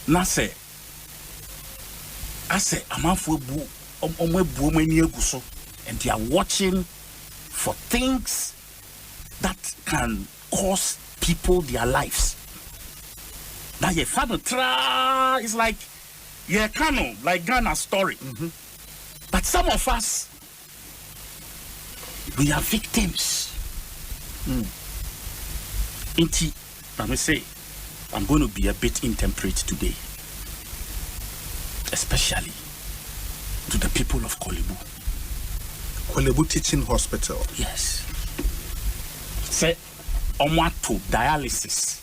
na say I say amanfo bu omo mani aguso and they are watching for things that can cost people their lives. Now your father is like like Ghana story. But some of us, we are victims. Let me say, I'm going to be a bit intemperate today, especially to the people of Kolebu. Kolebu Teaching Hospital. Yes. Say, to dialysis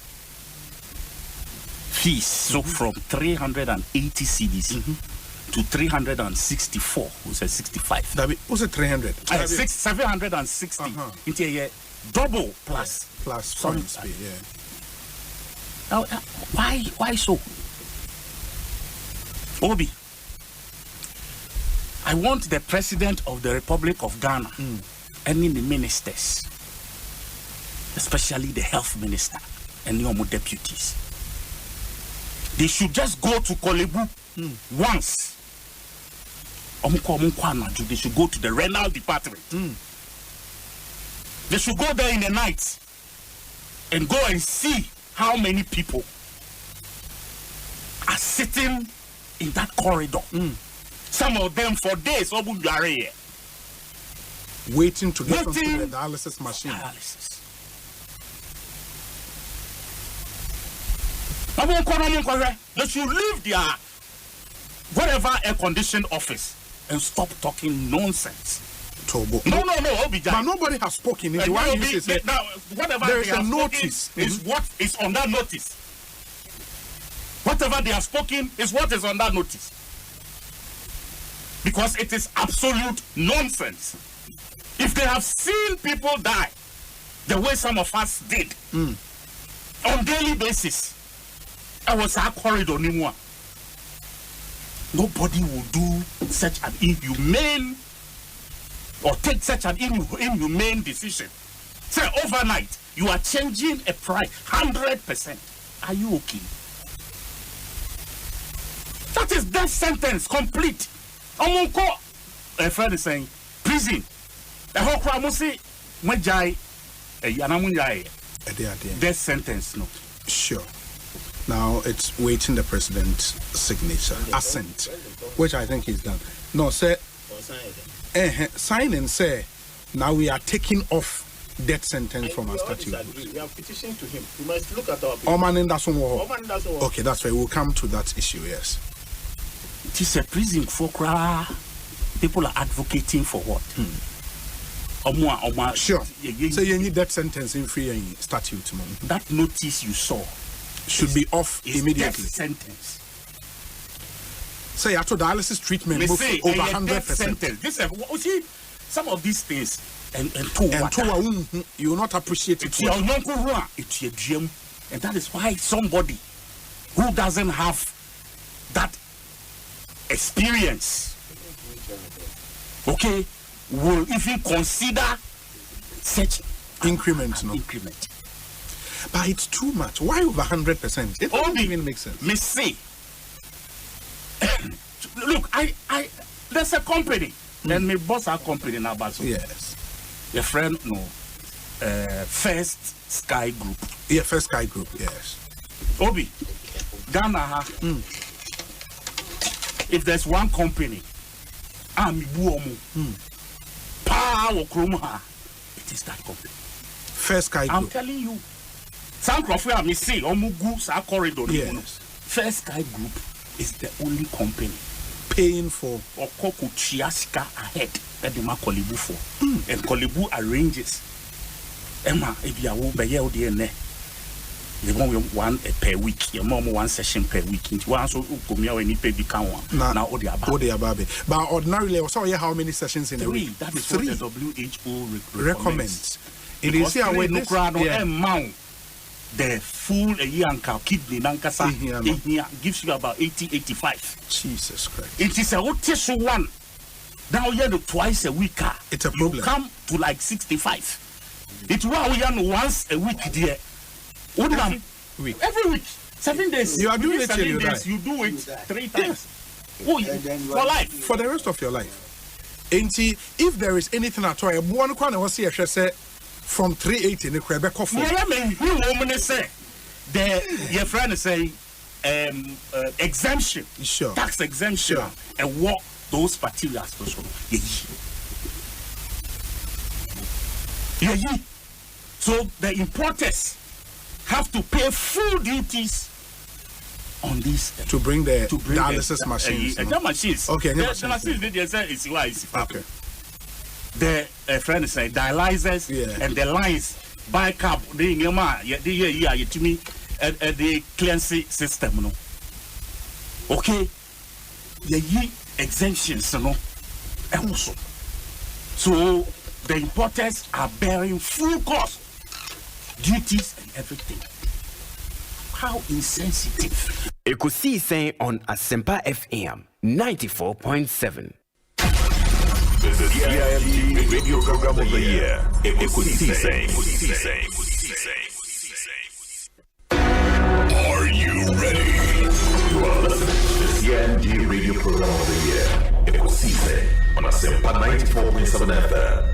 fees, so from 380 cedis to 364, who said 65. That was it 300? 760. Into a double plus points. Yeah. Now, why so? Obi, I want the President of the Republic of Ghana and the ministers, especially the health minister and the deputies. They should just go to Kolebu once. They should go to the renal department. They should go there in the night and go and see how many people are sitting in that corridor. Some of them for days waiting to get onto the dialysis machine. They should leave their whatever air-conditioned office and stop talking nonsense. Togo. No, but nobody has spoken. Whatever there is a notice. Is what is on that notice. Whatever they have spoken is what is on that notice. Because it is absolute nonsense. If they have seen people die the way some of us did on daily basis, I was a corridor anymore. Nobody will do such an inhumane or take such an inhumane decision. Say overnight, you are changing a price 100%. Are you okay? That is death sentence complete. A friend is saying prison. The whole crime say death sentence. No. Sure. Now it's waiting the president's signature, assent, which I think he's done. No, say, sign and say, now we are taking off death sentence from our statute. We have petitioned to him. We must look at our petition. Okay, that's why we'll come to that issue, yes. It is a prison for people are advocating for what? Sure. So you need death sentence in free statute. That notice you saw should be off immediately. Death sentence. Say after dialysis treatment over 100%. This see some of these things and you will not appreciate it. And that is why somebody who doesn't have that experience, okay, will even consider such increment. Increment. But it's too much. Why over 100%? It doesn't even make sense. Me say, look, I there's a company, and my boss our company now, but yes, your friend First Sky Group. Yeah, First Sky Group. Yes. Obi, Ghana. If there's one company, power kroma, it is that company. First Sky Group. I'm telling you. Some crofia me say omugu sa corridor. Yes. First Sky Group is the only company paying for Okoko Chiasika ahead that the Kolebu for. And Kolebu arranges. Emma, if you are over here, you want one per week, you want one session per week. Into one so come here when you pay become one. Now all the above. But ordinarily, also how many sessions in a week? That is 3. What the WHO recommends. It is here when no crowd amount. The full kidney gives you about 80-85. Jesus Christ. It is a tissue one. Now you have twice a week. It's a problem. You come to like 65. It's why we have once a week there. Every week. 7 days. You are doing it till 7 you die. days. You do it 3 times. Oh, for life. For the rest of your life. And if there is anything at all, one can was here say from 380 in Quebec. Woman say your friend say exemption, sure, tax exemption, sure, and what those particulars. So the importers have to pay full duties on this to bring the dialysis machines. The machines. Okay, the machines they say it's wise. Okay. The friend say dialyzers and the lines by cab the to me the cleansing system no. Okay. The exemptions no. Also. So the importers are bearing full cost, duties and everything. How insensitive. Ekosiisen on Asempa FM 94.7. The CIMT Radio Program of the Year. Ekosiisen. Are you ready? You are listening to the CIMT Radio Program of the Year. Ekosiisen on Asempa 94.7 FM.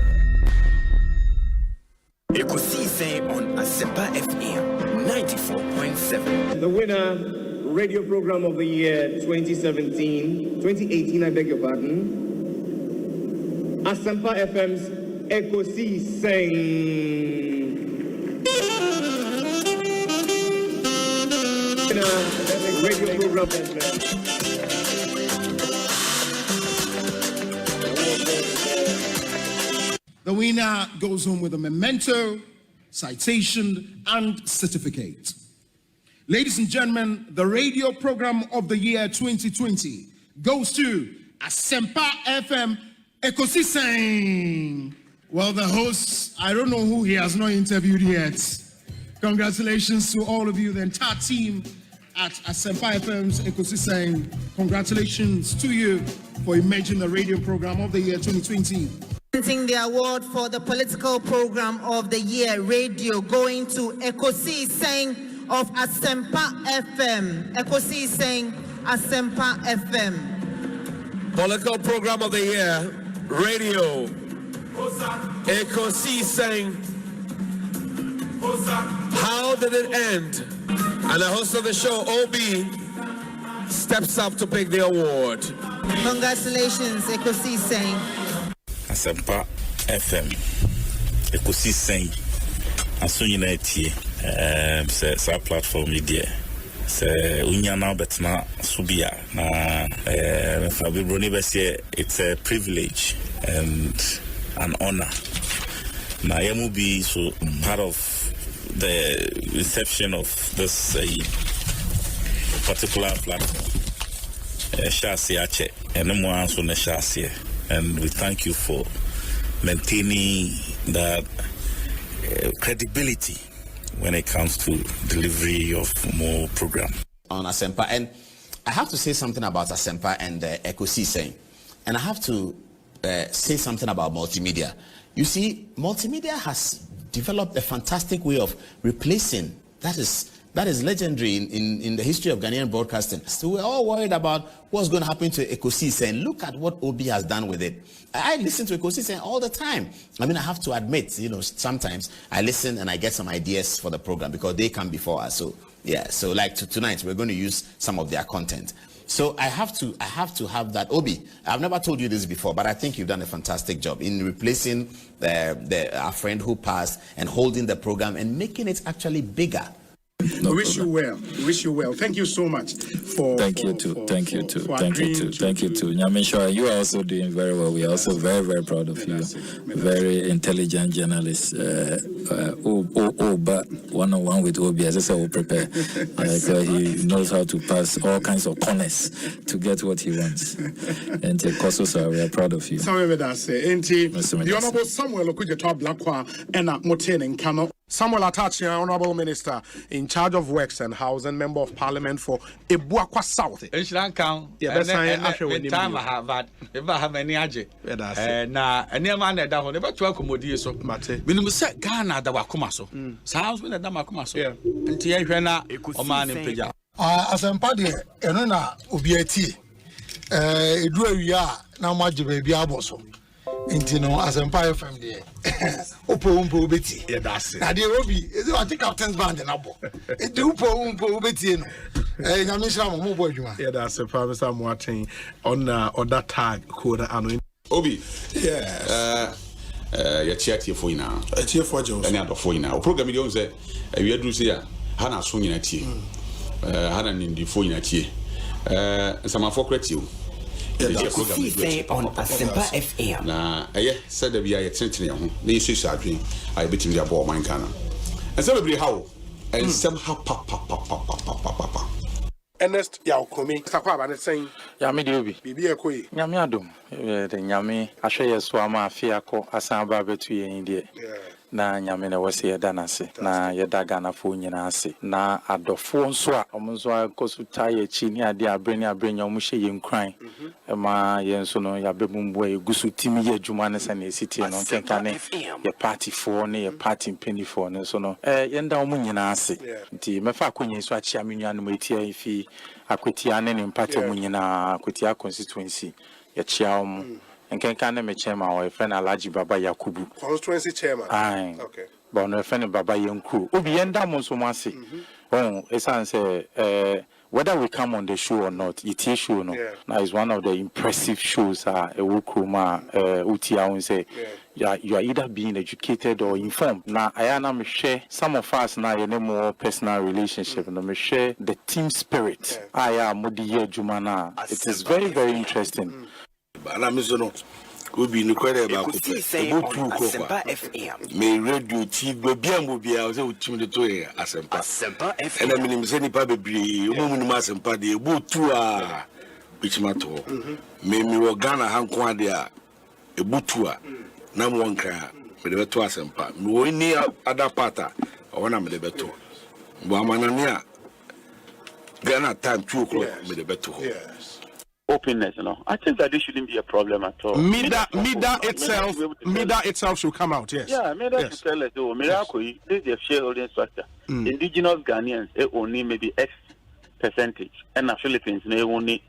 Ekosiisen on Asempa FM 94.7. The winner, radio program of the year 2018, I beg your pardon. Asempa FM's Ekosiisen. Radio program. The winner goes home with a memento, citation, and certificate. Ladies and gentlemen, the radio program of the year 2020 goes to Asempa FM Ekosiisen. Well, the host, I don't know who he has not interviewed yet. Congratulations to all of you, the entire team at Asempa FM's Ekosiisen. Congratulations to you for emerging the radio program of the year 2020. The award for the political program of the year radio going to Ekosiisen of Asempa FM. Ekosiisen Asempa FM. Political program of the year radio Ekosiisen. How did it end? And the host of the show, OB, steps up to pick the award. Congratulations, Ekosiisen. Asempa FM Ekosiisen asonyina tie sa platform media se unya na betna subia na Fabibroni bese it's a privilege and an honor na yamu be so part of the reception of this particular platform Shasi Ache and no more so na Shasi. And we thank you for maintaining that credibility when it comes to delivery of more program on Asempa. And I have to say something about Asempa and Ekosiisen. And I have to say something about multimedia. You see, multimedia has developed a fantastic way of replacing. That is legendary in the history of Ghanaian broadcasting. So we're all worried about what's going to happen to Ekosiisen. Look at what OB has done with it. I listen to Ekosiisen all the time. I mean, I have to admit, sometimes I listen and I get some ideas for the program because they come before us. So yeah, so like tonight, we're going to use some of their content. So I have to have that. Obi, I've never told you this before, but I think you've done a fantastic job in replacing our friend who passed and holding the program and making it actually bigger. We wish you well. Thank you so much for. Thank you too. Nyamisha, you are also doing very well. We are also very, very proud of you. Very intelligent journalist. But one-on-one with Obi, as I said, will prepare. So he knows how to pass all kinds of corners to get what he wants. And so we are proud of you. The Honorable Samuel Okudjeto Blakwa and Moten and Kano. Samuel Atachi, Honorable Minister in charge of Works and Housing, Member of Parliament for Ebuakwa South. It should count. Yeah, that's time I have that. If I have any aje. Na any man that one never to accommodate so. Mate. Minimum set Ghana that wakuma so. Sounds when that makuma so. Yeah. Until you hear na o man in peja. Asempa de eno na obiati. Edu awia na maje baby aboso. Inti no Asempa FM de umpo beti. Yeah, that's it. Na de obi is I think captain's band na bo. E de umpo beti no. Nyame shira mo bo adwuma. Yeah, that's it. Mr. Moatin on that tag code ano. Obi. Yes. You check here for you now. Cheer for Jones. Any other for you now. Program you say we do say hana so nyina tie. Hana ndi for nyina tie. Some for correct you. Ekosiisen on Asempa FM. Na said that we are attention ho. Na yesu sadwen I betim dia ball man kana. And so be how and somehow papa. Ernest Yaokomi sakwa ba ne sen ya me de obi bibi ekoyi nyame adom de nyame ahwe yeso ama afia ko asan ba betu yen de na nyame na wose ye danase na ye daga na fo nyina ase na adofo nso a omonso akosuta ye chi ni ade abreni omo hye ye nkran ma ye nso no ya bebumbu e gusu timi ye adwuma ne sane esitie no kenka ne ye party for ne ye party penny for ne so no ye nda omo nyina ase nti mefa akonye so achia menua no etia ifi akwetia ne mpate omo nyina akwetia constituency ye chia omo Nkenka ne me chairman or friend Alaji Baba Yakubu. Constituency chairman. Aye. Okay. But no friend Baba Yanku. Obi yenda mo so mase. Esan say whether we come on the show or not, it is show no. Now is one of the impressive shows Ewukuma Utia won say you are either being educated or informed. Now I share some of us now you more personal relationship no me share the team spirit. Aya modiye jumana. It is very, very interesting. Ana mizono obi ni kwere ba ko Asempa FM me radio ti bia mo bia o se utim de to e Asempa FM ena minim se ni pa bebre o mu ni Asempa de ebutu a bichimato me wo Ghana hanko ade a ebutu a na mo nka me de beto Asempa me wo ni ada pata o na me de beto bo amana ni a Ghana time 2 o'clock me de beto openness, I think that this shouldn't be a problem at all. Mida itself should come out, yes. Yeah, Mida should tell us, this is a shareholding structure. Indigenous Ghanaians, only maybe X percentage, and the Philippines, only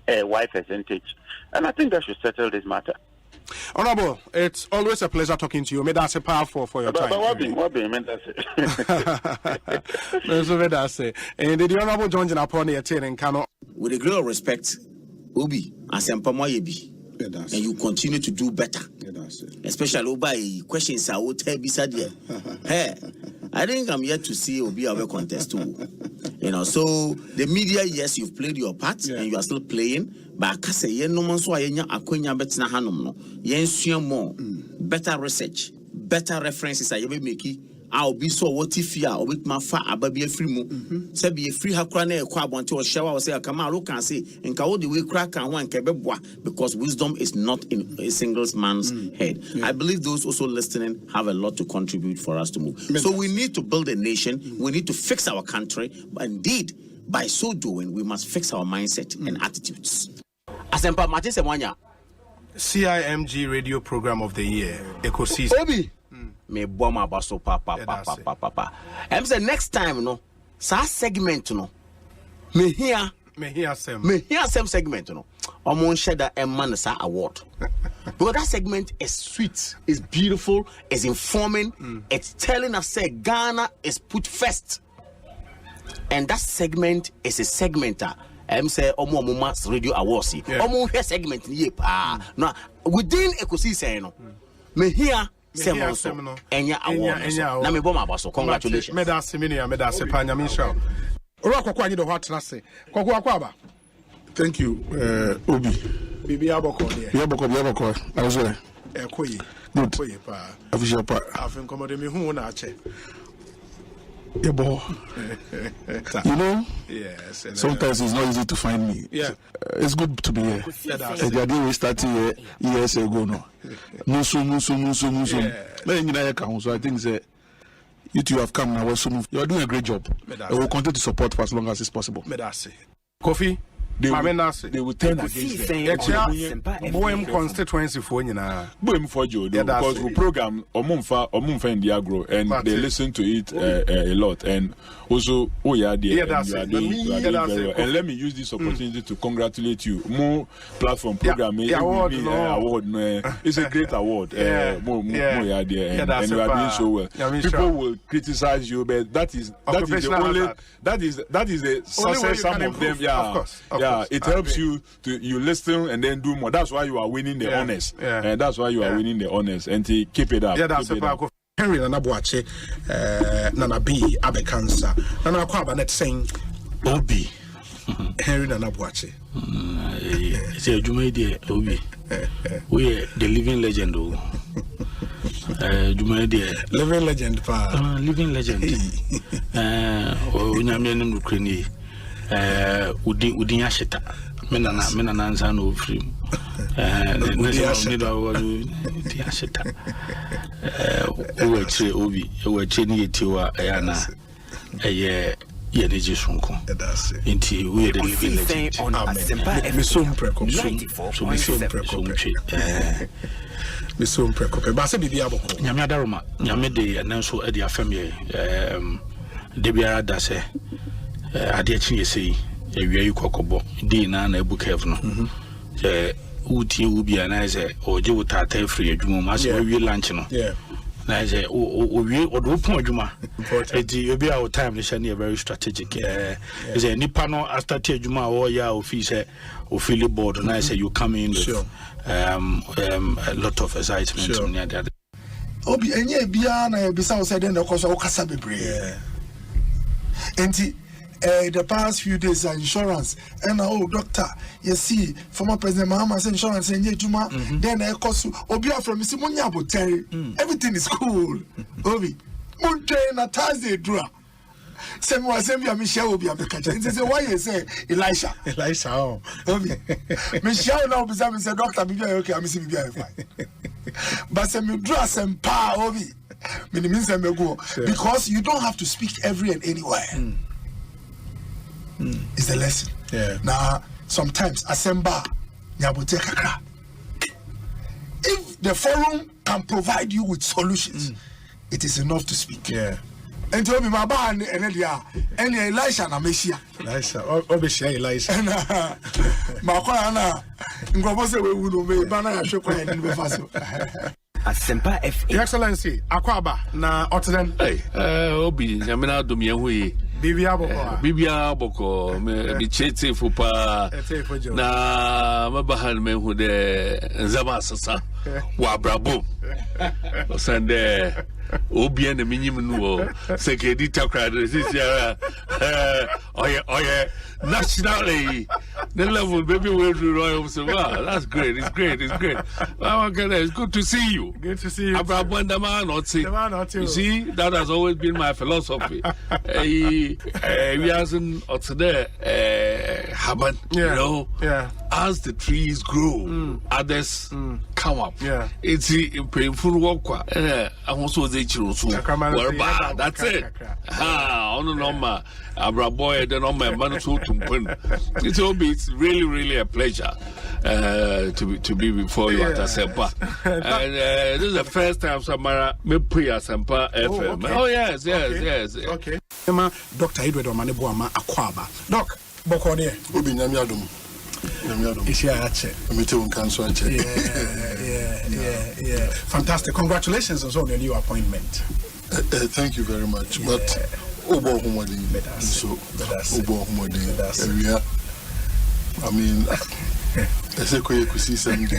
a Y percentage. And I think that should settle this matter. Honorable, it's always a pleasure talking to you. May that's a powerful for your time. What be, that's it. And the Honorable John upon the attending cannot. With a great respect, Obi, Asempa Moyebi, and you continue to do better. Especially by questions I would tell beside you. Hey, I think I'm yet to see Obi have a contest too. So the media, yes, you've played your part and you are still playing. But I say, no man so I akwenya betina hanum no. Yen more, better research, better references I ever make. I'll be so what if you are with my far ababi free mo. Say be a free hakwane a crab until a shower say a kamaro can say and kawo the way crack and one kebebwa because wisdom is not in a single man's head. I believe those also listening have a lot to contribute for us to move. So we need to build a nation, we need to fix our country, but indeed by so doing we must fix our mindset and attitudes. Asempa Matise Mwanya CIMG radio program of the year Ekosiisen Obi me boma baso papa. I'm say next time no sa segment no me here some segment no omo share that man sa award because that segment is sweet, is beautiful, is informing, it's telling us say Ghana is put first, and that segment is a segmenter. I'm say omo mass radio awards omo here segment ye pa no within Ekosiisen no me here Semono, Enya Award. Na me boma baso. Congratulations. Meda Seminia, Meda Sepanya Misha. Roko kwa nido hot nase. Kwa kwaba. Thank you, Obi. Bibi Aboko. Yaboko. I was there. Koyi. Good. Koyi pa. Official part. I've incomoded me who na che. Yabo. Yes. Sometimes it's not easy to find me. Yeah. It's good to be here. The idea we started years ago no. Musu. So I think that You two have come now. You are doing a great job. I will continue to support for as long as it's possible. Kofi. They will turn against them. Boem constituency for you now. Boem for you because we program Omunfa in the agro and they listen to it a lot. And also, you are doing very well. And let me use this opportunity to congratulate you. More platform program award. It's a great award. More you are there and you are doing so well. People will criticize you, but that is the only that is the success some of them. Yeah, it helps you to listen and then do more. That's why you are winning the honors. And that's why you are winning the honors. And to keep it up. Yeah, that's a part of Henry Nanabuache, Nana B, Abekansa, Nana Kwabanet saying Obi. Henry Nanabuache. It's a Jumaidi Obi. We are the living legend. Jumaidi. Living legend, living legend. Unyamian Ukraine. Udin Yashita. Mena Nanza no free. Yashita. Obi, we cheni tiwa ayana. Yeneji Sunko. Inti we the living legend. On Asempa FM 94.7. Miso Prekope. Base bibi aboko. Nyame adaroma. Nyame de ananso e de afamye. De biara da se ade achi yesi ewia yikokobo di na ebu kev no uti ubi na ze oje wutata free adwuma ma se wi lunch no na ze owie odo pon adwuma eti obi our time ni share very strategic is a nipa no after te adwuma o ya office o feel board na say you come in with a lot of excitement near that obi enye bia na bisa o say den de koso o kasa bebre enti the past few days insurance and doctor you see former president Mahama's insurance and juma then Ekosu Obia from Simonia Boteri everything is cool Obi Monte na Thursday draw Same was Michelle will be a catcher. Say why you say Elisha Obi Michelle now be say doctor be okay I'm see be fine but say me draw some power Obi means go because you don't have to speak every and anywhere. Is the lesson. Now, sometimes Asemba Nyabote Kakra. If the forum can provide you with solutions, it is enough to speak. And to me, my band and Elisha na Meshia. Elisha, Obesha Elisha. Makwana, Ngobose we would be banana shoko and Befaso. Asempa FM. Your Excellency, Akwaba na Otten. Obi, Yamina Dumiahui. Bibia Boko, me chete fupa na mabahan me hu de nzama sasa wa brabo sande obi na minyim no sekedi takra this year oye nationally the level baby we royal so wow that's great it's great it's good to see you abrabo and the man not see you see that has always been my philosophy we hasn't or today happen you know as the trees grow others come up it's painful work I also say that's it on normal abraboy the normal man so it's really a pleasure to be before you at Asempa and this is the first time Samara me pre Asempa FM. Oh yes okay Dr. Edward Omaneboama Akwaba Doc Bokode Obi Nyame adom yeah. Fantastic. Congratulations on your new appointment. Thank you very much. But Obo Humodi, so Obo Humodi, I mean, I say Ekosiisen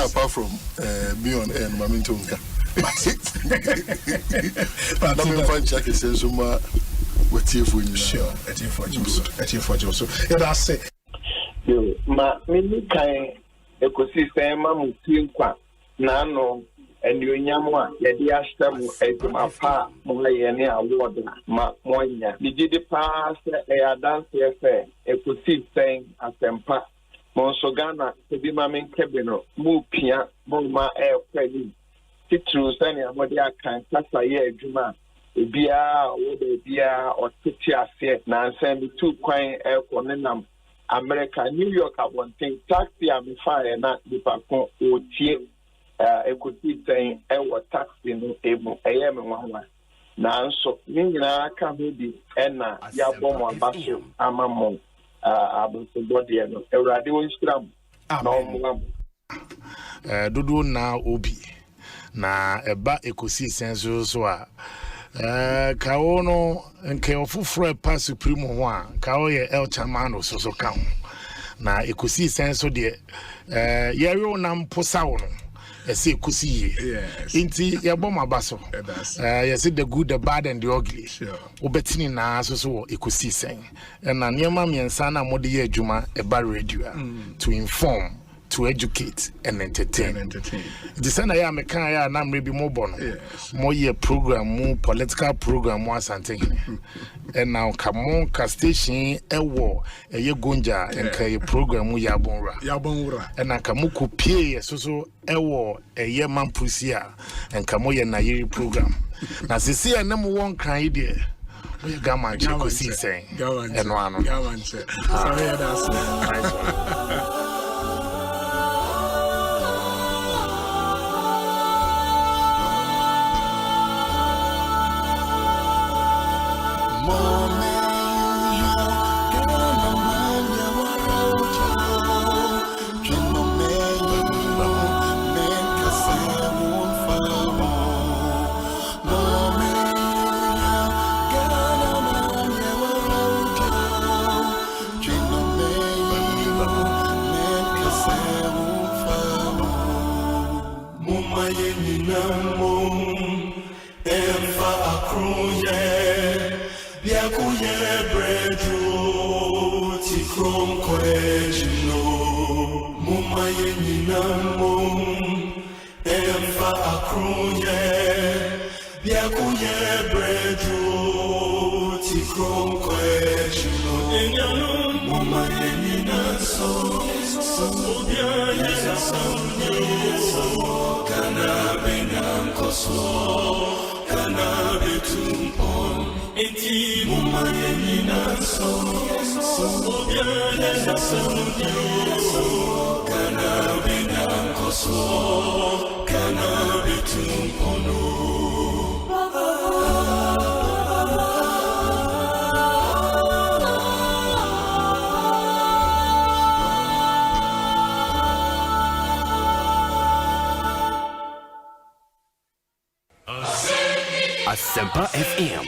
apart from me on air, Mamintonga. But I'm going to check it. What if we sure? At you for Joseph. That's it. Ma mini kai Ekosiisen Mamutinqua Nano and you nyamwa yadi ashtamu ezuma pa mwa yene award ma monya. Did the pass a dance Ekosiisen Asempa Monso Ghana, to be Mammy Cabino, Mupia, Moma Air Credit, Titru, Sani, Amodia can Kasa Juma, Bia, or Bia, or Titia set, now send me 2 coin air Conenam, America, New York, I want thing, taxi, I'm fire, not the Paco, or Tie, Ekosiise saying, taxi, no able, AM and 1 1. Now, so, Nina can be, and Yabon, Basho, Amamon. Dodo na obi na eba Ekosiise so a ka wo no nke ofoforo pa supreme ho a ka wo ye el chamano so ka ho na Ekosiise so de ye we na mposa wo no ese Ekosiye inti ye bom abaso ye say the good, the bad and the ugly obetini na so Ekosiise na niema miensa na mode ye adwuma eba radio to inform, to educate and entertain. The same ya me kan ya na mrebi mo bono mo ye program mo political program mo asante and now come ka station ewo eye gonja enka ye program mo ya bonra and na kamu kopie so ewo eye mampusia enka mo ye na ye program na sisi na mo won kan ide mo ye gama Ekosiise eno ano sorry that's Asempa FM.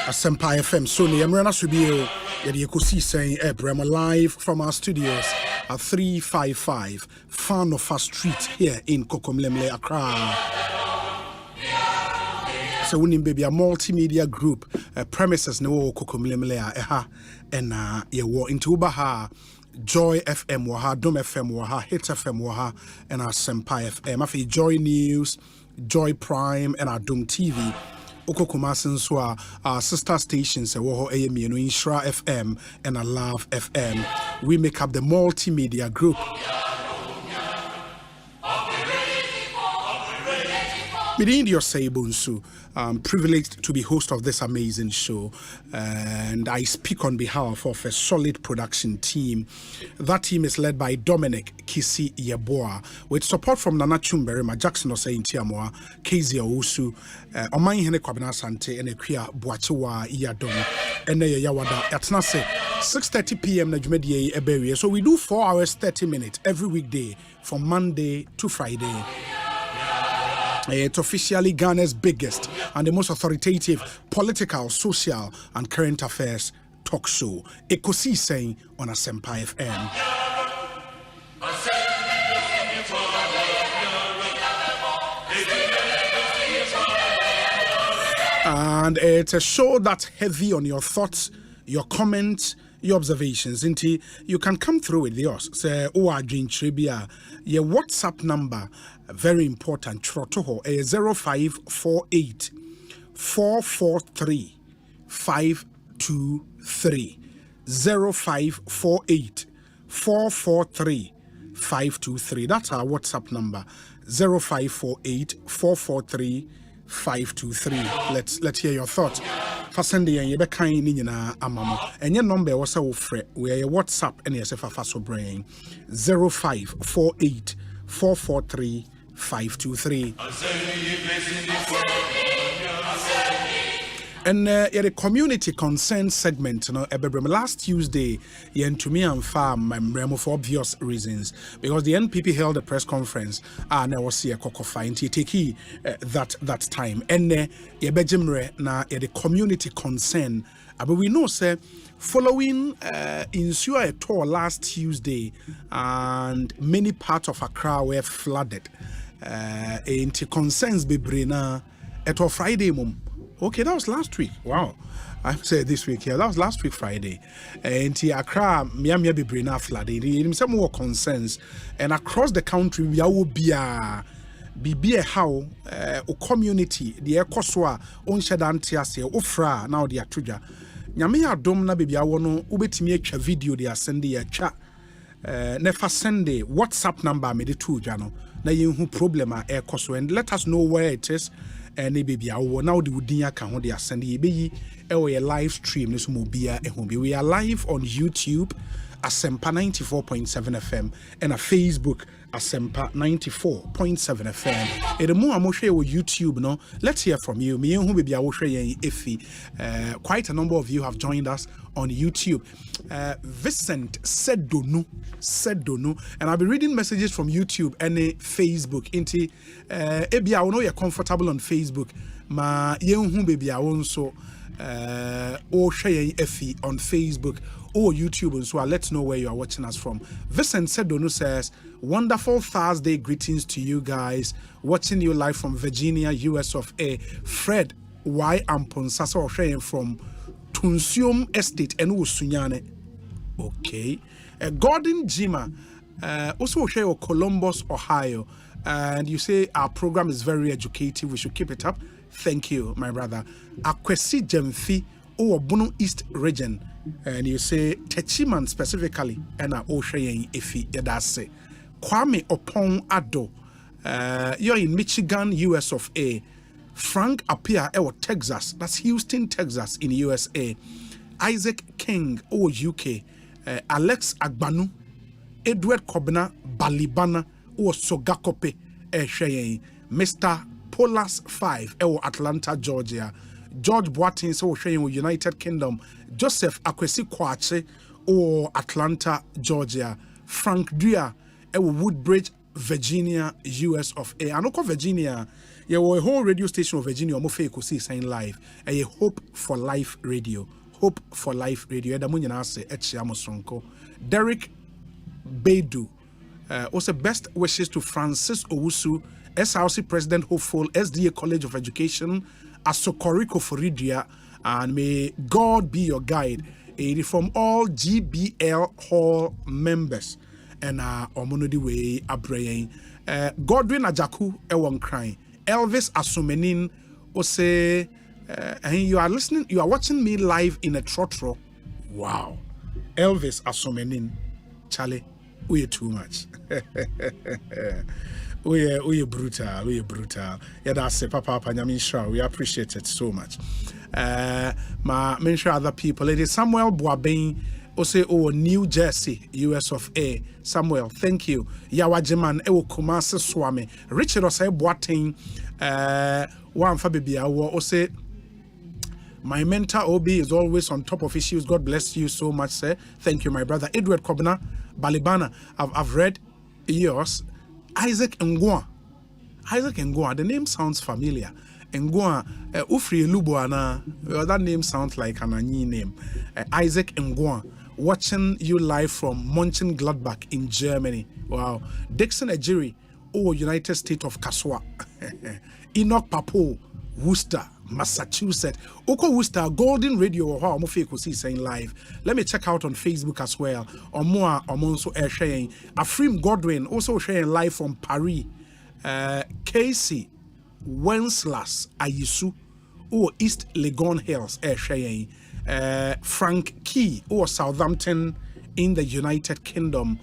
Asempa FM. So Niamrana Subio, the Ekosiise Ebrema live from our studios at 355 Fanofa Street here in Kokomlemle, Accra. So we baby a multimedia group premises no Kokomlemle and ye war into Baha. Joy FM waha, Dom FM waha, Hit FM waha, and our Asempa FM. Afi Joy News, Joy Prime, and our Dom TV. Oko Kumasin so our sister stations woho AM no Inshra FM and our Love FM. We make up the multimedia group. Within your say, Bonsu, I'm privileged to be host of this amazing show, and I speak on behalf of a solid production team. That team is led by Dominic Kisi Yeboah, with support from Nana Chumberima, Jackson Osei Ntiamoa, Kezia Owusu, Oman Hene Kwabena Asante, and Ekwia Boachiwa Iyadom, and Yawada Atnase, 6:30 p.m. Najumedie Eberia. So we do 4 hours, 30 minutes every weekday from Monday to Friday. It's officially Ghana's biggest and the most authoritative political, social, and current affairs talk show. Ekosiisen on Asempa FM. And it's a show that's heavy on your thoughts, your comments, your observations. Inti, you can come through with yours. Say, Tribia, your WhatsApp number, very important. Trotoho, 0548 443 523. 0548 443 523. That's our WhatsApp number. 0548 443 523. Let's hear your thoughts. For Sunday and you be kind ni na amamo. And your number was so free. We are WhatsApp and yes if so brain 0548 443 523. And the community concern segment, last Tuesday, to me and farm for obvious reasons, because the NPP held a press conference and I was here fine to take that time. And the community concern, but we know, sir, following ensure a tour last Tuesday, and many parts of Accra were flooded. Into concerns be brina at Friday mum. Okay, that was last week. Wow. I said this week here. That was last week Friday. And Accra, Miami be brina flooded. Some more concerns. And across the country, we will be a how a community, the Ekoswa, on Shadantiase, Ofra, now the Atuja. Nyame adom na baby awono ubetimi atwa video de asende ya twa never send WhatsApp number me de to jano na yenhu problem a Ekoswa, and let us know where it is. And baby awo now the wudin aka ho de asende ye be a live stream no so mo bia ehombi. We are live on YouTube Asempa 94.7 FM and a Facebook Asempa 94.7 FM. The more I'm share with YouTube, no, let's hear from you. Me who be share ifi. Quite a number of you have joined us on YouTube. Vincent said donu, and I'll be reading messages from YouTube and Facebook. Inti ebi I know you're comfortable on Facebook. Ma yenhu baby I so or share ifi on Facebook or YouTube, and so let us know where you are watching us from. Vincent Sedonu says, wonderful Thursday greetings to you guys. Watching you live from Virginia, US of A. Fred Y. Amponsasa sharing from Tunsium Estate and Usunyane. Okay. Gordon Jima also share Columbus, Ohio. And you say our program is very educative. We should keep it up. Thank you, my brother. Akwesi Jemfi or Bono East region. And you say Techiman specifically, and I Oshayen Ifi Yadase. Kwame Opon Ado, you're in Michigan, US of A. Frank Apia, Texas, that's Houston, Texas, in USA. Isaac King, UK. Alex Agbanu, Edward Kobna, Balibana, or Sogakope, Shayen. Mr. Polas 5, Atlanta, Georgia. George Boatin, so sharing United Kingdom. Joseph Akwesi Kwache, or Atlanta, Georgia. Frank Dria, Woodbridge, Virginia, US of A. And Oko Virginia, you were a whole radio station of Virginia, Mofe Ekosiisen live. A Hope for Life Radio. Hope for Life Radio. Derek Beidou, also best wishes to Francis Owusu, SRC President Hopeful, SDA College of Education, Asokoriko Foridia, and may God be your guide. From all GBL Hall members and Omonodi Way Abraying, Godwin Ajaku Ewon crying, Elvis Asumenin Ose, and you are listening, you are watching me live in a trotro. Wow, Elvis Asumenin, Charlie, we too much. We brutal. Yeah, that's it, Papa Nyamisha. We appreciate it so much. Mention other people. It is Samuel Boabin, Osei, New Jersey, US of A. Samuel, thank you. Yawajiman, Ewo Kumasi Swami. Richard Osei Boating, one for baby, Osei. My mentor OB is always on top of issues. God bless you so much, sir. Thank you, my brother. Edward Kobna, Balibana. I've read yours. Isaac Ngwa. The name sounds familiar. Ngwa, Ufri Lubuana. That name sounds like an Anyi name. Isaac Ngwa. Watching you live from Mönchengladbach in Germany. Wow. Dixon Ejiri, United States of Kaswa. Enoch Papo, Worcester, Massachusetts. Oko Worcester, Golden Radio, or how Ekosiisen saying live. Let me check out on Facebook as well. Or more, also sharing. Afrim Godwin, also sharing live from Paris. Casey Wenceslas Ayisu, or East Legon Hills, sharing. Frank Key, or Southampton in the United Kingdom.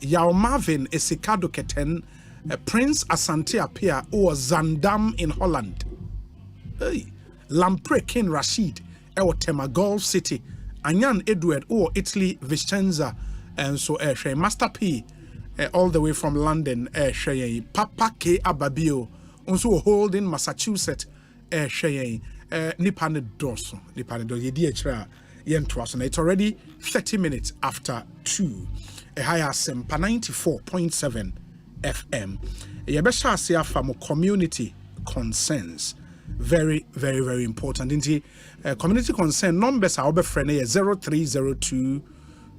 Yao Marvin Esikado Keten, Prince Asante Apia, or Zandam in Holland. Hey, Lampre King Rashid, Temagol City, Anyan Edward, or Italy Vicenza, and so Master P, all the way from London, Papa K Ababio, also holding Massachusetts, Nipane Dorso, it's already 30 minutes after 2. Asempa 94.7 FM. Yebesha Asia from community concerns. Very, very, very important. Indeed, community concern numbers are over friend 0302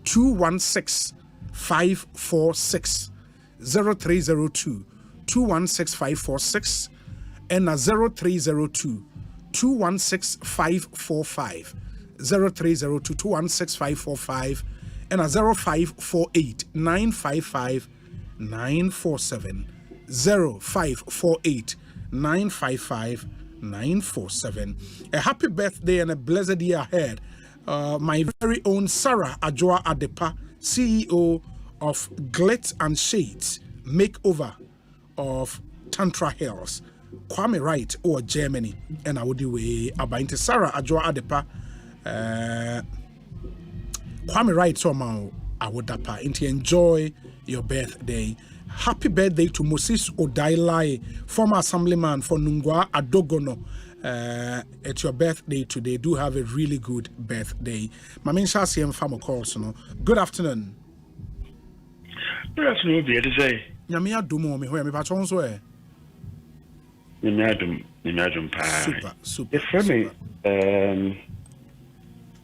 216 546 0302 216 546 and 0302 216 545 0302 216 545 and 0548 955 947 0548 955 947. A happy birthday and a blessed year ahead. My very own Sarah Adjoa Adepa, CEO of Glitz and Shades, makeover of Tantra Hills, Kwame Wright or Germany, and I would do about Sarah Adjoa Adepa, Kwame Wright so I would enjoy your birthday. Happy birthday to Moses Odailai, former assemblyman for Nungwa Adogono. It's your birthday today. Do have a really good birthday. Mamin Shasiem Famo calls. Good afternoon. Good afternoon, dear. To say, Yamia Dumo, me where me patron's way. Super.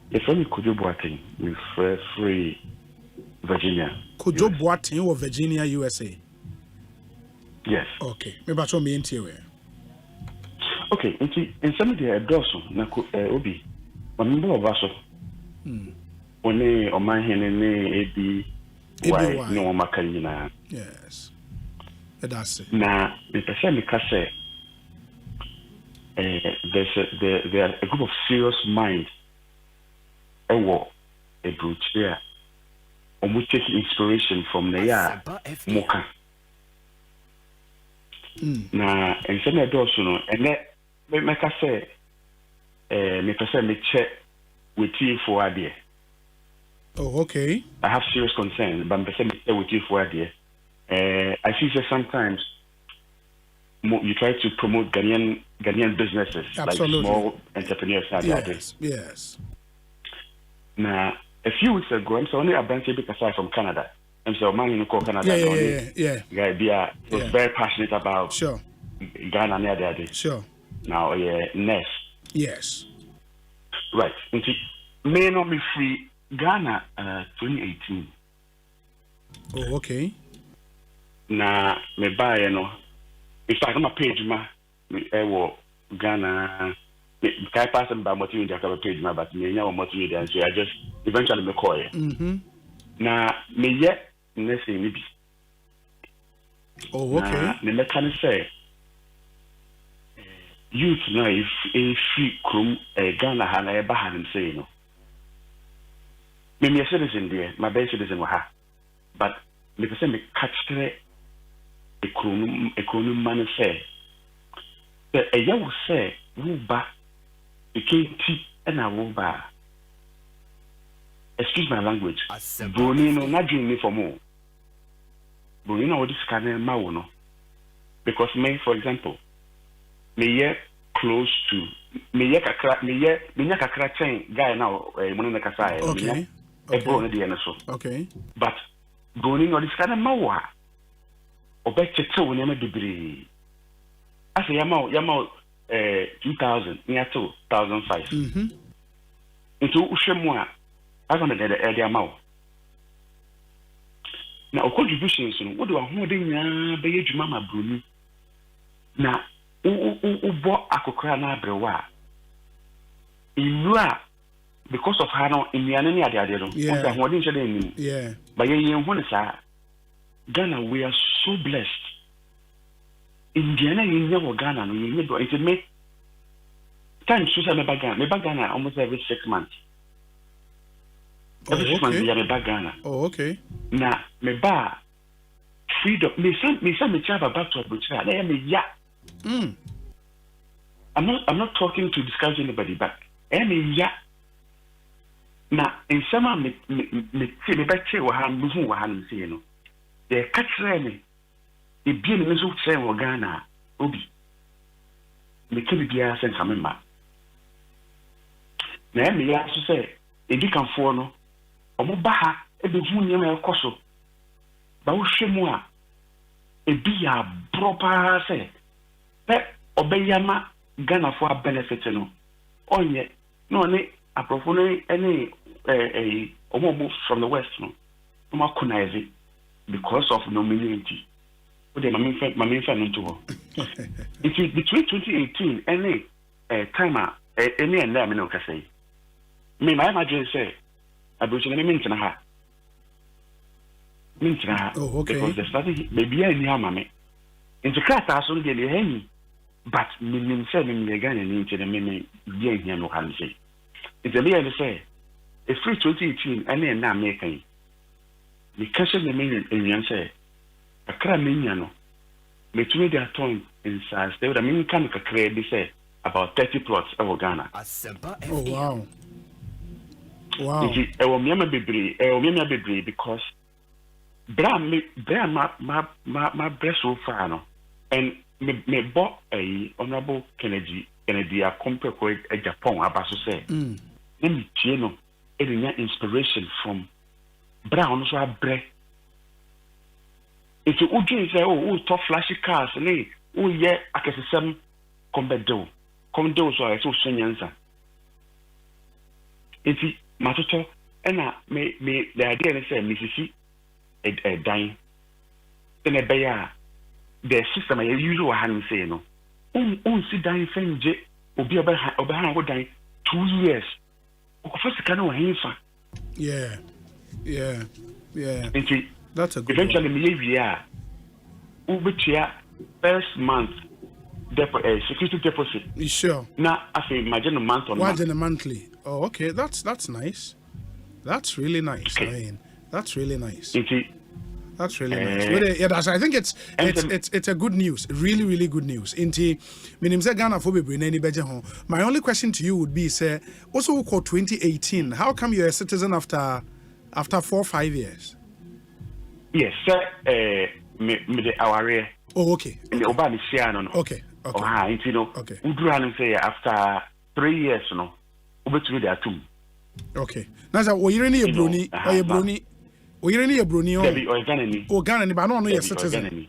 If for me, could you boating with free Virginia? Could you boating or Virginia, USA? Yes. Okay. Maybe I me into it. Okay. In some of the dorsal, Naku Obi, one number of us. One my hand and why no Macarina. Yes. That's it. Now, the person say there's a group of serious minds. A brute there. And we take inspiration from the Moka. Na and some of those, and that make us say, me check with you for idea. Oh, okay. I have serious concerns, but me check with you for idea. I see that sometimes you try to promote Ghanaian businesses. Absolutely. Like small entrepreneurs. Yes. Now, a few weeks ago, I'm only a branch aside from Canada. I'm so man in Canada. Yeah. Was very passionate about Ghana near the other day. Sure. Now, Ness. Yes. Right. May not be free Ghana 2018. Oh, okay. Now, me buy in fact, I'm a page Ghana. I pass them by multimedia page, but me now multimedia, and so I just eventually me call it. Now, me yet nothing maybe. Oh, okay. Me can say, youth now if free krum Ghana Hana Bahan say no. Me a citizen there, my best citizen was her, but me say me catch economy man say a young say wuba became tea and a wuba. Excuse my language. Brunino not doing me for more. Brunino what is kind of because me, for example, me close to me kakra chain guy now money kasa okay okay but going on this kind of mawa obetete woni am bebre ase yama 2000 near 2005 into uhwemu a asa me de amawo na o contributions no wo de ho de nya be yedwuma ma broni na bo akokra na abrewa inua because of how Indiana ni ade no yeah what didn't say yeah but you want to Ghana we are so blessed Indiana you know Ghana no you know it make time so say me Ghana almost every 6 months every 6 months me back Ghana okay na me ba freedom me chaba back to Abuja na me ya I'm not talking to discuss anybody but ya na in some me bache wa han muhu wa han se no de katre me e bie me so tse wo Ghana obi me ke bia se nkamema na me ya so se edi kanfo no omo ba ha e be hu nyema ekoso ba wo hwemu a e bia proper se obeyama Ghana for benefit no onye no ne aprofo any from the west no ma connect because of nominality what the mamin fan into it is between 2018 any timer any and them no say me my imagine say abuchi na mintina ha because the study maybe any amame into class aso de le hani but me say me Ghana ni into the me ye here no can say it's a me say a free 2018 any na American me catch the me in say akra me nya no me tumi dey turn in size they would mean kan kakra be say about 30 plots over Ghana. Oh wow. Wow. It is bebre because bra my breast so far no and me bought a honorable Kennedy a compare ko e Japan abaso say me tie no e nya inspiration from bra on so abre if you would say oh top flashy cars ni oh yeah akesesem kombedo so I so sunyansa if matoto ena me the idea is say Mississippi a dying then a bear the system I usually hand say no see dying friend je obi oba wo dying 2 years first kind of hinfa yeah that's a good eventually me year ubetia first month security deposit sure now I say imagine a month on monthly oh okay that's nice that's really nice okay. I mean that's really nice that's really nice. But, yeah, I think it's a good news. Really good news. My only question to you would be, sir, also called 2018. How come you're a citizen after 4 or 5 years? Yes, sir. Oh, okay. Okay. Okay. After 3 years, no. Okay. Now, so you're in Bruni, or you Bruni? You're in Bruni or Ghanaian? Oh, Ghanaian, but I don't know your citizen.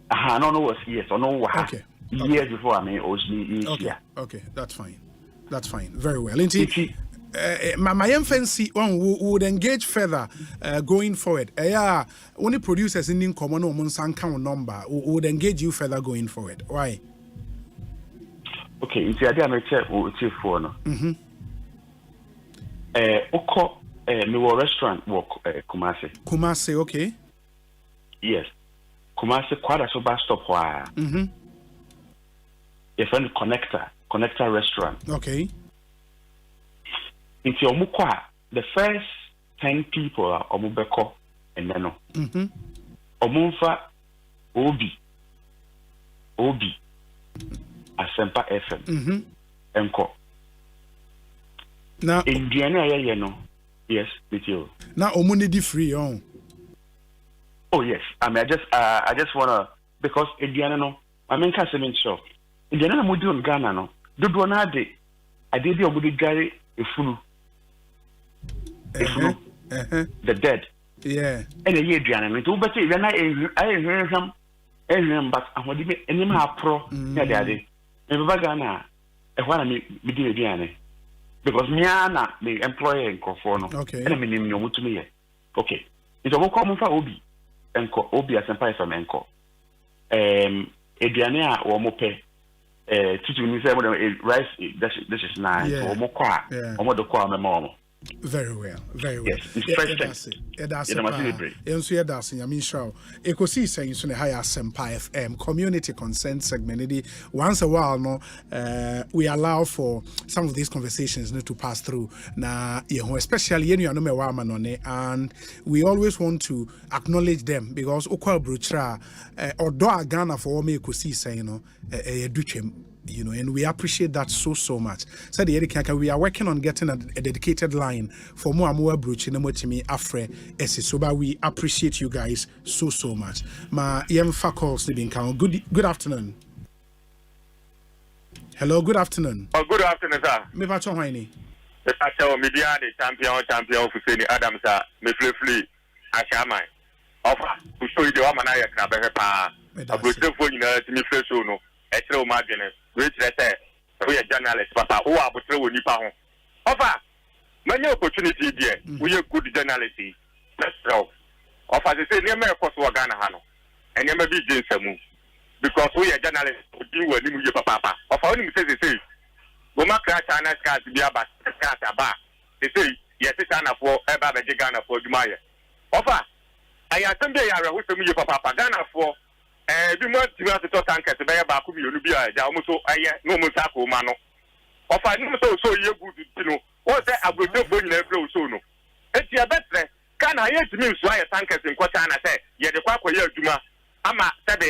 I don't know yes or no. Okay. Years before I was okay, that's fine. Very well. My emphasis would engage further going forward. Only producers in common or Monsanto number would engage you further going forward. Why? Okay, it's the idea I check for no. Me were restaurant work Kumasi, okay. Yes. Kumasi quite a bus stop where a friend connector restaurant. Okay. It's your mukwa the first 10 people are omubeko and then no. Omunfa Obi Asempa FM enko na Indiana aye no yes with you na omunidi free on. Oh yes, I mean I just wanna because Indiana no I mean can't say sure Indiana no mudi on Ghana no do na de I did the obudi gari efunu the dead yeah and a year Indiana no to better when I hear him but ahodi me enim ha pro na de ade me baba Ghana e hwana me di Indiana because me ana me employer nkofo no and me nim no mutumi ye okay ito mo kwa mo fa obi enko obi Asempa FM enko eduane a wo mo pe tutu ni say mo rice this is nice wo mo kwa wo mo do kwa me mo very well yes it's Ekosiisen so ne high Asempa FM community consent segment once a while no we allow for some of these conversations to pass through na especially you know and we always want to acknowledge them because okwa bruchra odo Ghana for me Ekosiisen you know, and we appreciate that so much. So the Erika, we are working on getting a dedicated line for more and more brooch in the Afre Esi. So but we appreciate you guys so much. Ma yemfa calls living count. Good afternoon. Hello, good afternoon. Oh, good afternoon, sir. Me ba chon hwani. Me pa tell media the champion Fuseni Adams sir. Me flee Ashamai. Offer to show you the woman I can be pa. I go to for you to me flee so no. Etro margin. Which they say, we are journalists, Papa, who are but through Nippon. Offer many opportunity there. We are good journalists. Let's go. Offer they say, near me, of course, Ghana Hano, and never be James move because we are journalists who deal with you, Papa. Offer only says they say, Goma crash China's cars to be about cars about. They say, yes, it's Ghana for ever the Ghana for Jumaya. Offer I am somebody who is me, Papa, Ghana for. Bi mo ti ma to tankers be ya ba ku bi onu bi a ja o mo so aye no mo sa ko ma no o fa ni mo so ye good ti no o se agbodefo nyina fle o so no enti e betre ka na ye ti mi so aye tankers nko ta na se ye de kwa koye aduma ama se be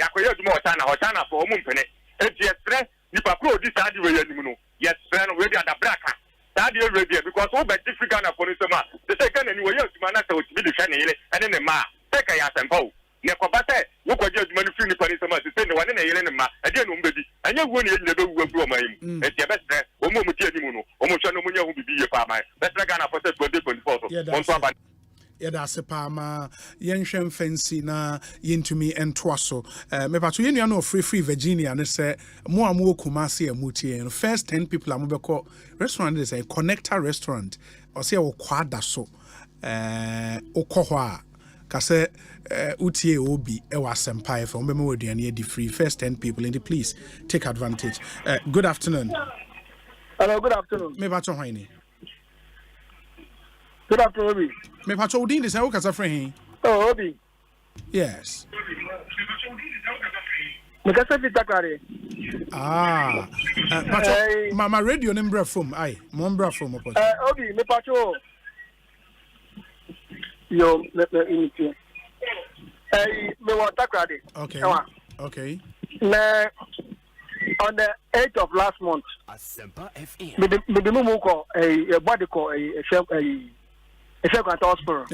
akoye aduma o ta na for o mo mpene enti e tre ni pa ko di sa di we ya ni mu no ye tre no we di ada braka sa di we di because o be different Ghana for ni so ma se Ghana ni we ya aduma na se o ti bi di hwe ne yele ene ne ma se ka ya Asempa o ne kobate wo kwaje aduma ni fi ni pani sama se ne wane na yele ne ma ade no mbedi anya wo ne yele be wu agu oman mu e tie betre o mo mu tie ni mu no o mo hwe no mo nya hu bibi ye pa man betre Ghana for 2024 so on so aba yeda sepa ma yenhwe fancy na yentumi entoaso me pato yenua no free Virginia ne se mo amu Kumasi amutie first 10 people amobeko restaurant is a connector restaurant o se wo kwada so okoho a kase utie obi e wa Asempa FM be me waduane di free first 10 people and please take advantage. Good afternoon. Hello, good afternoon. Me ba cho hwan. Good afternoon, Obi. Me pa cho udin de say wo kasa free. Oh, Obi. Yes. Me kasa fi takare. Ma radio number from ai mo mbra from opposite. Obi, me pa cho yo me want takrade. Okay. On the 8th of last month, Asempa FM. Me the mumu ko a body ko a second hospital.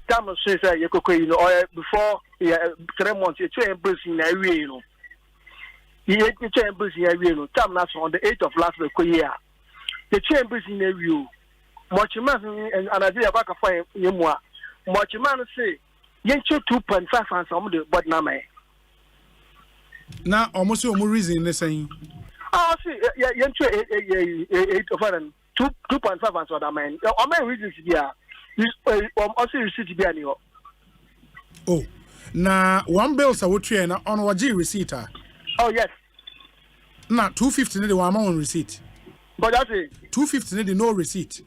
Come say you could before 3 months you train busy na we you know. You train busy na we you know. Come now on the 8th of last year. The train busy na we much man and Nigeria back for you much man say you 2.5 and some the but na me na almost your reason they saying see you 8 of 2.5 and so that man o man reasons there also receipt be any oh na one bill so what na on waji receipt oh yes na 250 ne the one on receipt but that's it 250 ne the no receipt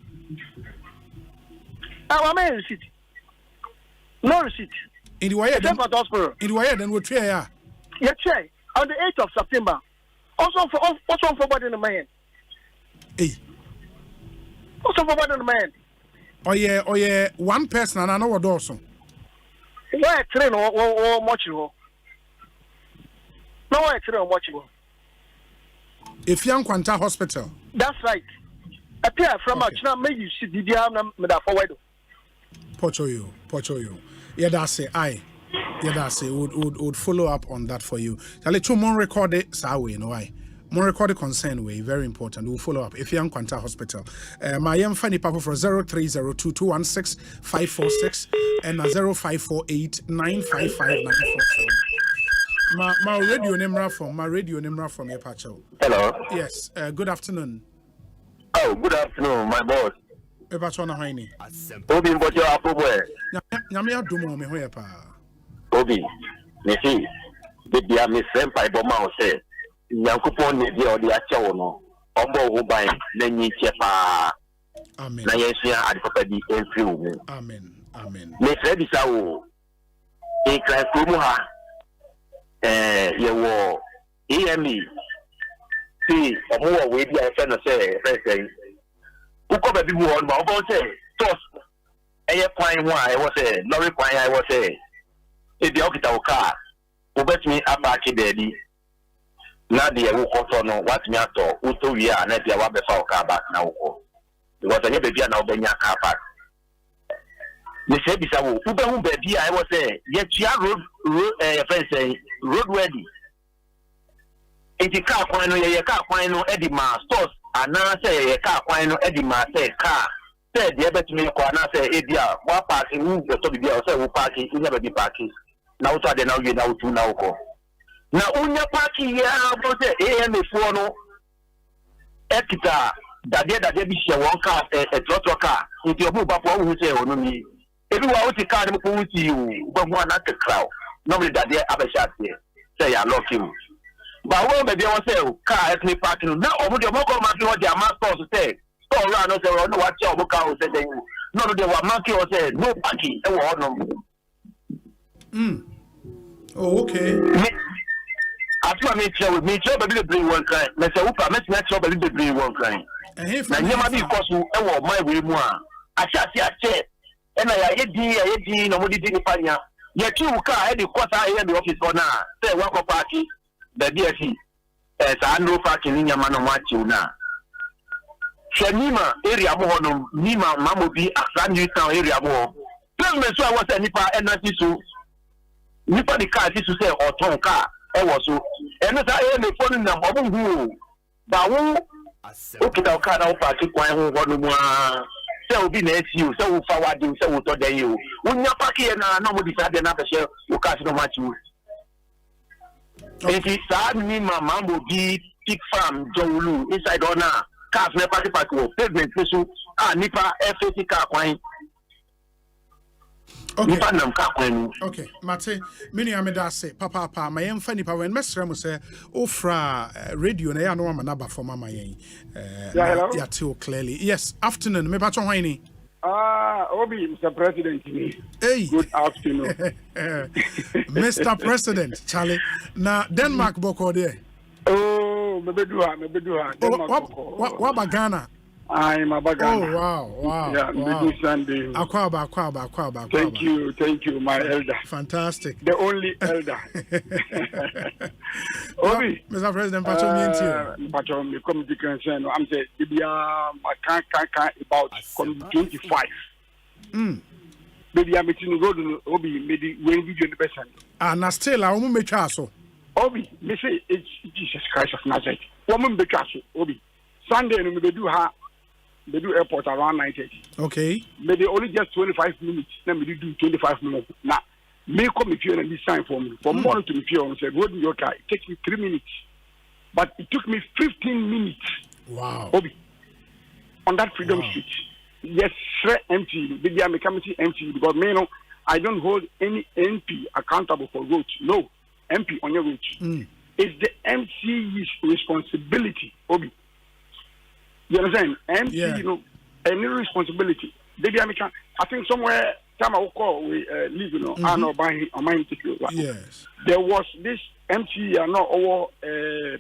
one man receipt no receipt in the way then we try ya try on the 8th of September also for body in the man also for body in the man oh yeah one person and I know what also Why train or much you? No, I train or much you. If young Quanta Hospital. That's right. Appear from a china, maybe you see the diamond forward. Pochoyo. Yeah, that's it. Yeah, that's it. Would follow up on that for you. Shall I more record it? Sawi, no, I. More recorded concern way, very important. We'll follow up. If you're in Quanta Hospital, my young funny papa for 0302216546 and 0548955947. My radio name from your pacho. Hello. Yes. Good afternoon. Oh, good afternoon, my boss. Epacho na haini. Obi mbojo apobwe. Nyame adumo me hoye pa. Obi, me see. Bibi am Asempa iboma o say. Nyankopon ne dia odi acha wo no. Ombo wo ban na nyi che pa. Amen. Na yesua adipapa di enfri wo. Amen. Amen. Me say bisa wo. E kran mu ha. Ye wo EME. See, omo we dia fe no say uko baby wo on ma obo say toss eye kwan ho a e wo say lorry kwan a e wo say e dia okita wo car obetumi abaki daddy na dia wo koto no watumi ato uto wi a na dia wa be fa wo car back na wo ko because anya baby na obenya car park me say bisa wo ube hu baby a e wo say ye tua road fence road ready enti car kwan no ye car kwan no e di ma stores ana say ye car kwan no e di ma say car say dey betumi ko ana say e dia wa parking hu to bi dia say wo parking nya be parking na wo to ade na wo na wo tu na wo ko na unya parking ya bo say AM fo no ekita dade bi she won car trotro car nti obu ba po wo say onu ni ebi wa wo ti car ni ko wuti you gbogbo ana te crowd nobody dade abesha say ya lock him. But when maybe I say car at me parking, now over the mobile market or the master say, store around us or no what your car said, no, they were market or say no parking. Oh, okay. After I make sure with me, job a little bring one kind. Mr. Upa, let's not job a little bring one kind. And you might be because you my way more. I shall see a chair. And I did nobody didn't find ya. Yet two car any quarter I the office for now. Say walk party. The DSC I no parking in your man on what you now. Shanima area more no Nima Mamobi Asan New Town area more. Tell me so I was a Nipa energy so Nipa the car to say or ton car I was so and I am the phone number who but who okay the car now parking one so be next you so forward you so to the you when you parking and nobody said another share you can't no much you. If it's sad, me, my mom will be pig farm, Jolu, inside on a car, party park, pavement, Nipa, FAC car, wine. Okay, Mate, many amedase, Papa, my young funny power, and Master say, Ofra radio, and I know I'm another for Mamma Yen. Yeah, too clearly. Yes, afternoon, me baton whiny. Obi, Mr. President. Hey, good afternoon, Mr. President. Charlie, now Denmark boko there. Oh, maybe do her. What about Ghana? I'm a Ghana. Oh wow. Yeah, wow. Sunday. Akwaba. Thank you, my elder. Fantastic. The only elder. Obi, Mr. President, Patron, the committee concern. I'm saying, I can't about 25. Maybe I'm meeting road. Obi, maybe when we do the best. And still, I won't make so. Obi, me say it's Jesus Christ of Nazareth. Woman be Obi. Sunday, we do her. They do airport around 9:30. Okay. Maybe only just 25 minutes. Then we do 25 minutes. Now, may come if you and this sign for me. From morning to the pier, I said, "Road in your car." It takes me 3 minutes, but it took me 15 minutes. Wow. Obi, on that Freedom Street. Yes, empty. Maybe I'm a committee empty because me, no, I don't hold any MP accountable for roads. No, MP on your roads. It's the MC's responsibility. Obi. You understand? MC, you know, any responsibility. Maybe I think somewhere time I will call we live, you know, I know by my ticket. Yes. There was this MC, not over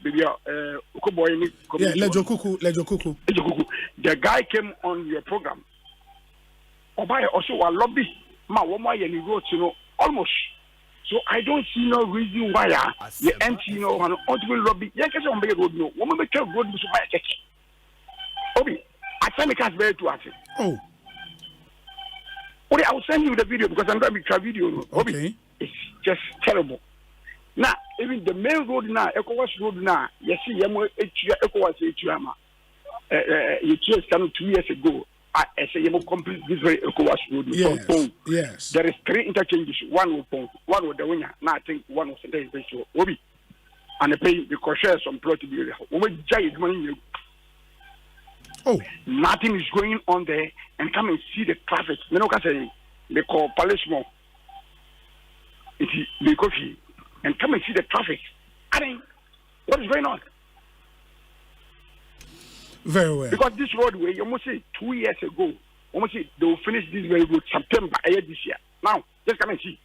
maybe Lejo Kuku. The guy came on your program. Obaya also a lobby. Ma, what my any roads, you know, almost. So I don't see no reason why you empty, you know, an ultimate lobby. You can't on road, no. Woman make road so far. Obi, I send the cast very to us. Oh. Okay, I'll send you the video because I'm going to try video. Okay. It's just terrible. Now, even the main road now, Ekosiisen road now, you see, Ekosiisen you just 2 years ago. I say you complete this very Ekosiisen road. Yes. There is 3 interchanges. One with Pong, one with the winner. Now I think one was the issue. Obi, and the pay because shares some plot to be there. Oh, nothing is going on there, and come and see the traffic. You know, say they call policemen. It's the coffee, and come and see the traffic. I mean, what is going on? Very well. Because this roadway, you must say 2 years ago, almost say they will finish this very road September this year. Now, just come and see.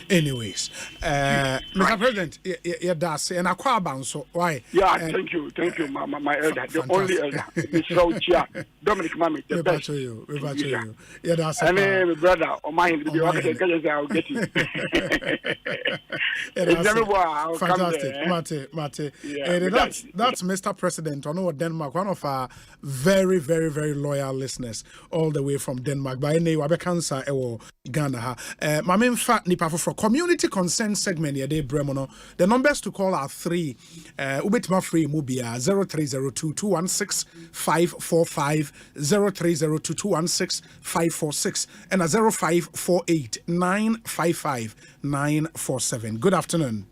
Anyways, Mr. President, yeah, that's and I quite so why? Yeah, thank you, my elder, the only elder, Mr. Chia, Dominic Mami, the best. We batch you. Yeah, that's and my brother, or mine, the I'll get it. Fantastic, Mate. Yeah, that's Mr. President. I know Denmark, one of our very, very, very loyal listeners, all the way from Denmark. By any way, cancer, Ghana. My main fact, nipa for community consent segment here dey bremono. The numbers to call are 3 ubetima free mubia 0302216545 0302216546 and a 0548955947. Good afternoon.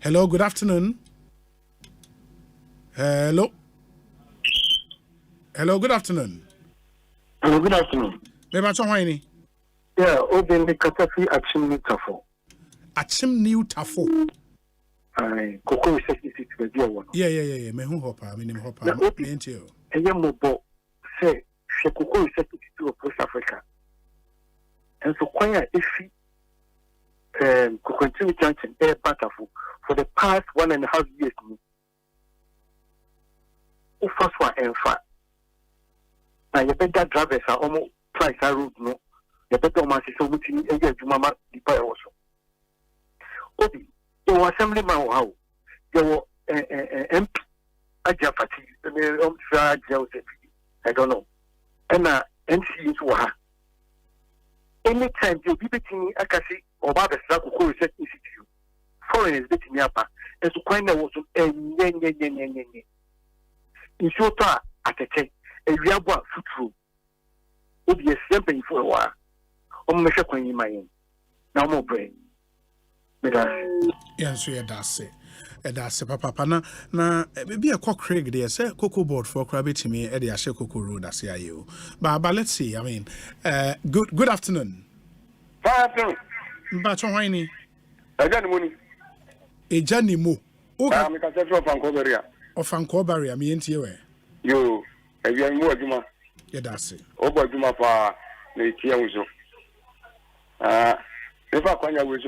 Hello, good afternoon. Hello, good afternoon. Hello, good afternoon. Meba chonwaini. Yeah, open the Katafi Action New Tafo. Action New Tafo. Aye, Coco is the dear one. Yeah. Me who hopper, me name hopper. Me ain't you. And your mobile say, Coco is to West Africa. And so, quiet if he could continue chanting air Patafo for the past 1.5 years. Who first one and fat. Now, you better drivers are almost twice a road, no. The better man is so much in a Jumama, the pie also. Obi, you were assemblyman or how? You were MP, a Japati, I don't know. And NC to her. Anytime you be between Akasi or Baba Slaku, who is set in situ, foreign is betting me up, and to find out what in short, at a check, a real foot through. Obi is simply for a while. Measure in my end. Now more brain. Yes, we are that's papa na be a cock Craig there say cocoa board for crabby to me at the Ashe Cocoa Road as you. But let's see, I mean good afternoon. But whiny. A Johnny Mo. I'm a cassette of Fancobaria. Of Fancobaria, me into you. You have young more Juma. Yeah, that's it. Over Juma for the Tiamuzo. If I can, I will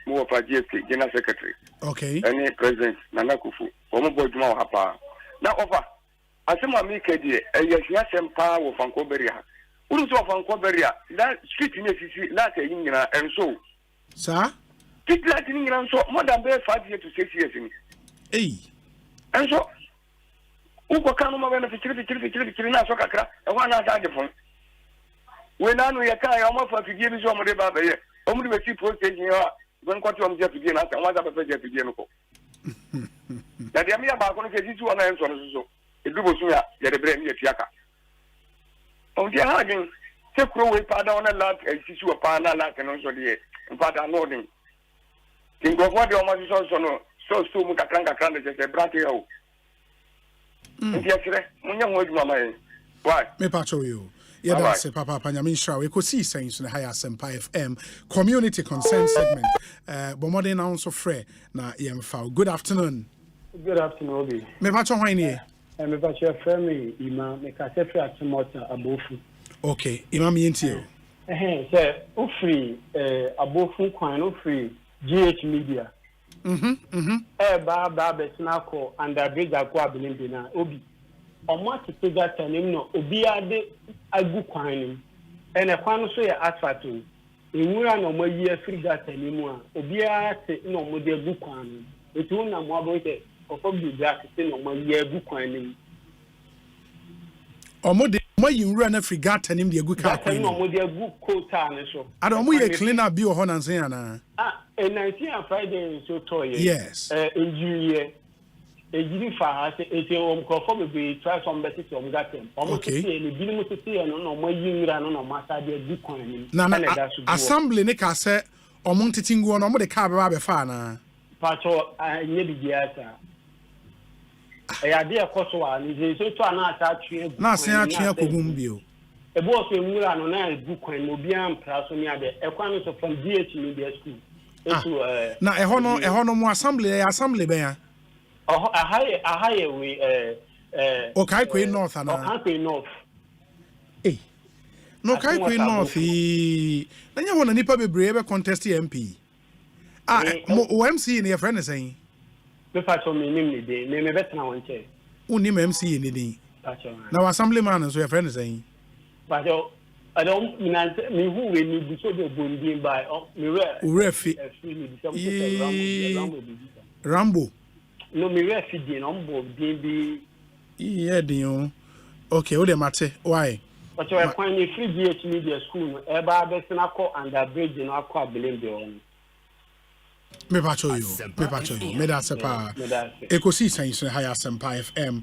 more of a GST, General Secretary. Okay. Any President Nanakufu, Omobo Juma Hapa. Now, offer. I say, my make a dear, and yes, Asempa of Fancobaria. Who is of Fancobaria? That street in the last year and so. Sir? Street Latin England so more than 5 years to 6 years in. Hey. And so, who can come over and Soccer, and one other different. When I know you can't, I'm off to give you some of the Baba here. Only the people taking when got you Jeff again, and what's up with Jeff again. That the Amia Bakon says it's 1 answer. It was get a brain yet Yaka. Oh, dear, hugging. Take away part on a lot and see you a partner like and also the part unloading. Think of what the almost also so much a crank just a brat here. Yes, why? Me patrol you. Yeah, that's it, Papa Panyamin Shaw. Ekosiisen On Asempa FM community consent segment. Bomode also free na yemfa. Good afternoon. Good afternoon, Obi. Me patrol why ni? Me patrol friend Ima me ka se free atimota abofu. Okay, Ima mi enti. Say o free abofu kwan no free GH Media. Ba betina ko under bridge akwa Bilimbi na Obi. Omo to that time no obi ade agu kwan nim. And a kwan so ya asphalt. Enwura no mo yi free that time mu a obi ate no mo de agu kwan nim. Etu na mo abote ofo bi that say no mo yi agu kwan nim. Omo de mo yi nwura na free that time de agu ka kwan nim. No mo de agu quota ne so. Ada omo ye clean up bi o ho na nsen ana. A 19 and Friday so toy. Yes. Injury. Ejiri fa ase ete omkofo be try some better to that time. Okay. Ni bi mo to see no mo yinra no masa de du kwan ni. Na assembly ne ka se omo ntitingu no mo de ka ba fa na. Pacho nye bi dia sa. Ya de ekoso wa ni so to na ata twe. Na asen atwe akogum bio. Ebo so nwura no na du kwan mo bi am pra so ni ade. Ekwan no so from DH Media School. Na eho no mo assembly be ya. Ahaye we Okay Queen North ana. Okay Queen North. No kai Queen North na nya wona nipa bebre be contest MP. O MC ne your friend is saying. Me facho me nim ni dey me betena won che. Unim MC ni dey. Na assemblyman so your friend is saying. Facho I don't me who we need to so the bonding by me refi. Rambo. No me refi dey no mbo dey bi. Yeah dey. Okay, what the matter? Why? But you are finding free DH Media School no e ba be sena ko under bridge no akwa blame dey on. Me pacho you. Me da sepa. Ekosiisen so high Asempa FM.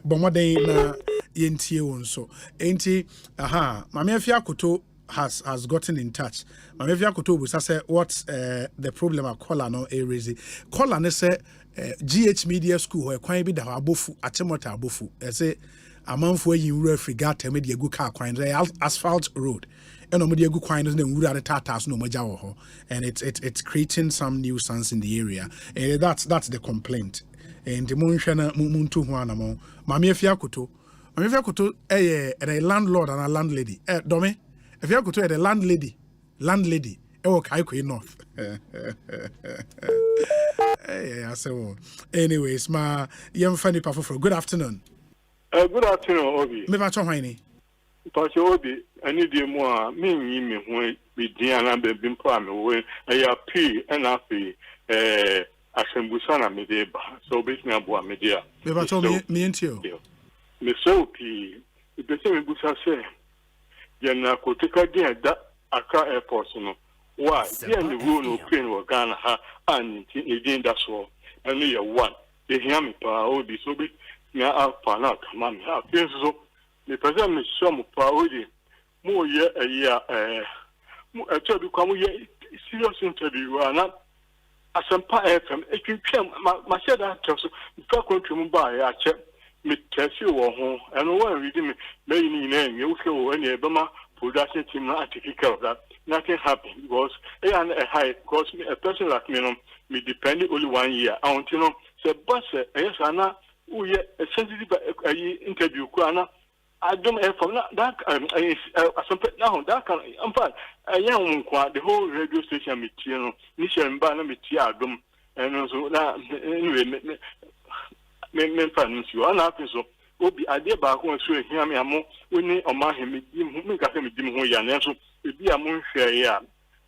Bomoden na yentie won so. Enti Mama Afiakoto has gotten in touch. Mama Afiakoto bu say what's the problem at Kola no raise. Kola ne say GH Media School where kwan bi da abofu atemota abofu. E say amanfo yin wura frigate me de gu car kwan asphalt road. And no good quine is the tatas no majaho, and it's creating some nuisance in the area. And that's the complaint. And the Munshana Muntu Huanamo, Mamia Fiakuto, a landlord and a landlady. Domi, if you could a landlady, Kaikui North. Anyways, my young funny for good afternoon. Good afternoon, Obi. Me bacho hwani. Parce Obi, ani de mo me nyi me ho be dia na be mpo me we ya p na afi asembusa na me de ba. So be me abo me dia. Me bacho me ntio. Me so pi, e be se me busa se. Ya na kotika dia da aka airport no. Why? Dia ni wo no plane wo Ghana ha and e din da so. Ani ya one. They hear me pa Obi so be na apa na kama me ha. So the president is some priority. More year a year, serious interview. Not Asempa FM. If you can, my said that also, before country by I check me test you or home, and one reading me, maybe name you feel any Burma production team not take care of that. Nothing happened because a high cost me a person like me depending only 1 year. I want to know, say, but yes, Anna, who a sensitive interview, Kuana. I don't have that now that can in fact a young one the whole radio station material Michel and Banner material and also now anyway men finance you are not so will be idea back when so hear me among winning on my him make a him dim who yan so it be among share yeah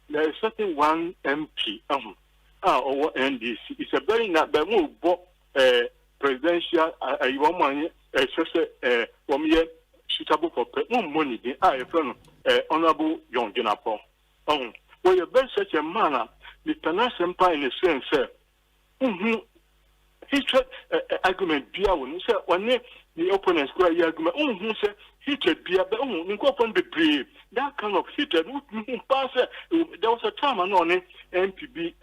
there is certain one MP or NDC it's a very not but move presidential you want money from here suitable for money the friend honorable young Genapo. Well you're best such a manner the Asempa in a sense hatred argument beer when say when the opponents go argument say hatred beer but the brave that kind of hatred pass there was a time on MPP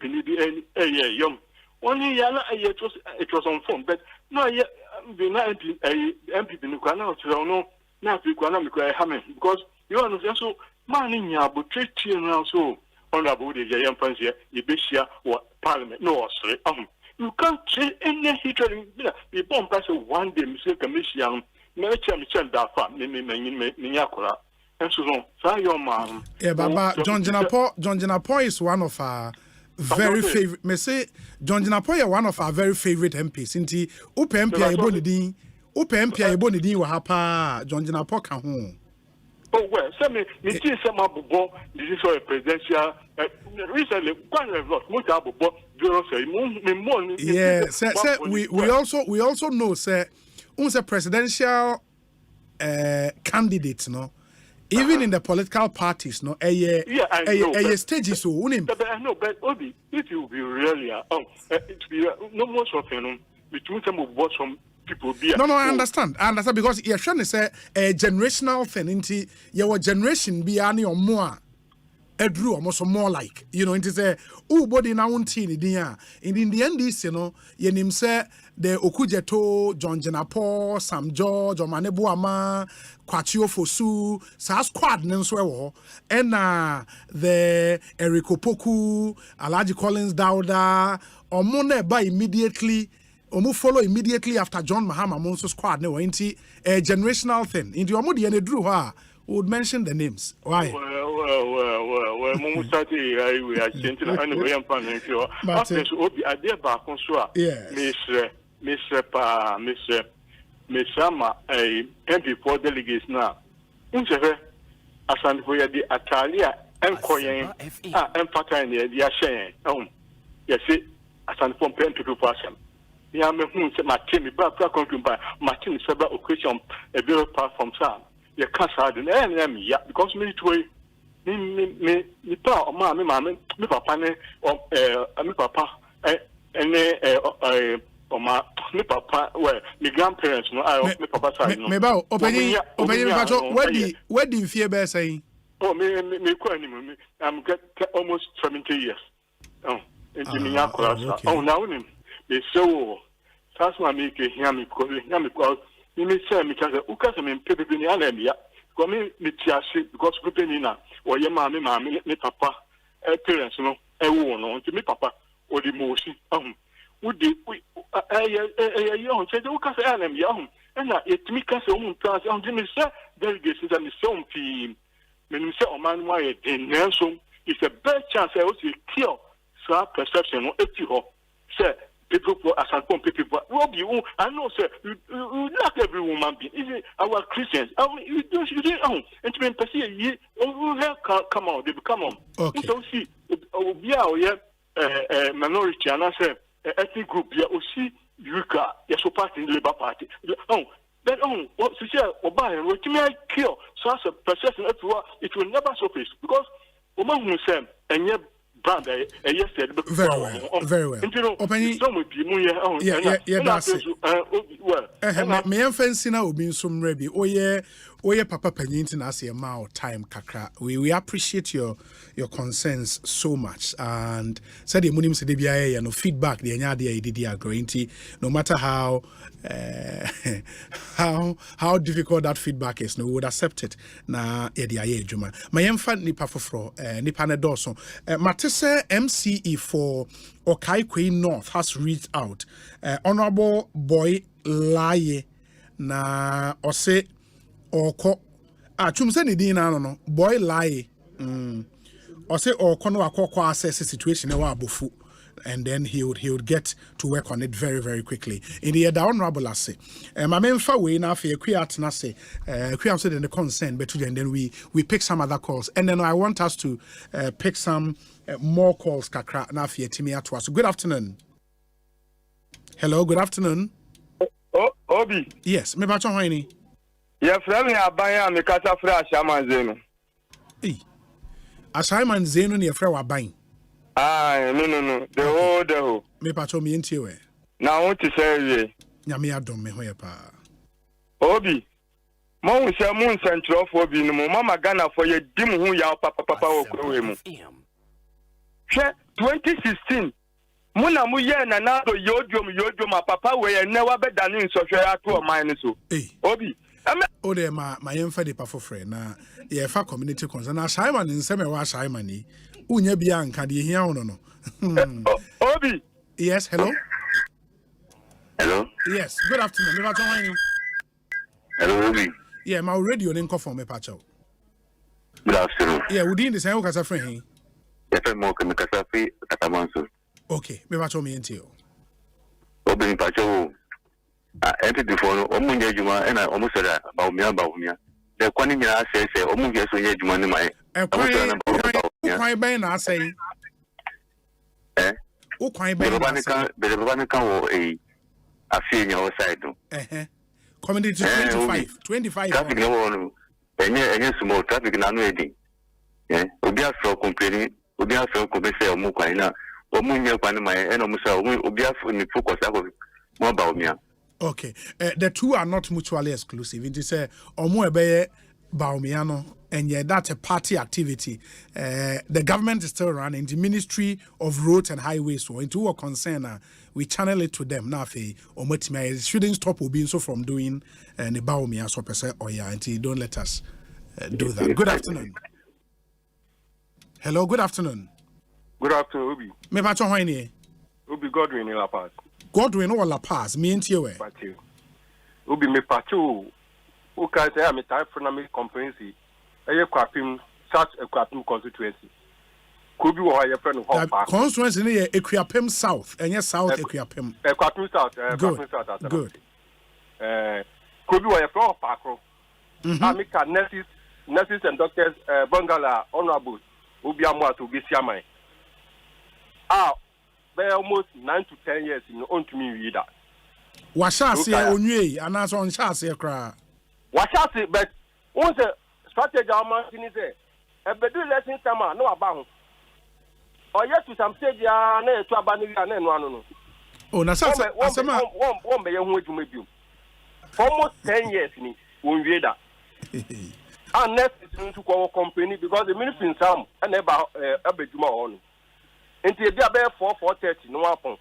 need a young only it was on phone but no the MPP now no now because you know so man in your treaty now so honorable the young fans here or parliament no you can't say any hatred the bomb pass one day Mr. Commission Michel Dafa Yakura and so on so your man Baba John Jinapo is one of our very favorite. Me say John Jinapo is one of our very favorite MPs. Inti MP Ebonidi Open Pia Ebony Di Wahapa, John Jinapo can home. Oh, well, some me see some of this is a presidential recently quite a lot. What about yeah, sir, we also know, sir, who's a presidential candidate, no? Even in the political parties, no, a stages so unim. I know, but Obi, it will be really it be no more something between some of what some people be. No, I understand because you're trying to say a generational thing into your generation be any or more. Drew almost more like, you know, it is a body now in the end, this, you know, Yenim say the Okujeto, John Jenapo, Sam George, or Manebuama, Kwachio Fosu, Sa squad Nenswewo, and the Eriko Poku, Alaji Collins Dauda, or Mone by immediately, or move follow immediately after John Mahama Monso squad, no, ain't a generational thing. In the Omudi and Drew, would mention the names. Why? Well, Mumusati, we are changing anyway. I'm planning to. After so, I did back on so. Yes. Miss Sama, a MP for delegates now. Unsever, as I'm for the Atalia and Koyan, and Patan, the Ashen. Yes, as I'm from pen to do person. Yeah, I'm who said my team, but by Martin Seba occasion a very part from Sam. You can't have an enemy, because me too. Me pa ma me papa ne me papa me papa well me grandparents no me papa side no me ba openi me pacho where the fear be say me ko anim I'm get almost 70 years into me yakura now ni me so that's why me ke hear me ko me say me kaza ukasa me pepe ni ala me ya ko me tiase because pepe ni na or your mammy, me papa, parents, no, no, to me, papa, or the motion. Would the young said, oh, because I am young, and it me cast a woman class on Jimmy, sir, delegations and the same team. When you say, oh, man, why in Nelson, it's a bad chance I was kill, sir, perception, or if you sir. People for as people, Rob you. I know, sir. You like every woman being. Is it our Christians? You don't. And to be perceived, come on. They become on. Okay. So see, we are minority, and I say ethnic group. We are see Yuka. Yes, so part in the Labour Party. Then what she said, Obama, what you may kill. So as a perception, it will never surface because woman who said and yet. Brand, yes, very well. Me fancy now being some ready. Oh yeah, Papa Pennington as a amount time kakra. We appreciate your concerns so much and said the munim said the no feedback the anyadi idea guarantee no matter how difficult that feedback is, no, we would accept it. Na edia juma. My infant nipa fofro nipa ne doso. Matese MCE for Okai Queen North has reached out. Honorable Boy Laye na Osei Oko chumse ni din na no Boy Laye Osei Oko no akokwa assess situation e wa abofu. And then he would get to work on it very, very quickly. In the honorable assay. My main way now for a say in the consent between and then we pick some other calls. And then I want us to pick some more calls kakra now for Timia to us. Good afternoon. Hello, good afternoon. Obi. Yes, me bacho hoini. Yeah, friend me abaya me kasa fra Ashaman Zeno. Eh. Ashaman Zeno ni fra wa ban. No. The whole. Me pacho me enti we. Na won ti say nyame adom me hoye pa. Obi. Mo say mo nsentro fo bi no mama Ghana for ye dim hu ya papa okwe mu. 2016 muna mu ye na na do yodwom papa we ye na wa bedane nsofwe ato o man so. Obi. O de ma yemfa de pa fofre na ye fa community concern na Shaiman nseme wa Shaiman ni. Unya bia nka de hia ho no. Obi. Yes, hello. Hello. Yes, good afternoon. Me pacho wan you. Hello, Obi. Yeah, my radio nin ko for me pacho. Good afternoon. Yeah, we din the same kasa friend hin. Yeah, friend mo ke me kasa fi Katamanso. Okay, me pacho me enti o. Obi me pacho entity for Omunya Juma and I almost said about me. The Quanina says, Omunya so yet Juma. Why by now say, oh, quite by the a senior side. Community 25. Traffic no and small traffic not ready. Obia so complaining, Obia so commercial Mukaina, Omunya Panama, and Obia focus more about me. Okay, the two are not mutually exclusive. It is a Omuebe Baumiano, and yeah, that's a party activity. The government is still running. The Ministry of Roads and Highways, so into a concern, we channel it to them. Now, it shouldn't stop Obinso from doing the Baumia so per se. Oh yeah, and don't let us do that. Good afternoon. Hello, good afternoon. Good afternoon, Obi. Me bacho hoini. Obi Godwin in La Paz. Godwin or La Paz, me and you. Obi me pacho. Who can say I'm a type for me comprehensive. A crapim such a crapim constituency. Could be what your friend of constituency near Equiapem South, and yes, South Equiapem. A crapim South, good. Could be what your friend of Parko. Amica nurses and doctors, Bangala, honorable, Ubiamwa to Gisiamai. Almost 9 to 10 years in on to me reader. Washasi onye anaso on shasi kra. Washasi but what's the strategy of man is there? A bedu lesson sama no about. Or yes to some stage ya na to abani ya na no. Oh na sasa asema one be hu adwuma bi. Almost 10 years ni on reader. And next is to call company because the ministry in some and about abeduma on. Until they are 4:30 no happen.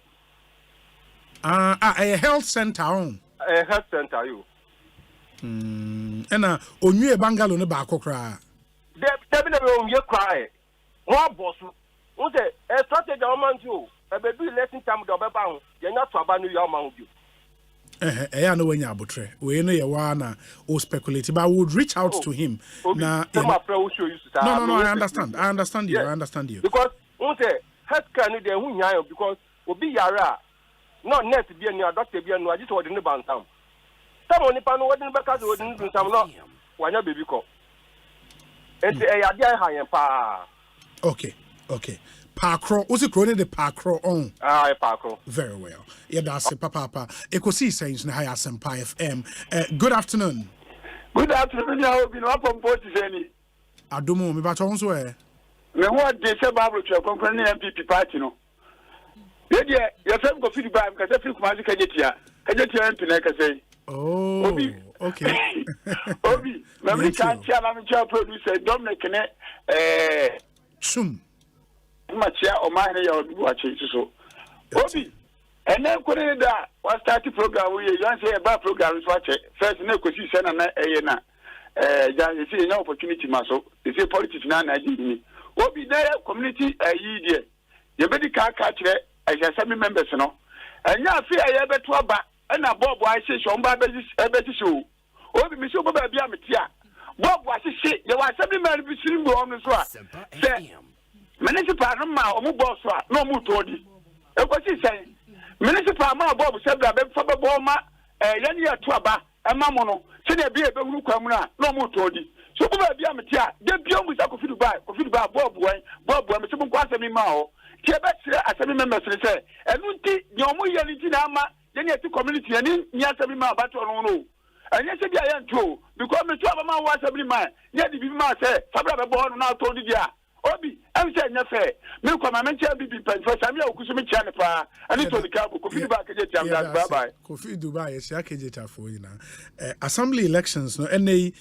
A health center on. A health center you. And onye bangalo ne ba kokra. They be onye cry. One boss. Who say a strategy of man you. A baby letting time do be bound. You not to abandon your man you. I know when you abutre. We know you wanna or speculate, but I would reach out to him. Now, no, I understand you. Because who say health care no dey hu nyan because obi yara not net be any doctor be any just what the bantam. Some oni pa no what the because what the some no wanya baby ko. And say e ade han pa. Okay. Parkro, what's it called the Parkro on? Parkro. Very well. Yeah, that's it, Papa. Ekosiisen On Asempa FM. Good afternoon. Good afternoon. You have been up on board any. Adumo, me baton so eh. Me what they say Bible to company MPP party no. Yeah, you say go feed buy because if you come to Kajetia MP na ka say. Oh. Okay. Obi, me can chia na me chia producer Dominic ne Chum. Machia o mine ya oduache so. Obi, and then kore da what start program we you say about program so ache. First na Ekosiisen na na you see no opportunity maso. You say politics na Nigeria. Obi there community yi there. You be the car kire as assembly members no. And ya fi aye beto aba na Bob wa say so mba be show. Obi mi so ba bia metia. Bob wa say you assembly members bi siri go on so a. Say municipal ma omu boss a no mu todi. Ekosiisen municipal ma Bob say bra be fa be bo ma yani ya to aba e ma mo no. Se na bia be huru kwamu na no mu todi. So ba bia metia de bia mu sa kofi Dubai Bob me se mo kwa asemi ma ho. Tie be sire asemi members say enu nti ni omu ye ni na ama ye ni eti community ni nya asemi ma ba to no. Anya se bia ye nto because me to aba ma wa asemi ma ye di bi ma say fabra be bo no na to di dia. Obi, I'm saying nothing. Me come and tell BB pen for some year kusumi chane pa. Ani to the cabo Kofi Dubai keje bye bye. Kofi Dubai is keje for you now. Assembly elections no any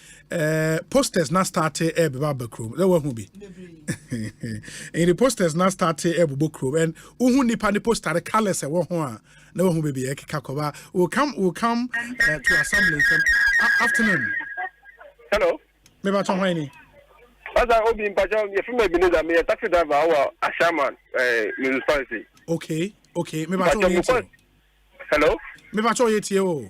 posters na started e baba bakrom. That one be. In the posters na started e bakrom and uhu nipa ni poster the colors e wo ho a na wo be e keka will come to assembly afternoon. Hello. Me ba chon As I obi in Pajan, you feel me me a taxi driver our Ashaman municipality. Okay. Me ba chon Hello. Me ba chon yeti o.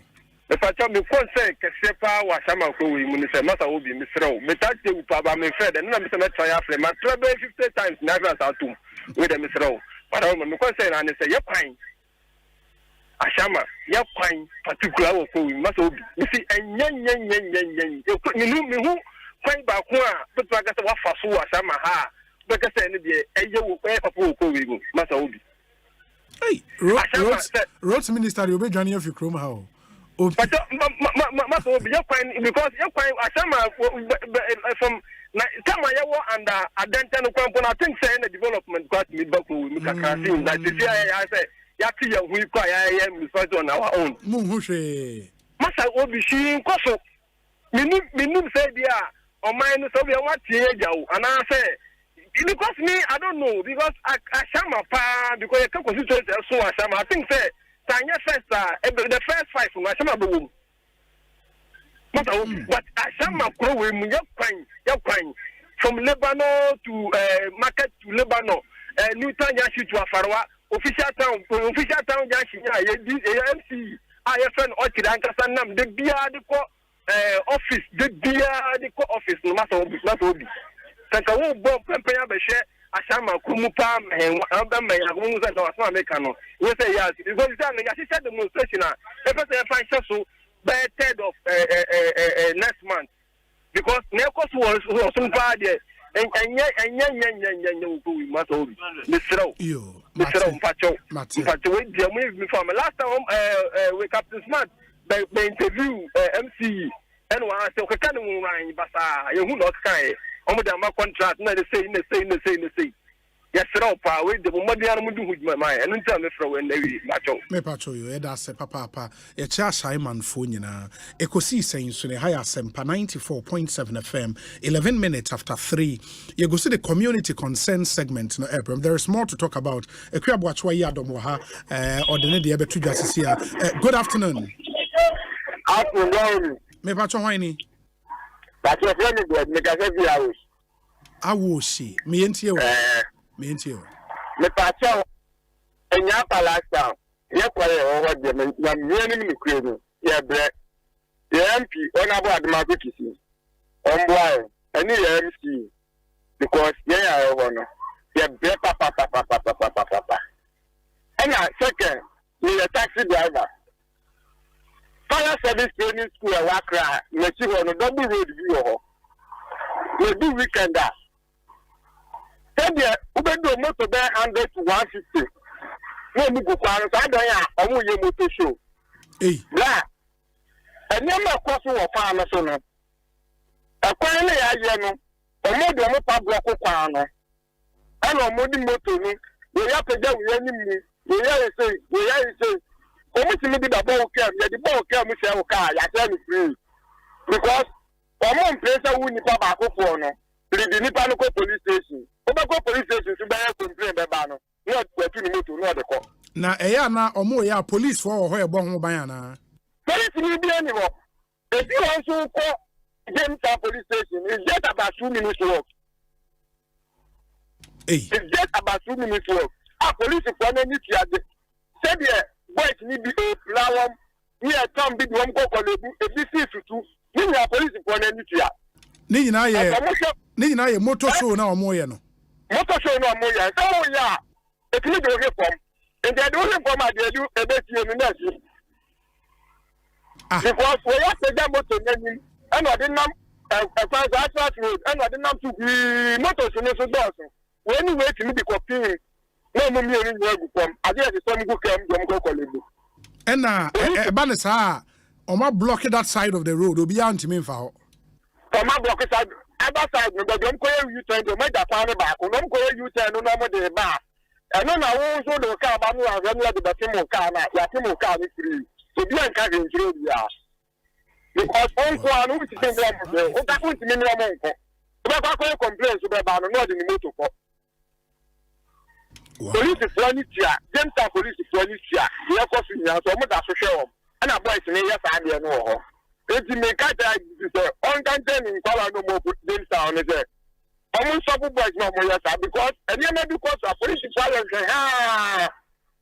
Me Pajan me kon say kesepa wa Ashaman ko we municipal masa obi me sro. Me taxi u pa ba me friend na me say me try afle. Ma travel 50 times never as atum with the misro. But me kon say na say ye kwan. ashama ya kwan particular wo ko must obi see enyen me hu kwan ba ko a beto aga se wa fa so ashama ha be ka se ne de eye wo papa ko we go must obi hey road minister you be joining of Chrome how but must obi ya kwan because ya kwan ashama from na kama yawo under adenta no kwan I think say na development got me back we kakra see that this I say yati ya hu kwa ya responsible on our own mu hwe masa obi shi nkoso minum say dia o man so be what tie jawo and I say because me I don't know because I shama pa because the constituency so shama I think say tanya first the first 5 I shama bo but I shama grow we mu ya kwan from Lebanon to market to Lebanon New Tanya to Afarwa official town junction MC IFN Ochidanka Sanam the bia the office the bia the office no matter obi tanka wo bomb pempen abehwe ashama kumupa amba ya kumunza na wasema mekano we say yes because it's a demonstration if I find so by 3rd of next month because nekos was some bad last time we Captain Smart by interview MC and one say okay can we run basa you not kind my contract na they say yes pa we the Madina mudu hu my and until me from when we macho me pacho yo e da se papa e cha Simon fo nyina Ekosiisen so ne high Asempa 94.7 FM 11 minutes after 3 you go see the community concern segment no Abraham there is more to talk about ekwaboachwa yi adom ha or the ne de betu dwasisia good afternoon me pacho hwani but your friend is me ka say hours awoshi me entie o me pacho enya palasta ye kwere o de me na me ni kwere ye bre ye MP onabo admago kisi omboa any MC because ye ya o no ye bre papa and second me a taxi driver fire service training school at Wakra me chi ho no double road view ho we do weekend that ubedo motor be 100 to 150 no mu go kwaro so adon ya omo ye motor show bla enyama kwaso wo fa no so no akwan na ya ye no omo do mo pa block kwaro no ana omo di motor ni we ya peja we ni mu we ya say omo ti mi di da bo kam ya di bo kam se wo ka ya say ni free because omo pressure wu ni pa ba ko fo no the nipa no police station go police station to buy complain be ba no no kwatu ni moto no de ko na eya na omo ya police for ho e bo ho ban na police ni bi ani ho if you want to call Asempa police station it's just about 2 minutes walk it's just about 2 minutes walk police for no need to say the boys ni bi flower ni e come bi won ko lebu e bi see tutu ni police for no need to ni nyina ye motor show na omo ye no motor show na omo ye so ya etimi do he form and they do him form at do e be tie ni na si because we have to motor nyani and we dey nam asphalt road and we dey nam to motor so no so do we ni we timi be copy no mo mi eri nyagu form ade e some go kam jom go kolebu and e ba ne sa omo block that side of the road obi antimi mfa ho omo block side other side no dem ko you turn to make that plan back no ko you turn no mo de ba eno na wo so do ka ba no azu no de batimo ka na ya timo ka ni free so bi an ka ge njiro bia because on ko anu ti tem bla mo o ka ko ti mi no mo nko o ba ko complain so be ba no de ni moto ko police for ni tia Asempa police for ni tia ye ko fi nya so mo da so hwe o na boys ni ye sa de no ho eti me ka ta say on kan ten in kwala no mo Asempa on say omo so boys no mo yesa because any me because police for say ha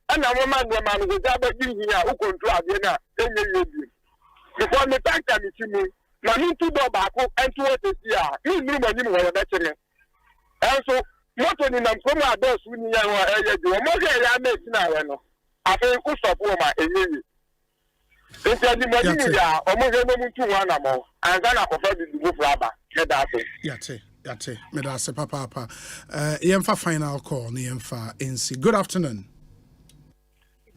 ana mo man no go ja ba bi hia u control ade na enye ye bi because me tank ta mi ti mu na mi tu do ba ko ento o te sia ni nuru ma ni mo wo da kire enso moto ni na mkomo ados ni ya wa eye de mo ge ya me ti na we no afi ku stop wo ma enye It's a demand ya almost no to one among and then I prefer to move rubber. Yate, medase papa. Yemfa final call, Yemfa NC. Good afternoon.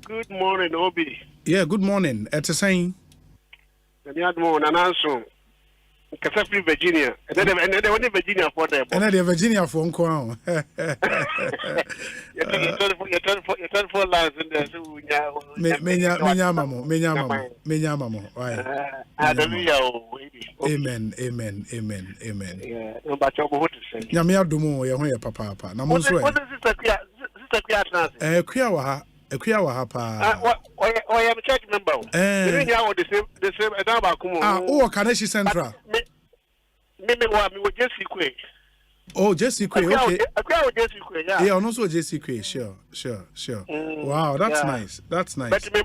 Good morning, Obi. Yeah, good morning. At the same. Virginia. And then only Virginia for them. And then Virginia for Uncle. You turn for lines in there. Menyamamo. Amen. Yeah, no, but you're going to say. Yamia Dumo, your papa. Now, what is Sister Kiawa? I am a church member. The same. Oh, Kaneshi Central. Maybe what we were just quick. Oh, Jesse Quay. Okay. Yeah, and also Jesse Quay. Sure. Wow, that's nice. That's nice. But me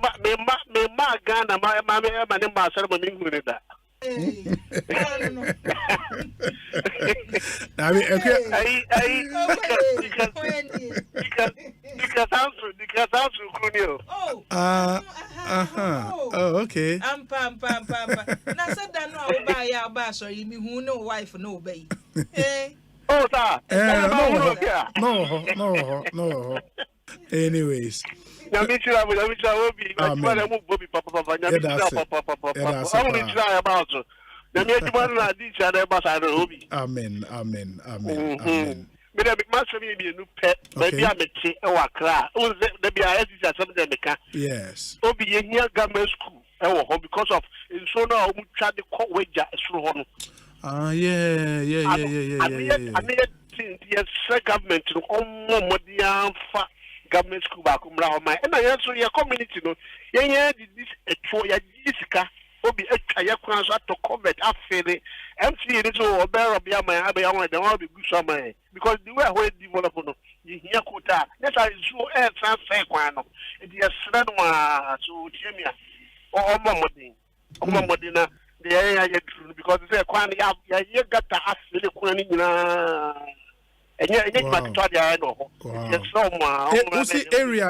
Ghana, my name is ceremony with that. I mean, Oh, okay. Pam. Now said that no buy our bash or you mean who no wife no baby. Oh, no. Anyways. Now, me too. I will be. Papa. Amen. Yes. Because of government school back my and I answer your community no this obi etwa kwan so to cover afere MC ni so obero bia my abe I want be good some because the way how develop no you hear quota that's how so transfer kwan no it is sred one so tiamia omomodin na the area true because say kwan ya gata afere kwan ni nyina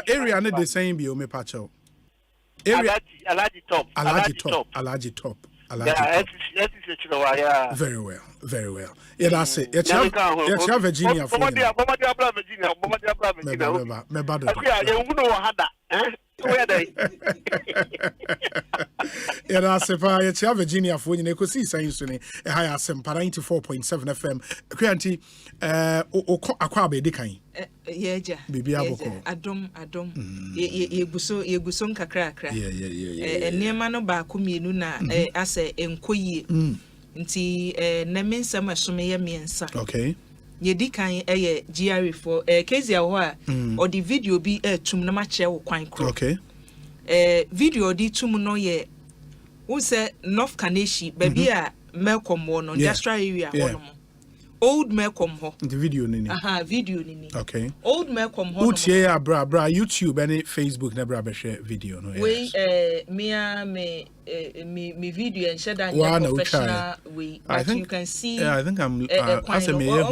area not the same be me pacho. Alaji top. Yeah. Very well. Yeah, that's it. Yeah, Virginia for yeah, that's it. Yeah, Virginia for you. Ekosiisen so ni high Asempa 94.7 FM. Kwanti akwabe de kan. Yeah. Bibi aboko. Adom. Yeguso nkakra. Yeah. Enema no ba komienu na ase enkoyie. Nti na mensam asome ye miensa. Okay. Yedi kan GRE for Kezia ho a or the video bi tum na ma kire wo kwan kro. Okay. Video di tum no ye who say North Kaneshi baby a Malcolm no industrial area ho old Malcolm ho the video nini video nini okay old Malcolm ho utie ya bra YouTube and Facebook na bra be share video no we me video and share that professional way but you can see I think I'm as a mayor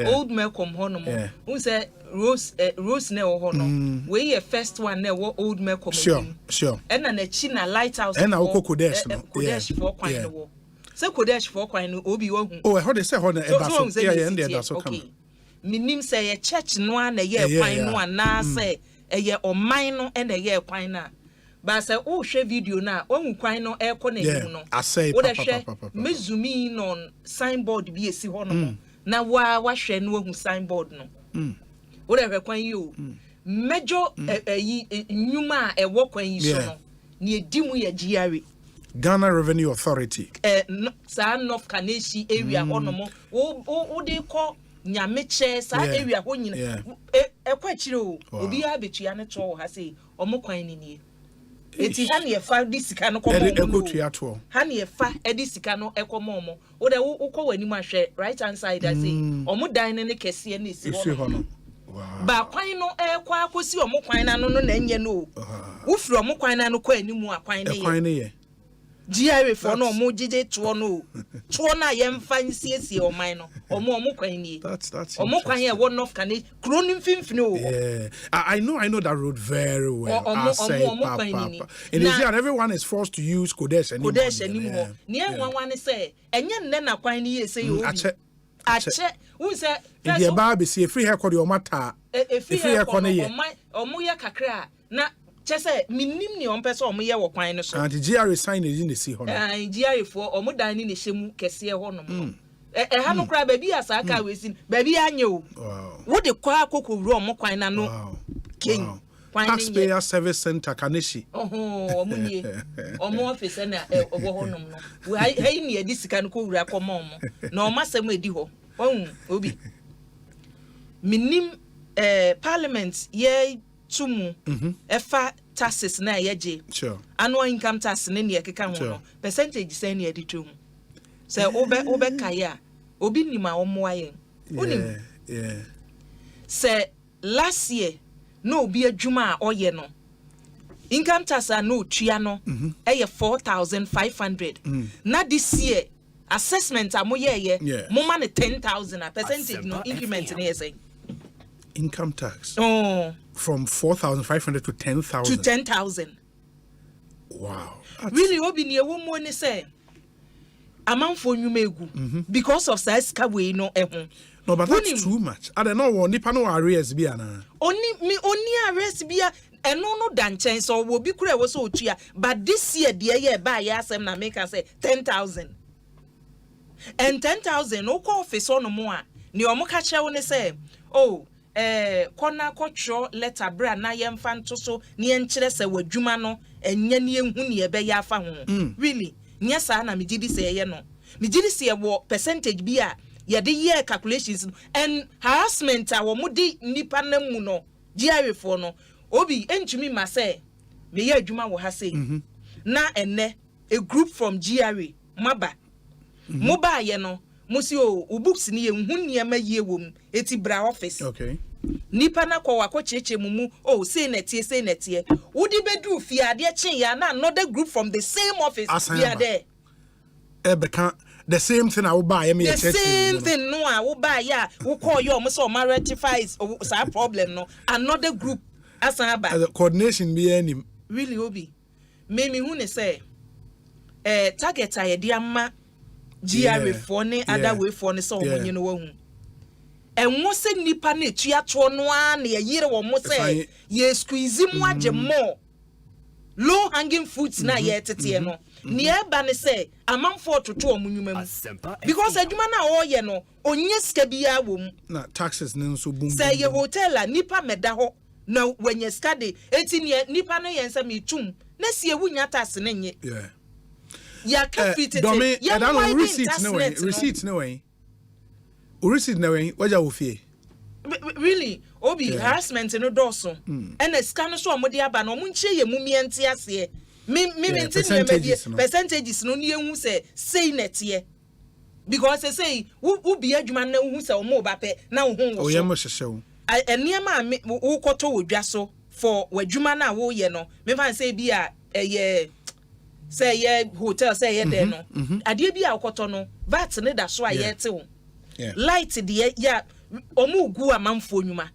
old Malcolm ho no who say Rose ne ho no we first one na old Malcolm sure and na China lighthouse and na Kokodesh no Kodesh for kwan no se Kodesh for kwan no obi wo hu how they say ho na edaso and edaso come minim say ye church no na ye kwan no na say ye oman no na ye kwan na ba say o hwe video na ohu kwan no e ko na yimu no wo de hwe mezumi non signboard bi esi ho no na wa hwe no ohu signboard no wo de hwe kwan yi o mejo nyuma e wo kwan yi so no na edimu ye GRE Ghana Revenue Authority sa North Kaneshi area onomo wo de ko nyameche sa area ho nyina ekwa chire o obi a betua ne to ha sei omokwan ni nie eti ha ne fa di sika no komo ekotua to ha ne fa edi sika no ekomo mo wo de wo ko wani ma hwe right hand side I say omodan ne kese na esi ho no ba kwan no ekwa akosi omokwan na no na enye no wo firi omokwan na no kwa animu akwan ne ye GRA for no mo jije to na yemfa nsiesie o man no omo kwan ni that's omo kwan here one of kan kronim fimfini o. Yeah, I know that road very well. And everyone is forced to use Kodesh anymore. Near one say enye nne na kwan ni say o ache who say the baby see free hair call your matter free hair call omo ya kakra na chese minim ni on person omo ye wo kwan no so and the GRA sign is in the sea hono GRA for omo dan ni hemu kese hono mo ha no kra baby asaka we sin baby anye o wo de kwa kokowru omo kwan na no ken taxpayer service center Kaneshi omo nie omo office na obo hono no we hai ni edi sika no kowura komo omo na omo asem edi ho obi minim parliament ye tumu efa taxes na yeje sure annual income tax ne ne ekeka ho no percentage say ne edi tumu say obe kaya obi nima omo ayen onim say last year no obi adwuma oye no income tax no tua no eye 4,500 na this year assessment amoye mo man 10,000 a percentage no increment ne say income tax from 4,500 to 10,000 to 10,000 wow really obi ne wo mo ne say amanfo nwuma egu because of size ka we no ehun. No, but that's too much. I don't know. Nipa no arrears be ana. Only arrears be and no danchen so will be kure was so chia. But this year the buy asem na make us say 10,000. And 10,000 no call office on more. Ni omo ka che woni say kona kotro letter bra na yemfa nto so ni enkyere se wadwuma no enye ni ehu ni ebe ya afa ho. Really? Nya sa na me gidi say ye no. Me gidi say wo percentage bi a ya the year calculations and harassment a wo mudi nipa na mu no GRA for no obi entumi ma say me ye adwuma wo ha say na enne a group from GRA maba moba ye no musi o books ni ye hu niam ye wom eti bra office okay nipa na kwa cheche mumu say netie wodi bedu fi ade chen ya na another group from the same office here there ebeka the same thing I will buy me the same thing no I will buy ya we call you almost ma rectifies some problem no another group asaba the coordination be any really obi me hu ne say target ayede ama GRA for ne other way for ne so omunye no wahu enwo se nipa na etua to no a na yire wo mo say ye squeeze mu age more low hanging fruits na ye tete no ni eba ne say amanfo toto omunwuma mu because adwuma na o ye no onye sika bia wom na taxes ne nso boom say ye hotel a nipa meda ho na wenye sika de eti nipa no ye nsa metum na sie wunya tax ne nye ya ka fitete ya no receipt no way receipt no way waja wo fie really obi harassment no doso and a scan so omode aba no munchie ye mumiente ase percentages no ne hu say netie because they say wo bi adwuma na hu say omo ba pe na wo hu wo o ye mo hyehyɛ eniema wo koto wodwa so for wadwuma na wo ye no me fan say bi a say ye hotel say ye there no ade bi a koto no vat ne da so a ye te wo light de ya omo gu amanfo nwuma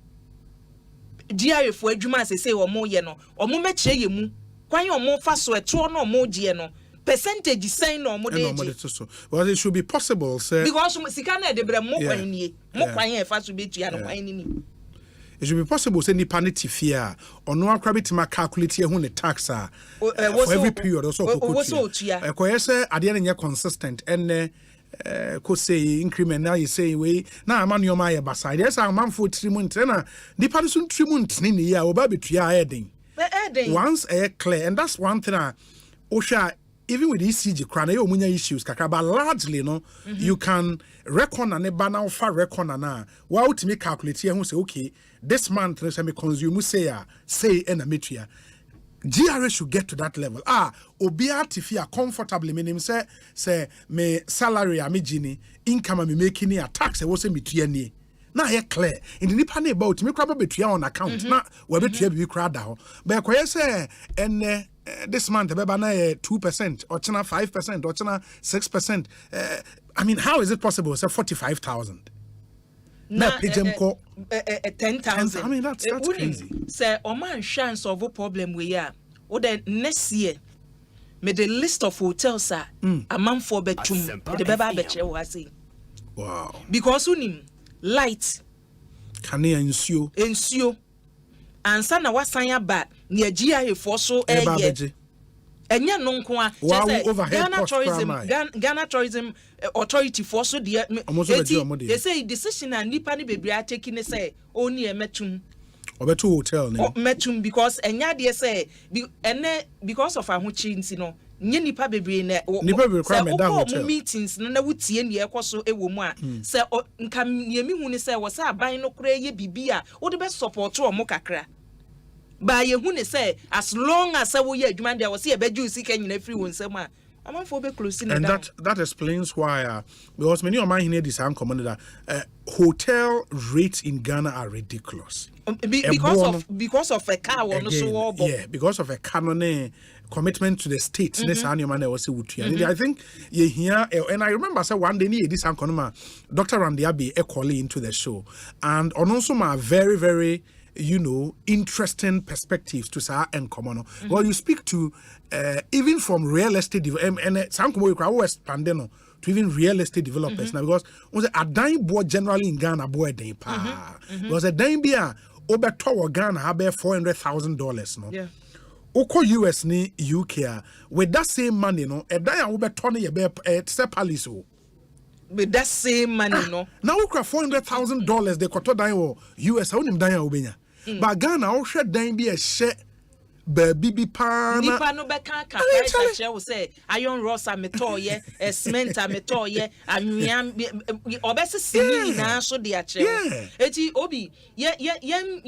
GRA for adwuma say omo ye no omo mekye ye mu kwan omo fa so eto no omo gie no percentage sign no omo de so well it should be possible say because sika na de bre mo kwan nie mo kwan e fa so betua no kwan ni it should be possible say nipa ne tifia ono akra betima calculate hu ne tax for every period also kokotua ekoyese ade na nye consistent enne ko say increment now you say we na amanu ma ye basa there say amanfo trimont na nipa no so trimont ni ya oba betua ayedin once clear and that's one thing osha even with ECG crana you munya issues kaka but largely no you can reckon and eba na fa reckon na wa ultimate calculate here who say okay this month let me consume say and a metia GRA should get to that level obia tifia comfortably meaning say me salary am gini income am making a tax e wo say metua ni na ye clear in the nipa na about me craba betua on account na we betua bi kra da ho but koye say enne this month beba na 2% or 5% or 6%. I mean, how is it possible? Say 45,000. Na pejam ko 10,000. I mean, that's crazy. Say Oman chance of a problem we are. Or the next year me the list of hotels are a man for bedroom the beba beche was wow. Because unim light can ensure and sana wasanya ba near GIA for so enya no nko a Ghana tourism authority for so they say decision and nipa ni bebre are taking say only a metum obeto hotel ne metum because enya de say because of ahochi no nye nipa bebre na requirement that hotel meetings na wutie ne ekoso ewo mu a say nka niemi hu ni say wo say aban no kura ye bibia wo de be support o mo kakra ba ye hu ni say as long as we ye adwuma dia wo say e be ju sika nyina free won sam a amanfo be close in and that explains why because many of my here this common that hotel rates in Ghana are ridiculous because of a car one so because of a canon commitment to the state I think you hear and I remember say one day this Dr. Randiabi calling into the show and also my very very interesting perspectives to say and common. Well, you speak to even from real estate development and some always pandeno to even real estate developers now because was a dime board generally in Ghana boy day because a dime beer over to Ghana have $400,000 no. Yeah. Oko US ni UK with that same money no a dime over Tony palace with that same money no. Now we craft $400,000 they got to dime US how nim dime obenya. But Ghana all share dime be a share baby pan. Nipa no be kan ka share we say iron rods are metoye, cement are metoye, anwea obese simi na so de a share. Eti obi ye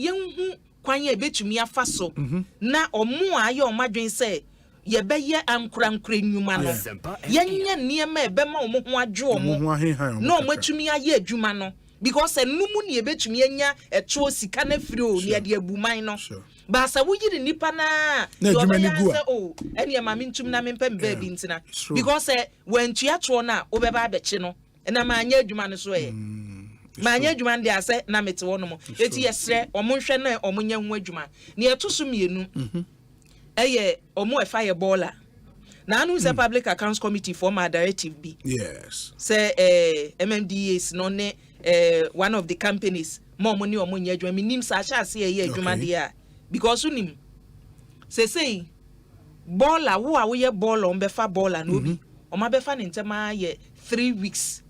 hu kwan ye betumi afa so na omo aye omadwen say ye be ye ankura nnwuma no. Ye nye niema e be ma omo ho adwo omo. No omo atumi aye adwuma no. Because enumu ni ebetumi anya eto sika na firi o ne de abuman no ba sa wo yiri nipa na o ene ma mintum na mempem ba bi ntina because when tua to na obeba abeche no na ma anya adwuma no so ma anya adwuma de ase na mete wo no mo eti yesre omonhwe na omonya hu adwuma ne eto so mienu eye omo fire baller na anu se public accounts committee for my directive be yes say MMDAs no ne one of the companies more money or money adwuma minim sa sha se ye adwuma dia because unim say baller wo a wo ye baller on be fa baller no bi o ma be fa ntema ye 3 weeks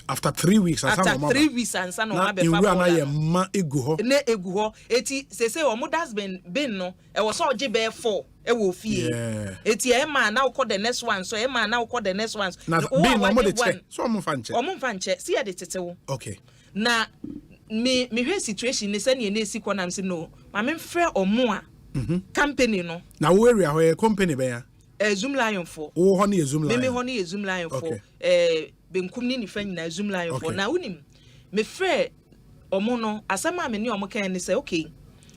after 3 weeks and san no ma be fa baller ma egu ho eti say o mo das bin no e wo so oje be 4 e wo fie eti e ma na wo the next one so e ma na wo the next one na bin no mo de check so o mo fa nche see ya de tetewo okay na me hwe situation ni se ne na esi kona mse no ma me frɛ omo a company no na wo area ho company be ya Zoom Lion for wo ho na Zoom Lion me ho na Zoom Lion for benkum ni fa nyina Zoom Lion for na unim me frɛ omo no asama me ne omo kan ni say okay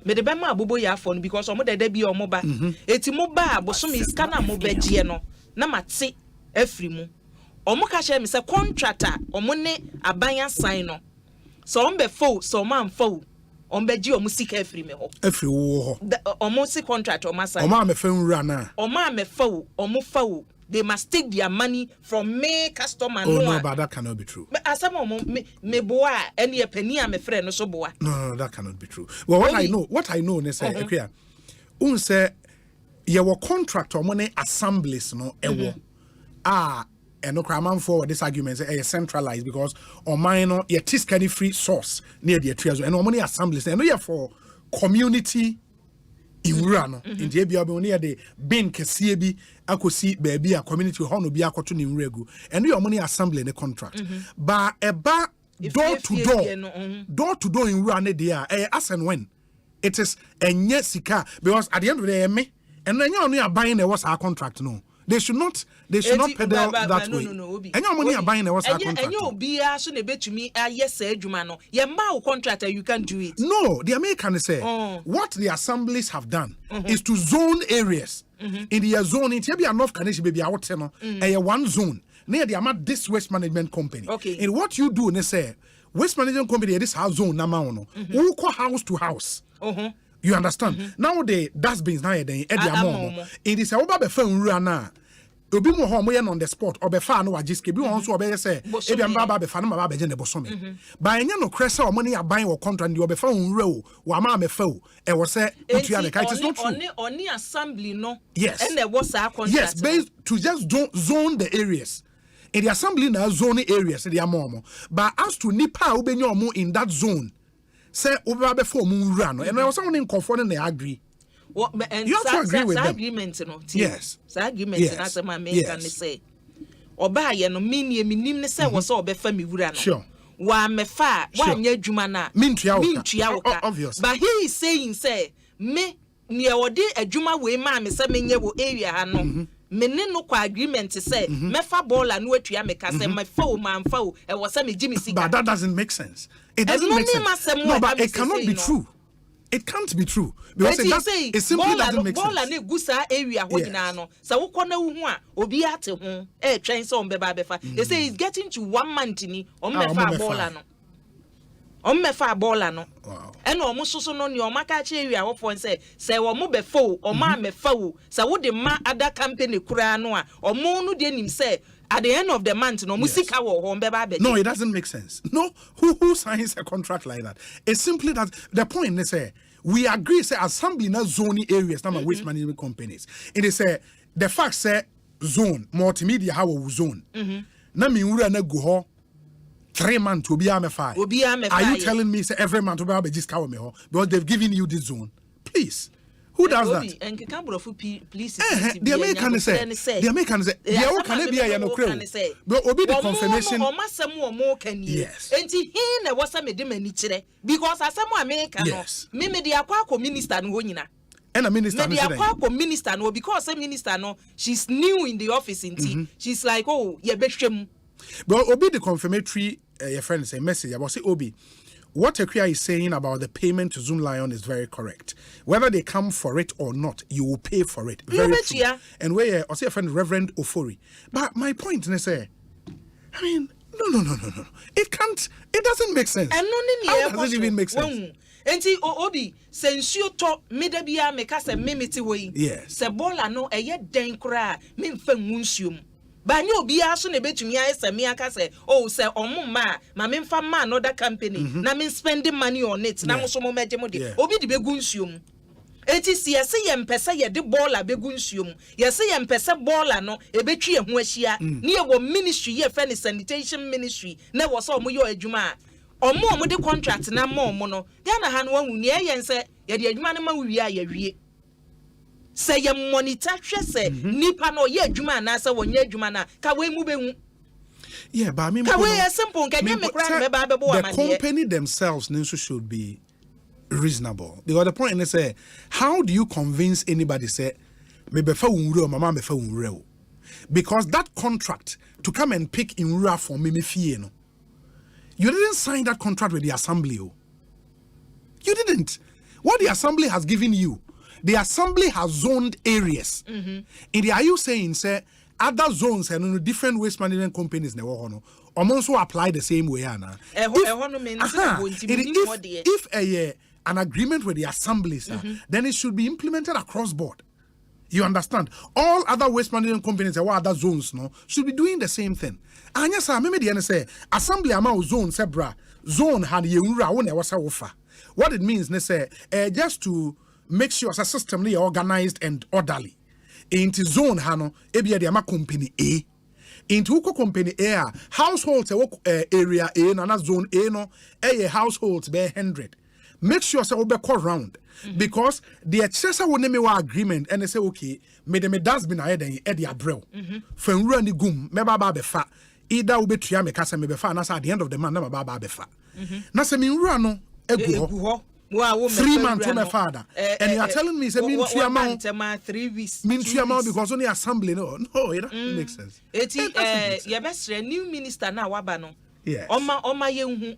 me de be ma abobo ya for no because omo dede bi omo ba eti mo ba aboso me iska na mo begie no na mate afri mu omo ka share me say contractor omo ne abanya sign no so on be full so man full on be gi omo sika afri me ho afri wo ho omo si contract omo sign omo me fa nwura na omo me full omo full they must take their money from me customer no but that cannot be true asam omo me boa any a penny am friend no so boa no that cannot be true well what I know ne say ekua un say ye wo contract omo ne assemblies no ewo and no cram forward this argument say centralized because on mine no ye tiskani free source near the triazo and money assemblies and no ye for community iwura no ndie bia be near the bin kese bi akosi baby a community ho no bi akoto ni nwregu and your money assembly the contract ba eba door to door in run there as and when it is enye sika because at the end of the day me and then you are buying a was our contract no they should not pedal that way. And your money are buying a was our contract. And you be so ne betumi yes adwuma no. Ye ma contractor you can do it. No, the Americans say what the assemblies have done is to zone areas in the zone it be enough can be out one zone near the amount this waste management company. Okay. And what you do, they say waste management company this house zone now who call house to house. You understand? Now the dustbins now they it is a be phone run obi mo ho mo ye on the spot obefa no wagiske bi won so obeye say e bia mba be fa no ma ba je ne bosome ba enya no krese o mo ne aban wo contract ndi obefa unre o wa ma me fa o e wo say utua me kai it is not true on assembly no yes and there was a contract yes based to just zone the areas in the assembly na zone areas the amomo but as to nipa obenya omo in that zone say oba be fa o mu nra no and I was someone in conform na agree. And you have to agree with them. Agreement, you know, yes. Agreement, that's what my man can say. Oba ye no minim ne say was so be fami wura no. Sure. Wa me fa, wa nya adwuma na. Mintua woka. Obvious. But he is saying say me ne odi adwuma we ma me say menye wo area ha no. Me ne no kwa agreement say me fa baller no atua me ka say me fa o man fa o e wo say me Jimmy Sika. But that doesn't make sense. It doesn't make sense. No, but it cannot be true. It can't be true because it simply doesn't make sense. Bola ne gusa area ho nyina no. So wo kona wo hu a obi ate ho e twen so mbeba befa. They say it's getting to 1 month ni ommefa bola no. Ommefa bola no. Wow. And omo soso no ni omaka che area wo fon say omo befa o omo amefa o. So wo de ma other company kura no a omo no de nim say at the end of the month, no musika wo mbeba. No, it doesn't make sense. No, who signs a contract like that? It's simply that the point is we agree say assembly na zone areas na waste management companies. It is the fact say zone multimedia how zone. Na mi wura na go ho 3 months obi amefa. Are you telling me say every month obi just cover me ho because they've given you this zone? Please. Who does that? And please. The American say. Yeah, can be a no crow. But obi the confirmation. Yes. And he na was some de because as some American. Yes. Me the akwa minister no nyina. And a minister no. The akwa minister no because a minister no she's new in the office in she's like oh ye behwem. But obi the confirmatory your friend say message about say obi. What Ekria is saying about the payment to Zoom Lion is very correct. Whether they come for it or not, you will pay for it. Very true. Yeah. And where I say a friend Reverend Ofori. But my point is say, I mean, no. It can't. It doesn't make sense. And how does it even make sense? Enti obi since you to medabia make us a mimiti way. Yes. Se bola no eye den kra me mfa nsuom. Ba nye obi aso na betumi ayesemi aka say oh say omma ma me mfa ma another company na me spending money on it na mo so mo meje mo de obi de begu nsuom eti si yese ye mpese ye de baller begu nsuom yese ye mpese baller no ebetwi ehu ahia na ye wo ministry ye fe ni sanitation ministry na wo so mo yo adwuma omo de contract na mo no ya na ha no wu ni ye nse ye de adwuma na ma wi a ye wie say you monitor say nipa no ye adwuma na say wonye adwuma na ka we mu behu. Yeah, but I mean ka we simple can you make right be bebo the company themselves should be reasonable. Because the point is say how do you convince anybody say me be fa unre mama me fa unre? Because that contract to come and pick in Ura for me fie no. You didn't sign that contract with the assembly. You didn't. What the assembly has given you, the assembly has zoned areas. Are you saying, say, other zones and different waste management companies also apply the same way? If an agreement with the assemblies, then it should be implemented across board. You understand? All other waste management companies or other zones should be doing the same thing. And yes, I remember the say assembly amount zone sebra zone had what it means, just to make sure the system is organized and orderly. Into zone hano ebia de ama company A. Into company A households area A na zone A no households be 100. Make sure say we call round because the excessor will name agreement and they say okay me the dustbin ahead and the abrel. Fen run the gum me baba be fa either we be tria me kasa me be fa na at the end of the month na baba be fa. Na say me run no egu 3 months to my father, and you are telling me, say, mean 3 weeks. Mean 3 months because only assembly. No, it doesn't make sense. It's your best new minister now, Wabano. Yes. Oma yehu.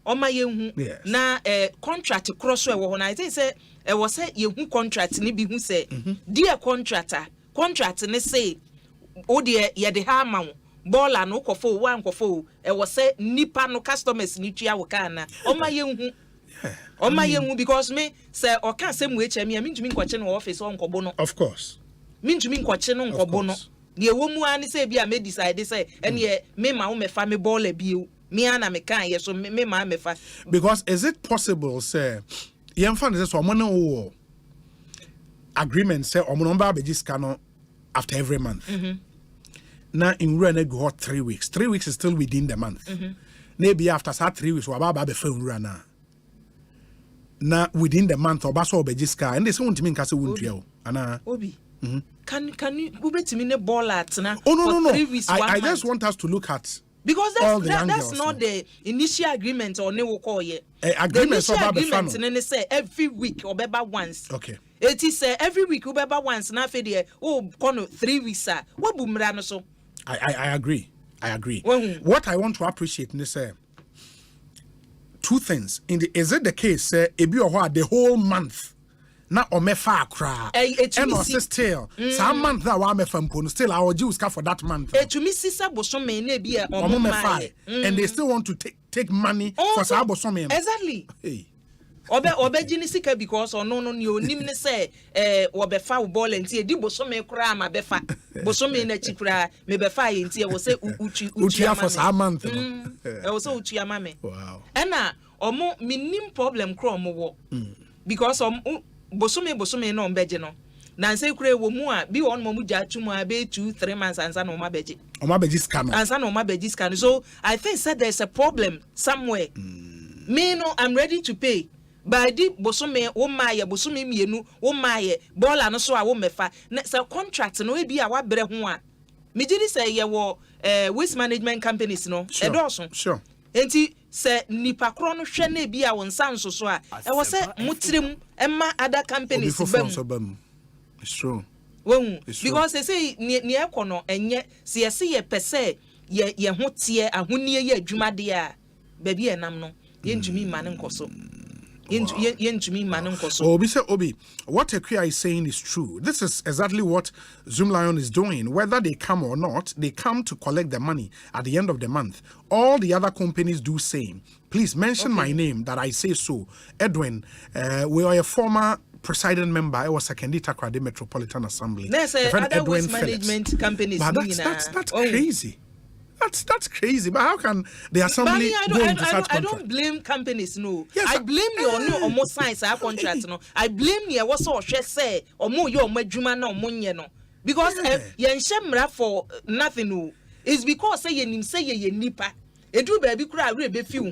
Oma yehu na contract cross we ho na I think say was say yehu contract ni bi hu say dear contractor contract ne say o de ye de ha ma wo baller no kofo wan kofo was say nipa no customers ni tua wo kana oma yehu oma yehu because me say o kan say mu eche me ntumi nkwache no office on kobo no of course me ntumi nkwache no nkobo no de wo mu ani say bia me decide say ene me ma wo me fa me baller bi me ana me kan yes so me ma me fa because is it possible say yen fan say so omo agreement say omo no ba be scan after every month now in run go 3 weeks 3 weeks is still within the month maybe after 3 weeks we ba be fa run na within the month or baso be scan and they say won't mean ka say wontua ana obi can you ubetimi ne ball at na no 3 weeks I just want us to look at because that's not the initial agreement or ne wo ye agreement so ba be fan ne say every week or beba once okay it is every week we beba once na fe de kono 3 weeks what bu mra no so I agree what I want to appreciate is two things is it the case ebi or the whole month na omefa akra and also still some month that wa mefa mpo still our Jews ka for that month to me sister bosome na bia omoma and they still want to take money for sa bosome exactly hey obe jini sika because no ni onim ne say obefa wo ball enti e di bosome kura ma befa bosome na chikura me befa ye enti e wo say uchi for sa month e wo say uchi amame wow ena omo minim problem kro omo wo because bosome no mbeje no na nse kure wo mu a bi won mo mu ja tumu a be 2-3 months ansa no mabeje scam ansa no mabeje scan so I think said there's a problem somewhere me no I'm ready to pay but di bosome wo maye bosome mienu wo maye baller no so a wo mefa na say contract no e bi a wa bere ho a me gidi say ye wo waste management companies no edoso sure enti se nipa kro no hwe na bi a won sanso so a e wo se mutrem emma other companies bam it's true because they say ne ekono enye se yesi ye pese ye ho tie ahonie ye adwuma de a ba bi enam no ye ntumi ma ne nkoso Obi, what Ekria is saying is true. This is exactly what Zoom Lion is doing. Whether they come or not, they come to collect the money at the end of the month. All the other companies do same. Please mention my name that I say so. Edwin, we are a former presiding member. I was second Takrade Metropolitan Assembly. There's other waste management companies. But that's crazy. That's crazy. But how can the assembly go into such contract? I don't blame companies, no. Yes, I blame your no almost signs our contract, no. I blame you what so say or more your medjuma no money no. Because yen shemra for nothing no. It's because say ye nipa. Edu baby kura we be few ho.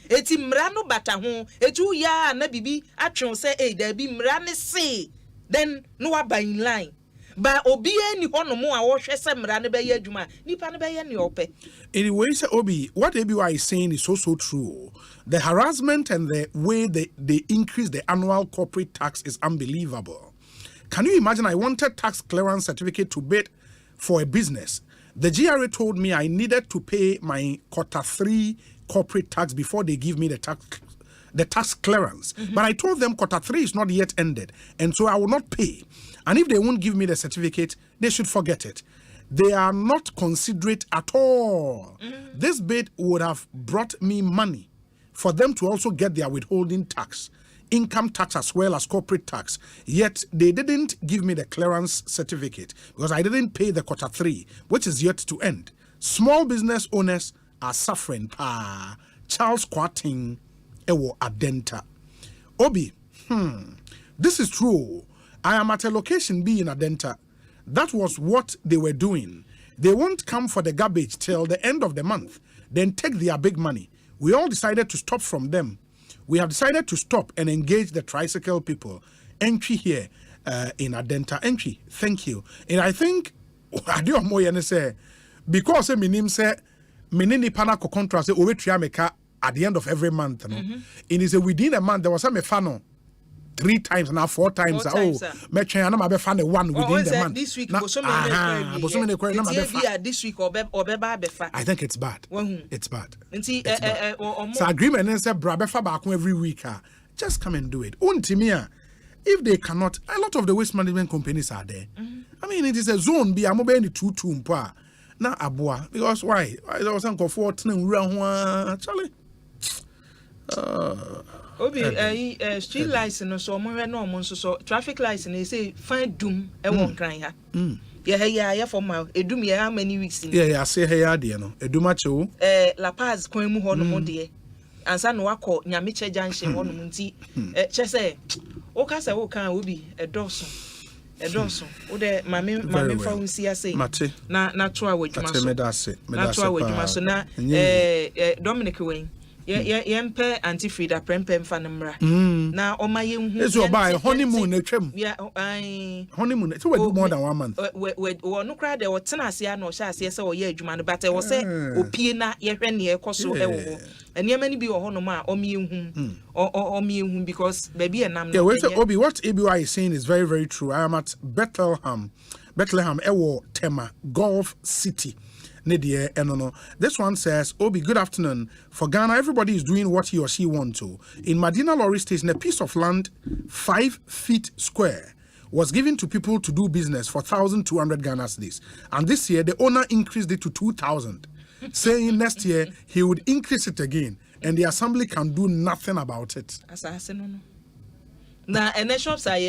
Eti mra no bata ho. Etu ya na bibi atwon say there be mra ne say. Then no wa in line. But obi any hono mo a wo hwe semra ne be ye adwuma nipa ne be ye ne ope anyway say obi what ABY is saying is so true. The harassment and the way they increase the annual corporate tax is unbelievable. Can you imagine? I wanted tax clearance certificate to bid for a business. The GRA told me I needed to pay my Q3 corporate tax before they give me the tax clearance. But I told them Q3 is not yet ended, and so I will not pay. And if they won't give me the certificate, they should forget it. They are not considerate at all. This bid would have brought me money for them to also get their withholding tax, income tax as well as corporate tax. Yet they didn't give me the clearance certificate because I didn't pay the Q3, which is yet to end. Small business owners are suffering. Charles Quating Ewo Adenta. Obi, this is true. I am at a location B in Adenta. That was what they were doing. They won't come for the garbage till the end of the month, then take their big money. We all decided to stop from them. We have decided to stop and engage the tricycle people. Entry here in Adenta. Entry, thank you. And I think, because my name said, Minini Panako contract, at the end of every month. And it's within a month, there was some fano. 3 times now 4 times. Metwe ana ma be fa one within the month. This week this week or be fa. I think it's bad. It's bad. So agreement and say bra be fa back every week. Just come and do it. Untimia, if they cannot, a lot of the waste management companies are there. I mean, it is a zone be amobe any 2 mpa. Na aboa because why? I was saying for Charlie. Obi street license so mo hwe no mo so traffic license say fine doom e won kran ha. Yeah for my edum ye how many weeks in? Yeah, I say here de no. Edum ache La Paz kwan mu ho no mo de. Ansa no akọ Nyameche junction ho no mo nti che say o ka say o kan obi edoso o de mame fa unsi ase na to awadwuma so na to awadwuma so na Dominic Wayne yempe anti-frida prempem fanamra na omaye hu eso buy honeymoon etwam honeymoon it will do more than 1 month we no cry de wotena ase na o sha ase se o ye adwuma no but e wo se opie na ye hwe ne ekoso e wo eniema ni bi wo hono ma omiye hu because baby enam no we say Obi what ABY is saying is very very true. I am at Bethlehem ewo Tema Gulf City. This one says, Obi, good afternoon. For Ghana, everybody is doing what he or she wants to. In Madina Lorry Station, a piece of land 5 feet square was given to people to do business for 1,200 Ghana cedis. And this year, the owner increased it to 2,000, saying next year he would increase it again. And the assembly can do nothing about it. Na ene shops are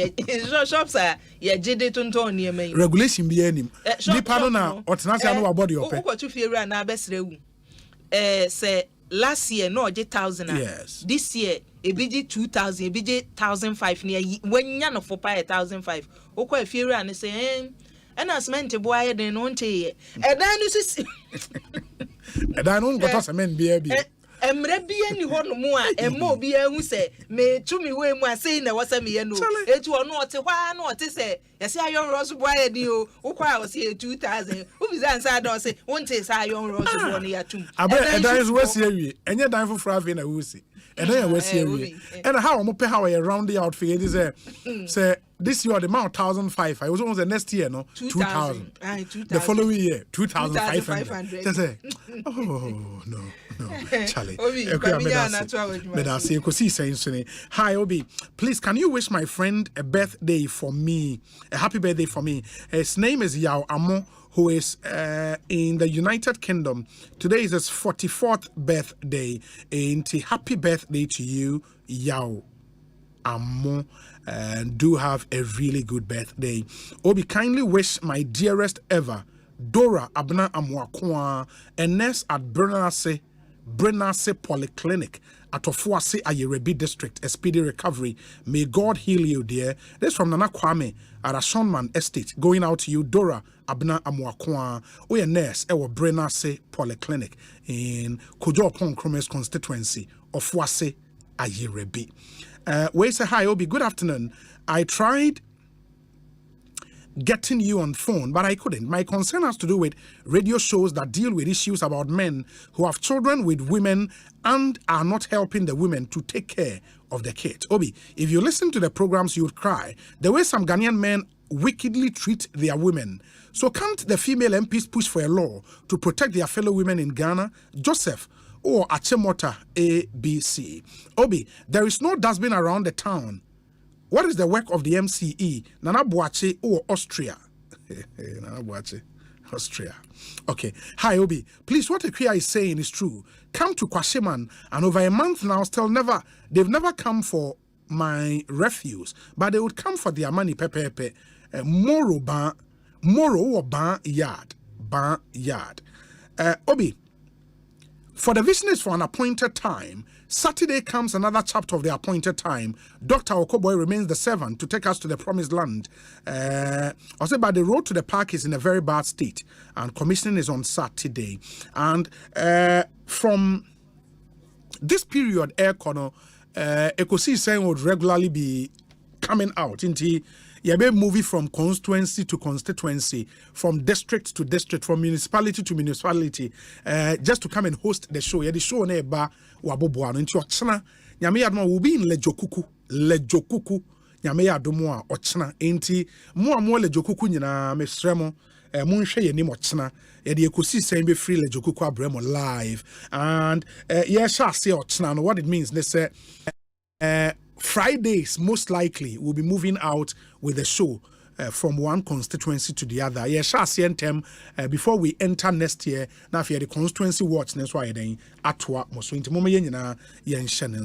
jede tonton niam regulation bi anim nipa no na otenase no wabody ope ukotu fiera na abesre wu say last year no je 1,000 yes this year ebiji 2,000 ebiji 1,500 ne wanya no for 1,500 ukwa fiera ne say announcement boy ye den no nche edan no sisi edan no ngoto semen bia emre bia ni ho no mu a emo bia hu se me tumi we mu asei na wasa me ye no etu ono ote hwa na ote se yesi ayon roso boy ni o ukwa o se 2,000 ubiza nsa da o se wonte sa ayon roso boy ni yatum edan is wasi awie enye dan foforo afi na wusi edan ya wasi awie and how mo pe how you round the out for it is say this year the amount 1,500 I was almost the next year no 2,000 the following year 2,500 say oh no Charlie hi Obi, please can you wish my friend a birthday for me, a happy birthday for me. His name is Yao Amo, who is in the United Kingdom. Today is his 44th birthday. And happy birthday to you, Yao Amo. And do have a really good birthday. Obi, kindly wish my dearest ever, Dora Abna Amwakwa, a nurse at Brenase Polyclinic at Ofuase Ayerebi District, a speedy recovery. May God heal you, dear. This from Nana Kwame at Ashonman Estate. Going out to you, Dora Abna Amwakwa, or a nurse at Brenase Polyclinic in Kojo Pon Kromes Constituency, Ofuase Ayerebi. We say hi, Obi. Good afternoon. I tried getting you on phone, but I couldn't. My concern has to do with radio shows that deal with issues about men who have children with women and are not helping the women to take care of the kids. Obi, if you listen to the programs, you would cry. The way some Ghanaian men wickedly treat their women. So can't the female MPs push for a law to protect their fellow women in Ghana? Joseph or Achemota ABC. Obi, there is no dustbin around the town. What is the work of the MCE? Nana Boache or Austria? Nana Boache, Austria. Okay. Hi, Obi. Please, what Ekria is saying is true. Come to Kwashiman, and over a month now, they've never come for my refuse, but they would come for their money, pepe. Moro or ban yard. Obi, for the business for an appointed time, Saturday comes another chapter of the appointed time. Dr. Okoboy remains the servant to take us to the promised land. Also, but the road to the park is in a very bad state, and commissioning is on Saturday. And from this period, Ekosiisen would regularly be coming out into moving from constituency to constituency, from district to district, from municipality to municipality, just to come and host the show. The show neba waboboano into Ochana. Nyame adma will be in Lejokuku nyame ya adomo a ochena enti mo le jokuku nyina mesremo mo nhwe ye nim ochena ye de Ekosiisen be free le jokuku abremo live and yeah sha say ochena no what it means they say Fridays most likely will be moving out with the show from one constituency to the other. Yeah, shall see before we enter next year. Now, if you the constituency watch, that's why then atwa most into moment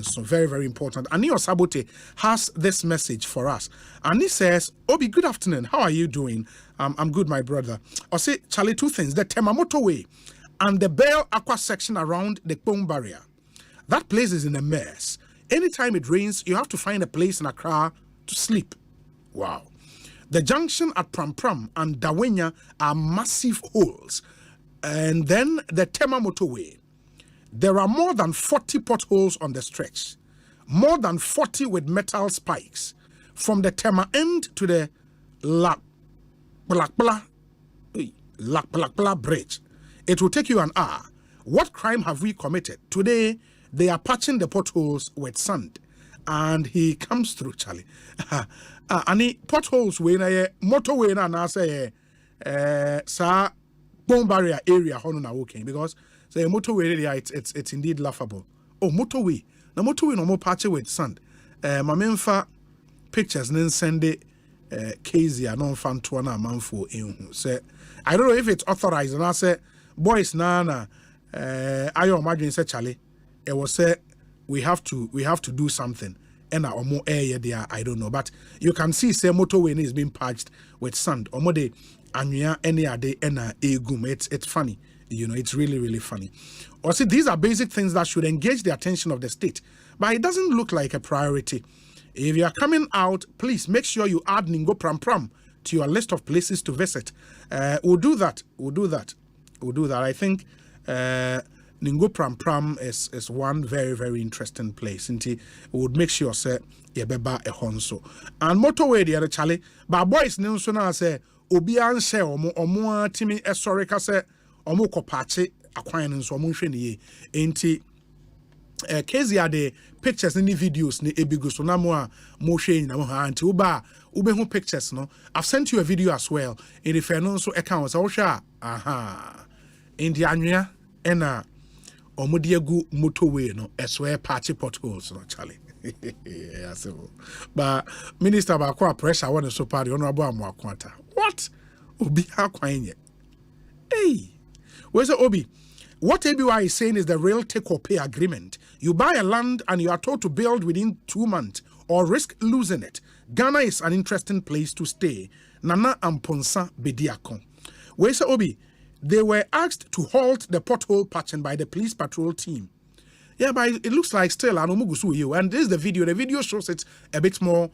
so very, very important. Ani Osabote has this message for us. And he says, Obi, good afternoon. How are you doing? I'm good, my brother. Osei, Charlie, two things. The Motorway and the Bell Aqua section around the Kpong barrier. That place is in a mess. Anytime it rains, you have to find a place in Accra to sleep. Wow. The junction at Pram Pram and Dawenya are massive holes. And then the Tema Motorway. There are more than 40 potholes on the stretch. More than 40 with metal spikes. From the Tema end to the Lakbala Bridge. It will take you an hour. What crime have we committed? Today, they are patching the potholes with sand. And he comes through, Charlie. Any potholes when a motorway na say sa bomb barrier area honor working because say motorway area it's indeed laughable. Oh, motorway. Na motorway no more patch with sand. My memfa pictures then send it Kezia non fan to na manfo in say I don't know if it's authorized and I say boys na I imagine say Charlie it was say we have to do something. And or more area there, I don't know. But you can see say motorway is being patched with sand. Or more day anya any day and egum. It's funny. You know, it's really, really funny. Or see, these are basic things that should engage the attention of the state. But it doesn't look like a priority. If you are coming out, please make sure you add Ningo Pram Pram to your list of places to visit. We'll do that. I think Ningo Pram Pram is one very, very interesting place. And we would make sure say yebeba a honso. And motorway the other Charlie, but boys so now say obi anse omo timi esorika say omo kopache akwan so omo hwe ne enti Kezia de pictures ni videos ni ebigo so na mo a mo hwe na mo ha anti uba hu pictures no. I've sent you a video as well. In the no so account so hwa aha in the anwea ena Omudiagu motorway no eswe patchy potholes no Charlie. Yeah, so but Minister Bakwa pressure one so party honorable Amwakwanta. What? Obi akwanye. Hey. Where's the Obi? What ABY is saying is the real take or pay agreement. You buy a land and you are told to build within 2 months or risk losing it. Ghana is an interesting place to stay. Nana Amponsa Bediakon. Where's the Obi? They were asked to halt the pothole patching by the police patrol team. Yeah, but it looks like still Anomugusu you. And this is the video. The video shows it a bit more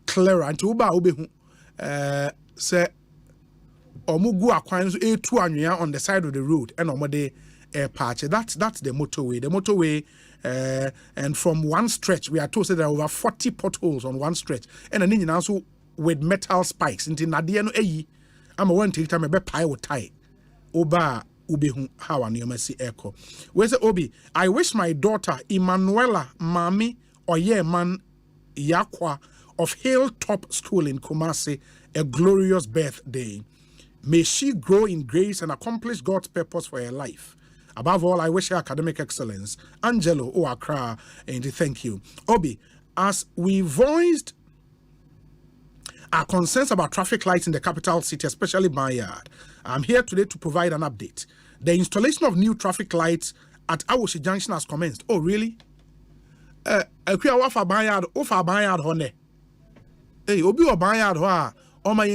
clearer. And to Uba Ubehu say Omugu Aquans A2 on the side of the road and Omode patch. That's the motorway. The motorway and from one stretch we are told that there are over 40 potholes on one stretch. And then also with metal spikes. Into Nadia no eyi. I'm a one take time a be pie or tie. Oba ubehu hawa niyomasi eko. Where's Obi? I wish my daughter Emanuela Mami Oyeman Yakwa of Hilltop School in Kumasi a glorious birthday. May she grow in grace and accomplish God's purpose for her life. Above all, I wish her academic excellence. Angelo Oakra, and thank you. Obi, as we voiced our concerns about traffic lights in the capital city, especially my yard, I'm here today to provide an update. The installation of new traffic lights at Awoshi Junction has commenced. Oh, really? Hey, Obi or Bayard Hoa, or my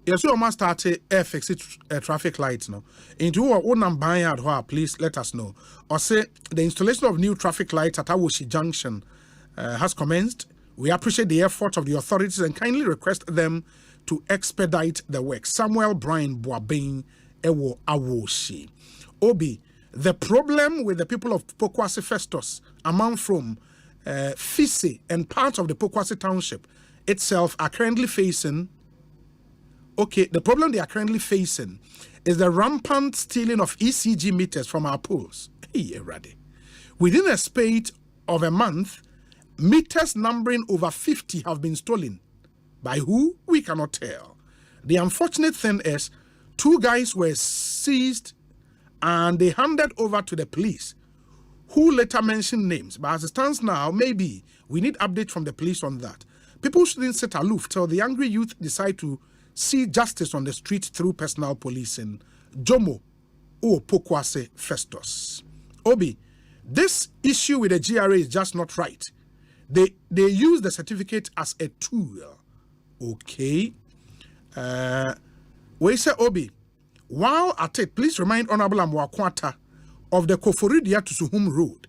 yes, you must start FX traffic lights now. Into our own Bayard Hoa, please let us know. Or say the installation of new traffic lights at Awoshi Junction has commenced. We appreciate the effort of the authorities and kindly request them to expedite the work. Samuel Brian Boabin Ewo Awoshi. Obi, the problem with the people of Pokwasi Festus, among from Fisi and parts of the Pokwasi Township itself are currently facing. Okay, the problem they are currently facing is the rampant stealing of ECG meters from our pools. Hey, Rade. Within a space of a month, Meters numbering over 50 have been stolen. By who? We cannot tell. The unfortunate thing is, 2 guys were seized and they handed over to the police, who later mentioned names. But as it stands now, maybe we need update from the police on that. People shouldn't sit aloof till the angry youth decide to see justice on the street through personal policing. Jomo O Pokwase Festus. Obi, this issue with the GRA is just not right. They use the certificate as a tool. Okay. We say Obi, while at it, please remind Honorable Amwakwata of the Koforidia to Suhum Road.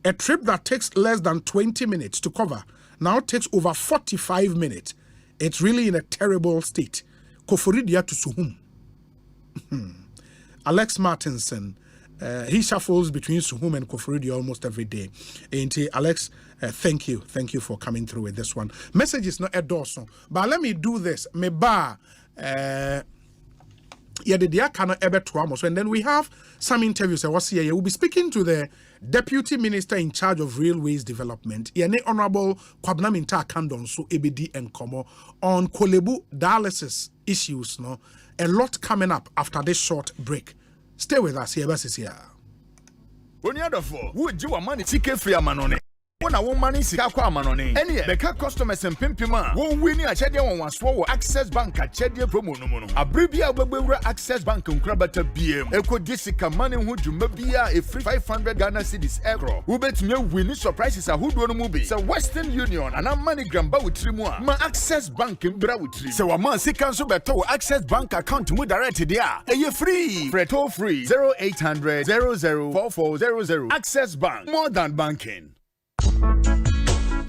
A trip that takes less than 20 minutes to cover now takes over 45 minutes. It's really in a terrible state. Koforidia to Suhum. Alex Martinson, he shuffles between Suhum and Koforidia almost every day. And Alex, thank you for coming through with this one. Message is not a dorsal, but let me do this. Me ba, and then we have some interviews. We'll be speaking to the Deputy Minister in charge of Railways Development, Honorable Kwabnaminta Kandonso EBD and Komo on Kolebu dialysis issues. No, a lot coming up after this short break. Stay with us here. When you're the four, would you want money ticket free manone? When I want money, see how manone. Any the customers and pimpima won't win a chedia one swallow access bank at chedia promo no. A bribia bebura access bank on Krabata BM. Eco Jessica money who you maybe a free 500 Ghana cedis euro. Who bet me winning surprises a who don't move. So Western Union and I'm money gramba with 3 more. My access bank in bra with 3. So a man see cancel beto access bank account with directed there. A ye free. Freto free 0800 004400. Access Bank. More than banking.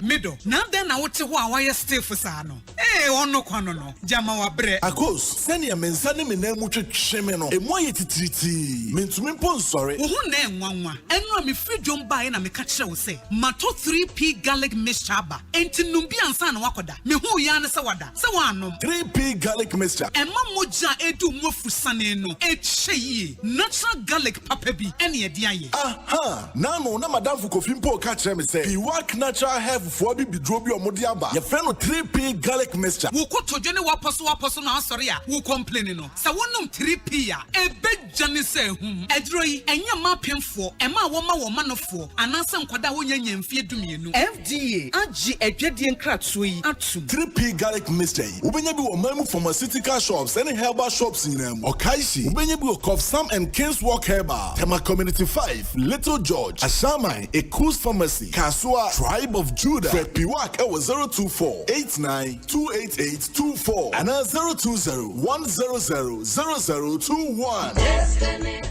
Middle. Now then I would say why you stay for Sano. Eh, on no quanono. Jama wa bre. Akos, send your men sending me name much shemeno. E moye titi. Mean to me pon sorry. Who name one. And no me free jump by and I me catch you say. Mato 3P garlic mixture ba. Enti numbi ansan wakoda. Me who yana sawada. Sawanum. 3P garlic mixture. And moja edu mofu saneno. Che natural garlic papebi. Any diaye. Aha. Nano na madam Fukofimpo catch me say. He work natural have for be drobi or modiaba. Your friend 3P garlic mixture. Who could to Jenny waposo na sorry who complaining no. Sa wonum 3P ya. E big Johnny say edroi enya mapem for ema woman no for anansa nkwada wonya nyemfie dumie no. FDA agi edwedie nkratso yi atum. 3P garlic mixture. Ubenya bi wo mamu pharmaceutical shops and herbal shops in them. Okaishi ubenya bi wo Cough Sam and Kings Walk Herbal. Tema Community 5, Little George, Ashamai, Ekos Pharmacy, Kasua, Tribe of Judah. Fred Piwak was 024-89-288-24 and 020-100-0021.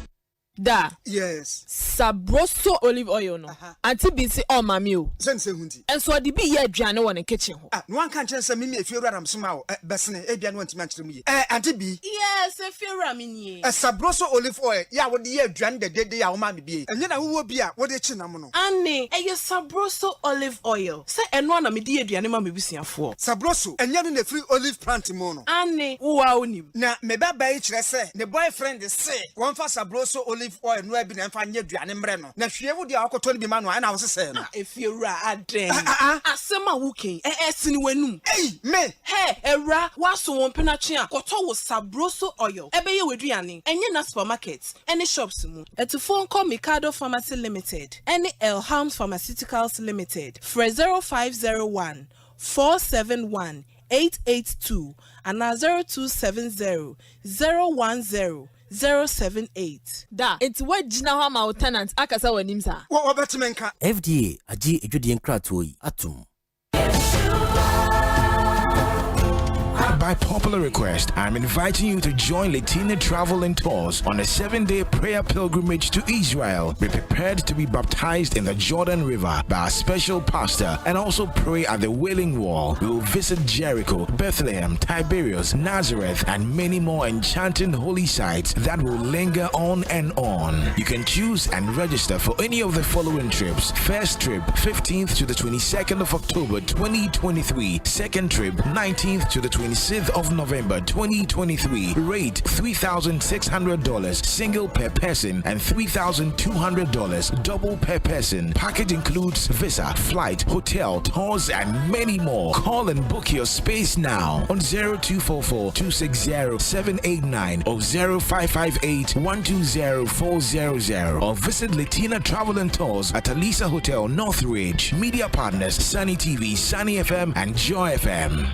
Da. Yes. Sabroso olive oil no. Auntie be say oh mami o. Sense hundi. And so the be here aduane won in kitchen ho. No one can chance me if you ram soma o. Besne aduane won timanchire mu ye. Auntie be. Yes, if you ram ni. Sabroso olive oil. Ya wo de aduane de ya wo ma me be. Enye na wo bi a wo de chi nam no. Anne, sabroso olive oil. Say eno na me de aduane ma me busuafo. Sabroso enye no na free olive plant mo no. Anne, wo a onim. Na me baba e kire say ne boyfriend say won fa sabroso olive oil no abi na mfa nye aduane mre no na hwie wo de akoto no bi ma no na wo sese no efiura aden asema wuken esini wanum me era waso won penatwe a koto wo sabroso oil ebeye weduane enye na supermarket any shops mu etufo nko Mikado Pharmacy Limited any Elhams Pharmaceuticals Limited for 0501 471 882 and 0270 010 078. Da, it's what Jina Hama tenant akasa wanimsa. What betmenka? FDA aji ejudi enkratoi atum. By popular request, I'm inviting you to join Latina Travel and Tours on a 7-day prayer pilgrimage to Israel. Be prepared to be baptized in the Jordan River by a special pastor and also pray at the Wailing Wall. We will visit Jericho, Bethlehem, Tiberias, Nazareth, and many more enchanting holy sites that will linger on and on. You can choose and register for any of the following trips. First trip, 15th to the 22nd of October 2023. Second trip, 19th to the 26th 15th of November 2023. Rate $3,600 single per person and $3,200 double per person. Package includes visa, flight, hotel, tours, and many more. Call and book your space now on 0244-260-789 or 0558-120-400 or visit Latina Travel and Tours at Alisa Hotel, Northridge. Media partners Sunny TV, Sunny FM, and Joy FM.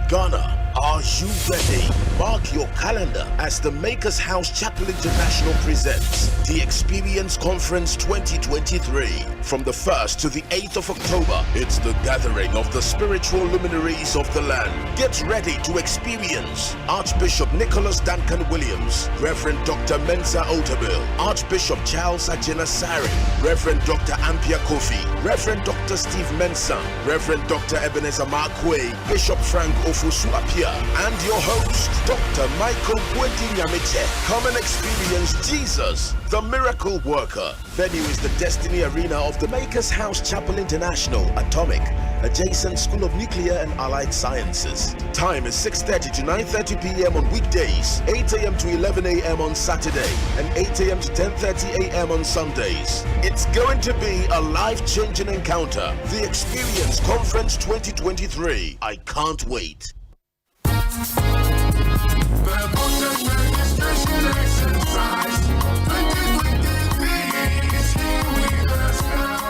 Ghana, are you ready? Mark your calendar as the Makers House Chapel International presents the Experience Conference 2023. From the 1st to the 8th of October, it's the gathering of the spiritual luminaries of the land. Get ready to experience Archbishop Nicholas Duncan Williams, Reverend Dr. Mensa Otabil, Archbishop Charles Ajinasari, Reverend Dr. Ampia Kofi, Reverend Dr. Steve Mensah, Reverend Dr. Ebenezer Markwe, Bishop Frank Ofusuapia, and your host, Dr. Michael Gwedi-Nyamiche. Come and experience Jesus, the miracle worker. Venue is the Destiny Arena of the Makers House Chapel International, Atomic, adjacent School of Nuclear and Allied Sciences. Time is 6:30 to 9:30 p.m. on weekdays, 8 a.m. to 11 a.m. on Saturday, and 8 a.m. to 10:30 a.m. on Sundays. It's going to be a life-changing encounter. The Experience Conference 2023. I can't wait.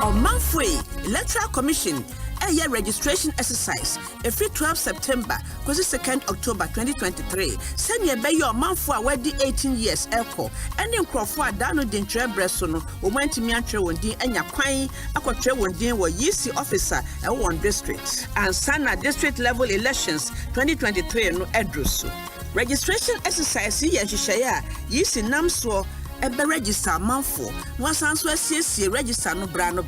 On Monthly Electoral Commission, a year registration exercise every 12 September, 2nd October 2023. Send your bay your month for 18 years echo, and then crop for Dano Dintre Bressono, who went to Miantre one day and Yaquai, Aquatre one day were UC officer at one district, and Sana district level elections 2023 no Edrusu. Registration exercise here, Shishaya, UC Namswo. Ebe register manfo wasanso asiesie register no brano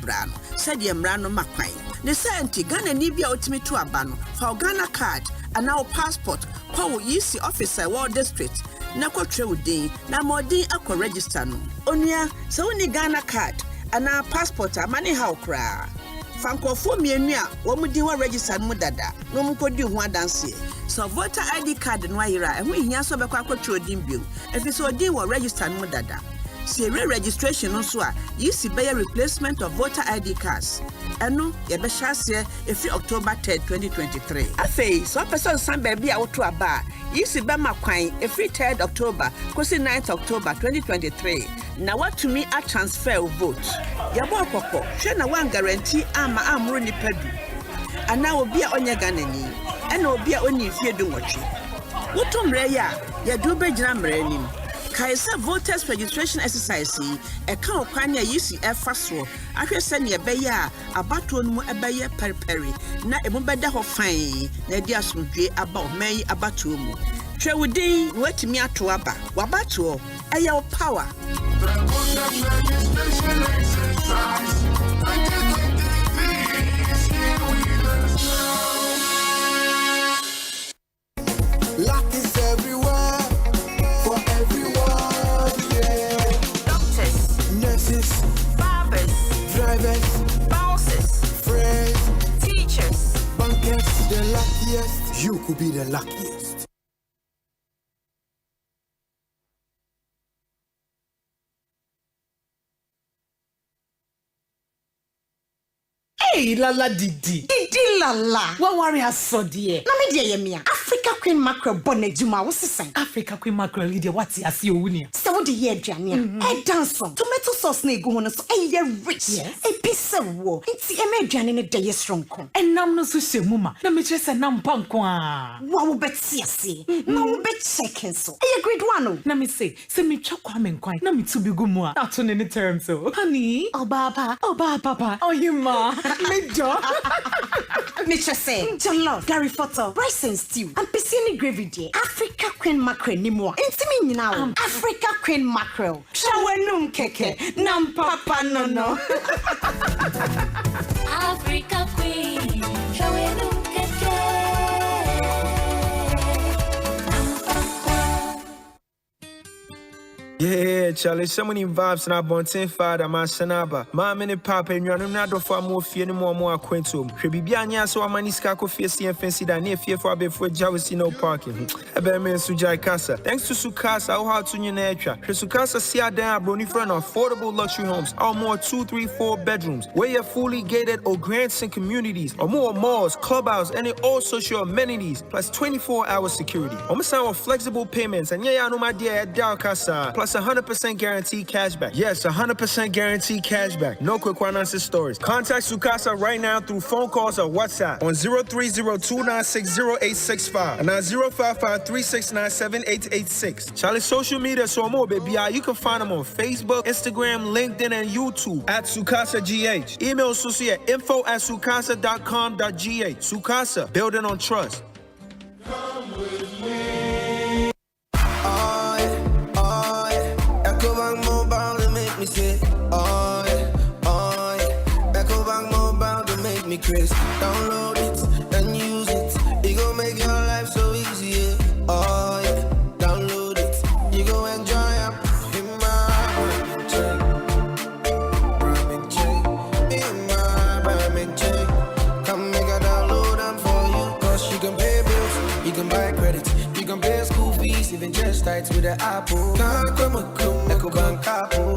said ye mrano makwai ne senti Ghana ni bia otimi to aba no fa Ghana card and our passport kwa wo yisi officer war district na kwotwe udin na modin akọ register no onua se woni Ghana card and our passport amani ha okra fankofo mienu a wo mudin wa register no dada no mukodi ho adanse. So voter ID card no ayira ehun ihia so be kwa kwotwe odin bio efiso odin wo register no dada. See registration no so a yisi be replacement of voter ID cards. Eno ye be shase every October 3rd 2023. Afei so person san baby a woto aba yisi be makwan every 3rd October kosi 9th October 2023. Na watumi a transfer vote. Yabo akoko hwe na wan guarantee ama amro ni padu. Ana obi a onye Ghanaian ena obi a oni fie du nwotwe. Woto mre ya do be gina mre nim. Kaisa voters registration exercise eka okwane yisi efaso ahwe se ne beya abato no ebeye periperi na emobeda ho fan na di asomdwe aba oman abato mu twewudin watimi ato aba wabato eya power. Luck is everywhere for everyone, yeah. Doctors, nurses, barbers, drivers, bosses, friends, teachers, bankers, the luckiest. You could be the luckiest. Hey, lala didi lala. What worry has so dear? Na me dear yemia. Africa Queen Mackerel bonnet juma was the Africa Queen Mackerel leader what you see winning. So the year jania. I dance some tomato sauce ne go on so a rich. Yes. A piece of war. It's a major in a day strong con. And nam no so mama. Na me just a nam pankwa. Wow bet see. No bet second so. A great one. Na me say me chokwam quite. Na me to be good more. Not on any terms so. Honey. Oh papa. Oh you ma. Me job. Mitcha say, jollof, Gary photo, rice and stew, and piscine gravy dear. Africa Queen Mackerel ni more. Intimi now. Africa Queen Mackerel. Shawenum keke, nam papa no. Africa Queen, shawenum keke. Yeah, Charlie, so many vibes na bonten father ma sanaba. Ma many papa nyanum na do for more fear no more acquaintum. She be anya so amani ska ko fear see and fancy that near fear for be for Jawisi no parking. Ebe men Sujai Casa. Thanks to Sukasa, how to Nunetra. Sukasa see a damn brony friend affordable luxury homes. Or more 2, 3, 4 bedrooms. Where you're fully gated or grants and communities. Or more malls, clubhouse, and all social amenities. Plus 24-hour security. Almost our flexible payments. And yeah, I know my dear at Dow Casa. Plus 100% guaranteed cashback. Yes, 100% guaranteed cashback. No quick finances stories. Contact Sukasa right now through phone calls or WhatsApp on 030-296-0865 and 055-369-7886. Charlie social media so more, baby. You can find them on Facebook, Instagram, LinkedIn, and YouTube at Sukasa GH. Email Susie at info@sukasa.com.gh. Sukasa, building on trust. Come with me. Say, oh yeah, Ecobank Mobile to make me crazy. Download it and use it. It gon' make your life so easy. Yeah. Oh yeah, download it. You go enjoy up in my private chain, in my private chain. Come make a download them for you. Cause you can pay bills, you can buy credit, you can pay school fees, even just tights with the Apple. Ecobank Apple.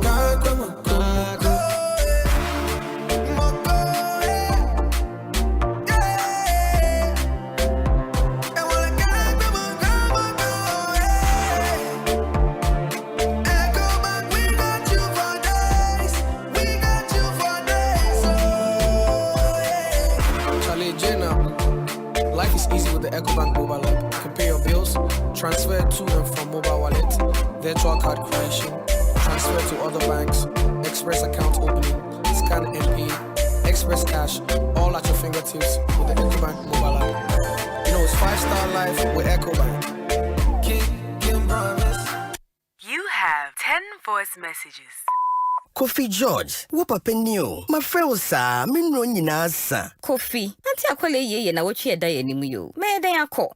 Ecobank mobile app. You can pay your bills, transfer to and from mobile wallet, virtual card creation, transfer to other banks, express account opening, scan and pay, express cash, all at your fingertips with the Ecobank mobile app. You know it's 5-star life with Ecobank. Kim promise. You have 10 voice messages. Kofi George, papa new. My friend was minro nyina sa. Kofi, anti akwale ye na wochi eda ye nimu yo. Me den akọ.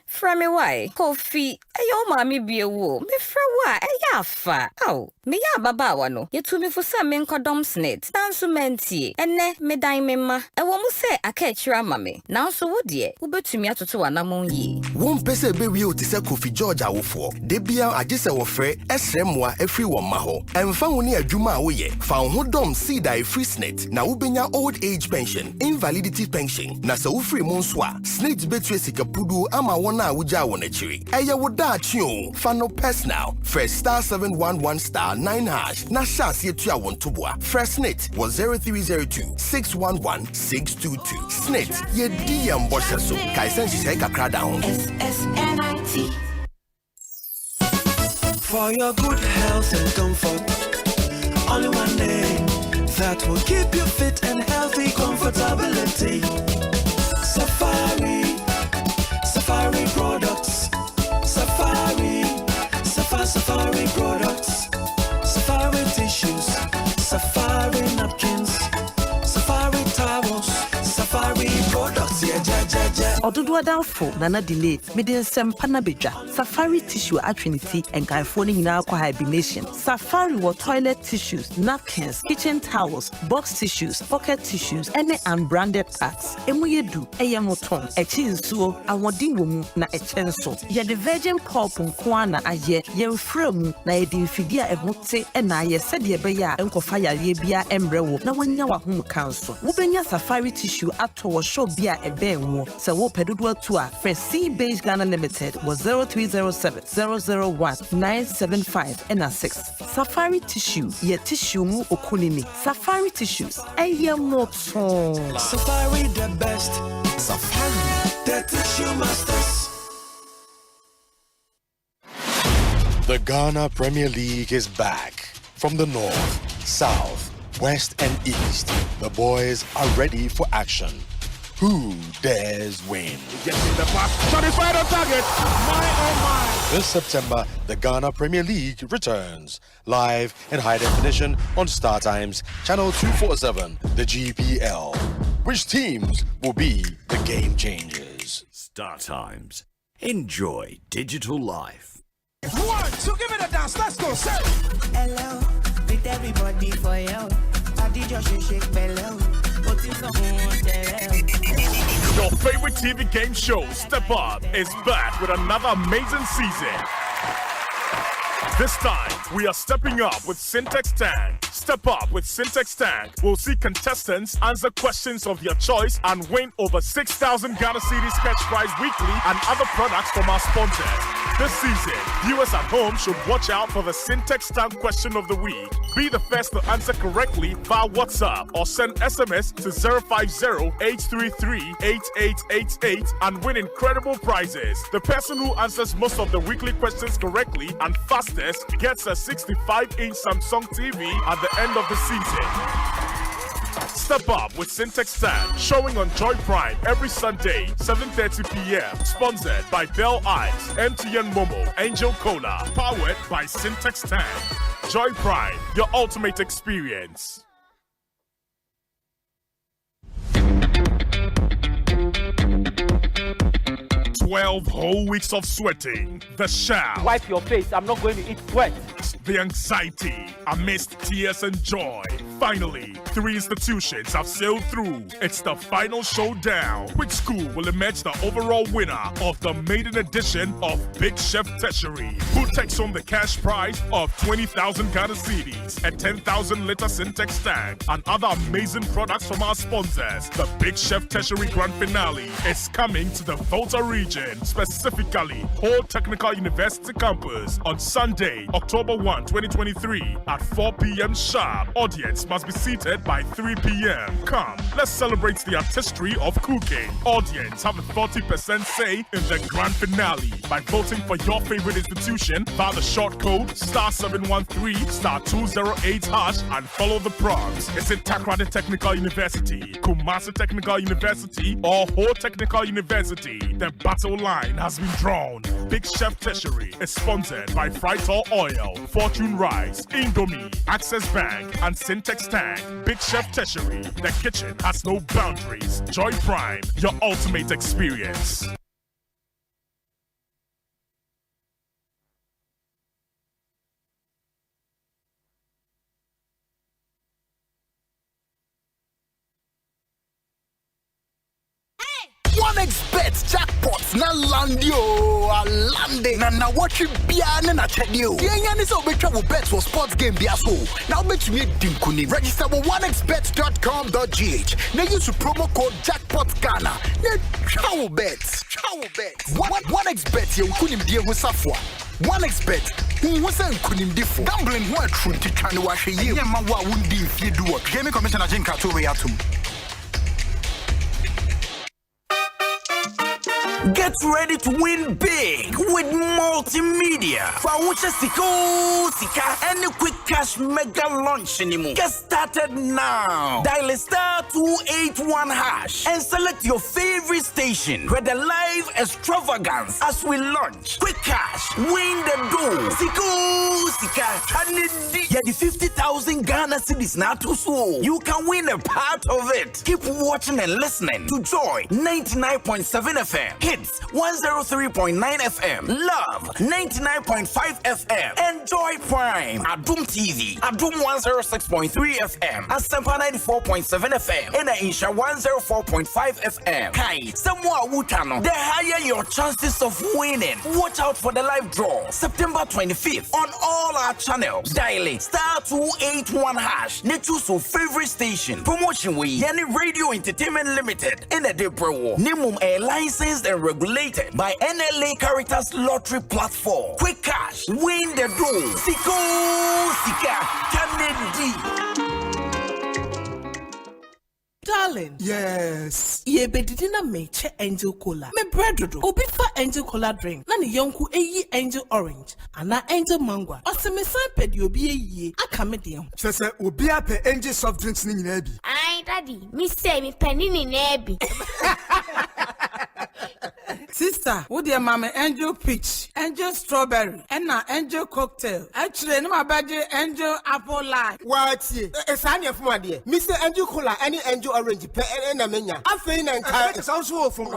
From me why? Kofi, ayo mami biewo. Me fra wa eya afa. Aw, me ya baba no. Ye tu me fusa me nkodom snet. Dansu mentie. Ene me dan me ma. Ewo mu se aka akira mame. Nanso wo de, wo betumi atoto wanamon yi. Won pese be wi o te se Kofi George awofo. De bia agese wo frɛ esremmoa efri wo ma ho. Emfa wo ne adwuma a wo ye. Fa wo dom seed a free snet. Na wo benya old age pension, invalidity pension. Na se wo free mo nso a, snet betue sikapudu ama won na wuja won achiri. Eye wo da atwe fa no personal. Fresh *711*9#. Na chance ye tua won toboa. Fresh snet was 0302 611 622. Snet ye DM bossa so. Kai sense say kakra down. SSNIT. For your good health and comfort, only one name that will keep you fit and healthy. Comfortability. Safari products. Safari products. Safari tissues. Safari napkins. Safari towels. Safari products. Yeah. Ododo adanfo nana delay mede Asempa na bedwa Safari tissue atrinity and gaifoni nyina kwa hibernation. Safari wa toilet tissues, napkins, kitchen towels, box tissues, pocket tissues, any unbranded parts. Emu yedu eye moton echi nsuo awodin wo mu na eche nso. Ye the virgin pulp nko na aye ye mfra mu na ye di mfidi a emote na aye sede ebe ya enkofa yare bia embre wo na wanya wa hom kanso. Wo benya Safari tissue ato wo show bia ebe enwo se wo pedodo atu a Fresi Beige Ghana Limited was 0307 001 975 and 6. Safari tissue ye tissue mu okunini. Safari tissues eye moton. Safari the best. Safari the tissue masters. The Ghana Premier League is back. From the north, south, west and east, the boys are ready for action. Who dares win? Getting the pass. Satisfied on target. My oh my. This September, the Ghana Premier League returns. Live in high definition on Star Times, Channel 247, the GPL. Which teams will be the game changers? Star Times. Enjoy digital life. One, so give it a dance, let's go, say. Hello, with everybody for you. I did your shake bello. Your favorite TV game show, Step Up, is back with another amazing season. This time, we are stepping up with Syntax Tank. Step Up with Syntax Tank. We'll see contestants answer questions of their choice and win over 6,000 Ghana Cedis cash prize weekly and other products from our sponsors. This season, viewers at home should watch out for the Syntax Tank question of the week. Be the first to answer correctly via WhatsApp or send SMS to 050-833-8888 and win incredible prizes. The person who answers most of the weekly questions correctly and fastest gets a 65-inch Samsung TV at the end of the season. Step Up with Syntax Tank, showing on Joy Prime every Sunday, 7:30 p.m. Sponsored by Bell Eyes, MTN Momo, Angel Cola. Powered by Syntax Tank. Joy Prime, your ultimate experience. 12 whole weeks of sweating, the shout. Wipe your face, I'm not going to eat sweat. The anxiety amidst tears and joy. Finally, 3 institutions have sailed through. It's the final showdown. Which school will emerge the overall winner of the maiden edition of Big Chef Tertiary? Who takes home the cash prize of 20,000 Ghana Cedis, a 10,000-liter Syntax tank, and other amazing products from our sponsors? The Big Chef Tertiary Grand Finale is coming to the Volta region, specifically Whole Technical University campus, on Sunday, October 1, 2023 at 4 p.m. sharp. Audience must be seated by 3 p.m. Come, let's celebrate the artistry of cooking. Audience have a 40% say in the grand finale by voting for your favorite institution via the short code *713*208# and follow the prompts. Is it Takrade Technical University, Kumasi Technical University, or Whole Technical University? The battle line has been drawn. Big Chef Tertiary is sponsored by Frytol Oil, Fortune Rice, Indomie, Access Bank, and Syntax Tank. Big Chef Tertiary, the kitchen has no boundaries. Joy Prime, your ultimate experience. OneXBet jackpots na landio alande na watch bia na chedio. Yenya ni so betwa wo bet for sports game bia so. Now bet me dinkuni. Register with onexbet.com.gh. Na use promo code jackpot Ghana. Na chawo bet. OneXBet ye kunim die ho safo. OneXBet who say kunim difo. Gambling ho atru ti twane wa hwe ye. Nyama wa wundi fie do work. Gaming Commissioner Jinka to we atum. Get ready to win big with multimedia. Fawucha Sika any quick cash mega launch anymore. Get started now. Dial *281# and select your favorite station where the live extravagance as we launch. Quick cash, win the dough. Sika, yeah, the 50,000 Ghana Cedis now too slow. You can win a part of it. Keep watching and listening to Joy 99.7 FM. Hits 103.9 FM, Love 99.5 FM, and Joy Prime, Adum TV, Adum 106.3 FM, Asempa 94.7 FM, and Aisha 104.5 FM. Kai, Samoa Wutano, the higher your chances of winning. Watch out for the live draw, September 25th, on all our channels. Dial *281#. Ne choose your favorite station. Promotion way, Yani Radio Entertainment Limited, and the Debro. Nimum a licensed and regulated by NLA Caritas Lottery Platform. Quick cash, win the dough. Sika, Kennedy. Darling. Yes. Ye bedidina meche Angel Cola. Me bread obi fa Angel Cola drink. Na ni yonku eyi Angel Orange. Ana Angel Mango. Ose me san pedi obi eyi. Aka me de. Sese obi ape Angel soft drinks ni nyina bi. Ai daddy, me say me penny ni na bi. Sister, wo dear mama angel peach, angel strawberry, and na angel cocktail. Actually, no my budget angel apple lime. What? It's any of my dear. Mr. Angel Cola, any angel orange, and a mania. I feel it's also from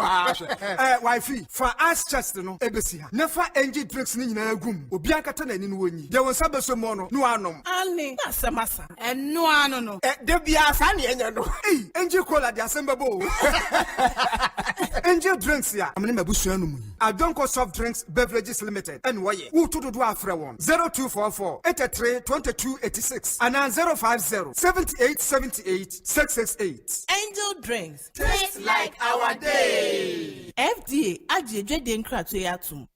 wifey. For us, Chester, no, Ebesia. Never angel drinks in a room. Obianca in Winnie. There was some mono, no anum. Annie, that's a massa. And no, I don't know. There be a funny angel Cola, the Asempa. Angel drinks here. I'm in my bush. I don't call soft drinks beverages limited. And why? Who to do after one? 0244 83 22 86 and 050 78 78 668. Angel drinks. Tastes like our day. FDA. Ajay Denkra to Yatum.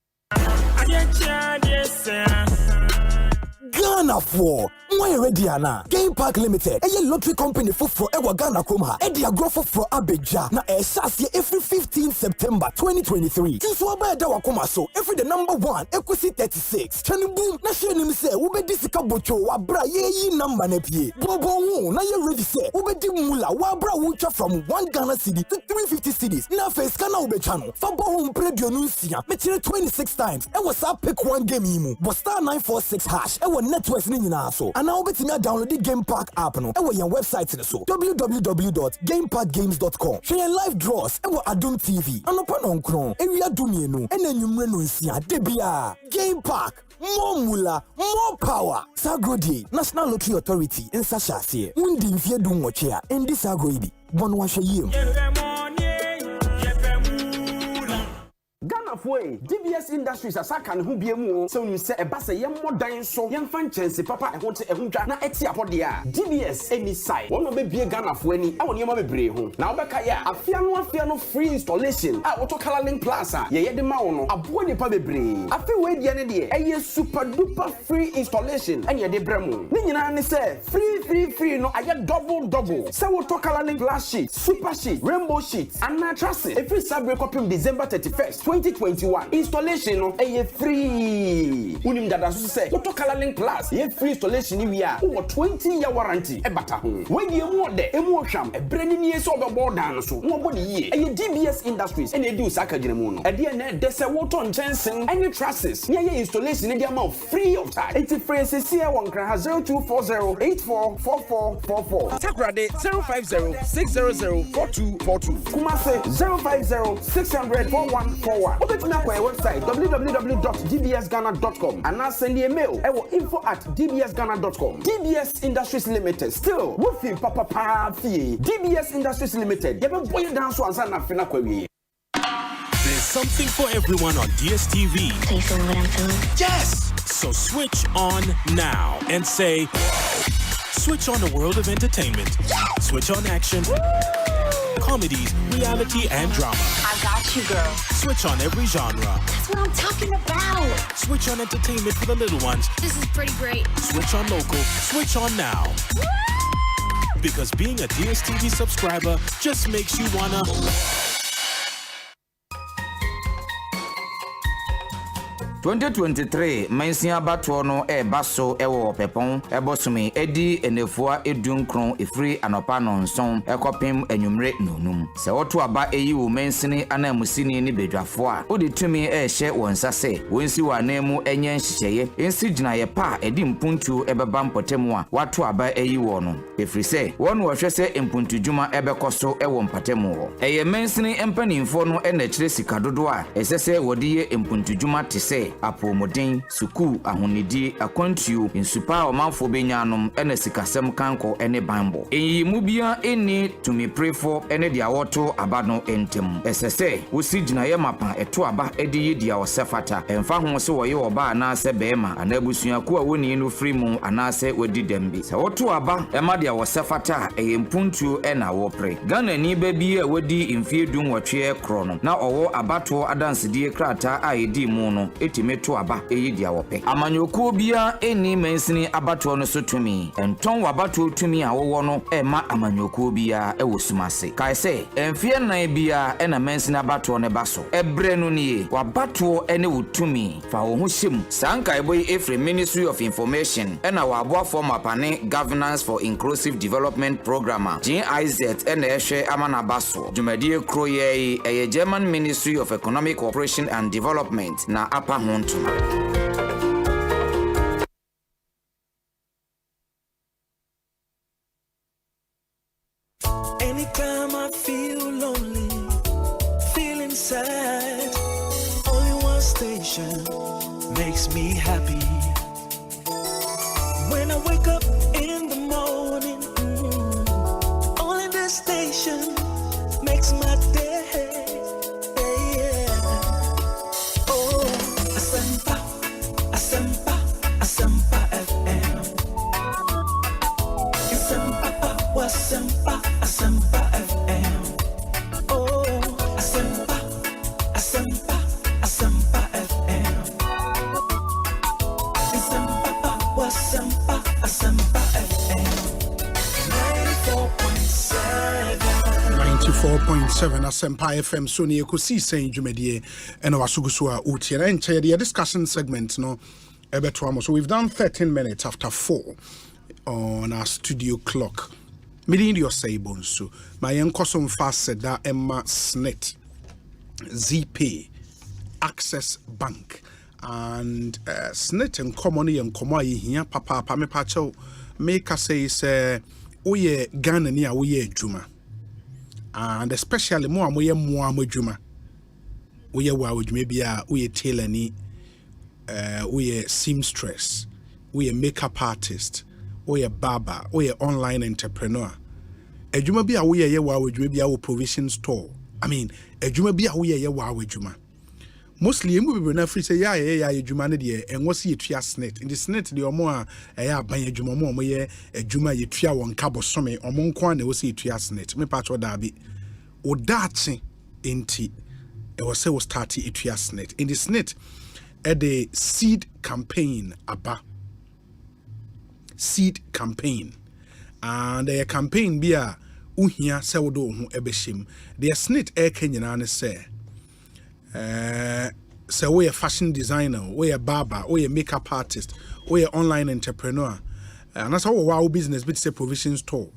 Ghana for why ready ana Game Park Limited a lottery company for ewa Ghana Kroma e dia grow for Abeja na e sase every 15 September 2023 so aba da wakoma so every the number 1 Ekosiisen 36 chani boom na share nim say wo be disika bocho wa bra ye number na pie bobo hu na ye ready say wo be di mula wa bra wo twa from 1 Ghana cedi to 350 cedis na face kana wo be channel fa bo hu predio no nsia me 26 times e was up pick one game imu but star 946 hash e networks ni nyina so and now betimi download the Game Park app no e wo your website ni so www.gameparkgames.com share your live draws e wo Adom TV anopa no nkron e wi adumie no e na nwumre no nsia de bia Game Park more mula more power Sagrodi National Lottery Authority in Sashase undi mfie du nwoche a endi Sagrodi bono wa hweyem Ghana foi DBS Industries asaka ne ho biemu so nim se eba se ye modan so ye mfa nchense papa e ho te ehundwa na eti apode a DBS any side wono be bie Ghana fo ani a woni ma bebre ho na obeka ya afia no free installation a woto Colourlink Plus a ye de ma wo no abo nipa bebre afi we die ne de eye super duper free installation and ye de bremu ni nyina ne se free no aye double se woto Colourlink Plus sheet super sheet rainbow sheet and mattresses every Saturday copy December 31st 2021 installation no free unim dada so say woto Colourlink Plus ye free installation ni wi a wo 20-year warranty e bata ho we die mu de emu ohwam e brani ni so obebo dan so wo body ye DBS Industries and e do saka gina mu no e de na de se woto nchensen any trusses ni ye installation ni de am free of charge it's free se se won kra 0240844444 Sakrade 050-600-4242 Kumase 050-600-4141 Open to our website www.dbsghana.com and now send a mail info@dbsghana.com. DBS Industries Limited still wofi papa fee DBS Industries Limited you boy dance one sana fina kwawi. There's something for everyone on DSTV. Can you feel what I'm feeling? Yes! So switch on now and say, switch on the world of entertainment. Switch on action, comedies, reality, and drama. I got you, girl. Switch on every genre. That's what I'm talking about. Switch on entertainment for the little ones. This is pretty great. Switch on local. Switch on now. Because being a DSTV subscriber just makes you wanna... 2023 mansia bato no baso ewo pepon ebosumi edi enefua edunkron efri anopa no nson ekopem anwumre nonum se woto aba eyi wo mansini anamusini ni bedwafo a odi tumi ehye wonsase wonsi wanemu enye nhyehyeye ensi ginaye pa edi mpuntu ebeba mpotemu a wato aba eyi wo no efri se won wo hwese mpuntudwuma ebekoso ewo mpatemu wo eye mansini empanimfo no enachire sikadodo a esese wodi ye mpuntudwuma tese apomodin suku ahonidi akwantuo insupa omanfo benyanom ene sikasem kanko ene bambo eyi mubia eni tumi prefo ene dia woto abano entem esese wosi ginaye mapa eto aba edi yedia osefata emfa ho se woye oba na se bema anabusuako a woni no frimu anase wadi dembi se woto aba ema dia osefata eyempuntuo ena wopre Ghana ni babi a wadi imfie dum wotwe krono na owo abato adansede krata a edi mu no etimi tumi to aba eyi dia wope amanyokuo bia eni mansini abato no so tumi enton wabato tumi a wowo no ema amanyokuo bia ewo sumase kai se emfie nan bia ena mansini abato ne baso ebre no nie wabato ene wotumi fa wo ho hyem sanka eboy efre Ministry of Information ena wabo form apane Governance for Inclusive Development Programmer GIZ ena ehwe amana baso dwumadie kroye eye German Ministry of Economic Cooperation and Development na apa hontuma. Anytime I feel lonely, feeling sad, only one station makes me happy. When I wake up in the morning, only this station makes my day. Oh, Asempa, Asempa, Asempa FM. Asempa, Asempa, Asempa FM. Oh, Asempa, Asempa, Asempa FM. Asempa, Asempa FM. 94.7 Asempa FM so ne Ekosiisen dwumadie ena wasuguso a utie na enche the discussion segment no ebeto. So we've done 13 minutes after 4 on our studio clock. Meeting your say Bonsu. My enkosom fast said that Emma Snit, ZPay, Access Bank, and Snit and Common and Komai here, Papa Pamepacho, make us say, Oye Ghanaian, Oye Juma. And especially more Juma. Oye Wawj, maybe Oye tailor ni, Oye seamstress, Oye makeup artist. Oye barber, oye online entrepreneur. Ejuma bi a woye ye wa wadwuma bi a wo provision store. I mean, ejuma bi a woye ye wa wadwuma. Mostly emu bi na free say ya ejuma ne de enwo se yetua snet. In the snet de omo a ya ban ejuma mo ye ejuma yetua won kabosome omo nko na wo se yetua snet. Me pa cho da bi. O dachi enti e wo se wo start yetua snet. In the snet the seed campaign aba. Seed campaign and the campaign be a uhia se wodo ho ebeshim the snit nyina ne se we a fashion designer, we a barber, we a makeup artist, we a online entrepreneur and that's how our business bit say provision store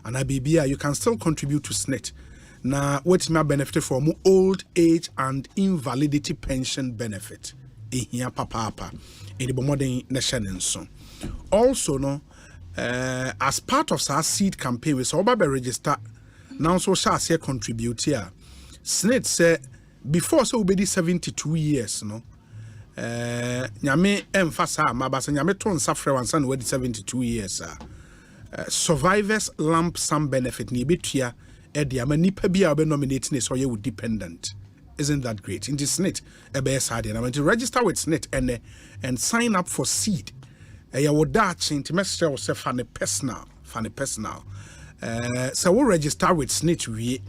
and abibia you can still contribute to snit na what may benefit from old age and invalidity pension benefit here papa in the modern nation so. Also, no, as part of our seed campaign, we saw Baba register now so shall say contribute here. Snit said before so be 72 years, no. Nyame emphasa mabasa nyame ton safre wansan we 72 years survivors lump sum benefit ni betua e dia manipa bia be nominate ne so ye would dependent. Isn't that great? In this snit and I went to register with snit and sign up for seed. I would dash into message was funny personal. So we register with snitch we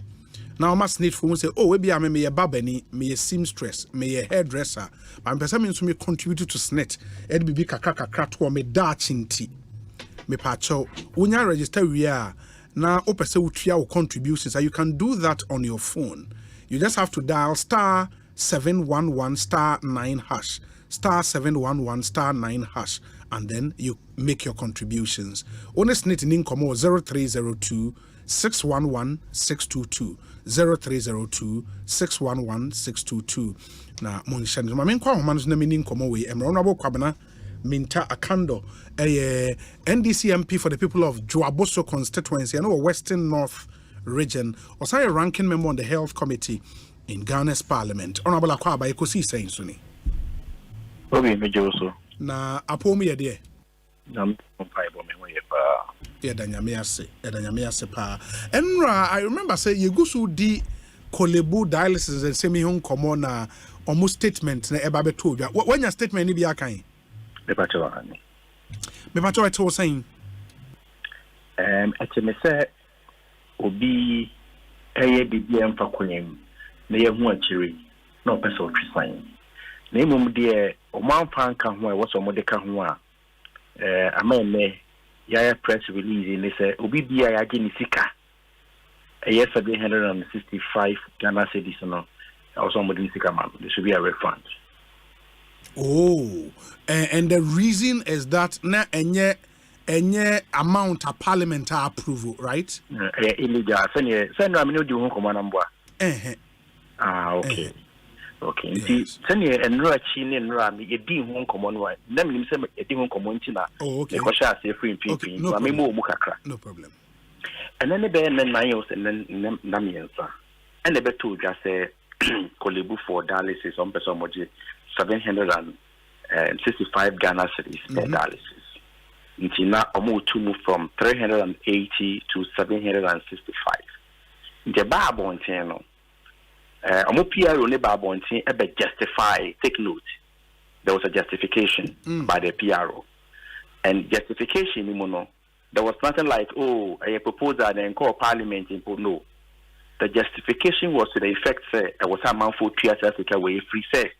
now must snitch for say, oh, maybe I may a babani, may a seamstress, may a hairdresser. I'm person to me contribute to snit. It be kakaka or me dash in tea. Me pacho, when you register we are now open say contributions, and you can do that on your phone. You just have to dial star 711 star 9 hash. Star 711 star 9 hash and then you make your contributions. Honest knit in income 0302 611 622 0302 611 622. Na Monshan, my main quam man's name in income way, and Honorable Kwabena Minta Akando, a NDC MP for the people of Joaboso constituency, I know Western North region, was I a ranking member on the Health Committee in Ghana's Parliament. Honorable Akwaba Ekosiisen Suni. Obi mejoso na apomi ede na mpaibo me hoye pa edanyame ase pa enra I remember say yegusu di kolebu dialysis and semi hon common na almost statement na eba beto dwa when your statement ni bia kan me pacho ani me pacho what was saying me say obi eye bibia mfa kwenyem na ye hu akiri na opese otwisan na emom de man fan can who was a modica who are a man ya press release in this Obi Bia Genisika. A year 765 Ghana cedis no. Also Modinisika man. There should be a refund. Oh, and the reason is that na any amount of parliamentary approval, right? Illegal. Send I mean do home number. Okay. Okay. See, send you and Rachi and Ram, you did home common one. Let me say a demon community. Oh, okay. Because I say free people. No problem. And then the band and Niles and then Namiansa. And the better just say Kolebu for dialysis on Pesomoji 765 Ghana cedis per dialysis. Until now, to move from 380 to 765. The bar bontino. PRO ne bar bontin justify. Take note. There was a justification by the PRO, and justification, there was nothing like a proposal and call parliament. No, the justification was to the effect say it was a man for 2 years Africa way free say.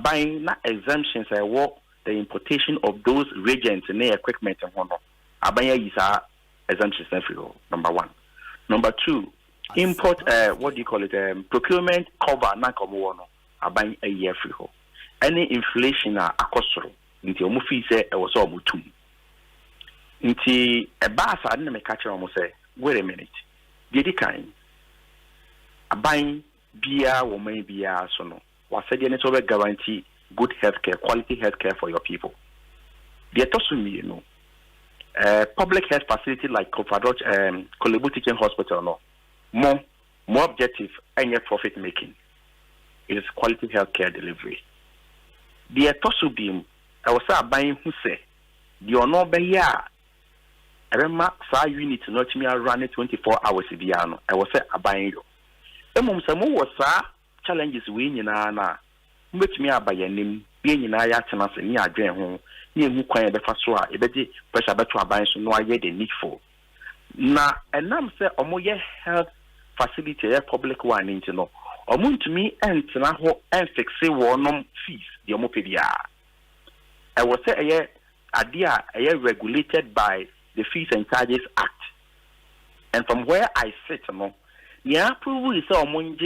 Buying not exemptions I work the importation of those reagents and equipment and whatnot. Abaya is exemptions number one. Number two, import what do you call it? Procurement cover na komo abaya a year free ho. Any inflation akosoro nti omo fi say e was all mutum. Nti e ba sa na me catch omo say wait a minute. Dedi kan abaya bia wo man bia so no. Was said you need to guarantee good healthcare, quality healthcare for your people. The Etosumi, public health facility like Kolebu Teaching Hospital, no, more objective and yet profit making. It is quality healthcare delivery. The Etosumi, I was buying who say, the honor by ya. I remember sa unit not me run it 24 hours a day. I was buying you. Samu was challenges we na which me by your name being in a chance and near drain home near who quite a faswa a better pressure better abide so no idea the need for na and I'm say omoye health facility a public one into no omun to me and na ho and fix one fees the omopedia I was say a idea regulated by the Fees and Charges Act, and from where I sit no yeah approval is among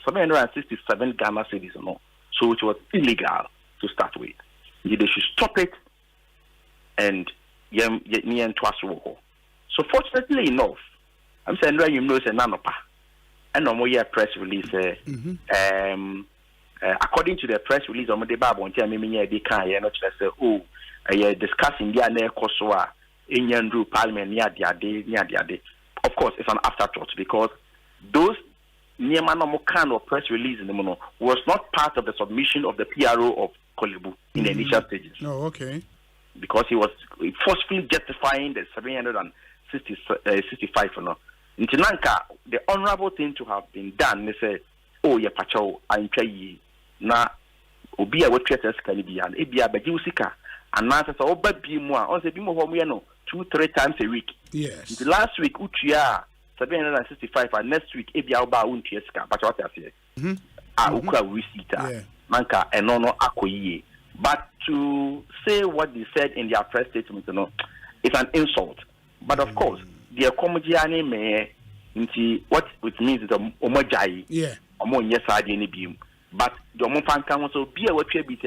767 Ghana cedis, no, so it was illegal to start with. They should stop it and so fortunately enough, I'm saying you know it's a nanopa. And no more press release according to the press release on the Bible until they can't say discussing the Ekoswa in Yandu Parliament near the day. Of course it's an afterthought because those kind of press release in the mono was not part of the submission of the PRO of Kolebu in the initial stages. Oh, okay. Because he was forcefully justifying the 765 no. In Tinanka, the honorable thing to have been done, they say, oh, yeah, pacho, I'm trying na obi a what treaters can be and ebia bajusika and na say oh baby mo on say bi mo ho mo no 2-3 times a week. Yes. The last week utua 765 and next week ebia oba untua sika but what I say ukura receipt manka eno no akoyie. But to say what they said in their press statement, you know, it's an insult. But of course, the comedian may what it means is a omojai. Yeah. But the omofan can also be a what we be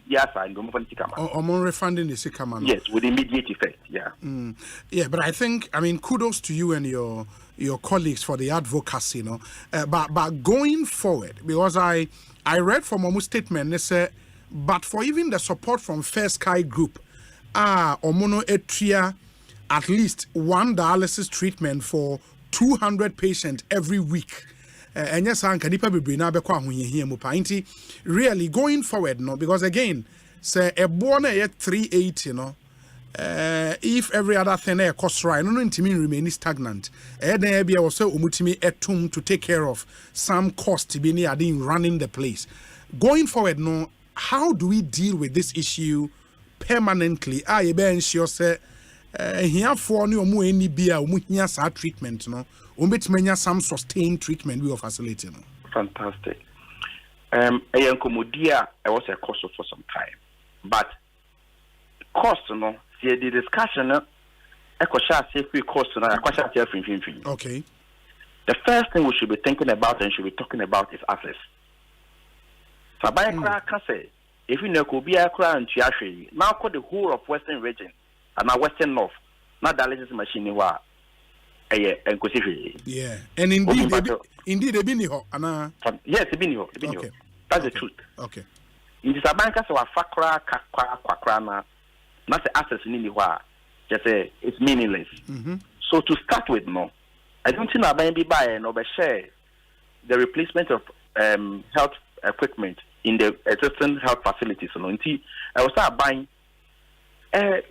yes and omofan tikama. Omon refunding the sikama. Yes, with immediate effect. Yeah. Yeah, but I think kudos to you and your colleagues for the advocacy, you know. But going forward, because I read from Omu's statement, they say, but for even the support from Fair Sky Group, Omono Etria, at least one dialysis treatment for 200 patients every week. And yes, really going forward, no, because again, say a born at 380, you know. If every other thing costs right, no intimi remain stagnant. There be also umutimi etum to take care of some cost to be near running the place. Going forward, no, how do we deal with this issue permanently? I be ensure say here for no mu any bia mu hia sa treatment no. Umbetmenya some sustained treatment we are facilitating. Fantastic. Komodia, I was a cost for some time. But cost, no, see the discussion, I could share free cost, and I could share free. Okay. The first thing we should be thinking about and should be talking about is access. So, by can say, if you know, could be a crowd and Chiashi, now call the whole of Western region and our Western North, not dialysis machine, and yeah, and indeed, they've been here. Yes, they've been here. Okay. That's the truth. Okay. In this bank, so a fakra, kwakrana, not the access in anywhere. Just say it's meaningless. So to start with, no, I don't think I'm going to buy and overshare the replacement of health equipment in the existing health facilities. So until I will start buying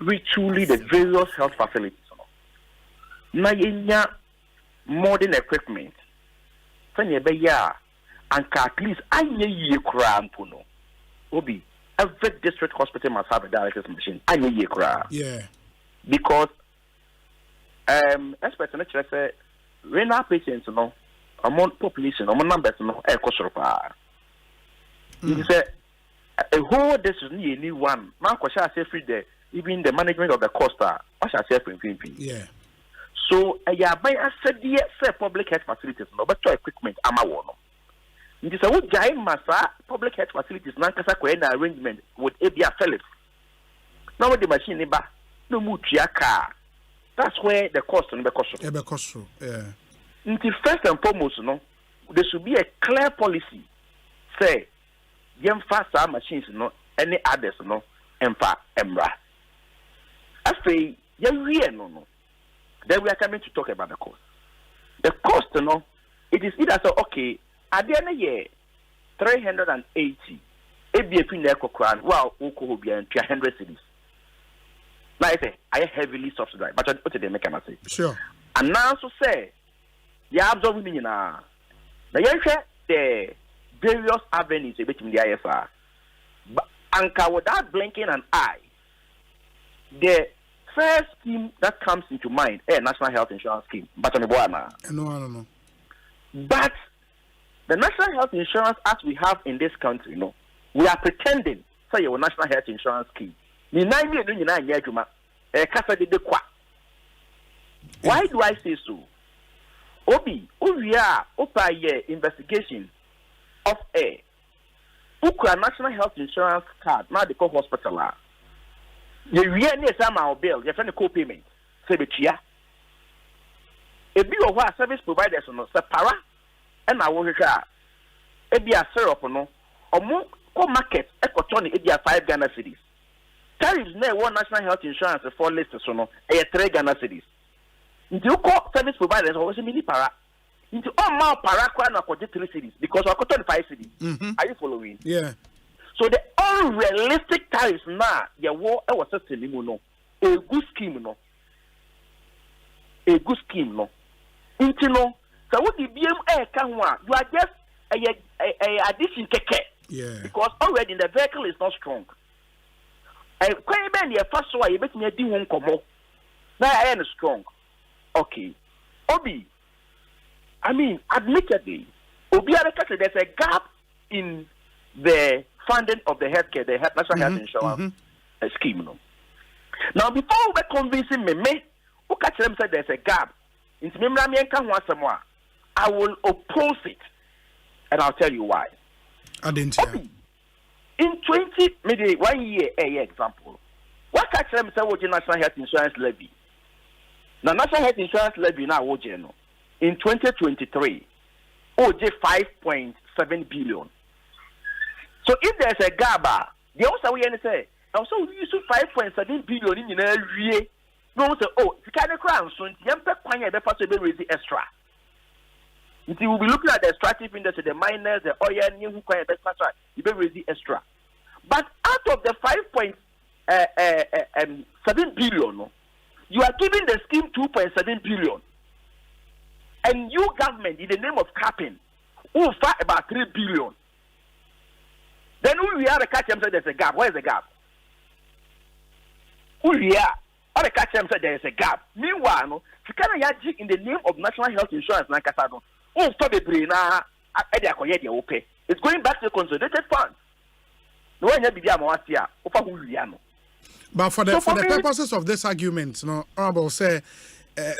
ritually the various health facilities. Now, modern equipment. When you buy and at least I need crime puno. Obi, every district hospital must have a dialysis machine. I need crime. Yeah. Because experts in the say renal patients, no, among population, among numbers, no, you say a whole district need a new one. Now, I shall say free there. Even the management of the cost, I shall say free. Yeah. So, I said, yes, public health facilities, no, but equipment, I'm a one. It is a wood giant massa public health facilities, Nankasa Koena arrangement with ABR Phillips. Now, the machine, no mutia car. That's where the cost and the cost. Yeah. Until first and foremost, no, there should be a clear policy. Say, young faster machines, no, any others, no, empa, embra. I say, no. Then we are coming to talk about the cost. The cost, no, it is either so okay. At the end of the year, 380. ABF in the Ekokran, wow, Okobia and 100 cities. Now I say, I heavily subsidized, but what did they make a say? Sure. And now so say, you have the women now. The various avenues between the ISR. But anchor without blinking an eye, the first scheme that comes into mind is National Health Insurance Scheme. But no. But the National Health Insurance Act we have in this country, no, we are pretending say your National Health Insurance Scheme. Why do I say so? Obi, we are investigation of a National Health Insurance card, now they call hospital. You really some our bill, you're trying to co-payment. Say the chia. A bill of our service providers no separa and I will share. It be a syrup no or more market ecotonic it be a 5 Ghana cities. There is no one National Health Insurance for list so no a 3 Ghana cities. Into you call service providers always a mini para. Into all more para na for 3 cities because we're cotton 5 cities. Are you following? Yeah. So the unrealistic tariffs now, your war I was just telling you no. A good scheme no. Into no. So what the BMA can want, you are just a addition keke. Yeah. Because already the vehicle is not strong. I quite many first why you bet me a D one come. Now I am strong. Okay. Obi. I mean, admittedly, Obi there's a gap in the funding of the healthcare, the National Health Insurance scheme. No. Now, before we convincing me, who catch them said there's a gap. I will oppose it, and I'll tell you why. In 1 year, example, what catch them say what the National Health Insurance levy? Now, National Health Insurance levy now, in 2023, OJ 5.7 billion. So if there's a gap, they also say, also use 5.7 billion in a year. No say, oh, if you can't crown soon, you have to raise the extra. If you will be looking at the extractive industry, the miners, the oil, and you will raise the extra. But out of the 5.7 billion, you are giving the scheme 2.7 billion. And you government, in the name of capping, will fight about 3 billion. Then we are the catch them say there's a gap. Where is the gap? We are. All the catch them say there is a gap. Meanwhile, no, in the name of National Health Insurance, like I said, oh, for the brain, I It's going back to the consolidated fund. No one has been But for the purposes of this argument, no, Honorable say,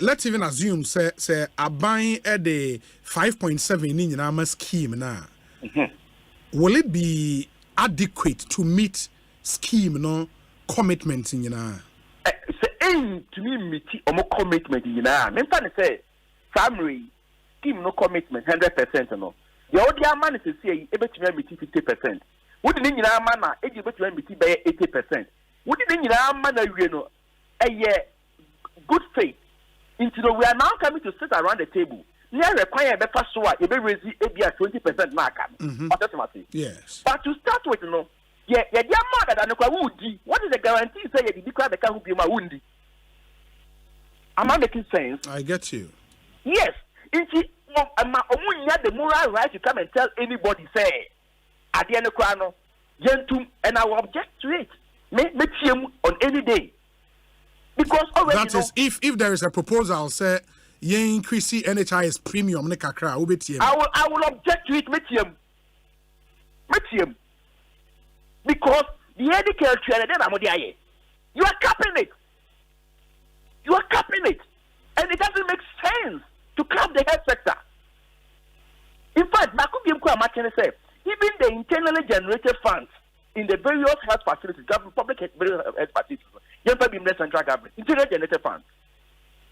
let's even assume say a buying at the 5.7 in our scheme now. Will it be adequate to meet scheme no commitments in to me meet or commitment in say summary scheme no commitment 100% no. The other man is say able to meet 50%. What the in our manner able to meet by 80%. What the in our manner a good faith. Into we are now coming to sit around the table. Near require better so a be raise a 20% mark. Yes. But to start with, no, yeah, mother than what is the guarantee say you declare the car will be my woundy? Am I making sense? I get you. Yes. Into the moral right to come and tell anybody say at the end of Krano, gentum, and I will object to it. Make him on any day. Because already that is if there is a proposal say you increase NHIS premium I will object to it with him because the education trend you are capping it and it doesn't make sense to cap the health sector. In fact, even the internally generated funds in the various health facilities, government public health facilities, central government, internally generated funds.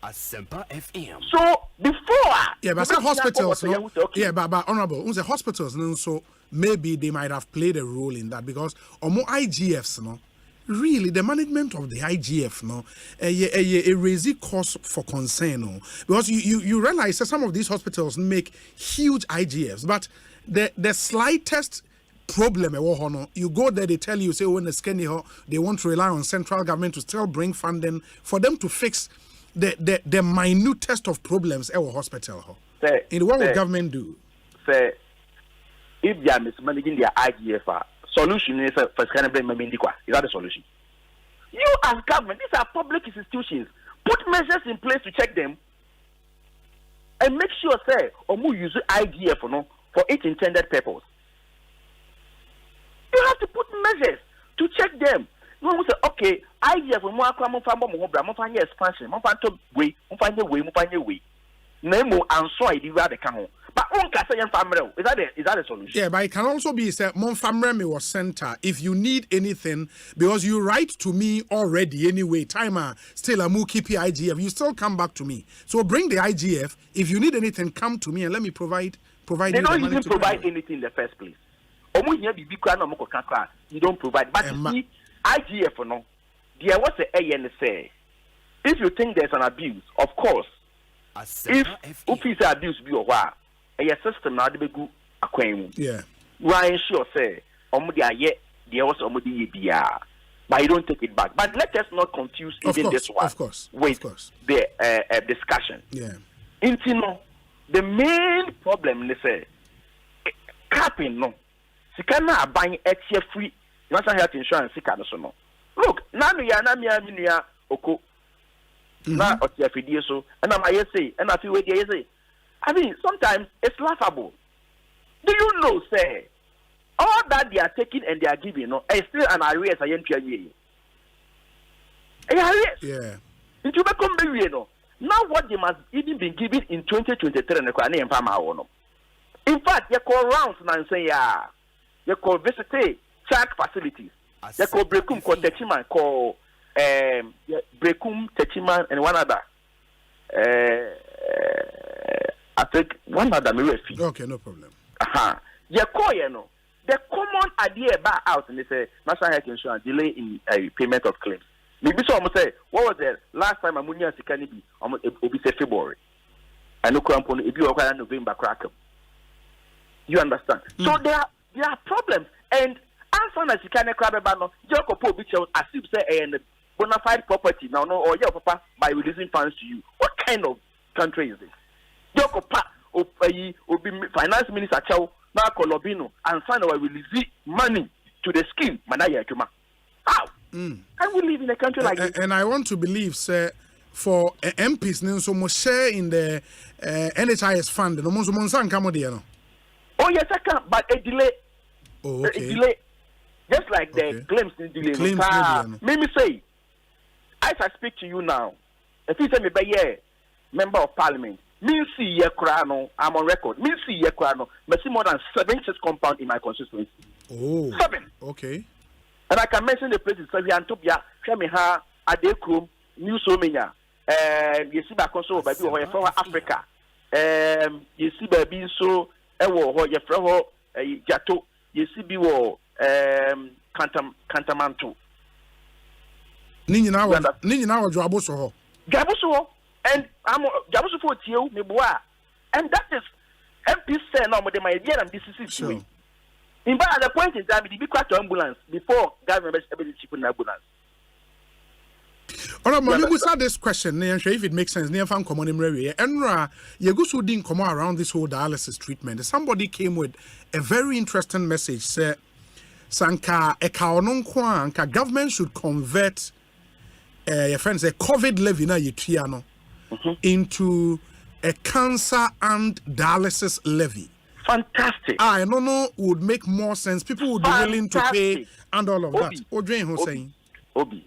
Asempa FM. So before, but some hospitals, no? Okay. But honorable, the hospitals, no, so maybe they might have played a role in that because more IGFs, no, really the management of the IGF, no, a raising cause for concern, no, because you realize that some of these hospitals make huge IGFs, but the slightest problem you go there, they tell you, say when the skinny they want to rely on central government to still bring funding for them to fix the minutest of problems at our hospital. In what will government do? Say if they are mismanaging their IGF, solution is for is that the solution? You as government, these are public institutions. Put measures in place to check them and make sure say or use IGF for its intended purpose. You have to put measures to check them. No one say, okay, IGF will more expansion, way. Nemo and so I do rather come home. But is that a solution? Yeah, but it can also be said Monfamremi was center. If you need anything, because you write to me already anyway, timer still a keep IGF, you still come back to me. So bring the IGF. If you need anything, come to me and let me provide. They don't even provide anything in the first place. You don't provide. But you see, IGF no, there was a ANSA. If you think there's an abuse, of course. If is abuse be a while, a system now be good acquaintance. Yeah. Why sure say there was but you don't take it back. But let us not confuse even this one with the discussion. Yeah. The main problem they say capping no. Sikana buying extra free national health insurance sikana so no. Look, nanu ya na miya oko. Na otiafidie so and I say and I feel where they say. I mean, sometimes it's laughable. Do you know, say, all that they are taking and they are giving, no, is still an arrears I enter year. Yeah. Into become no. Now what they must even be given in 2023 and the in fact, you call rounds and say you call visitor check facilities. You call Brekum call Techiman call Brekum Techiman and one other. I think one other fee. Okay, no problem. You call the common idea about out and they say national health insurance delay in payment of claims. Maybe so I'm say what was the last time Amunia Sikanibi obi say February. I know Krampon if you are November crack. You understand? So there are problems and answer as you can crab about Joko Po Bicho as if say a bona fide property now no or your papa by releasing funds to you. What kind of country is this? Joko Pa obi finance minister Chow na Kolobino and sign or release money to the scheme Manaya Juma. How? Can we live in a country like this? And I want to believe, sir, for MPs, so much share in the NHIS fund, no monsan camodiano. Oh yes, I can, but a delay. Oh, okay. A delay. Just like the claims in delay. Let me say, as I speak to you now, if you say me by member of parliament, me see ye krano, I'm on record. Me see ye krano, me see more than 7 compound in my constituency. Oh. 7. Okay. And I can mention the places. So we Antopia, Shemiha, Adekrum, New Somenia, you see back also by for Africa. You see baby so ewo ye freho jato, you see biwo Cantamanto. Nini na Jabuso ho. Jabuso and I'm Jabuso for you, me boa. And that is MP say no more than my idea and this is sure. In fact, at the point in time, it be quite ambulance before government able to put an ambulance. All right, let me start this question. If it makes sense, near fan common area. Enra, you go so didn't come around this whole dialysis treatment. Somebody came with a very interesting message. Say, Sanka eka government should convert your friends a COVID levy na yitriano into a cancer and dialysis levy. Fantastic. I don't know would make more sense. People would be willing to pay and all of that. Odrin Hussein. Obi.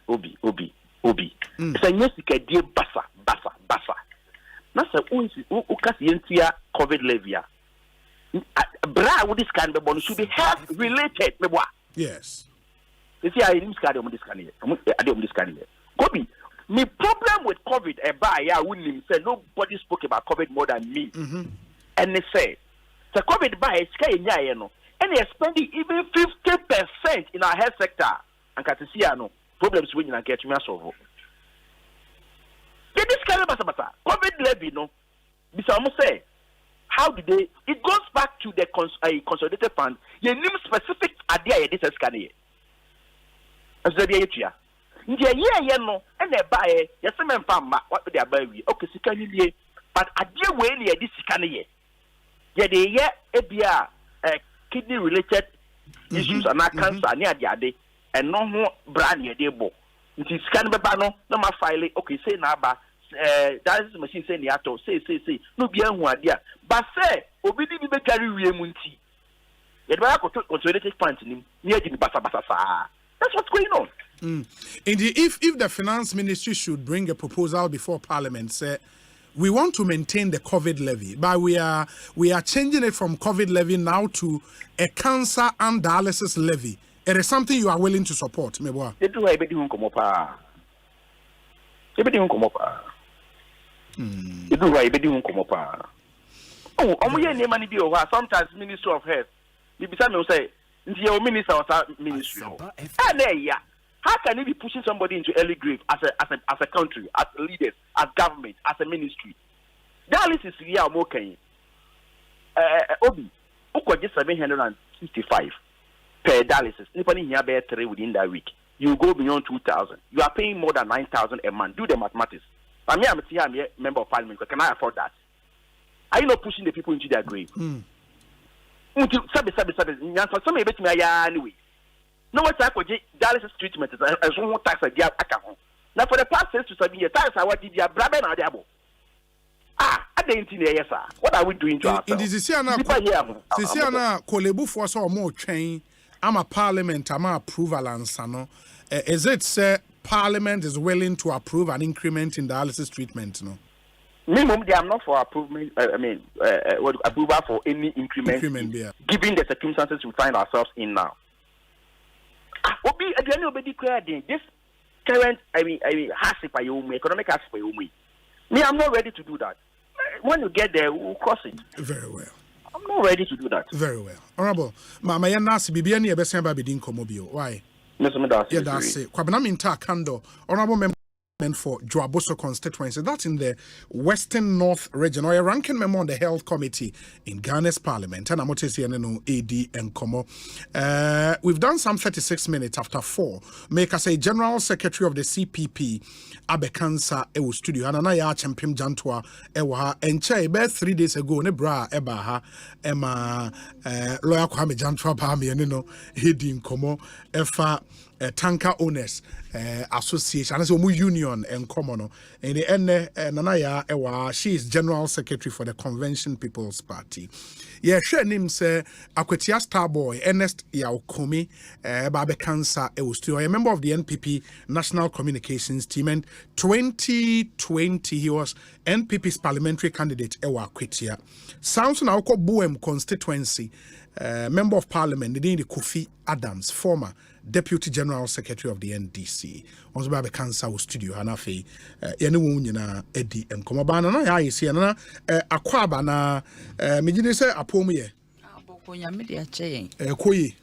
So yes, you can do basa. Now, so ukasi COVID levy. Bra with this kind of bonus should be health related. Yes. You see, I didn't discard this kind of. Kobe, my problem with COVID, I wouldn't say nobody spoke about COVID more than me. And they say, the COVID by and they're spending even 50% in our health sector. And can see problems when you get me solve. This kind of COVID levy, no. Bisa almost say, how did they? It goes back to the consolidated fund. You name specific idea. This is scanning. As the idea. Yeah, no, and they buy yes, some farm what they are buying. Okay, secondly, but idea way this scanning. Yeah, they kidney related issues and cancer near the day, and no more brand near the book. It is scan no my file. Okay, say now, but that is machine say niato. Say, no be one idea. But say, obedi be carry remunti. Yet, I go to consolidated funds near the basa. That's what's going on. Indeed, if the finance ministry should bring a proposal before Parliament, say we want to maintain the COVID levy, but we are changing it from COVID levy now to a cancer and dialysis levy. It is something you are willing to support, Meboa. They do everything who come up. Everything come up. They do everything come up. Oh, money be over. Sometimes Minister of Health, the beside me say, "Your minister or ministry." And yeah. How can you be pushing somebody into early grave as a country, as leaders, as government, as a ministry? Dialysis is here more can Obi, who just 755 per dialysis. If only here bear 3 within that week, you go beyond 2,000. You are paying more than 9,000 a month. Do the mathematics. I'm a member of parliament. So can I afford that? Are you not pushing the people into their grave? Some anyway. No, what's that? Dialysis treatment is a small tax a year. Now, for the past 6 to 7 years, tax I what did your brother and Diabo? I didn't see the yes, sir. What are we doing to ourselves? In this is Siana, Kolebu for so more chain. I'm a parliament, I'm a approval and sano. Is it, sir, Parliament is willing to approve an increment in dialysis treatment? No. Minimum, they are not for approval. Approval for any increment given the circumstances we find ourselves in now. This current, hardship economic hardship me, I'm not ready to do that. When you get there, we'll cross it. Very well. I'm not ready to do that. Very well. Honorable, Mama Yanasi, Bibiani, Ebesemba Bidin Komobio. Why? Yeah, that's it. Kwabena Minta Kando, Honorable Member for Joaboso Constituency. That's in the Western North region, or a ranking member on the Health Committee in Ghana's Parliament. And I'm AD and Como. We've done some 36 minutes after 4. Make us a General Secretary of the CPP, Abekansa, Ewo Studio, and Anaya Champim Jantua, Ewa, and Che, about 3 days ago, Nebra, Ebaha, Emma, Lawyer Kwame Jantua, Pami, and Hedi in Como, Efa. tanker owners association and so union and common in the end Nanaya Ewa, she is general secretary for the Convention People's Party. Yeah, she name say Akwetia Starboy Ernest Yaokomi Babe Cancer a member of the NPP National Communications team, and 2020 he was NPP's parliamentary candidate Ewa Akwetia. Sounds now called Boem constituency. Member of Parliament, the Kofi Adams, former Deputy General Secretary of the NDC. Also, by the Council Studio, Hanafi, Yanuuna, Eddie, and Comabana. I see another Aquabana, Medina say, Apomie. Ponya media chain. Koyi.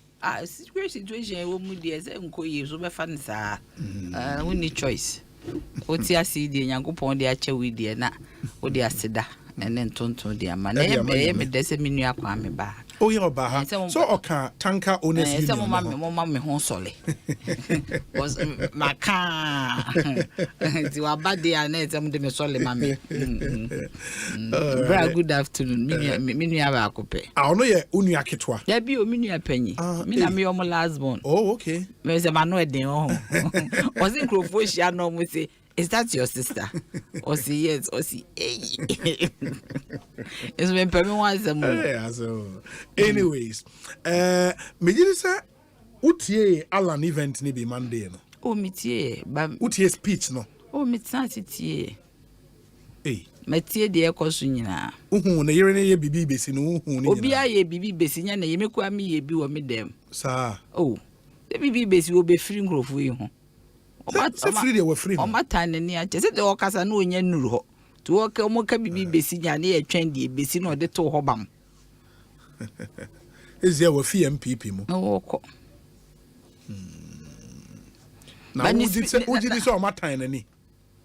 Situation, woman, dear, and Koyi, so by fans are. We need choice. What's your CD and Yango Pond, the Acha with dear, na, or the Asida, and then Tonto, dear man. There's a minu aquame back. Oh, you're back. So, okay, tanker owners. Some of my home solely was my car. You are bad day and it's some of solely, mammy. Very good afternoon. Minia Cope. I know you're Uniakitwa. There be a minia penny. Minami on my last one. Oh, okay. There's a man wedding. Was in Crowfish, I know, we say. Is that your sister? Osei, yes, Osei. It's been permanent once a month. Yeah, so. Anyways, me just say, utie Alan event ni be Monday no. Oh, metie, but utie speech no. Oh, metie tie. Eh. Metie de ekoso nyina. Uhu na yere ne ye bibi besi no uhu ni. Obi aye bibi besi nya na ye mekwa mi ye bi wo me dem. Sa. Oh. The bibi besi wo be free nkrofo yi ho. Free they were free. O mata ne ne ache se de o kasa na onya nuru ho. To o ka mo ka bibi besi nya na ye twen de besi na o de to ho bam. Is there were fee MPP mo? No ko. Na uji so o mata ne ni.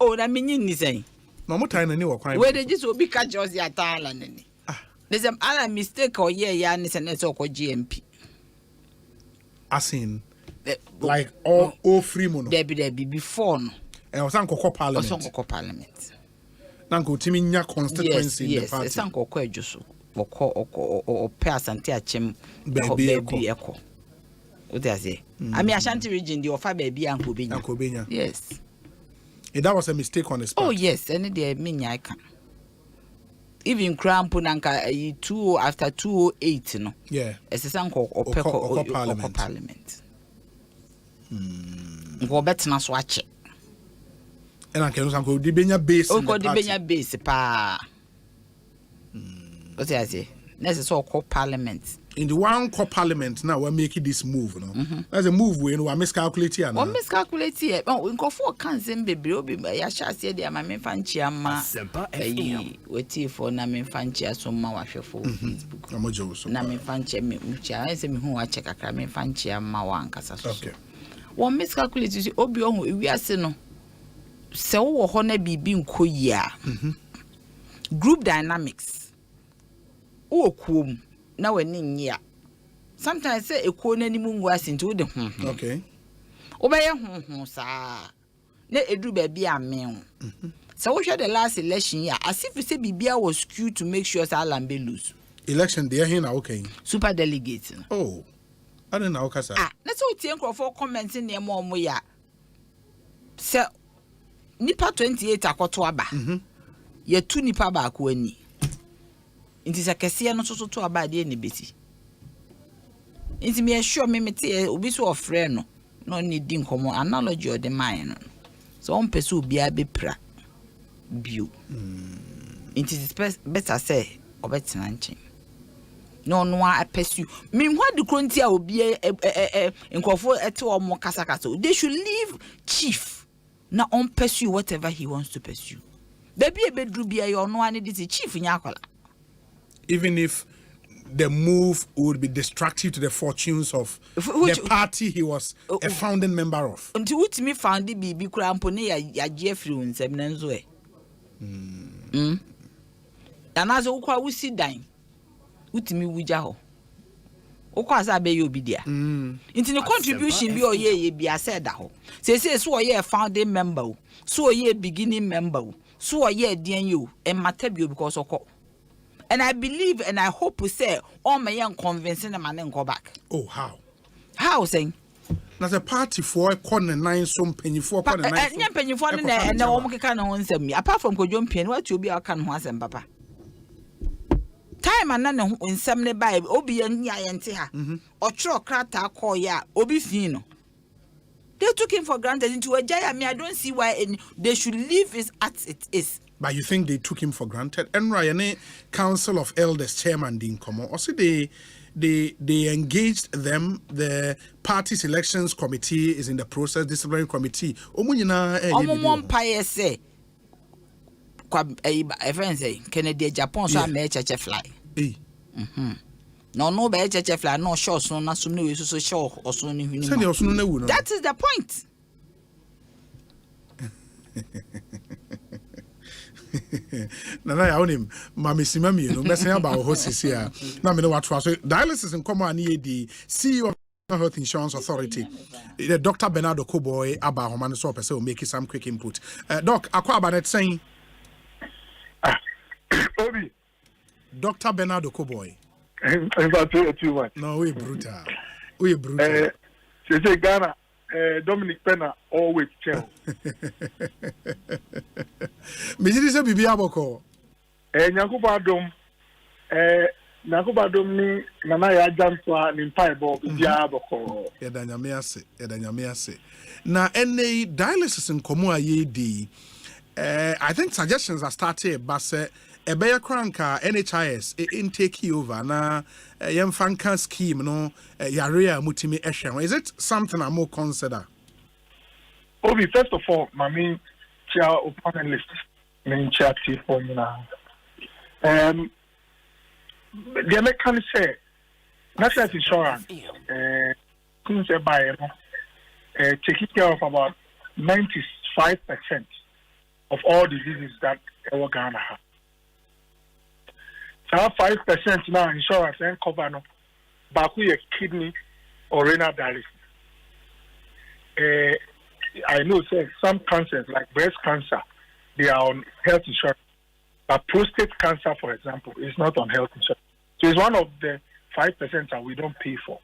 Oh, na menyi ni sen. Na mo tan ne ni wo kwan. We de just obi ka just ya tala ne ni. There's a mistake or yeah ni sen so ko GMP. Asin like all free mono. There be before no. E o san kokọ parliament. O san kokọ parliament. Na nko timi nya constituency in the party. Yes, san kokọ adjuso. O pe asante achem baby eko. What they say? I mean Ashanti region the offer baby Ankobenya. Yes. That was a mistake on the spot. Oh yes, any there me I can. Even crampo nanka 2 after 208 no. Yeah. Esesan ko parliament. Go betina so ache. And I can go di benya base. O go di benya base pa. What I say? Let's so call parliament. In the one call parliament now we're making this move, no. That's a move we no miscalculate here now. Miscalculate here. Oh, we go for cancer baby obi ya sha say dia ma me fanchi ama. Asempa FM. Weti for na me fanchi so ma wa hwefo Facebook. Amojo so. Na me fanchi me mucha. I say me hu wa check akra me fanchi ama wa ankasa so. Okay. One miscalculate you obi ohun ewi ase no. Se wo ho na bibi nkoyi a. Group dynamics. O kuom na wani nyia. Sometimes say ekuo na nimu ngwa asinti wo de Okay. Obeye sa. Na edu ba bia amen. So we share the last election year as if we say bibia was skewed to make sure say Alambe lose. Election there here na okay. Super delegates. Oh. I don't know kasa. Let's all take for comments in near mo ya. So nipa 28 akoto aba. Ye 2 nipa ba ko ani. Inti sakese no so to aba de ni beti. Inti me sure me mete obi so ofre no. No need din komo analogy of the mind. So on person obi abepra bio. Inti better say obetina nchen. No I pursue. Mean what the crontia will be in Crawford at all more casacasa. They should leave chief. Now on pursue whatever he wants to pursue. There be a bedroom be your no one is a chief in Yakola. Even if the move would be destructive to the fortunes of the party he was a founding member of. Until which me found the BB Crampone ya Jeffrey in Seminanzoe. And as Okwa we see dying. Utimi wuja ho. Okwa za be yo bidia. Into the contribution be oye be said ho. Say so oye founding member. So oye beginning member. So oye den you and matter because oko. And I believe and I hope we say all my young convincing them and then go back. Oh, how? How saying? na the party for a corner nine some penny for corner nine. Nya penny for na wo mkeka na ho nsem. Apart from kodwompian, what you be aka no ho asem papa. Time and na ho nsem ne bai obi anya yente ha. Ochro krata call ya obi fi no. They took him for granted into a jaya. I don't see why they should leave it as it is. But you think they took him for granted? And Ryan, Council of Elders chairman didn't come on. Also, they engaged them. The party selections committee is in the process. Disciplinary committee. say, friend say, Kennedy Japan so me cheche fly. No be cheche fly. No sure so na sum no so sure or so ni. That is the point. Nana ya onim mama simami no messing about hosts here. Na me no what so Dialysis in common the CEO of the Health Insurance Authority, the Dr. Bernardo Koboy about Homan so person will make some quick input. Doc, akwa about saying Obi Dr. Bernardo Koboy. Too much. No, we brutal. We brutal. Say Ghana Dominic Penna always chill. Mijiri se bibi aboko. Nyakuba dom ni nana ya jampa ni mpaibo bibi aboko. Yedanyame ase. Na ene Dialysis nkomo aye di. I think suggestions are started but Ebeya Kranka NHIS intake over na yemfanka scheme no yarea mutimi eshen. Is it something I more consider? Obi, first of all, my main chair of panelist, main chair for me now. The American say national insurance things by taking care of about 95% of all diseases that our Ghana have. So 5% now insurance and cover no back with kidney or renal dialysis. I know say some cancers like breast cancer, they are on health insurance. But prostate cancer, for example, is not on health insurance. So it's one of the 5% that we don't pay for.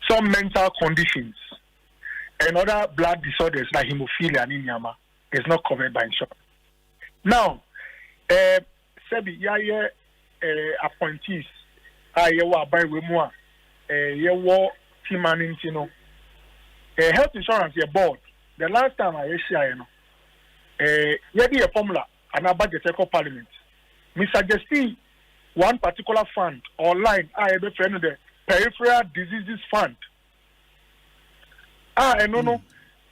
Some mental conditions and other blood disorders like hemophilia and anemia is not covered by insurance. Now, Sebi, appointees, by Wemua, team health insurance, your board. The last time I share, a formula and a budget for parliament. Me suggesting one particular fund or line, the peripheral diseases fund. No,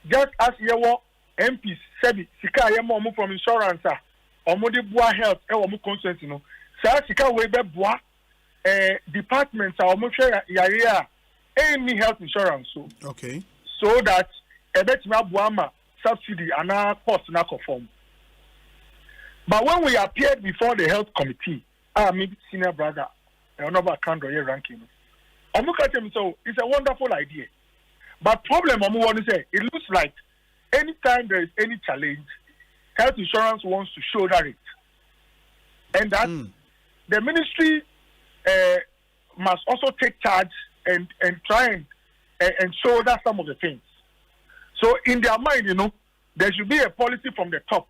just as your MPs, Sebi, Sika, from insurance, or Modibua Health, or Constituency, no. Sika Weber Bois, departments, or Mocha Yaya, any health insurance. Okay. So that a better Buama subsidy and our cost not conform. But when we appeared before the health committee, maybe senior brother, another candle here ranking. So it's a wonderful idea. But problem I want to say, it looks like anytime there is any challenge, health insurance wants to shoulder it. And that the ministry must also take charge and try and shoulder some of the things. So in their mind, there should be a policy from the top.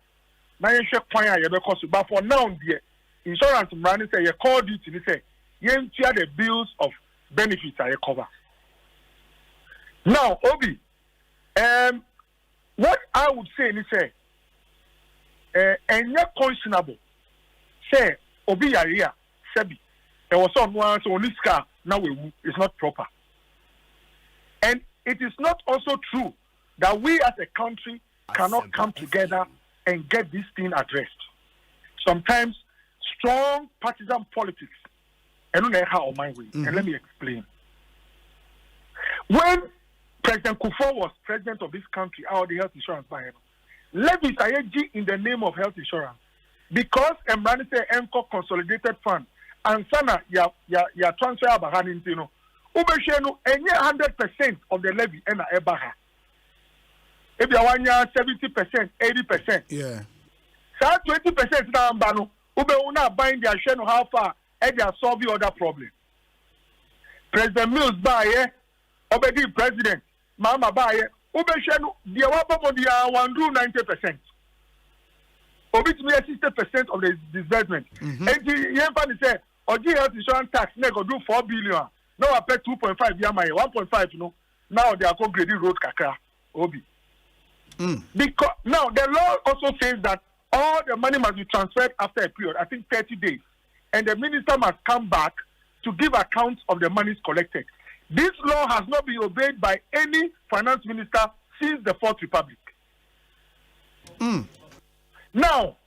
But for now, the insurance money say you call duty, they say you share the bills of benefits are cover. Now, Obi, what I would say is and you're questionable. Say Obi Yaria, Sebi, there was someone so Niska now it's not proper. And it is not also true that we as a country cannot come together and get this thing addressed. Sometimes strong partisan politics, and let me explain. When President Kufuor was president of this country, the health insurance by him, levies are in the name of health insurance because Emrani say Enco consolidated fund and sana ya transfer abahanin tino. Ubeshenu enye 100% of the levy ena ebaha. If you want 70%, 80%. Yeah. So 20% na ambano. Ube una buying their share how far and they are solving other problem. President Mills buy Obedi president, Mama Baye, Ubeshenu, the Wabodia 190%. Obit me 60% of the disbursement. And the Yempan said, Oji health insurance tax, nego do 4 billion. Now I pay 2.5 yamaye, 1.5, you know. Now they are called grading road kaka, Obi. Because now the law also says that all the money must be transferred after a period, I think 30 days. And the minister must come back to give account of the monies collected. This law has not been obeyed by any finance minister since the Fourth Republic. Now,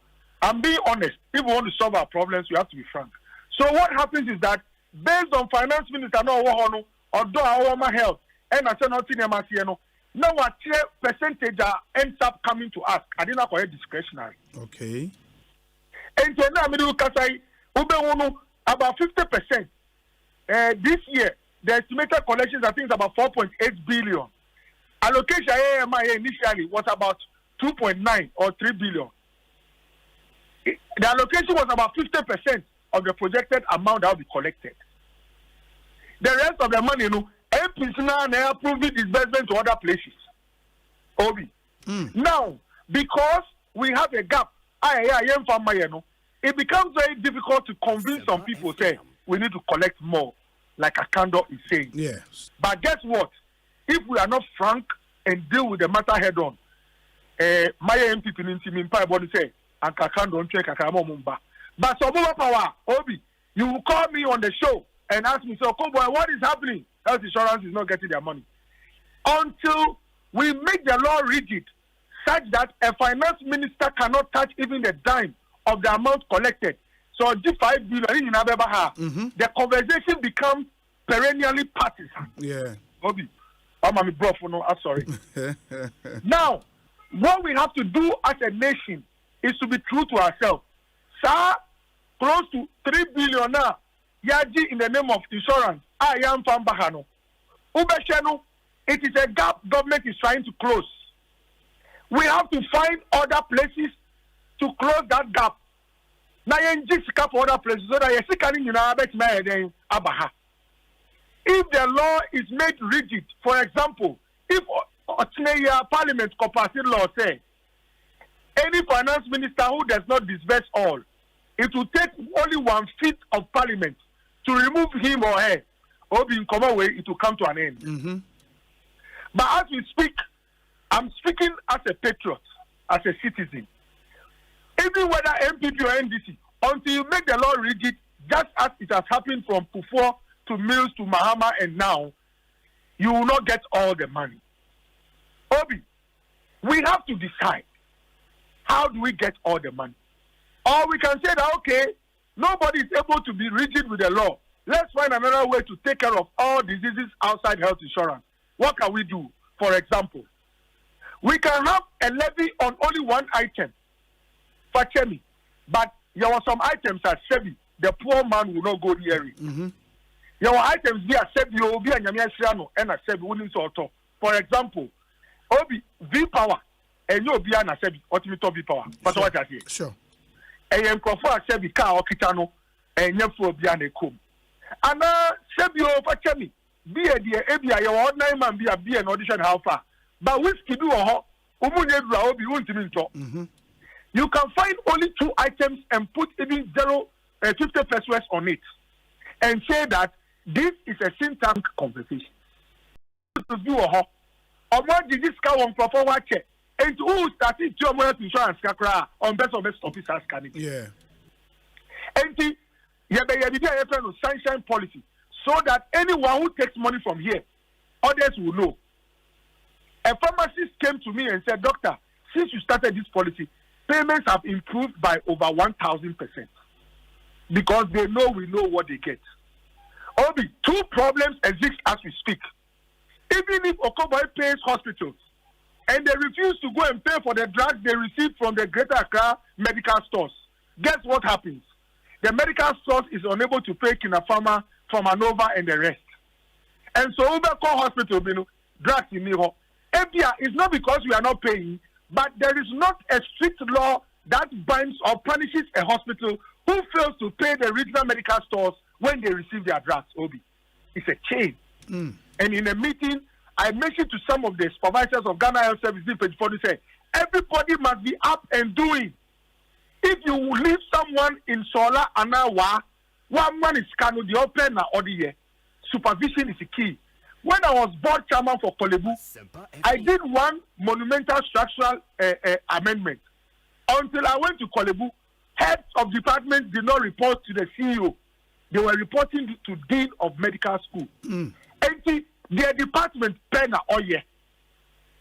I'm being honest. If we want to solve our problems, we have to be frank. So what happens is that based on finance minister, no, although our health, and I said nothing, now what percentage ends up coming to us? I didn't have discretionary. Okay. And then I'm going to say about 50%. This year, the estimated collections, I think, is about 4.8 billion. Allocation AMI initially was about 2.9 or 3 billion. The allocation was about 50% of the projected amount that will be collected. The rest of the money, MPs now approving disbursement to other places. Obi. Now, because we have a gap, it becomes very difficult to convince some people, say, we need to collect more, like Akando is saying. Yes. But guess what? If we are not frank and deal with the matter head on, my MP in body say, and Kakando check Kakamomba. But some more power, Obi, you will call me on the show and ask me, so, Koboy, what is happening? Health insurance is not getting their money. Until we make the law rigid, such that a finance minister cannot touch even the dime of the amount collected. So, G5 billion in Abebaha, the conversation becomes perennially partisan. Yeah. Obi, I'm sorry. Now, what we have to do as a nation is to be true to ourselves. Sir, close to 3 billion now, Yaji in the name of insurance. I am from Bahano. Ubeshenu, it is a gap government is trying to close. We have to find other places to close that gap. Now, for other places so that if the law is made rigid, for example, if Parliament passed law say any finance minister who does not disburse all, it will take only 1/5 of Parliament to remove him or her. Or be in common way, it will come to an end. But as we speak, I'm speaking as a patriot, as a citizen. Even whether MPP or NDC, until you make the law rigid, just as it has happened from Kufuor to Mills to Mahama and now, you will not get all the money. Obi, we have to decide, how do we get all the money? Or we can say that, okay, nobody is able to be rigid with the law. Let's find another way to take care of all diseases outside health insurance. What can we do? For example, we can have a levy on only one item, Fachemi, but there are some items that Sebi, the poor man will not go near it. There are items via Sebi, Obi and Yamiashano, and a Sebi winning sort of. For example, Obi V power, and you be an Sebi, ultimate V power. But what I say? Sure. And you can for Sebi car or Kitano, and you for Biane Kum. And Sebi over Chemi, be a dear Abia, your ordinary man be an audition how far. But whiskey do a Umunedra Obi won't even talk. You can find only 2 items and put even 50 pesos on it and say that this is a think tank conversation. To do a or what did this guy on proper watch it? And who started job insurance on best of best officers can it? Yeah. And the sunshine policy so that anyone who takes money from here, others will know. A pharmacist came to me and said, Doctor, since you started this policy, payments have improved by over 1,000% because they know we know what they get. Obi, 2 problems exist as we speak. Even if Okoboy pays hospitals and they refuse to go and pay for the drugs they receive from the Greater Accra medical stores, guess what happens? The medical stores is unable to pay Kinapharma, Pharmanova, and the rest. And so Uber call hospital, drugs in Niho. Ebia is not because we are not paying, but there is not a strict law that binds or punishes a hospital who fails to pay the regional medical stores when they receive their drugs, Obi. It's a chain. And in a meeting, I mentioned to some of the supervisors of Ghana Health Services before they say, everybody must be up and doing. If you leave someone in Sola Anawa, one man is Kano, the open or the year. Supervision is the key. When I was board chairman for Kolebu, I did one monumental structural amendment. Until I went to Kolebu, heads of departments did not report to the CEO. They were reporting to Dean of Medical School. And their department, Pena Oye.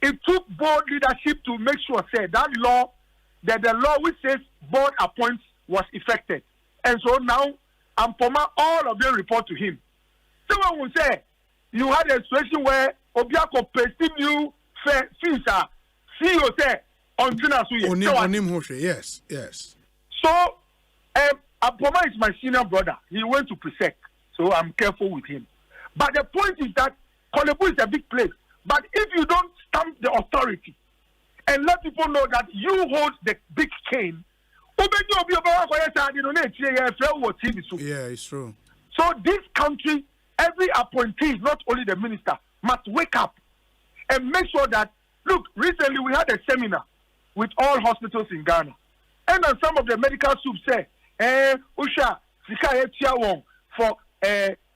It took board leadership to make sure that the law which says board appoints was effected. And so now, all of them report to him. Someone will say, you had a situation where Obiako pasting you fees are CEO say on yes. So Apoma is my senior brother. He went to Presec, so I'm careful with him. But the point is that Kolebu is a big place. But if you don't stamp the authority and let people know that you hold the big cane, yeah, it's true. So this country, every appointee, not only the minister, must wake up and make sure that, look, recently we had a seminar with all hospitals in Ghana. And then some of the medical soups say, Usha, Sika for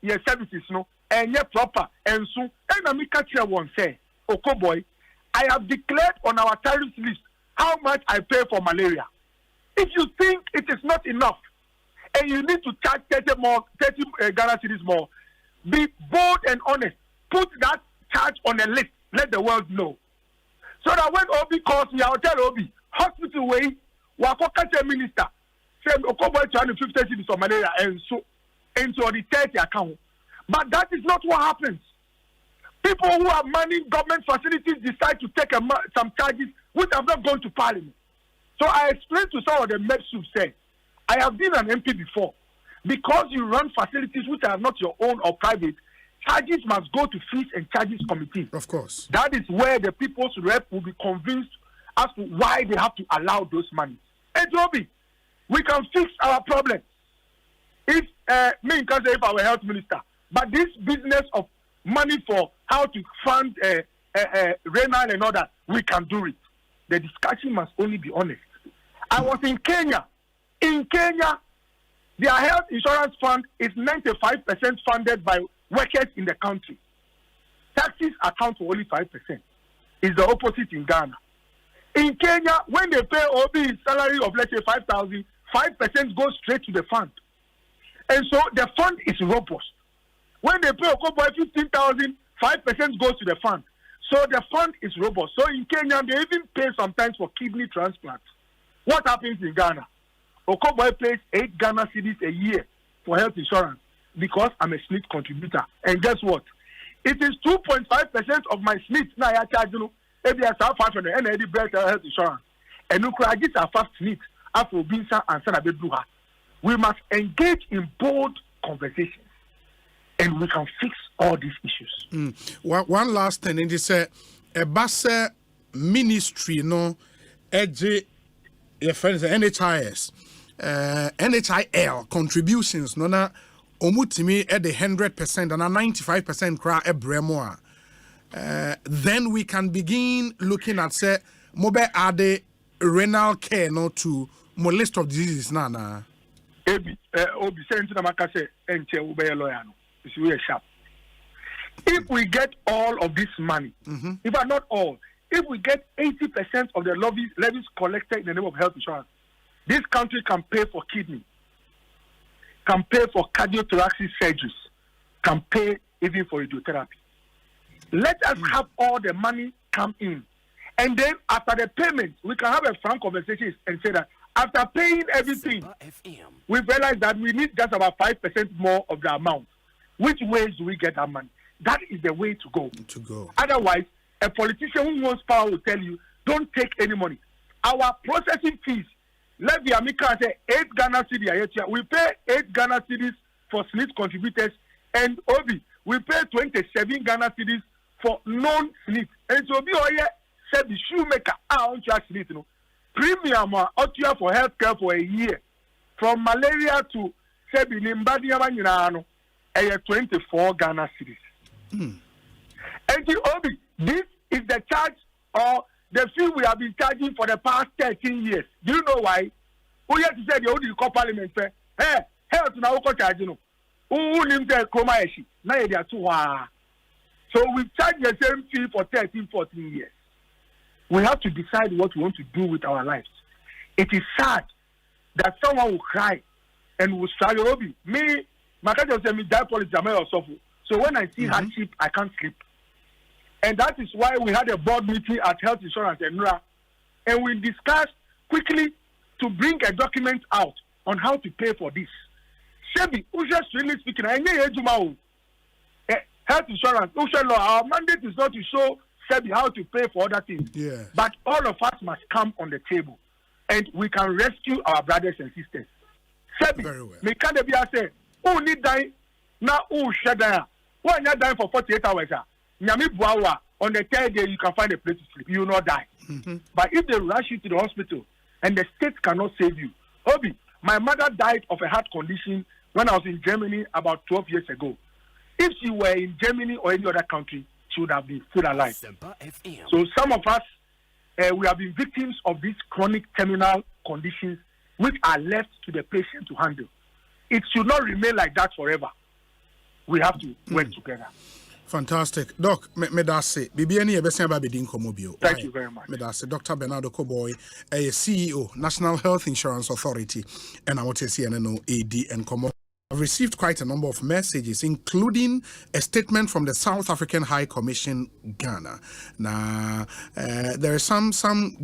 your services, no, and yet proper, and so, and Amika won't say, Oko boy, I have declared on our tariff list how much I pay for malaria. If you think it is not enough, and you need to charge 30 Ghana cedis more, be bold and honest. Put that charge on a list. Let the world know. So that when Obi calls me, I'll tell Obi, hospital way, Wakoka minister, say, Okobo 250 cedis for malaria, and so into the 30 account. But that is not what happens. People who are manning government facilities decide to take some charges which have not gone to parliament. So I explained to some of the MEPs who say, I have been an MP before. Because you run facilities which are not your own or private, charges must go to fees and charges committee. Of course. That is where the people's rep will be convinced as to why they have to allow those money. And Joby, we can fix our problem. If me can say if I were health minister, but this business of money for how to fund renal and all that, we can do it. The discussion must only be honest. I was in Kenya. In Kenya, their health insurance fund is 95% funded by workers in the country. Taxes account for only 5%. It's the opposite in Ghana. In Kenya, when they pay OB's salary of, let's say, 5,000, 5% goes straight to the fund. And so the fund is robust. When they pay Okoboy 15,000, 5% goes to the fund. So the fund is robust. So in Kenya, they even pay sometimes for kidney transplants. What happens in Ghana? Okoboy pays 8 Ghana cedis a year for health insurance because I'm a SNIT contributor. And guess what? It is 2.5% of my SNIT. Now I charge you, maybe I have 500 and I did health insurance. And you could get our first SNIT after Binsa and Sanabedluha. We must engage in bold conversations and we can fix all these issues. One last thing, and it's a bus ministry, no, your friends, NHIS. NHIL contributions no na omutimi at the 100% and a 95% cra ebremoa. Then we can begin looking at say mobile add renal care no to more list of diseases na. Obi sent to maka say enche ube lawyer no. It's really sharp. If we get all of this money, if not all, if we get 80% of the levies collected in the name of health insurance, this country can pay for kidney, can pay for cardiothoracic surgeries, can pay even for radiotherapy. Let us have all the money come in. And then after the payment, we can have a frank conversation and say that after paying everything, we realize that we need just about 5% more of the amount. Which ways do we get that money? That is the way to go. Otherwise, a politician who wants power will tell you, don't take any money. Our processing fees, levy Amika say 8 Ghana cedis. We pay 8 Ghana cedis for SNIT contributors, and Obi, we pay 27 Ghana cedis for non-SNIT. And so Obi Oye said the shoemaker, on SNIT, no premium out here for healthcare for a year, from malaria to Sebi Nimbadi Yamanino, 24 Ghana cedis. And Obi, this is the charge or the fee we have been charging for the past 13 years. Do you know why? Who yet to say the only parliament say, hey, health now charge you. Who named the coma eshi? Now they are too. So we charge the same fee for 13, 14 years. We have to decide what we want to do with our lives. It is sad that someone will cry and will struggle. Obi, me, my cousin say me die politics or suffer. So when I see hardship, I can't sleep. And that is why we had a board meeting at Health Insurance and we discussed quickly to bring a document out on how to pay for this. Shebi, just really speaking, health insurance, our mandate is not to show Shebi how to pay for other things. Yeah. But all of us must come on the table and we can rescue our brothers and sisters. Shebi, me can't be say, who need die now? Who shut down? Why not die for 48 hours? On the third day, you can find a place to sleep. You will not die. But if they rush you to the hospital and the state cannot save you, Obi, my mother died of a heart condition when I was in Germany about 12 years ago. If she were in Germany or any other country, she would have been still alive. So some of us, we have been victims of these chronic terminal conditions which are left to the patient to handle. It should not remain like that forever. We have to work together. Fantastic. Doc, medase. Bibiani ebesi ababedi nkomobio. Thank you very much. Medase. Dr. Bernardo Koboy, CEO, National Health Insurance Authority, and I want to see AD and Komo. I've received quite a number of messages, including a statement from the South African High Commission, Ghana. Now, there is some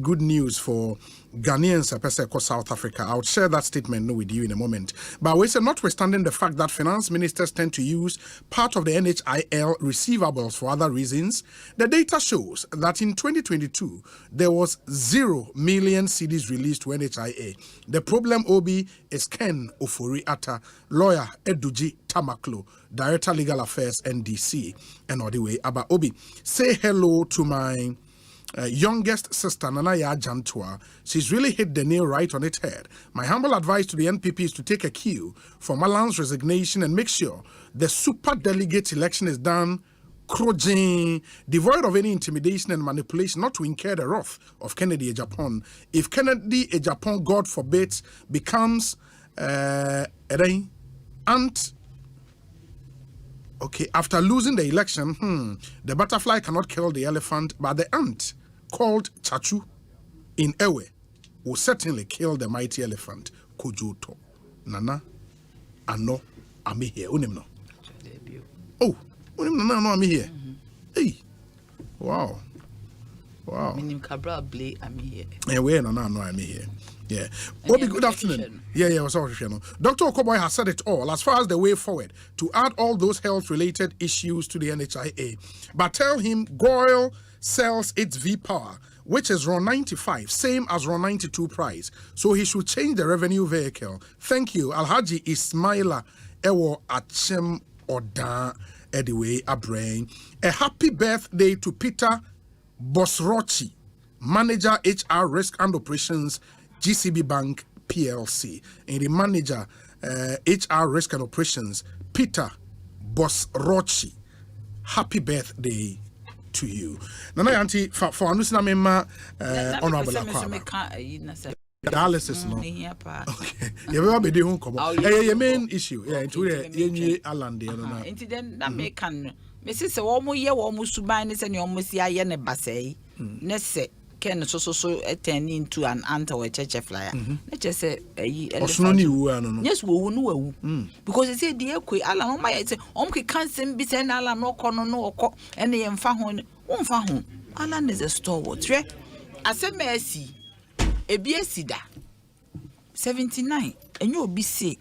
good news for Ghanaians across South Africa. I'll share that statement with you in a moment. But we say, notwithstanding the fact that finance ministers tend to use part of the NHIL receivables for other reasons, the data shows that in 2022, there was 0 million cedis released to NHIA. The problem, Obi, is Ken Ofori Atta, lawyer Eduji Tamaklo, Director Legal Affairs, NDC, and all the way. Aba Obi, say hello to my youngest sister, Nanaya Jantua. She's really hit the nail right on its head. My humble advice to the NPP is to take a cue from Alan's resignation and make sure the super delegate election is done devoid of any intimidation and manipulation, not to incur the wrath of Kennedy Japan. If Kennedy Japan, God forbid, becomes after losing the election, the butterfly cannot kill the elephant, but the ant, called Chachu in Ewe, will certainly kill the mighty elephant, Kojoto. Nana, Ano, Ami here. Unim no. Oh, Unim no, Ami here. Hey, wow. Minim Cabral Blay, Ami here. Yeah, where no, Ami here. Yeah. Obi, good afternoon. Yeah, what's up, Dr. Okoboy has said it all as far as the way forward to add all those health-related issues to the NHIA. But tell him Goyle sells its V-Power, which is RON 95, same as RON 92 price. So he should change the revenue vehicle. Thank you. Alhaji Ismaila Ewo Achem Oda Ediwe Abrain. A happy birthday to Peter Bosrochi, Manager HR Risk and Operations, GCB Bank PLC, and the manager HR Risk and Operations, Peter Bosrochi. Happy birthday to you. Nana Auntie, for Anusina Mema, Honorable Dialysis, no. Okay. You will be doing come. Your main issue, into the Alan, into then that may can Mrs. Omo, almost to buy this and you almost see I ne bassay. Nesse. So attending to an ant or a church flyer. Let's just say, yes, we know because they say, dear, Alan, my say, can't send be sent Alan no corner no and the enfahon, Umfahon. Alan is a stalwart. I said, Mercy, a BSida 79, and you'll be sick.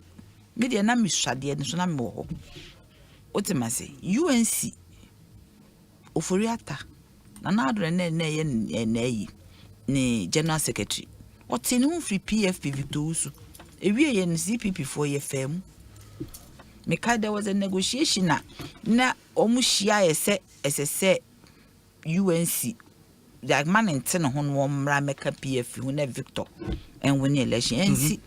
Maybe an amish shadi and so more. What am I say? UNC Oforiata. Another ne General Secretary. What's in whom free PFP Victorus? A we and CPP for your firm. Meka there was a negotiation na omushia say UNC. The man in 10 on one Rameka PFP when Victor and when the election NC.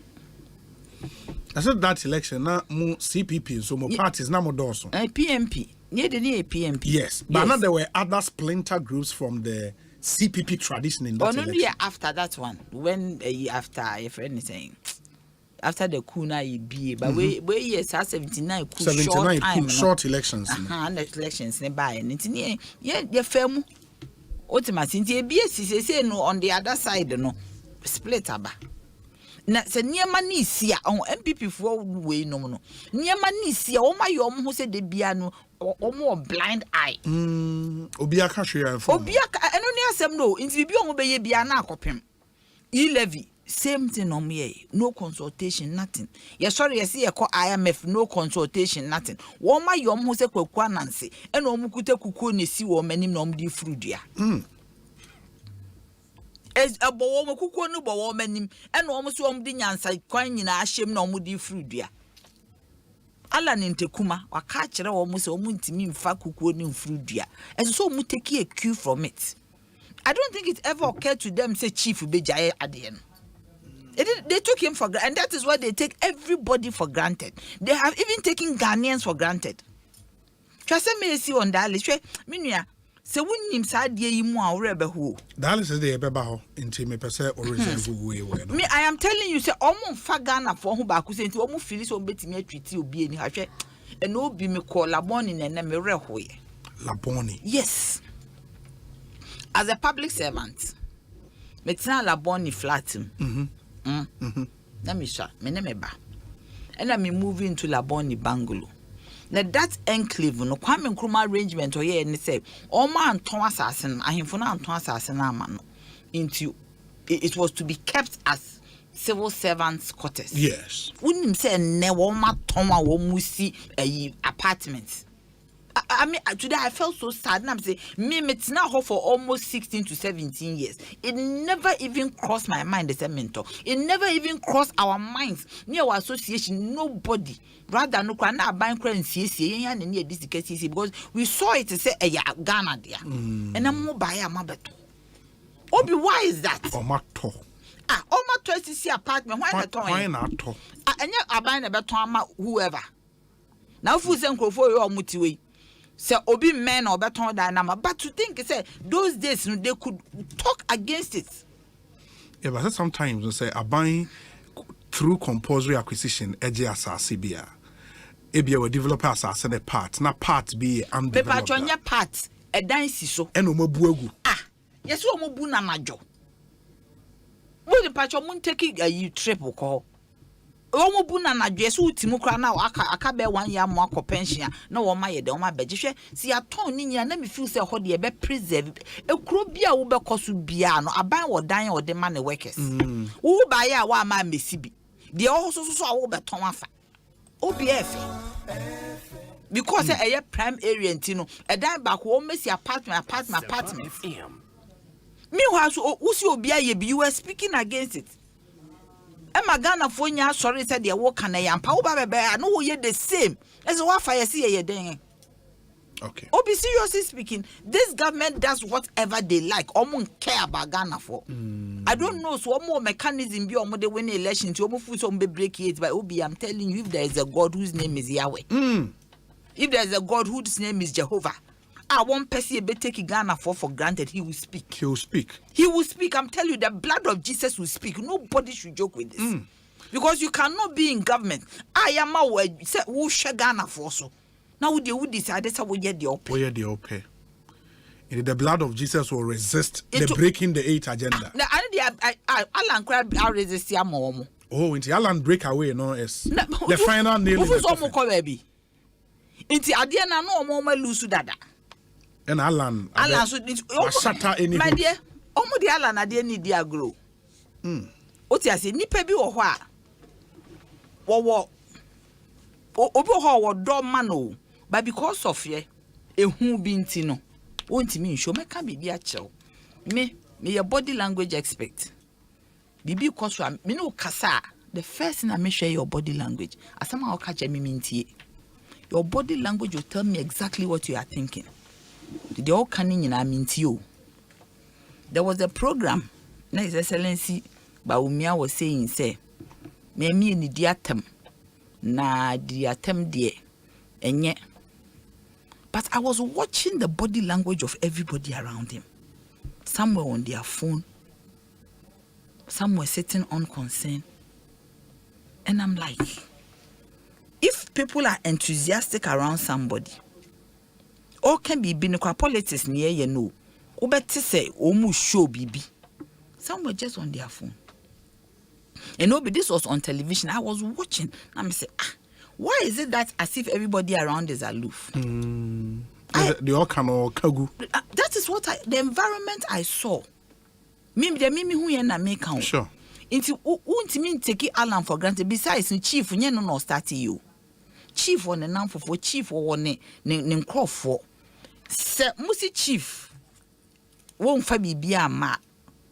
I said that election now more CPP so more parties now more dorsal. PMP. Near the PMP. Yes, but now there were other splinter groups from the CPP tradition in that election. Yeah, after that one, when after if anything, after the Kuna be, but we yes, 79 short elections. Elections nearby, and it's near yeah, firm. Ultimately, BS say no on the other side, no split aba. Na se niema ni sia on MPP for we no niema ni sia o ma yom ho se de bia no o mo blind eye obi aka hwe for obi aka eno ni asem no nti bi o mo be ye bia na akopem levy same thing on me no consultation nothing ye sorry ye see ye call IMF no consultation nothing wo ma yom ho se kwakwa nanse eno mo kuta kukuo ne si wo manim na om di frudua as a bow kuku no bow manim and almost one ding answer coin in a shame no moody frudua. Alan in Tekuma or catch almost almost mean fakuku in frudua, and so mu take a cue from it. I don't think it ever occurred to them say Chief Ubejaya at the end. They took him for granted, and that is why they take everybody for granted. They have even taken Ghanaians for granted. Trust me, see on Dialysis, Minia. Se wunnim sa de yi mu a worebe ho Dialysis de ebeba ho nti me pese o reserve we no me I am telling you say omo fa Ghana for ho ba ku se nti omo fili so betimi atwiti obi ani hahwe ene obi me call laboni na me rehoye laboni yes as a public servant me tina laboni flat na me sha me ne me ba and I me move into laboni bungalow. Now that enclave no Kwame Nkrumah arrangement or ye and say all man ton assassin ahimfo na ton assassin amano into it was to be kept as civil servants quarters. Yes. Wouldn't say ne wo ma ton wa wo musi apartments. I mean today I felt so sad and I'm saying me it's now for almost 16 to 17 years. It never even crossed my mind as a mentor. It never even crossed our minds near our association. Nobody rather no can na buy and CC and near this CC because we saw it to say Ghana there. And I'm more buy a mabeto. Obi, why is that? Omato. Omato is see apartment. Why not? And you buying a beton whoever. Now who's uncle for your motiway. Say obi men or beton dynama, but to think say those days they could talk against it. Yeah, but sometimes we say buying through compulsory acquisition edge asase bia. Ebia we developer asase the part, na part be undeveloped. Paper jonya part e dan si so. Eno mabu egu. Yes wo mo bu na majo. Mo de pacho mo take a trip ko. Omo bu na nadwe so utimu kra na aka be 1 year mo akọ pension na wo ma ye de wo ma beje hwe si aton ni nya na me feel say ho de be preserve ekuro bia wo be koso bia no aban wo dan wo de ma ne workers wo ba ya wa ma mesi bi de ho so wo be ton afa obf because a prime area ntino e dan back wo mesi apartment me wa so wo si obi aye bi you were speaking against it. Emma Ghana for nya sorry said they work and yampa wo ba be no wo ye the same as what fire see ye den. Okay. Obi seriously speaking, this government does whatever they like. Omo care about Ghana for. I don't know so more mechanism be omo the win election to omo fu so be break it by Obi. I'm telling you, if there is a God whose name is Yahweh. If there is a God whose name is Jehovah. I won't person be taking Ghana for granted. He will speak. He will speak. He will speak. I'm telling you, the blood of Jesus will speak. Nobody should joke with this. Because you cannot be in government. I am aware. Say who share Ghana for so. Now would you decide that's how we get the open? We get the open. The blood of Jesus will resist the breaking the 8 agenda. Alan crab I resist ya mom. Oh, into Alan breakaway no is the final nail. Who's almost baby? Into Adiana no more lose dada. And Alan so my dear, almost the Alan Adia need their grow. What you say, Nipe be or what? Obo do mano, but because of ye, a who been tino, won't mean show me can be a chill. Me your body language expect. Bibi cause me no kasa. The first thing I may share your body language. As somehow catch me minty. Your body language will tell me exactly what you are thinking. The all canning in Amintio. There was a program, His Excellency Baumia was saying, say, me in the atom, na the atom dear, and yet. But I was watching the body language of everybody around him. Some were on their phone. Some were sitting unconcerned. And I'm like, if people are enthusiastic around somebody, or can be binokwa politics near you know, or better say, almost show BB. Some were just on their phone. And this was on television. I was watching. I'm saying, why is it that as if everybody around is aloof? They all can all kagu. That is what the environment I saw. Mimi who you na make count. Sure. Into won't mean take Alan for granted. Besides, chief you no start you. Chief on the number for chief or ne crop for. Se musi chief won't fabi bia ma.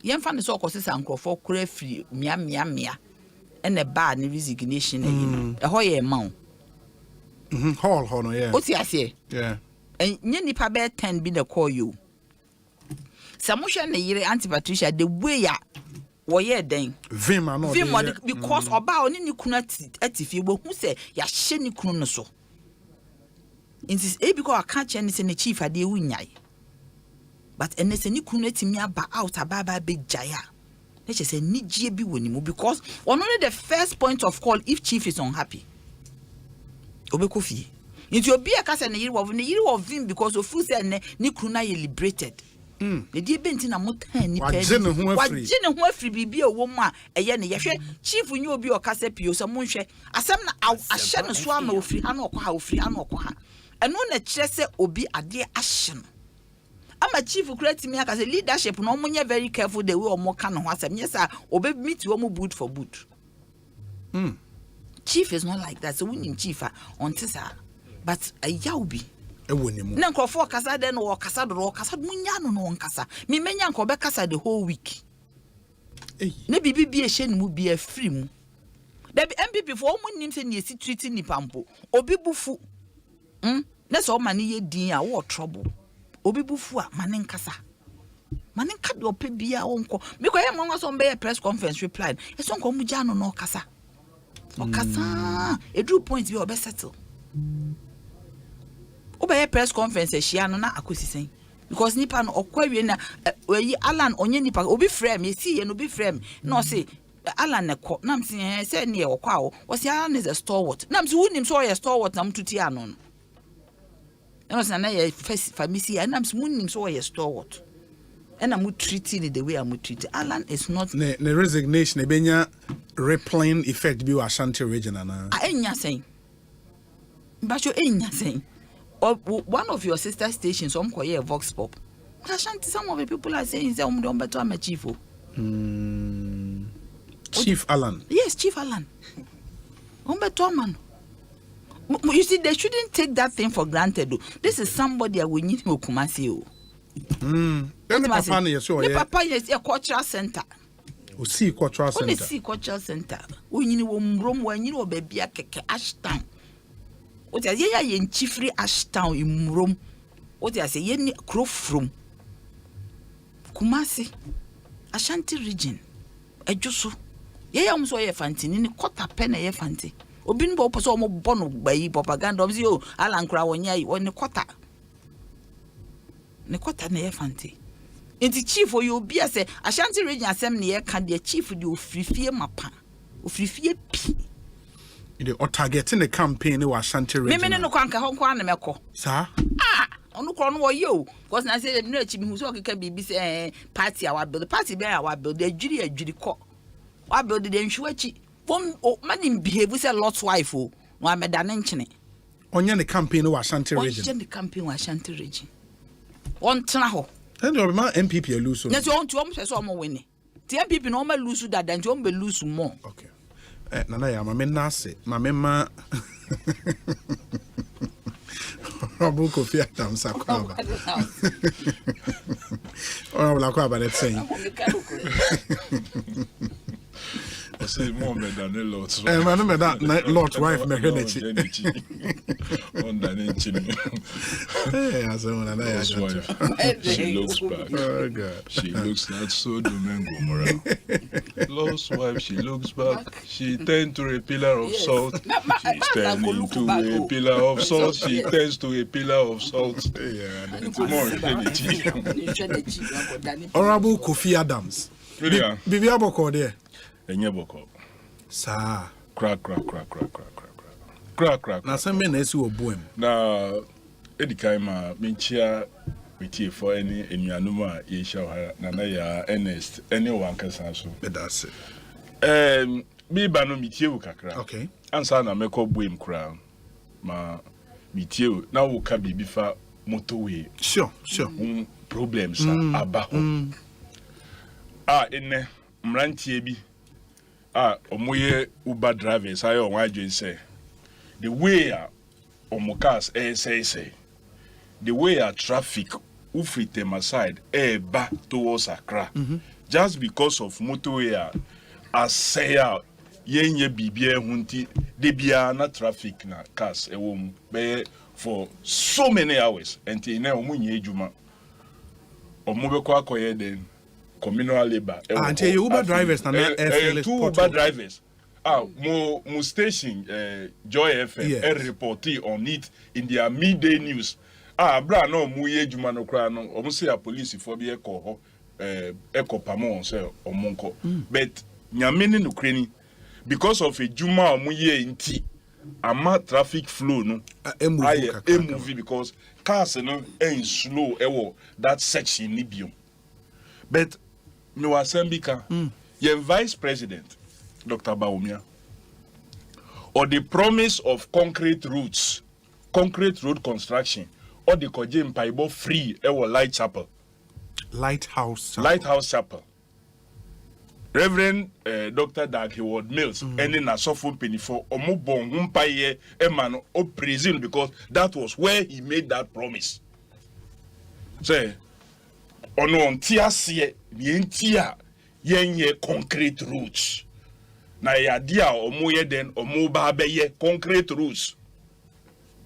Yen fan so cause uncle for kure free mia and a bad resignation a hoye amount. Hall no yeah. What's I say? Yeah. And nipa bear 10 be the call you. Samusha na yire Auntie Patricia the way ya woye den. Vim because oba oni ni kunu atifi bo hu se ya hye ni kunu no so. Intis because I can't change the chief ade wunyai. But enese ni kunu atimi aba out ababa be jaya. Let's just say nijie bi woni because only the first point of call if chief is unhappy. Obekofi. Into obi akasa na yiri of vim because of say ni kunu na liberated. The dear Benton and Motan, ni wajine ho afri bibi a woman a yen yehwe chief nyu obi o kasa pio so monhwe asem na ahye no so ama ofri ana okwa ha eno na kire se obi ade ahye no ama chief create me akasa leadership no omunye very careful the way omo ka no ho asem yesa obe meet omo boot for boot. Chief is not like that, so we need chief on tisa but a yaubi na nkofo kasa den wo kasa do kasa munya no no nkasa me menya nko be kasa the whole week na bibi bi ehye ni mu bi afri mu da bi MPP for omu nim se ni esi treating ni pampo obi bufu na so ma ni ye din a wo trouble obi bufu a ma ne nkasa ma ne nka do pe bia wo nko me ko ye mo nwa so be press conference reply e so nko mu ja no no kasa o kasa e do point bi o be settle Oba press conference ehia no na akosisen because nipa no okwawie na yi Alan onye nipa obi frame esi ye no obi frame no say Alan ne ko na mse say ne ye okwa wo was Alan is a stalwart na mse wunim so ye stalwart na mtuti ano no na was na ye famisi na mse wunim so ye stalwart and am treating the way am treat Alan is not ne resignation e benya rippling effect bi wa Ashanti region na enya sen bacho enya sen. Or one of your sister stations, some call a vox pop. Some of the people are saying, Chief. Chief Alan. Yes, Chief Alan. You see, they shouldn't take that thing for granted. This is somebody we need to Kumasi. Papa is a cultural center. See cultural center. See cultural center. We need room when you know baby a Ashtown. What I say, ye in Chifri Ashtown in Rome. What I say, ye crop from Kumasi, Ashanti region. Ejusu. Ye so ye fanti, ni kota pena ye fanti. Obinbo poso mo bono by propaganda of you, Alan Crown ye, or ne kota. Ne kota ne ye fanti. In the chief for you be as Ashanti region assembly can be a chief with you free fear mapa. Free fear p. The targeting the campaign in Ashanti region. Me no kwanka ho kwan na meko. Sir? Onu kro no yo because na say no achi mi hu so keka bibi say party our build the party be our build the adwiri ko. Wa build the nhwu achi. Fom man behave say lot wife o. No ameda ne nchene. Onye the campaign in Ashanti region. Onye the campaign in Ashanti region. On tena ho. And your man MPP lose. Yes, you want to say so more winning. The MPP no ma lose that than you be lose more. Okay. Nana ya mama nase mama Abu Kofi Adam Sakwaba. Ora wala kwa ba let's say. I say more than a lot. Man me that lot wife me henechi. On the engine. Hey, I say nana ya. She looks back. Oh God. She looks like so Domingo Moral. housewife, she looks back. She turns to a pillar of salt. She's turning to a pillar of salt. She turns to a pillar of salt. It's more Honorable Kofi Adams. Bibi aboko there. Enye boko. Sa. Crack. Na sembe na esi obuem. Na edikaima minchia witi for any enuanuma ye shaw na ya Ernest anyone kasa so. Bedase. Me ba no mitie wo kakra. Okay. Ansa na meko buem kra. Ma mitie wo na wo ka bibi fa motorway. Sure. Problems aba ho. Enne mrantie bi. Omoye Uber drivers ayo wan adwen say the way omocars say the way traffic ufri them aside back towards Accra just because of motorway as say yenye bibia hunti de bia na traffic na cars ewom be for so many hours enti na omunye ejuma omobekwa akoye den communal labor. Until Uber drivers na two Uber drivers. Mo station Joy FM reported on it in their midday news. Bra no mu ye juma no kra no. Omo say a police for be eko pamon say omonko. But nyameni no kreni because of a juma omo ye nti ama traffic flow no movie because cars no slow that section ni biom. But no Asembika, your vice president, Dr. Baumia, or the promise of concrete road construction, or the Kojim Paibo free Lighthouse Chapel. Reverend Dr. Dag Heward Mills, ending a software penny for Omobon Humpaye Eman or Brazil because that was where he made that promise. Say, on tiasie yentia yenye concrete roads na ya dia omoye den omoba beye concrete roads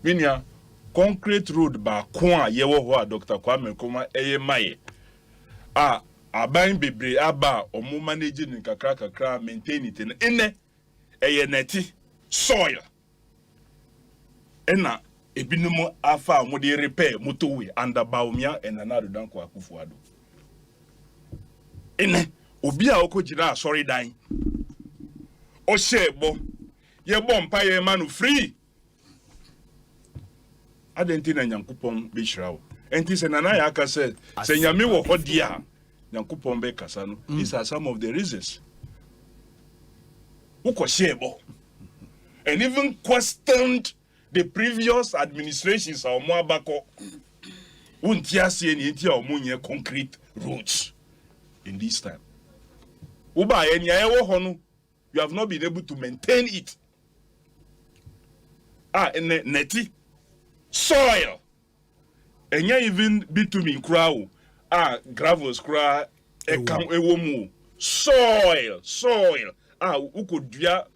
minia concrete road ba kwa yewo ho a Dr. Kwame Nkrumah eye maye aban bebre aba omo manage ni kakra maintain it ene eye neti soil ena ebinumo afa mo de repair motorway under Baumia and another danko akufuado ene obi a okojira sorry dan o shebo ye bom pa ye manu free adentina nyankopon be hirawo enti se nana ya aka se nyame wo hodia nyankopon be kasa no these are some of the reasons uko shebo and even questioned the previous administrations are more bako untiasie ni ntia omunye concrete roads in this time uba enya ewo hono you have not been able to maintain it neti soil enya even bitumen kra gravels kra ekam ewo mu soil ukodua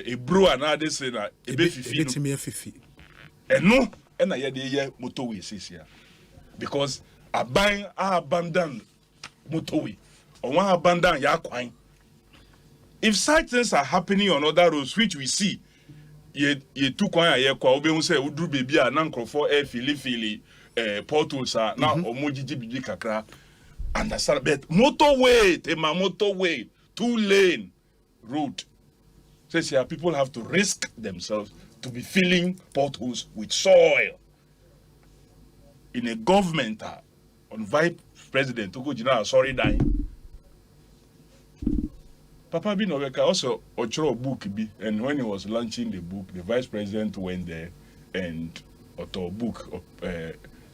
ebro another say na ebefifi eno na ye de ye motorway sisia because abandon motorway or one abandon ya kwan. If such things are happening on other roads which we see ye tu kwan ya kwa obe say udru baby a na nkrofo fili portals na omojiji bibi kakra understand but motorway 2-lane road says here people have to risk themselves to be filling potholes with soil in a government on vice president to go general sorry dying Papa Binoweka also ochro book bi and when he was launching the book the vice president went there and author book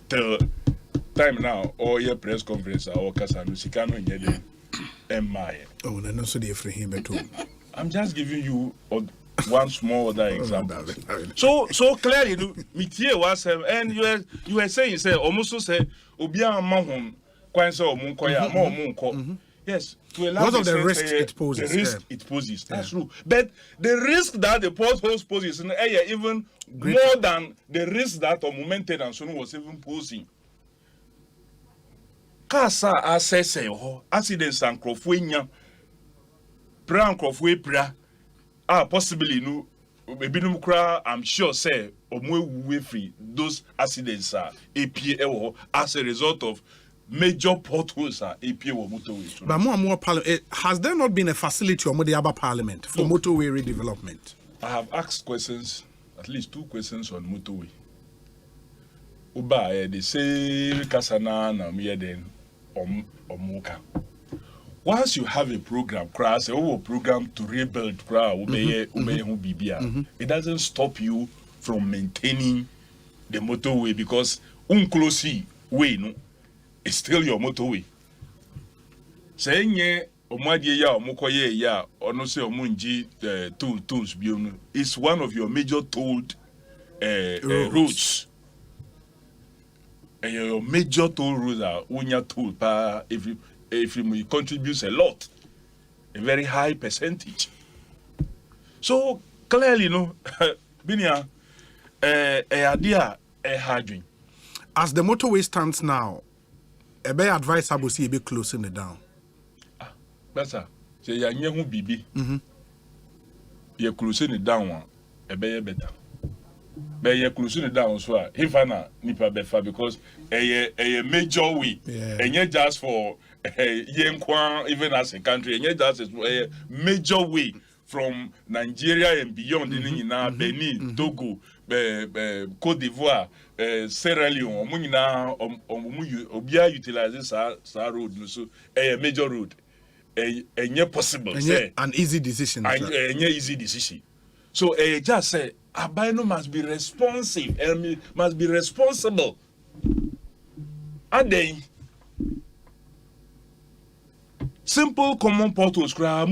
till time now all your press conference or kasanu sikano nyede emaye no so dey free him beto I'm just giving you one small other example. So clearly, Mitie was and you were saying, say, almost say, Obia Mahon, Quanso Munkoya, more Munko. Yes, to a large extent, the risk it poses. The risk it poses. That's true. But the risk that the potholes poses in the area even more than the risk that of maintenance was even posing. Kasa asese ho accidents and crofwenya pran crofwe pra possibly no ebinum kra I'm sure say omo free those accidents are APA as a result of major potholes are APA or motorways. But more parliament, has there not been a facility or Modiaba Parliament for motorway redevelopment? I have asked questions, at least 2 questions on motorway. Uba they say kasana na me den omuka. Once you have a program, program to rebuild, it doesn't stop you from maintaining the motorway because unclosey way no, it's still your motorway. Saying omadie ya omokoye ya ono se omunji tools bionu is one of your major tolled roads. And your major toll roads are unya toll pa if you contributes a lot, a very high percentage. So clearly, no, Binia, idea a hardware. As the motorway stands now, a better advisable see a bit closing it down. Better. Say ya nyehu bibi. You're closing it down. A better. But you're closing it down so if I nipa befa because a major way, and yet just for even as a country, and yet that's a major way from Nigeria and beyond, Benin, Togo, Côte d'Ivoire, Sierra Leone, Obia utilizes our road, so a major road, a possible, an easy decision, easy decision. So just say, Abino must be responsive and must be responsible. And then simple common portals how?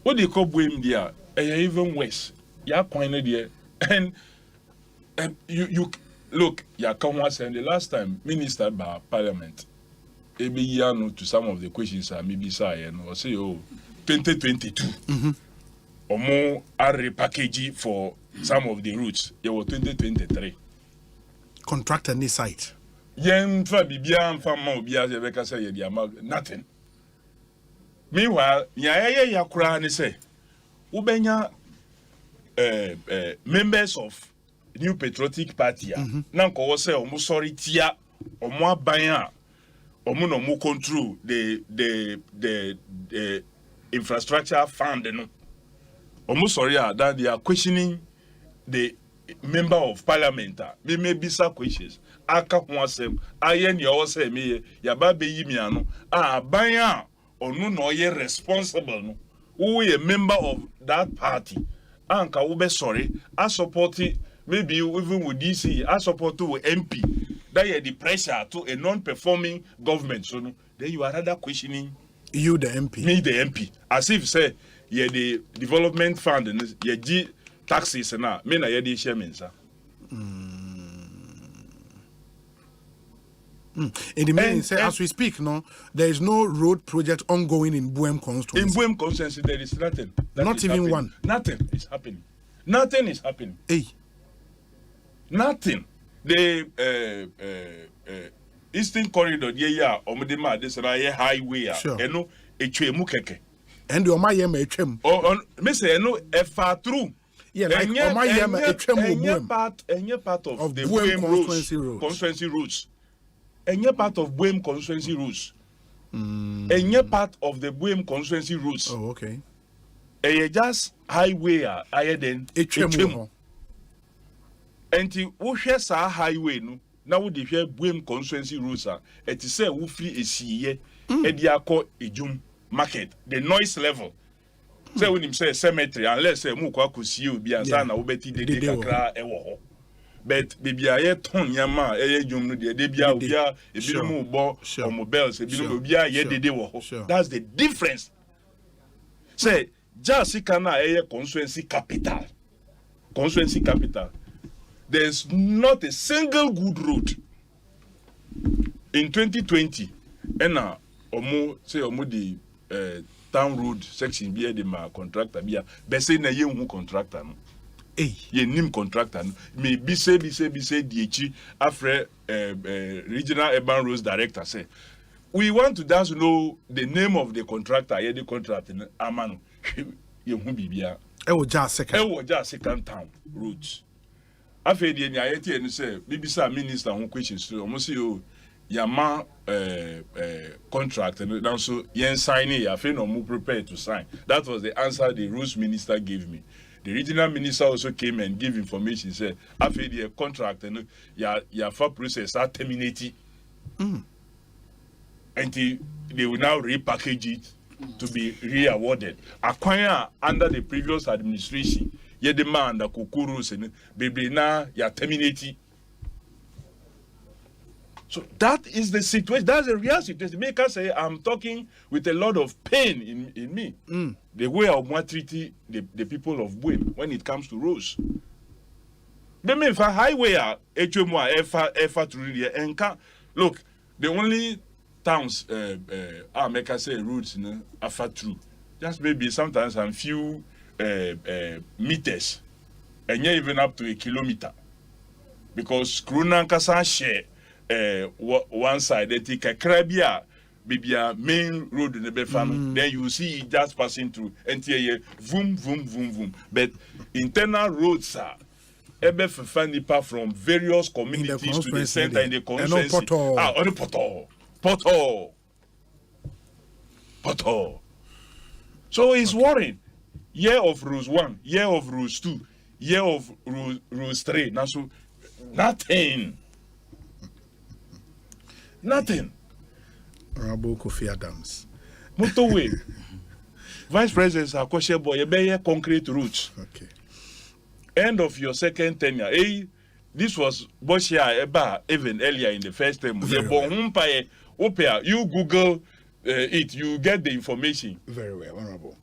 What do you call blame there? Even worse. Ya coined there. And you look, ya come once and the last time ministered by Parliament. To some of the questions I maybe say or say 2022 or more are repackaging for some of the routes. It was 2023. Contract any site. Nothing. Meanwhile, ya say ubenya members of New Patriotic Party. Nanko was say almost sorry tia or more banya. Omo control the infrastructure fund no. Omo sorry that they are questioning the member of parliament. May be some questions. Aka huasem ayen ya ose me ya ba be yimi ano banya onu no ye responsible no. Who a member of that party. Anka wo be sorry I support it, maybe even with DC I support to MP. That you the pressure to a non-performing government. So no, then you are rather questioning you, the MP. Me, the MP. As if say the development fund and ye taxes and now me na ye the chairman, sir. In the meaning, as we speak, no, there is no road project ongoing in Buem Constituency. In Buem Constituency, there is nothing. Not even happening. One. Nothing is happening. Nothing is happening. Hey. Nothing. The Eastern Corridor, Omedema, this highway, no, a chemu keke. And the Omayem a chem. Oh, Miss, no, a far through. Yeah, like Omayem a chem part of the Buem constituency routes. And your part of Buem constituency routes. And your part of the Buem constituency routes. Oh, okay. And just highway, higher than a chemu. And the Oshesa highway no now would hear Buem constituency routes are et say wo free a see e dia call ejum market the noise level say when him say cemetery unless say mu kwa kosie obi ansa na wo beti de kakra e wo ho but bibia ye ton yama e ejum no de bia obi a ebi no mu bo o mobiles ebi no obi a ye de wo ho. That's the difference. Say just kana e constituency capital there's not a single good road in 2020. And now, omo say omo the town road section be the ma contractor be say na ye hu contractor no ye nim contractor no me be say DH afre regional urban roads director say we want to dance know the name of the contractor ye the contract no amano ye hu bibia e wo ja second town roads afa die ni ayeti enu say bibisa minister who questions so almost you yama contract and so yen sign it afa no mu prepared to sign. That was the answer the rules minister gave me. The regional minister also came and gave information said afa the contract and ya for process are terminated until they will now repackage it to be re-awarded. Acquire under the previous administration ye demand the kukurus and baby na ya terminate. So that is the situation. That's the real situation. Make us say I'm talking with a lot of pain in me. The way I want to treat the people of Buem when it comes to roads. But me for highway HMO efa through the enka. Look, the only towns make us say roads are through. Just maybe sometimes a few meters, and even up to a kilometer, because Krunankasa share one side. They take a crabia, maybe a main road in the Befano. Then you see it just passing through, and boom, boom, boom, boom. But internal roads are Fanipa from various communities to the center in the constituency. On the pothole. So it's worrying. Year of rules 1, year of rules 2, year of rules 3. Now, so nothing. Honorable Kofi Adams. Motorway. Vice President Akoshe Boy, you concrete routes. Okay. End of your second tenure. This was Boshia Eba even earlier in the first term. You Google it, you get the information. Very well, Honorable.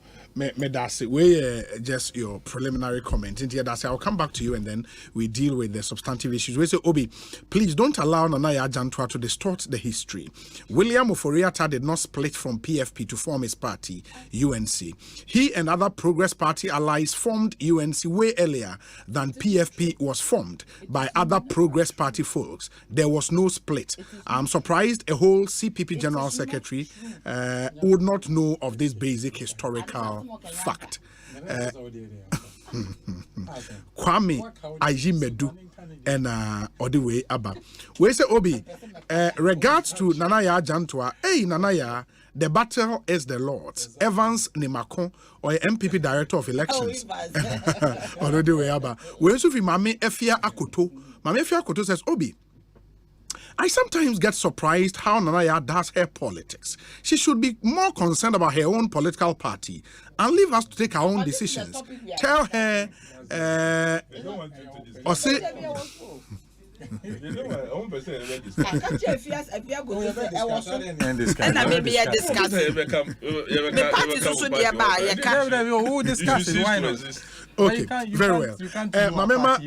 That's it. We just your preliminary comment. I'll come back to you and then we deal with the substantive issues. We say, Obi, please don't allow Nanaya Jantua to distort the history. William Oforiatta did not split from PFP to form his party, UNC. He and other Progress Party allies formed UNC way earlier than PFP was formed by other Progress Party folks. There was no split. I'm surprised a whole CPP General Secretary would not know of this basic historical fact. Kwame Ajimedu and Odiwe Abba. We say Obi, regards to Nanaya Jantua, Nanaya, the battle is the Lord's. Evans Nimakon or MPP Director of Elections. Odiwe Abba. We say Mame Efia Akoto. Mame Efia Akoto says, Obi, I sometimes get surprised how Nanaya does her politics. She should be more concerned about her own political party and leave us to take our own decisions. Tell her, Osei. Okay, very well. My mama,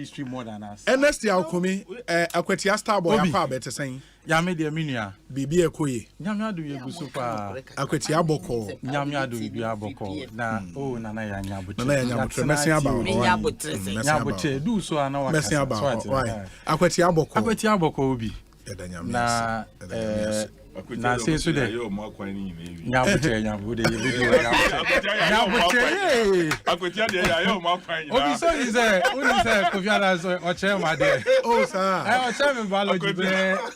Ernest Yaukumi, Aquatia Star Boy, better saying, Yame de Minia, Bibi Ekoye, Yamia do Yagusupa, Aquatia Boko, Yamia do Biaboko, na, oh, Nana Yabutre, messing about Yabutre, do so I know messing about why Aquatia Boko, Aquatia Boko be, na, na say so there. Nyabuche Obi so is only say Kofi Adams Ochema there. Oh sir. Ochema biology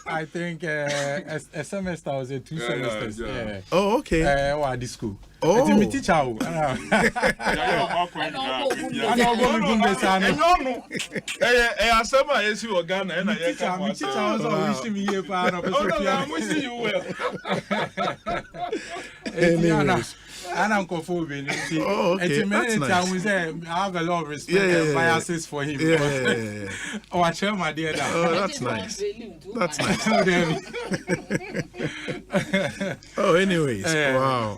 I think a semester or 2 semesters. Yeah. Oh okay. What this school? Oh. It's me teacher. I know go me Asempa is you Ghana and I teacher also wish me here pa no person. I'm wishing you well. Anyways. And I'm confused. Oh, okay. That's nice. I have a lot of respect and biases for him. Oh, I share my dear. Oh, that's nice. That's nice. Oh, anyways. Wow.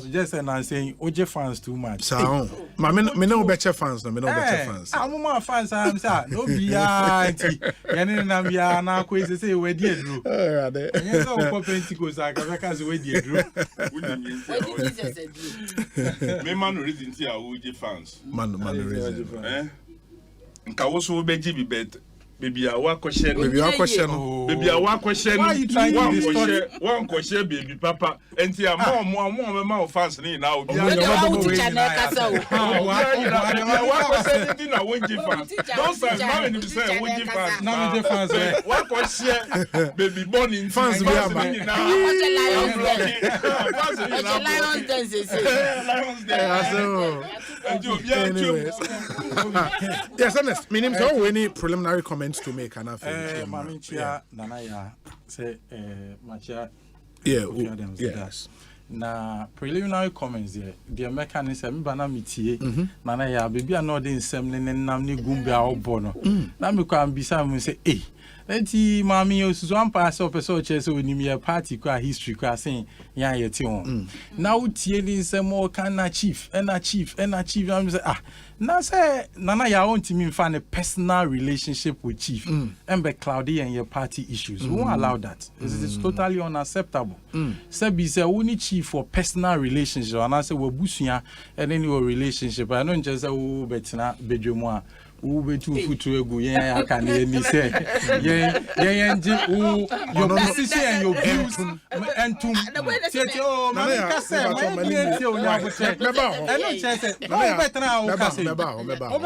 Just and saying, OJ fans too much. So, me no better fans. Me no better fans. I'm more fans. I'm sorry. No biati. Yani na biya na kwezi say we dey drew. Oh, yeah. You know, Pentecost. I can we dey drew. Me man reason ti a uji fans. Man reason. Nka wo so be gi bi bet. Baby, I want question. Baby, I question. Baby, I want question. Why are you trying to distort? One question, baby, papa. And tia more fans now. Don't say mommy say won't fans. Now me fans. One question, baby, born in fans now. Yes, honest. Meaning so any preliminary comments to make and Nanaya say Machia. Yes. Na preliminary comments there. The mechanism bana mitie. Nanaya baby are not in sem nam ni gumbe a obono. Na me kwa mbisa mu say enti mami osusu ampa so person che so onim ye party kwa history kwa say yan yeti on. Na utie ni nsem o kan na chief am say na say nana ya ontimi mfa ne personal relationship with chief embe cloudy and your party issues. We won't allow that. It's totally unacceptable. Say be say we need chief for personal relationship and I say we busua and any relationship. I don't just say we betina bedwomu Ube tu futu egu yen aka na ni say yen your position and your views entum tete o ma ka say ma client o nya bote eno che say o betra o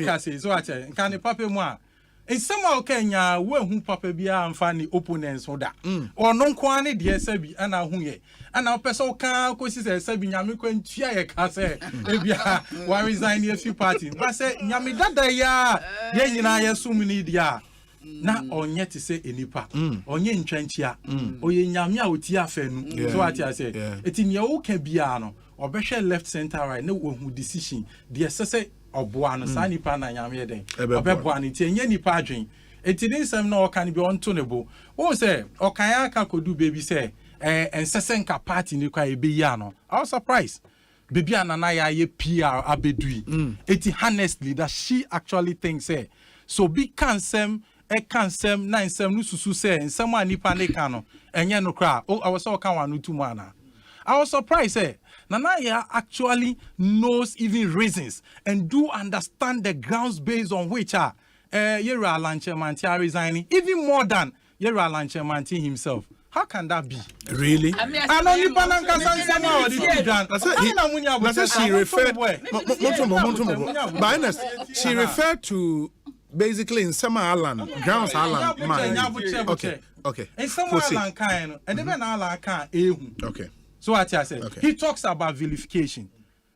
ka say so ache kan ni papa mu a nsema o kanya we hu papa bia amfa ni opponents ho da ono nko ane de sabi ana hu ye ana person kan ko si sabi nyame ko ntua ye ka say e bia wa resign a few party ba say nyame dada ya ye nyina ye sum ni dia na onye te say enipa onye ntwantia oye nyame a oti afanu so ati say etini o ka bia no obehwe left center right na wo hu decision de say oboa no sa nipa na nyame den obeboa no tie nya nipa adwen etini nsem na okan bi onto ne bo wo say okan aka kodu baby say ensesen ka party ni kwa ebe ya no I was surprised baby anana ya ye PR abedui eti honestly that she actually thinks say so big cansem na nsem no susu say nsem a nipa ne ka no enye no kra I was so kan wanu tumu ana I was surprised say Nanaya actually knows even reasons and do understand the grounds based on which Yera Lanchemanti resigning, even more than Yera Lanchemanti himself. How can that be? Really? She referred to basically in Summer Island, Grounds Island. Okay. In Summer Island, and even Island can. Okay. So what I say, he talks about vilification.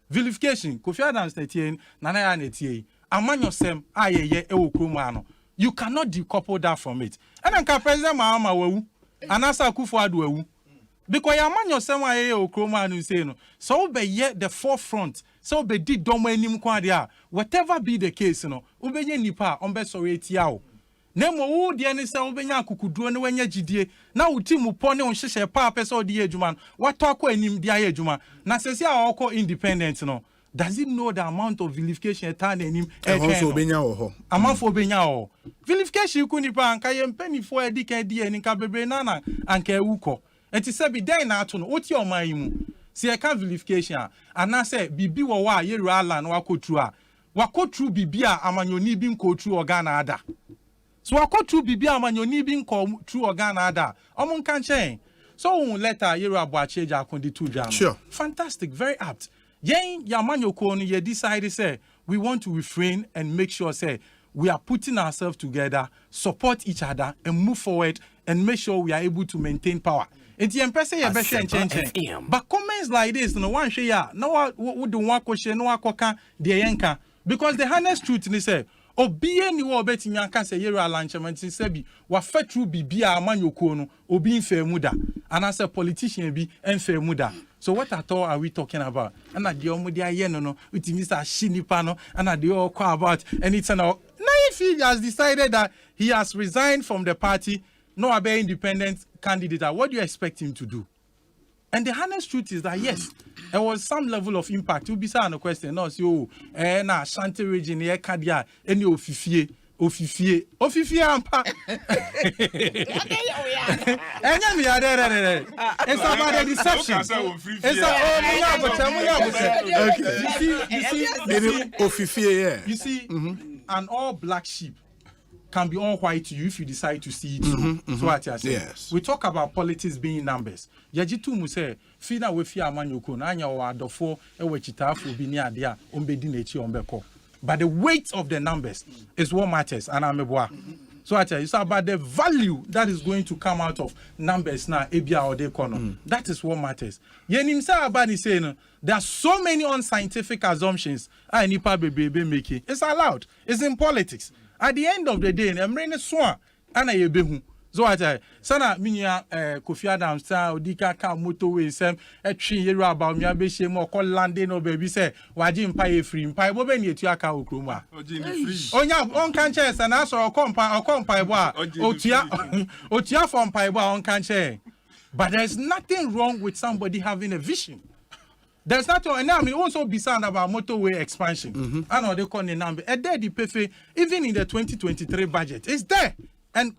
Vilification, Kofi Adams netien, Nanaya netie, amanyo sem ayeye ewo kromano. You cannot decouple that from it. And then President Mahama wewu, anasa Akufo-Addo wewu. Because amanyo sem ayeye ewo kromano say no. So be ye the forefront. So be di domo enim kwa dia. Whatever be the case no, ubenye nipa ombe sorry tiao. Nemo wo de ne se obenya akukuduro ne wanya gidie na wuti mu pone on hyehyɛ pa pɛ sɛ odi adwuma wato akɔ anim di aye adwuma na sɛsi a ɔkɔ independent no does it know the amount of vilification etan anim also obenya wo ho amafo obenya wo vilification ku nipa anka ye mpanifo edi ka di ani ka bebre na anka ewukɔ enti sɛ bi den na ato no oti ɔman yi mu si e ka vilification ana sɛ bibi wo wa ye rala na wakotru bibi a amanyoni bi nkotru organa ada. So I go through Bibi Amanyoni being called through Organa. Omun can change. So letter Yera Boacheja Kondi 2 jam. Sure. Fantastic, very apt. Yen Yamanyo Koni ye decided say we want to refrain and make sure say we are putting ourselves together, support each other and move forward and make sure we are able to maintain power. It's the empress ye be change. But comments like this no one share ya. No what do one question no akoka de yenka because the honest truth ni say obiye ni wo betimi aka se Yera Lanchemanti se bi wa fatru bibia amanyoko no obi nfa muda anase politician bi enfa muda. So what at all are we talking about? And at the omudi aye no utimi sa shinipa no and at the all call about and it's now if he has decided that he has resigned from the party, no abe independent candidate, what do you expect him to do? And the honest truth is that yes, there was some level of impact. You be saying a question, no, so na Shanti region here kadia any ofifie Ofifie ampa. It's about the deception. You see, an all black sheep can be all white to you if you decide to see it. So what I say. Yes. We talk about politics being numbers. Yajitu mu say fina we fi amanyoko na anya wa adofo e we chitafu bi ni ade a ombedi na echi ombeko. But the weight of the numbers is what matters, and I'm a so I tell you, it's about the value that is going to come out of numbers now. That is what matters. Saying there are so many unscientific assumptions. It's allowed. It's in politics. At the end of the day, I'm ready to so I tell you, sana minya Kofi Adams sa odika ka motorway sem etwi yeru about me abehye mo call landing no baby say waji mpa free mpa bo be ni etu aka okroma onya on kan che say na so okompa bo a otua from mpa bo on kan che. But there's nothing wrong with somebody having a vision. There's nothing, and I mean also be sound about motorway expansion. I know they call the number a there the PFA even in the 2023 budget it's there. And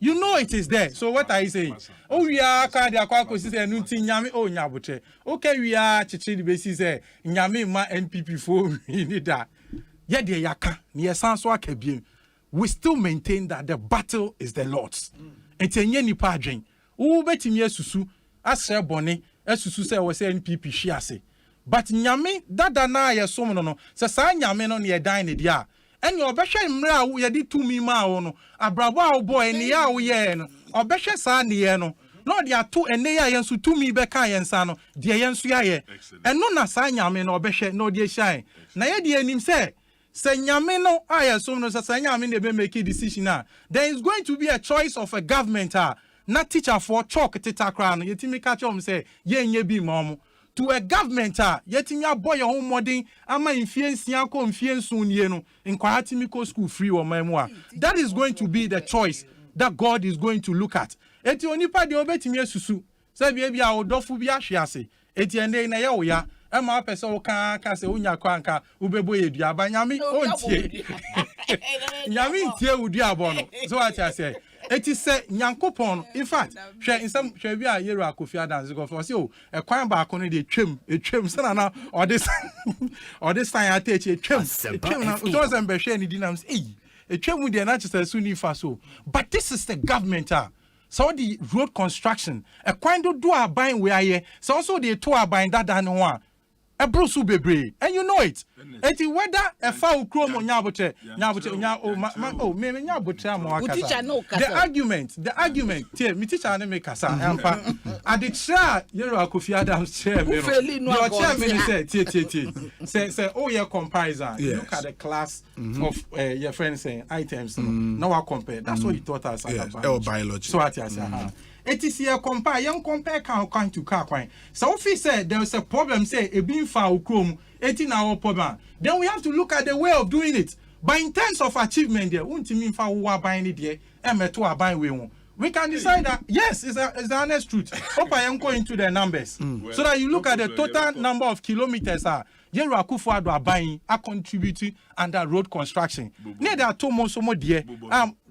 you know it is there. So what are you saying? Oh, we are okay, we are chichi basis nyame ma NPP for that. Yeah, the yaka near Sanswa Kebim. We still maintain that the battle is the Lord's. It's a yeni padrin. Oh, betim yesusu as Sir Bonnie, as Susu say was NPP shiase. But nyame that na ya so no sa nyame no ne dine dia. And your besha mra wo yedi tumi ma wo no abrabo a boy ne ya wo ye no obesha sa ne ye no no dia to ene ya yensu tumi be kan yensa no de yensu ya ye eno na sa nyame no obesha no de shine na ye de anim say nyame no ayeso no sa nyame ne be make decision there is going to be a choice of a government na teacher for chalk tetakra no yetimi ka chom say ye nye bi mom to a government yetimi aboy your home modern ama influencia ko influensu nie no inkwatimi ko school free o mamu that is going to be the choice that God is going to look at eti onipa de obetimi asusu say bia odofo bi ahwease eti ende na ye wo ya ema apese wo kan se onya kwanka ubebo yedua banyame ontie nyame ntie udua bo no so what I say eti se nyankopon in fact hwe insam hwe bia yeru Kofi Adams go for say o ekwan ba ko no de twem sana na or this time atechi twem na those am be hwe ni dinams twem de na chese su ni fa so but this is the government so the road construction ekwan do aban we aye so also the to aban dada no a ebrusu bebre and you know it eti whether e fa ukrom nyaboche nya me nyaboche amwakasa the argument tie me teacher na me kasa ampa ade try yeru Kofi Adams chair me no your chair me say tie say oh yeah comparison look at the class of your friends saying items now we compare that's what he taught us about biology so what I say it is here compare can to car coin. So if he said there is a problem, say a being foul chrome 18 hour problem, then we have to look at the way of doing it. But in terms of achievement, there won't mean for who are buying it here, and to buying we can decide that yes, it's the honest truth. Hope I am going to the numbers so that you look at the total number of kilometers Yeru Akufo-Addo are buying, are contributing under road construction. Near there are two more so more dear.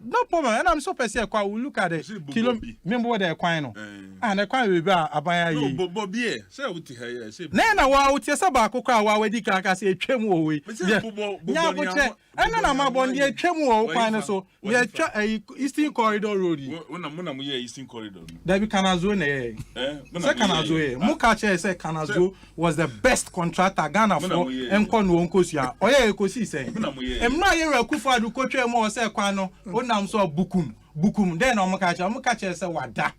No problem. And I'm so perceived. We look at the kilometer. Remember what they're quite and the quite will be a buyer. No, Bobby, say what you say. Nana, what would you say about Coca? What would you say? Chemo, yeah. And then I'm about the Chemo, fine. So we are Eastern Corridor Road. When I'm here, Eastern Corridor. There be Canazone. Canazone. Mukache said Canazo was the best contractor Ghana for Enkono Onkosia. Oh, yeah, Ekosiise. I'm not here. Akufo-Addo coach more say Kwano. Nam so bukum then omukache say wada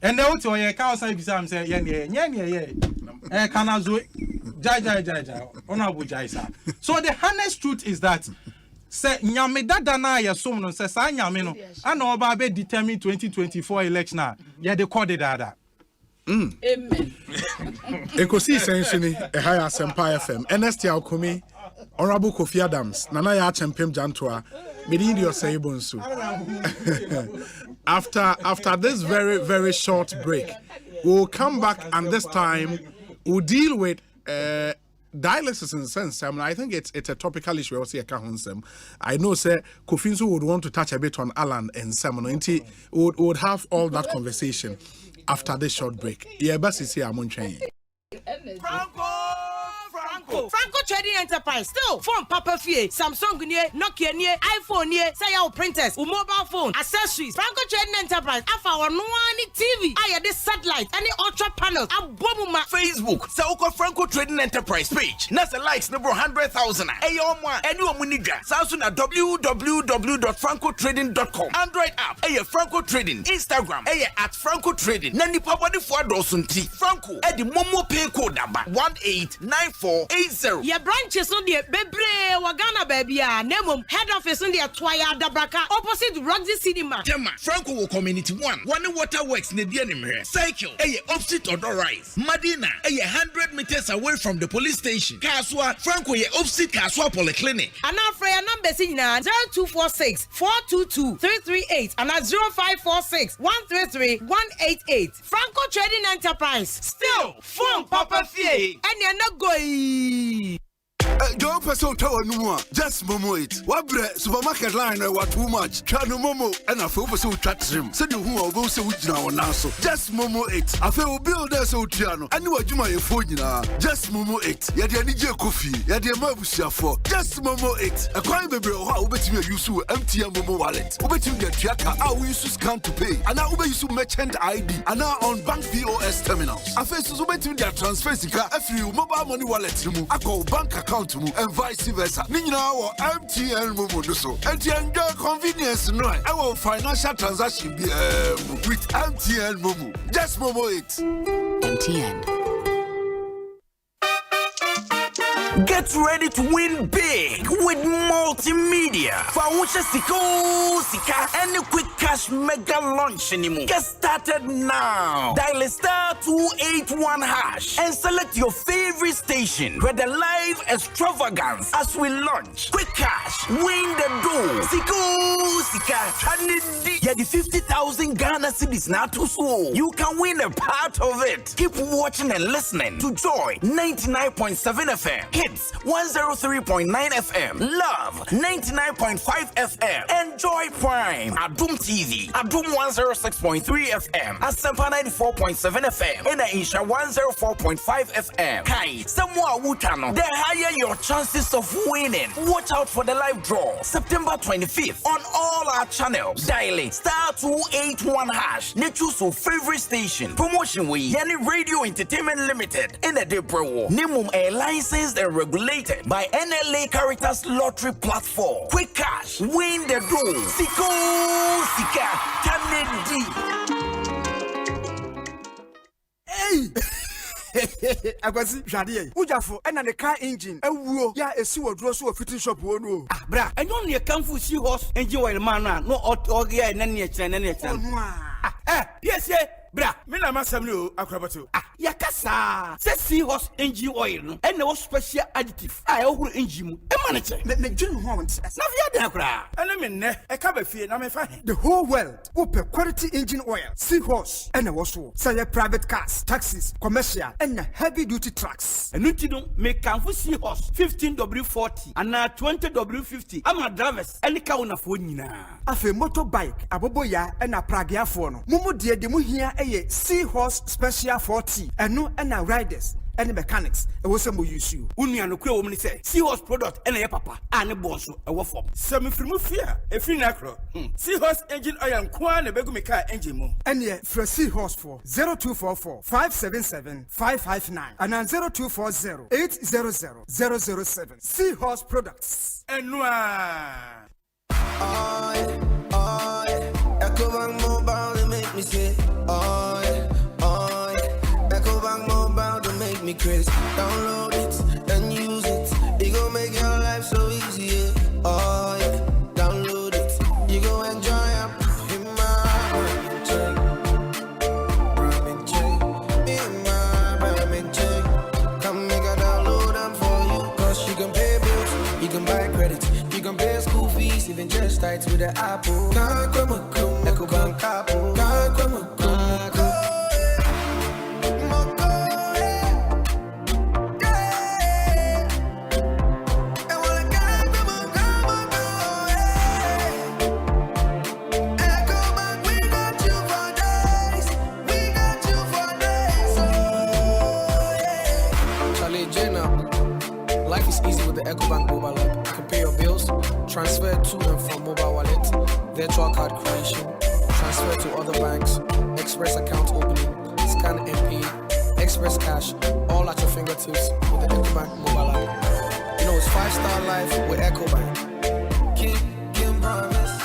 and then to your cow say bisam say ye kanazo jai ona bujaisa. So the honest truth is that say nyame dada na ya som no say sa nyame no ana oba be determine 2024 election ya de code dada amen Ekosiise nshini e high Asempa FM NST Alkomi Honorable Kofi Adams Nana ya Chempem Jantoa Madina say Bonsu. After this very, very short break, we'll come back and this time we'll deal with the dialysis in sense, I think it's a topical issue. I know, sir, Kofinsu would want to touch a bit on Alan and Simon. Would have all that conversation after this short break. Yeah, but it's here, I'm on train. Franco Trading Enterprise still phone Papa Fie, Samsung nie, Nokia nie, iPhone nie, say your printers, mobile phone, accessories. Franco Trading Enterprise afa our no TV, I this satellite, any ultra panels, abomuma Facebook, Sauko Franco Trading Enterprise page. Nasa likes number 100,000. Ayoma, anyone muniga. Samsung at www.francotrading.com. Android app, Franco Trading, Instagram, at Franco Trading. Nani papa di for dosunti. Franco, the Momo pay code number 189480. Your branches on the Bebre Wagana baby, Nemum, head office on the Twaya Dabraka, opposite Roxy Cinema. Tema, Franco Community 1, One Waterworks Nedianimere, Cycle, opposite Odor Rise, Madina, 100 meters away from the police station. Kaswa, Franco, opposite Kaswa Polyclinic. And our prayer number is 0246 422 338 and 0546 133 188. Franco Trading Enterprise. Still, phone Papa Fie. And you're not going. Don't person tower no just momo it. What supermarket line what too much. Chano momo and a full person chat him. Said you who are both so which now now so. Just momo it. I feel build us so tiano. I know you my phone na. Just momo it. Ya dia nije coffee. Ya dia mabusia for. Just momo it. A crime baby how bet you use MTN momo wallet. Ubet you get tracker how we use scan to pay. And now ube use merchant ID. And now on bank POS terminals. I face ubet you their transfer sika every mobile money wallet mu. I call bank account mu and vice versa. Nina our MTN momo do so. MTN enjoy convenience no. Our financial transaction be with MTN momo. Just momo it. MTN. Get ready to win big with multimedia. Fawusha Siko Sika and quick cash mega launch anymore. Get started now. Dial *281# and select your favorite station where the live extravagance as we launch. Quick cash, win the dough. Siko Sika, yeah, the 50,000 Ghana cedis now too slow. You can win a part of it. Keep watching and listening to Joy 99.7 FM. Hits 103.9 FM, Love 99.5 FM, Enjoy Prime, Adum TV, Adum 106.3 FM, Asempa 94.7 FM, and Aisha 104.5 FM. Kai, Samoa Wutano, the higher your chances of winning. Watch out for the live draw, September 25th, on all our channels. Dial *281#. Ne choose your favorite station. Promotion we Yani Radio Entertainment Limited in the Debro. Nimum a licensed and regulated by NLA Caritas Lottery Platform. Quick cash, win the dough. Siko Sika Kennedy. Hey! Agwazi Jadiye. Ujafo and the car engine. A woo ya a sewer dross or fitting shop one. Ah, bra, and only a camphor seahorse enjoy man, no or yeah, and any yes, yeah. Bra, me na masamlu akrabato. Yakasa. Say seahorse engine oil no. And no special additive. I ohuru engine mu. E manager. Me dwun ho won't. Na via de akra. And me ne e ka ba fie na me fa. The whole world open quality engine oil. Seahorse and was so. Say private cars, taxis, commercial and heavy duty trucks. And you know me can for seahorse 15W40 and 20W50. I'm a drivers any car na fo nyina. Afi motorbike aboboya and a pragiafo no. Mumu de mu hia Seahorse Special 40 and no and riders and mechanics. It was some use you. Unia no clear woman say Seahorse product and a papa and a Bonsu a waffle. Some from fear a free nacro. Seahorse engine oil and Kwan a begumika engine mo. And yet for Seahorse for 0244 577 559 and 0240 800 007. Seahorse products. And Ecobank Mobile, they make me say, oh yeah. Ecobank Mobile, they make me crazy. Download it and use it. It gon' make your life so easy, yeah. Oh yeah. Download it. You gon' enjoy it. In my ramen check. In my ramen check. Come make a download them for you. Cause you can pay bills, you can buy credit, you can pay school fees, even just tights with the Apple. Ecobank Apple. to and from mobile wallet, virtual card creation, transfer to other banks, express account opening, scan and pay, express cash, all at your fingertips with the EcoBank mobile app. You know it's 5-star life with EcoBank. Keep promise.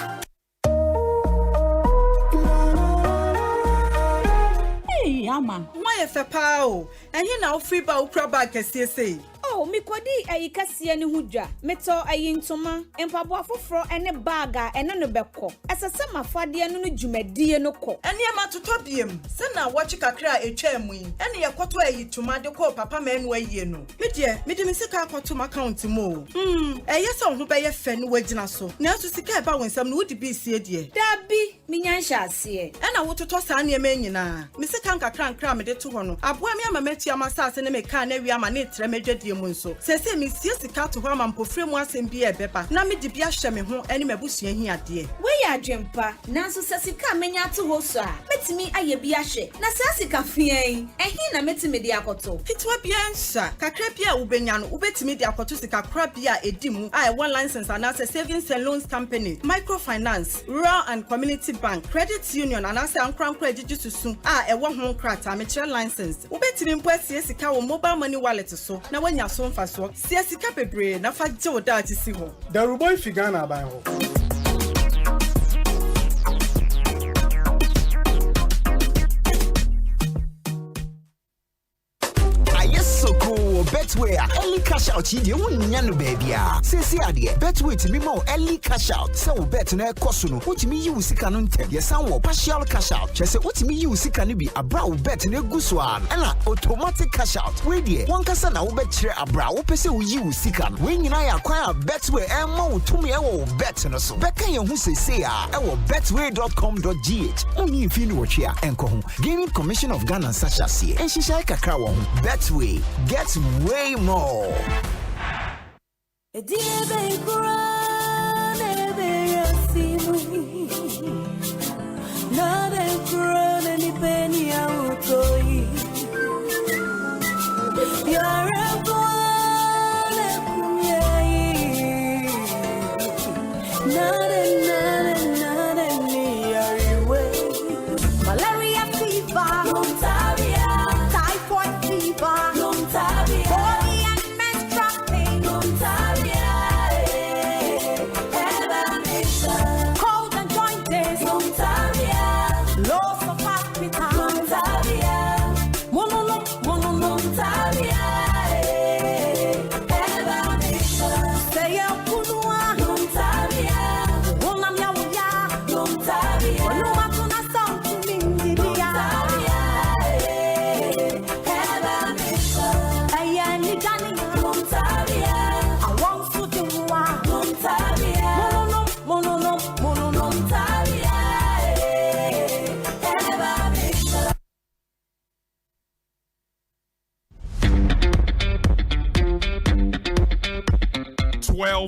Hey, Ama. Why if a pow? And you now free bow crab back as you say. Oh, mi kwadi ayikasi ani hudwa. Meto ayintoma, empabo afofro ene baga ene no beko. Asase mafade anu no dwumadie no ko. Ene ma totobiem. Se na wachi kakra etwa mu yi. Ene yekoto ayitoma de ko papa manu aye no. Hwede, me de me sika akoto account mo. Eye se ho be ye fe no wagina so. Na so sika e ba wonsam no wodi bi sie de. Dabi, minyansha ase. Ena wototo sa ne ma nyina. Me sika nkakra nkra me de to ho no. Aboa me ama mati amasa ne me ka na wi ama ne tre medwadie mu nso. Se me sie sika to ho ama mpofre mu asem bi e beba. Na me de bi ahye me ho ene mabusua hi ade. We ya adwempa. Nanso se sika menya to ho so a. Metimi aye bi ahye. Na se sika fian. Ehi na metimi de akoto. Fitwa bi ansha. Kakra bi a ubenya no ubetimi de akoto sika kra bi a edimu. One license and as a savings and loans company, microfinance, rural and community bank, credit union and as a ankran credit susu. One home krata mature license. Ubetimi mpo sie sika wo mobile money wallet so. Na wanya so mfa so. Sie sika bebre na fa je oda ti si ho. The Ruboy Figana ban ho. Betway early cash out you wunya no baby a sesi ade Betway timi ma early cash out se wo bet na ekoso no utimi yi usika no ntem yesan wo partial cash out chese utimi yi usika no bi abra wo bet na eguso an na automatic cash out we die won kasa na wo bet kire abra wo pese wo yi usika no we nyina ya kwan a Betway emma wo tumi e wo bet no so beka ye hu sesi a e wo betway.com.gh oni fi no wo twia enko ho Gaming Commission of Ghana sachase enhihia kakra wo ho Betway get way more. Malaria fever, typhoid fever, body and menstrual pain, cold and jointed, loss of appetite, stay up,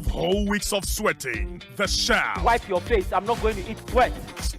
whole weeks of sweating, the shout. Wipe your face, I'm not going to eat sweat.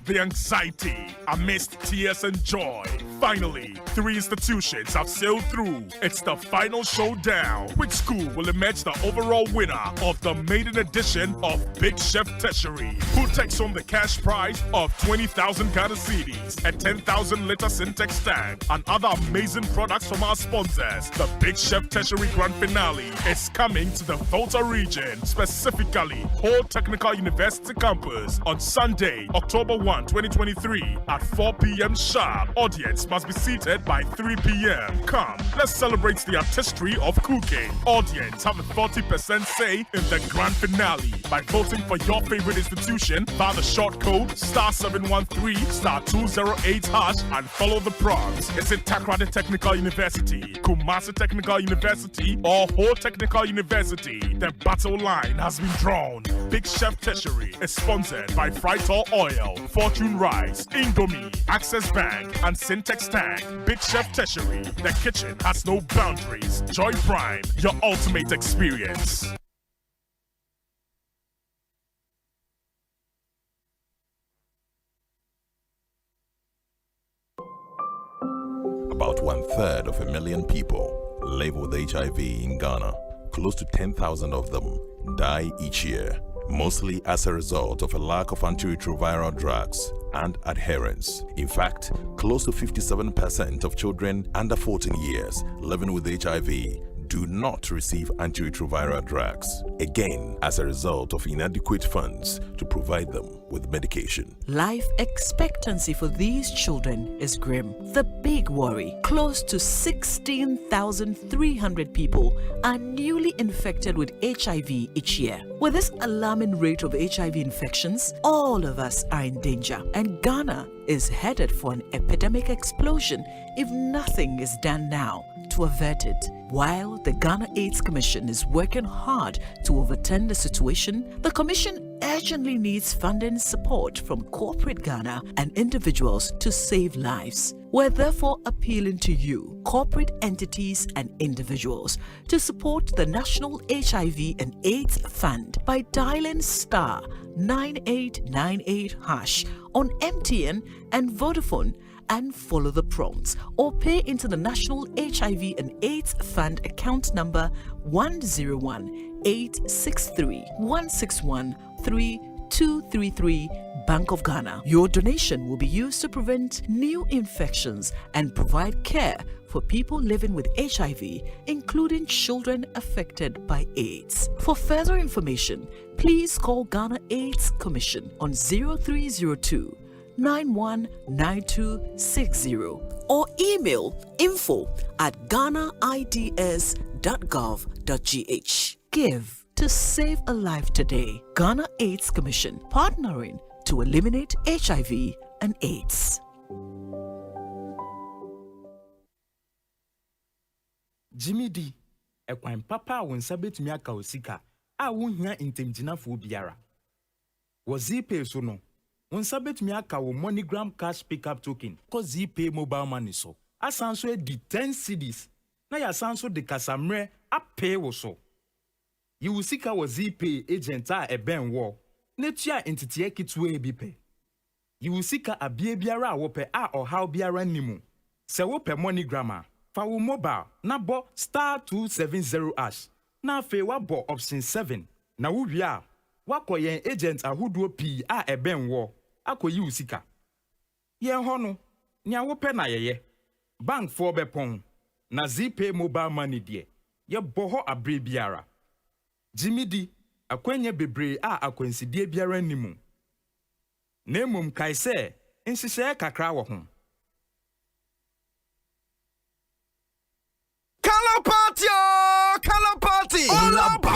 The anxiety amidst tears and joy. Finally, 3 institutions have sailed through. It's the final showdown. Which school will emerge the overall winner of the maiden edition of Big Chef Tertiary? Who takes home the cash prize of 20,000 Ghana cedis, a 10,000-liter Syntex tank, and other amazing products from our sponsors? The Big Chef Tertiary Grand Finale is coming to the Volta region, specifically Whole Technical University campus on Sunday, October 1, 2023 at 4 p.m. sharp. Audience must be seated by 3 p.m. Come, let's celebrate the artistry of cooking. Audience have a 40% say in the grand finale by voting for your favorite institution via the short code *713*208# and follow the prompts. Is it Takrade Technical University, Kumasi Technical University, or Whole Technical University? The battle line has been drawn. Big Chef Tertiary is sponsored by Frytol Oil, Fortune Rice, Indomie, Access Bank, and Syntex Tank. Big Chef Tertiary, the kitchen has no boundaries. Joy Prime, your ultimate experience. About 1/3 of a million people live with HIV in Ghana. Close to 10,000 of them die each year. mostly as a result of a lack of antiretroviral drugs and adherence. In fact, close to 57% of children under 14 years living with HIV do not receive antiretroviral drugs, again as a result of inadequate funds to provide them with medication. Life expectancy for these children is grim. The big worry: close to 16,300 people are newly infected with HIV each year. With this alarming rate of HIV infections, all of us are in danger, and Ghana is headed for an epidemic explosion if nothing is done now to avert it. While the Ghana AIDS Commission is working hard to overturn the situation, the Commission urgently needs funding support from corporate Ghana and individuals to save lives. We're therefore appealing to you, corporate entities and individuals, to support the National HIV and AIDS Fund by dialing *9898# on MTN and Vodafone and follow the prompts, or pay into the National HIV and AIDS Fund account number 101-863-161-3233, Bank of Ghana. Your donation will be used to prevent new infections and provide care for people living with HIV, including children affected by AIDS. For further information, please call Ghana AIDS Commission on 0302 919260 or email info@ghanaids.gov.gh. Give to save a life today. Ghana AIDS Commission, partnering to eliminate HIV and AIDS. Jimmy D, ekwan papa won sabetumi aka osika a wohia intemgyinafo biara. Wo ZPay so no won sabetumi aka wo MoneyGram cash pickup token ko ZPay mobile money so. Asanso di 10 cedis na ya sanso de kasamre apay wo so. Yi usika wo ZPay agent a eben wo na tua entity ekitwe ebipe. Yi usika abie biara a wo pe a ohaw biara nimu. Se wo pe MoneyGram fa wo mobile na bo *270# na fe wa bo option 7 na wo wia wakoyen agent ahoduo pi a eben wo akoyi usika yen ho no nya wo pe na yeye bank for bepon na ZPay mobile money de ye bo ho abre biara Jimmy D akwenye bebre a akwansidie biara nimu na emum kai se nsise kakra wo ho. Color party! All about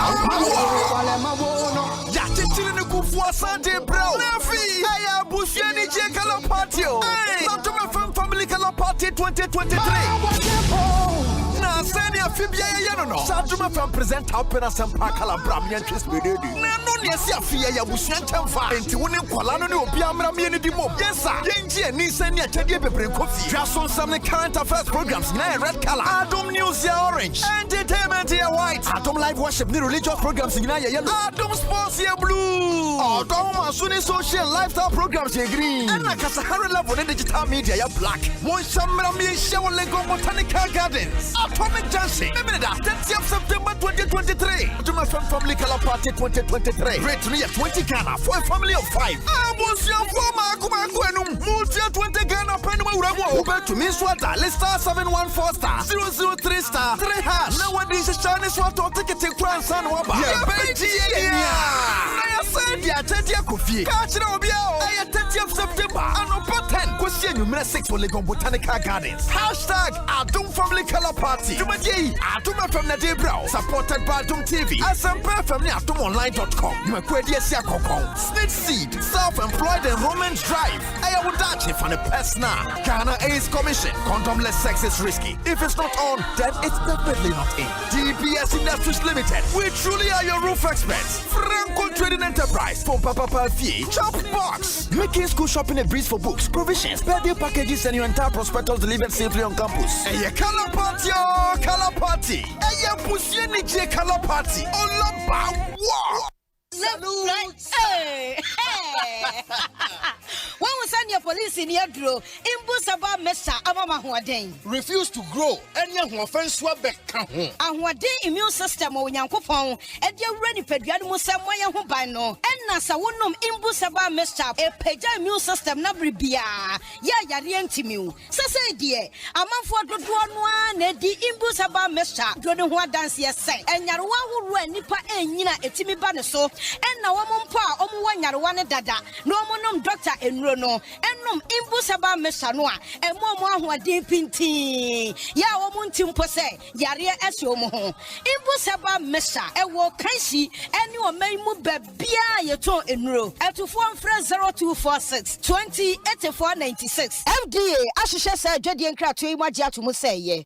ya chichiri ni kufua Sunday bro. Nafi, haya busheni je color party. Hey, Santum FM Family Color Party 2023. Na seni afibia ya no. Santum FM present Open Asempa Color Bramian Crispy. Na no ni asi afia ya busheni temfa. Enti woni kwala no ni obi amra me ni di mom. Yes sir. Yenji ni seni achede bebre kofi. Jason some current affairs programs na red color. Adom news ya orange. Entertainment here white. Atom live worship ni religious programs in yellow. Atom sports here blue. Atom masuni social lifestyle programs here green. And like a Sahara level in digital media here black. One shamra me show Lego Botanical Gardens. Atomic Junction. 30th September 2023. Atom FM Family Color Party 2023. Rate 20 Ghana for a family of 5. Abusia for Makumakuenum. Multi 20 Ghana penuma urabo. Uber to me swata. Lista 714*003*3#. Now what is the Chinese water ticket in France and Waba? Yeah, I said, yeah, 30th Kofi. Catch it on Bio. 30th September. And on 10. Question number 6 for Lego Botanical Gardens. #Adum Family Color Party. Jumaji, Adum FM Nade Brow. Supported by Adum TV. Asempa FM AdumOnline.com. You are quite yes, Snitch Seed. Self-employed enrollment drive. I would actually find a personal. Ghana AIDS Commission. Condomless sex is risky. If it's not on, then it's definitely not in. DPS Industries Limited. We truly are your roof experts. Franco Trading Enterprise. For Papa Fee. Chop Box. Making school shopping a breeze for books, provisions, birthday packages, and your entire prospectus delivered safely on campus. And your color party, color party. And your pussy color party. All about wow. Hey! When we send you police in Yadro, Imbusaba Mesa, Amama Huaden. Refuse to grow, and young offense swabek. And what day immune system or Yankopon, and you're ready for Musamaya Hubano, and Nasa Wunum Imbusaba Mesa, a Peja immune system Nabribia, Yarientimu. Sasa dear, a man for the one, the Imbusaba Mesa, Dronua dance say, and Yarwa who ran Nipa and Nina Etimi Banaso, and now Pa, Omuan Yarwana Dada, no monum doctor and Rono, and num Imbusaba Mesa Noa, and Momo who are deep in tea. Ya Omuntim Pose, Yaria Esiomo, Imbusaba Mesa, and walk Kansi, and you may move Bia Yato in row, and to form friend 0246 20 8496. FDA, Ashisha said, Jadian Kratui Maja to Museye.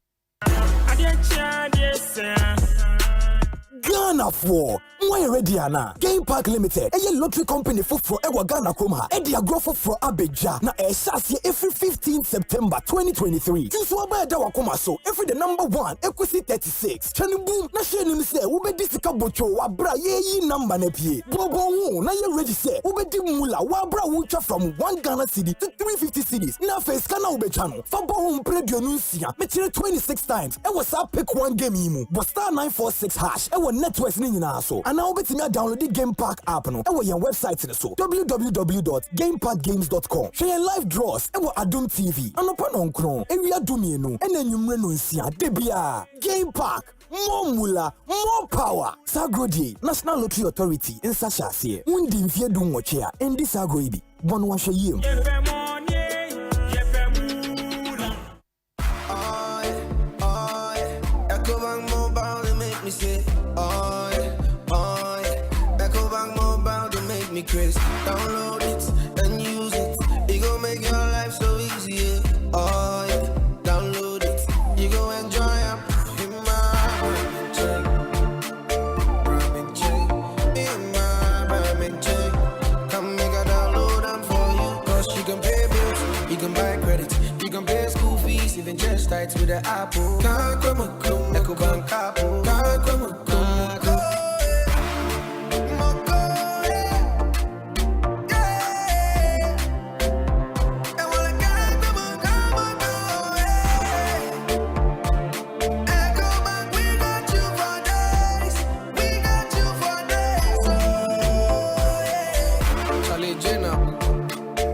Ghana for why ready ana Game Park Limited a lottery company for ewa Ghana koma e dia growth for Abeja na e sase every 15th September 2023 so aba da wakoma so every the number 1 Ekosiisen 36 chani boom na share nim say wo be disika bocho wa bra ye number na pie bobo hu na ye ready say wo be di mula wa bra wo twa from 1 Ghana cedi to 350 cedis na face kana wo be twa no fa bo hu predio no nsia me tire 26 times e was up pick one game imu but star 946 hash e networks ni nyina so and now betimi download the Game Park app no e wo your website ni so www.gameparkgames.com share live draws e wo Adum TV anopa no nkron e wi adumie no e na nwumre no nsia debia Game Park more mula more power Sagrodi National Lottery Authority in Sashase undi mfie du nwoche a endi sagro ibi bon wa hwe yiem me say, oh yeah, Ecobank Mobile, they make me crazy. Download it and use it. It gon' make your life so easy, yeah. Oh yeah, download it. You go enjoy it. In my check. Come make a download them for you. Cause you can pay bills, you can buy credit, you can pay school fees, even just tights with the Apple. Ecobank Apple.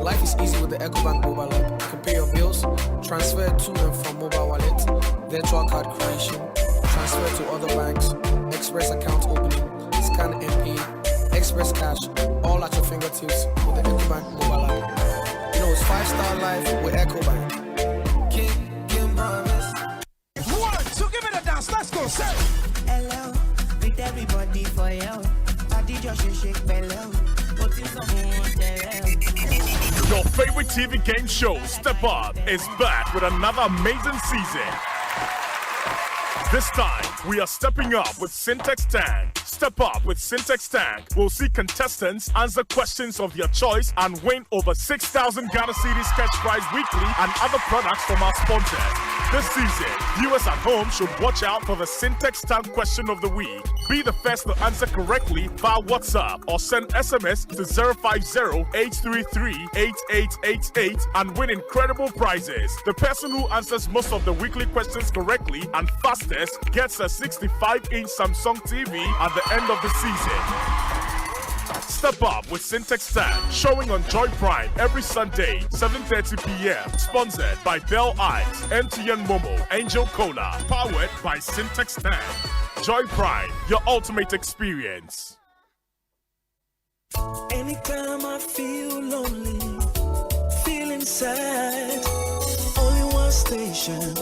Life is easy with the Ecobank mobile app. You can pay your bills, transfer to and from mobile wallet, virtual card creation, transfer to other banks, express account opening, scan and pay, express cash, all at your fingertips with the Ecobank mobile app. You know it's 5-star life with Ecobank. Kim promise. 1, 2, give me the dance. Let's go. Say hello, with everybody for you. I did your shake bellow. Your favorite TV game show, Step Up, is back with another amazing season. This time, we are stepping up with Syntax Tank. Step Up with Syntax Tank will see contestants answer questions of their choice and win over 6,000 Ghana cedis cash prize weekly and other products from our sponsors. This season, viewers at home should watch out for the Syntax Tank question of the week. Be the first to answer correctly via WhatsApp or send SMS to 050-833-8888 and win incredible prizes. The person who answers most of the weekly questions correctly and fastest gets a 65-inch Samsung TV at the end of the season. Step Up with Syntax Tank, showing on Joy Prime every Sunday, 7:30 p.m. Sponsored by Bell Eyes, MTN Momo, Angel Cola. Powered by Syntax Tank. Joy Prime, your ultimate experience. Anytime I feel lonely, feeling sad, only one station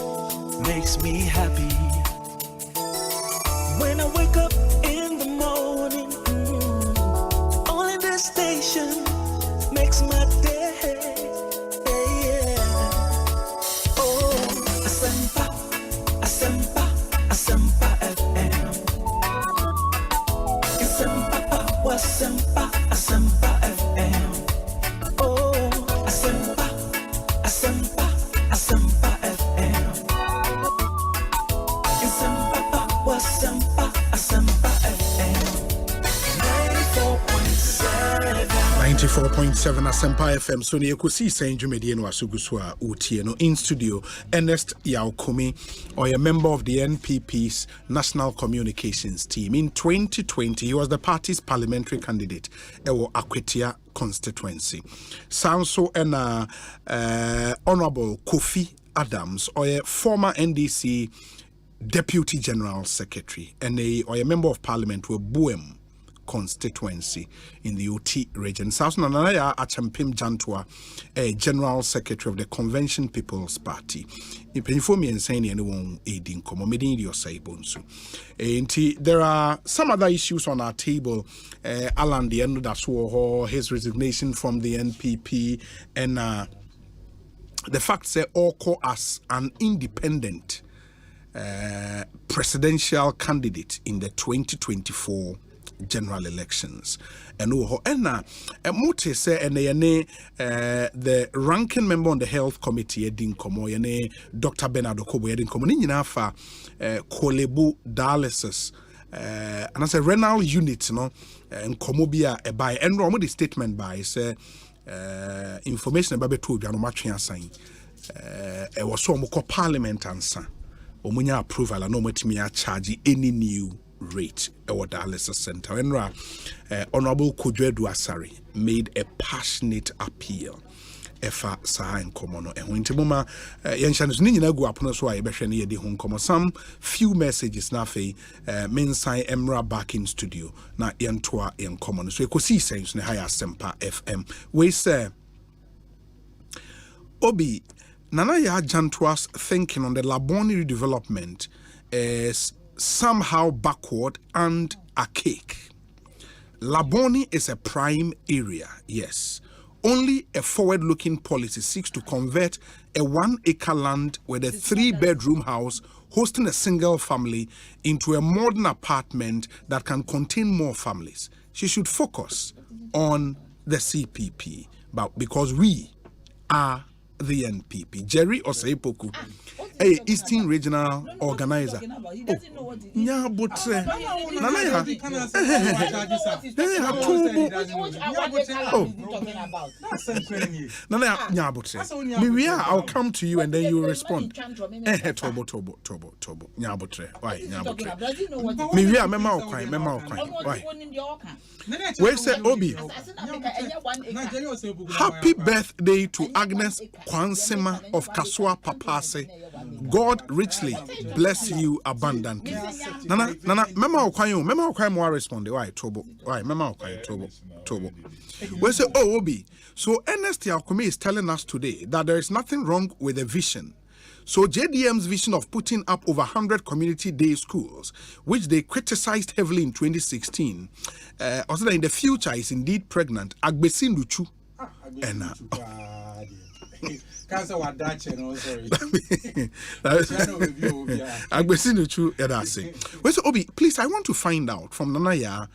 makes me happy. When I wake up in the morning, only this station makes my day. Yeah. Oh, Asempa, Asempa, Asempa FM. Asempa, Asempa, Asempa FM. Oh, Asempa, Asempa, Asempa FM. Asempa, Asempa, Asempa FM. 94.7. 94.7 Asempa FM. So the Ekosiisen On Asempa Wasuguswa Utieno in studio. Ernest Yaokumi, or a member of the NPP's National Communications team. In 2020, he was the party's parliamentary candidate at Akwetia Constituency. Sanso and Honorable Kofi Adams, or a former NDC Deputy General Secretary, and a member of Parliament with Buem Constituency in the OT region. South Nanaya Achampim Jantua, a General Secretary of the Convention People's Party. Inform me and saying anyone aiding Comomedin Osei Bonsu. There are some other issues on our table. Alan the end that's his resignation from the NPP, and the fact that Oko as an independent presidential candidate in the 2024 general elections. And Mote say the ranking member on the health committee Edin Komo Dr. Bernardo Kobo Edin Komo Ninafa Kolebu Dialysis and as a renal unit and Komobia by and the statement by say information about betu biano matwea sign e was so mo parliament ansa omunya approval and no matimi a charge any new rate our dialysis center. And Honorable Kudwedu Asari made a passionate appeal efa saa nkomono ehun ntimoma yenhyaneso ni nyina gu apono so a yebehwe ne yedi hu nkomo some few messages na afei mensan emra back in studio na yentoa yenkomo no so Ekosiisen ne high Asempa FM we say Obi Nana ya Jantua's thinking on the Laboni redevelopment is somehow backward and archaic. Laboni is a prime area, yes. Only a forward-looking policy seeks to convert a 1-acre land with a 3-bedroom house hosting a single family into a modern apartment that can contain more families. She should focus on the CPP, but because we are the NPP. Jerry Osei Poku, a Eastern Regional Organizer. Nya botre. Nana nya botre. Miria, I'll come to you and then you respond. Tobo. Nya botre. Why nya botre? Miria mema okwai. Why? We say Obi. Happy birthday to Agnes Kwansema of Kaswa Papase. God richly bless you abundantly. Nana, mema okwai mo respond. Why Tobo? Why mema okwai Tobo? We say Obi. So Ernest Yaokumi is telling us today that there is nothing wrong with the vision. So JDM's vision of putting up over 100 community day schools, which they criticized heavily in 2016, also that in the future is indeed pregnant. Agbesin Luchu. Cancer was Dutch and also. Agbesin Luchu, Edase. Well, so Obi, please, I want to find out from Nanaya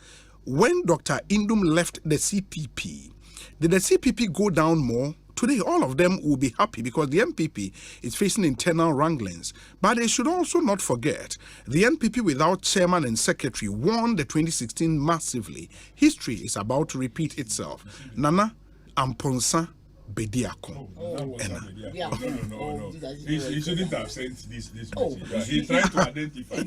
when Dr. Indum left the CPP. Did the CPP go down more? Today, all of them will be happy because the NPP is facing internal wranglings. But they should also not forget, the NPP without chairman and secretary won the 2016 massively. History is about to repeat itself. Nana Amponsa Bediako. No. He shouldn't have sent this message. He tried to identify.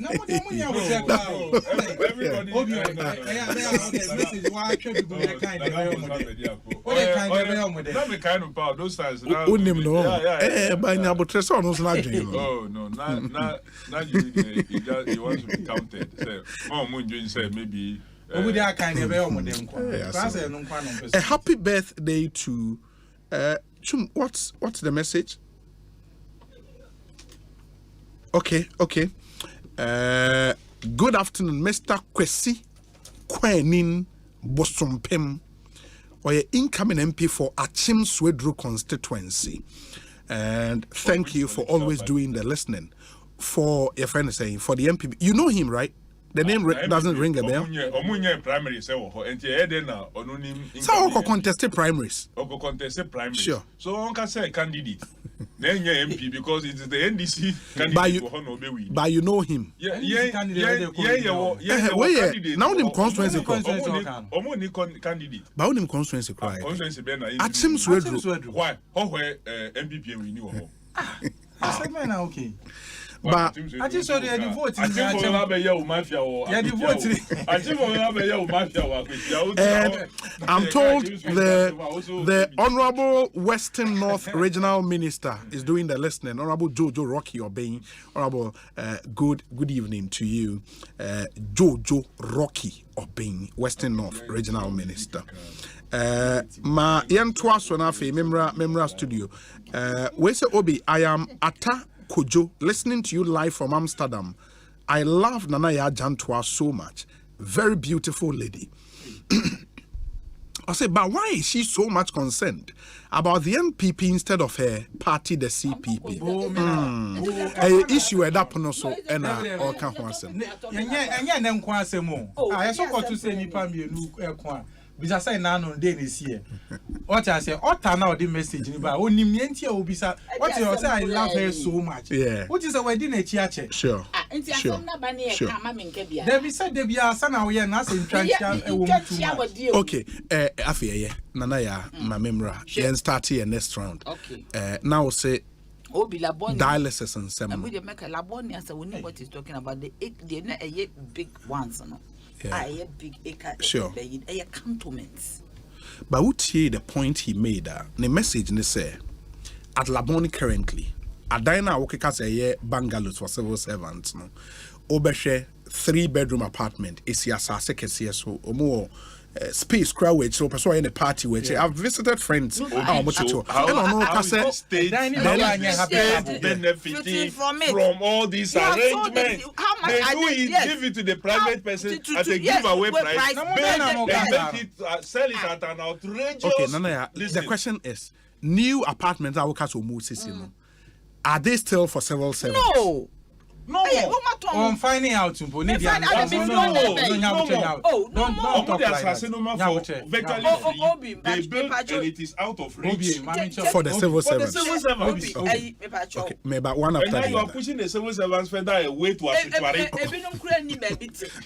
Those times. Oh no, not you. He wants to be counted. Say maybe. A happy birthday to Chum. What's the message? Okay. Good afternoon, Mr. Kwesi Kwenin Bosompem, or your incoming MP for Achim Swedru constituency. And thank you for always doing the listening. For your friend is saying, for the MPP, you know him, right? The name doesn't ring a bell. So, contested primaries. Contested primaries. Sure. So, one can say candidate. MP because it is the NDC candidate for Honor. But you know him. Yeah. Now him constituency candidate. But him constituency cry. Constituency Achim Swedru. Why? How where MPP we knew. I said man okay. But I just saw the vote. I think for mafia. I'm told the Honorable Western North Regional Minister is doing the listening. Honorable Jojo Rocky Obeng. Honorable, good evening to you, Jojo Rocky Obeng, Western North Regional Minister. Ma yentwa so na fe memra studio. We say Obi, I am Ata Kojo, listening to you live from Amsterdam. I love Nanaya Jantwa so much. Very beautiful lady. I say, but why is she so much concerned about the NPP instead of her party, the CPP? Issue at that point also, and or can't answer. Bisa say na no dey this year. What I say, Otta now the message ni ba. Onimyentia obisa. What you say I love her so much. Yeah. What is a wedding a chiache? Sure. Sure. Debbie said Debbie sana we na say intransia e wo mutu. Okay. Afia Nanaya na memra. Yen start here next round. Okay. Now say dialysis and semen. We make a labonia so we know what he's talking about. The big ones no. A big acre, sure. A cantonments. But what he the point he made the message ne say at Laboni currently at Dina Okeka say bungalows for civil servants no obeshe 3-bedroom apartment is ya sekesi so more space crowd which so person in a party which I've visited friends benefiting from all these arrangements. They do it, give it to the private person at a giveaway price. Sell it at an outrageous. Okay, Nanaya, the question is new apartments are they still for civil servants? No. I'm finding out. Don't talk like that. They build and it is out of reach for the civil servants. Okay, maybe one after the other. You are pushing the civil servants further away to us.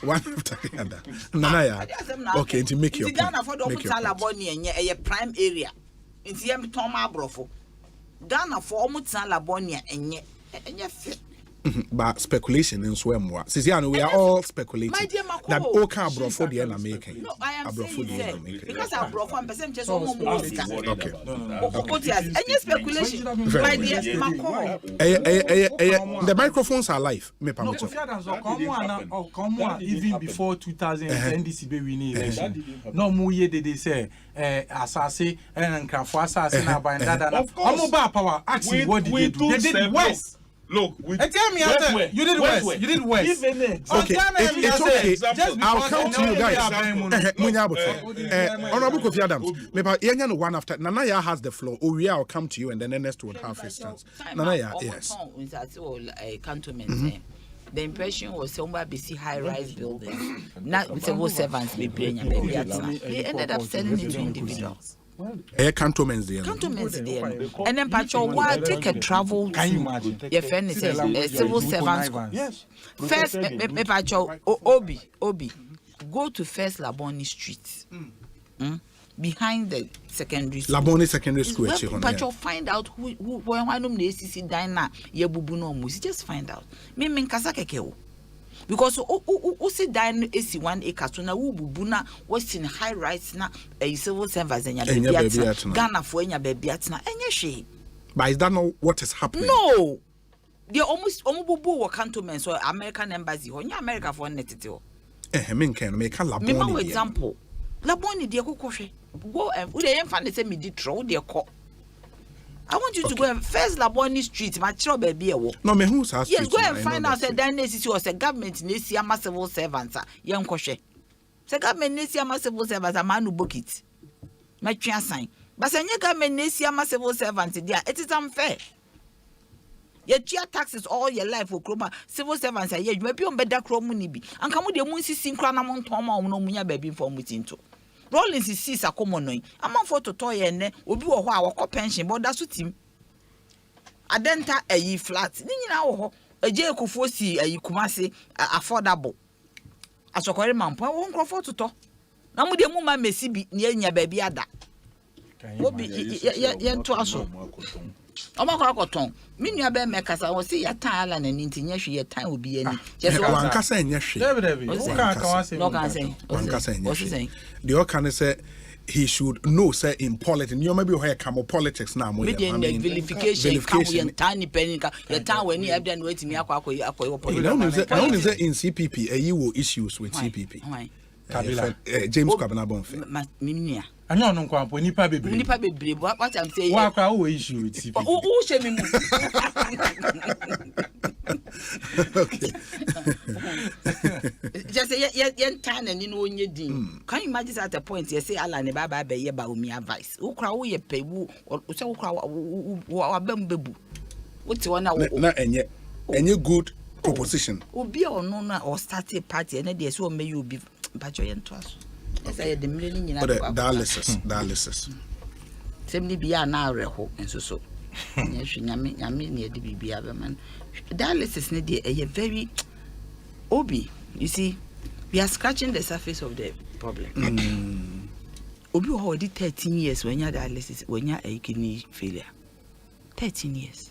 One after the other. Nanaya. Okay, to make your point. Prime area. It's yam Toma Brofo. Ghana for almost Labonia and yet. But speculation in Swemwa. Sisiano, we are all speculating that Oka brought for the end American. No, I am saying because I brought 1% just almost okay. Any speculation. My dear, the microphones are live. Even before 2010 DCB winning election. No more they say assassin and Crafo assassin about that. Power actually what did they do? They did worse. Look, tell me after you did worse. You did worse. Okay, it's okay. I'll come to you guys. Honorable Kofi Adams, maybe one after Nanaya has the floor. Or I'll come to you, and then Ernest would have his chance. Nanaya, yes. The impression was somewhere busy high-rise buildings, not civil servants. They ended up selling it to individuals. Cantonments there. And then Patrol, why take a travel? Can you imagine? Your friend is civil servants. Yes. First, Patrol, Obi, go to First Laboni Street. Behind the secondary school. Laboni Secondary School. Patrol, find out who when one of the ACC diner, Yebubuno Musi, just find out. Me Kasakekeo. Because see dine AC 1 acre so na bubuna was in high rise na civil servants and Ghana for enya baby atna enye she. But is that not what is happening? No. They almost bubu cantonments or American embassy or America for netito. Make a Laboni example. Laboni dear kokoshe. Go and we dey find say me di throw dear call. I want you to go and first Laboni Street, my child baby. No, me who's asking? Yes, go and find out that Dialysis was a government nesia civil servants. Young Koshe. The government nesia civil servants a man who book it. My chance sign. But the government nesia civil servants, dear, it is unfair. Your chia taxes all your life for Chroma civil servants. You may be on better Chromonibi. And come with the moon synchronamon Toma no munya baby for mutinto. Rollins is 6 a common. I'm on for to toy and will be a while pension, but that's with him. adenta ayi flat ni nyina wo ho eje ekofo si ayi kumase affordable asokore mampo wo nkrofo toto na mu de mu ma mesi bi ne anya ba bi ada obi ye nto aso Omakoton, Minya be mekasa was see a tile and an intinya tan will be any. Just one cassa and yes, the Okana said he should know, say, in politics. You maybe where come politics now. Vilification, tiny penny, your town when you have done waiting me. Only in CPP, you will issues with CPP. James Kabana Minia. I know no kwampo nipa bebre what I'm saying wa kwa wo issue with CPP who she me okay just say yen tan and no onye din can you imagine at a point you say ala ne baba be ye ba omi advice wo kra wo ye pebu wo say wo kra wa bambebu wo ti wona wo na enye good proposition obi ono na or start a party and dey say o me you be bacho yen to aso dialysis. Semni bia na reho enso so. Nyame ne de bibia be man. Dialysis ne dey a very obi. You see, we are scratching the surface of the problem. Obi who already 13 years when you dialysis, when you a kidney failure. 13 years.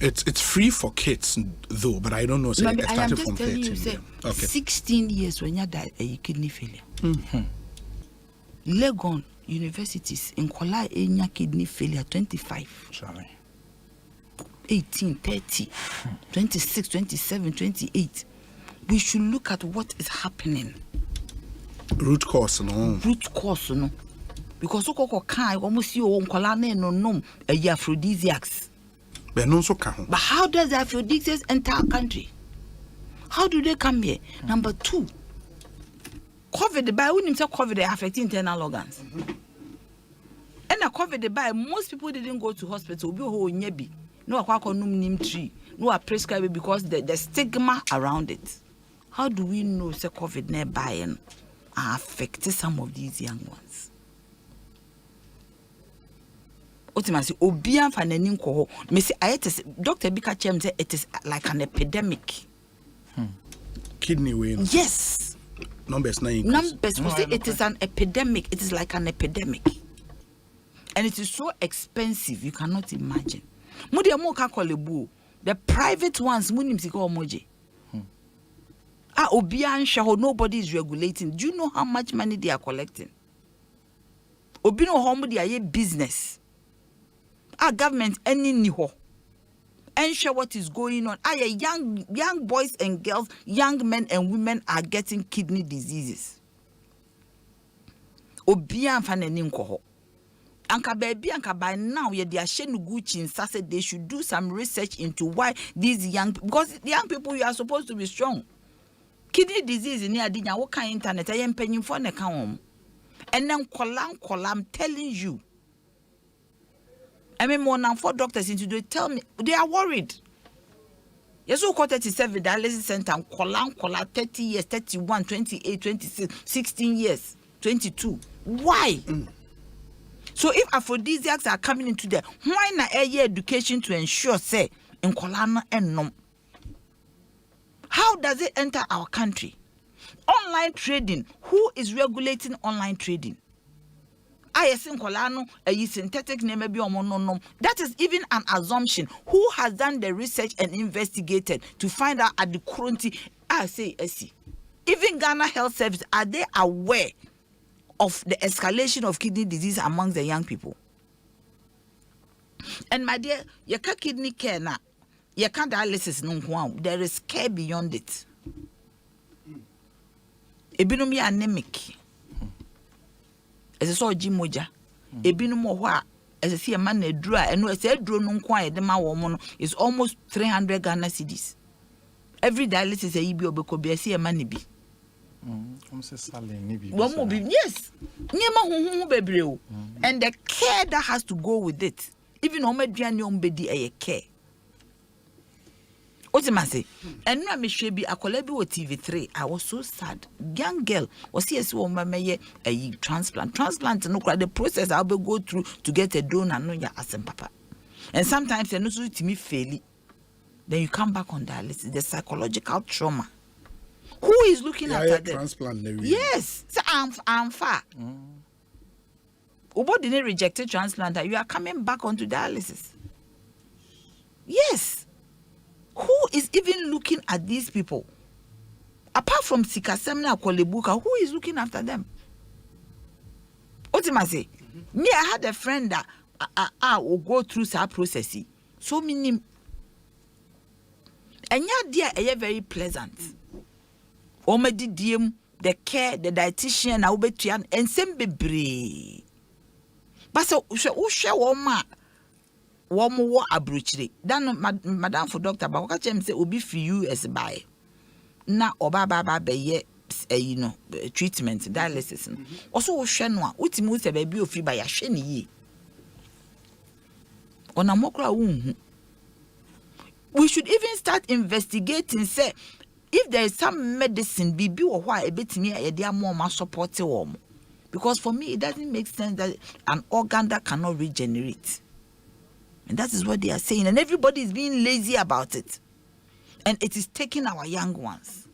It's free for kids though, but I don't know. I am just telling you, say, 16 years when you die a kidney failure. Legon universities in Kola enya kidney failure 25. Sorry. 18, 30, 26, 27, 28. We should look at what is happening. Root cause, no. Because Okoko kai almost you on Kola no aphrodisiacs. But how does the aphrodisiacs enter our country? How do they come here? Number 2, COVID by when himself COVID affecting internal organs. And a COVID by most people didn't go to hospital. No tree. No a prescribe because the stigma around it. How do we know say COVID nearby and affected some of these young ones? Ultimately, obian fanenin ko me say Dr. Bika Chem say it is like an epidemic. Kidney way. Yes. Numbers say it is an epidemic. It is like an epidemic. And it is so expensive you cannot imagine. The private ones nobody is regulating. Do you know how much money they are collecting? Obino home they are business. Our government any niho. Ensure what is going on. Young boys and girls, young men and women are getting kidney diseases. Obian fanenin koho. Anka baby anka by now ye they are Gucci and Sase they should do some research into why these because the young people you are supposed to be strong. Kidney disease in here dinya what kind internet I am paying for ne kan. And then I'm telling you. I mean, more than 4 doctors into they tell me they are worried. Yes, so 37 dialysis center, kola 30 years, 31, 28, 26, 16 years, 22. Why? So if aphrodisiacs are coming into there, why not a year education to ensure say in kolana and nom? How does it enter our country? Online trading. Who is regulating online trading? Synthetic name maybe that is even an assumption. Who has done the research and investigated to find out at the current? I say, even Ghana Health Service, are they aware of the escalation of kidney disease among the young people? And my dear, you can't kidney care now. You can't dialysis no. There is care beyond it. Ebinomi anemic. As I saw Jim Moja, Ebinum Moha, as I see a man a dry, and no, as I drew no quiet, the man is almost 300 Ghana cedis. Every dialysis a EB or be a see a money be. One more be, yes, near baby, and the care that has to go with it. Even Omedian young baby a care. Ultimately, and now me should be a collabi with TV3. I was so sad. Young girl was here so mama a transplant. Transplant no the process I'll be go through to get a donor no ya Asempa. And sometimes they no so to me fail. Then you come back on dialysis. The psychological trauma. Who is looking after them? Transplant. Yes. So I'm far. Obo didn't rejected transplant. You are coming back onto dialysis. Yes. Who is even looking at these people? Apart from Sikasemna Kolebuka, who is looking after them? What am I say? Me, I had a friend that will go through that process. So many. And yeah, they are very pleasant. Omedi diem, the care, the dietitian, I will be to and same be. But so share woma wo abrochire. Dan madam for doctor, but what say obi for you as buy. Na oba baba be you know treatment dialysis. Also wo hwe no a utimi se ba bi ofi ba ya hwe ne yi. Ona mokra wo. We should even start investigating say if there is some medicine bibi or why a bit me a dear more support because for me it doesn't make sense that an organ that cannot regenerate. And that is what they are saying, and everybody is being lazy about it. And it is taking our young ones.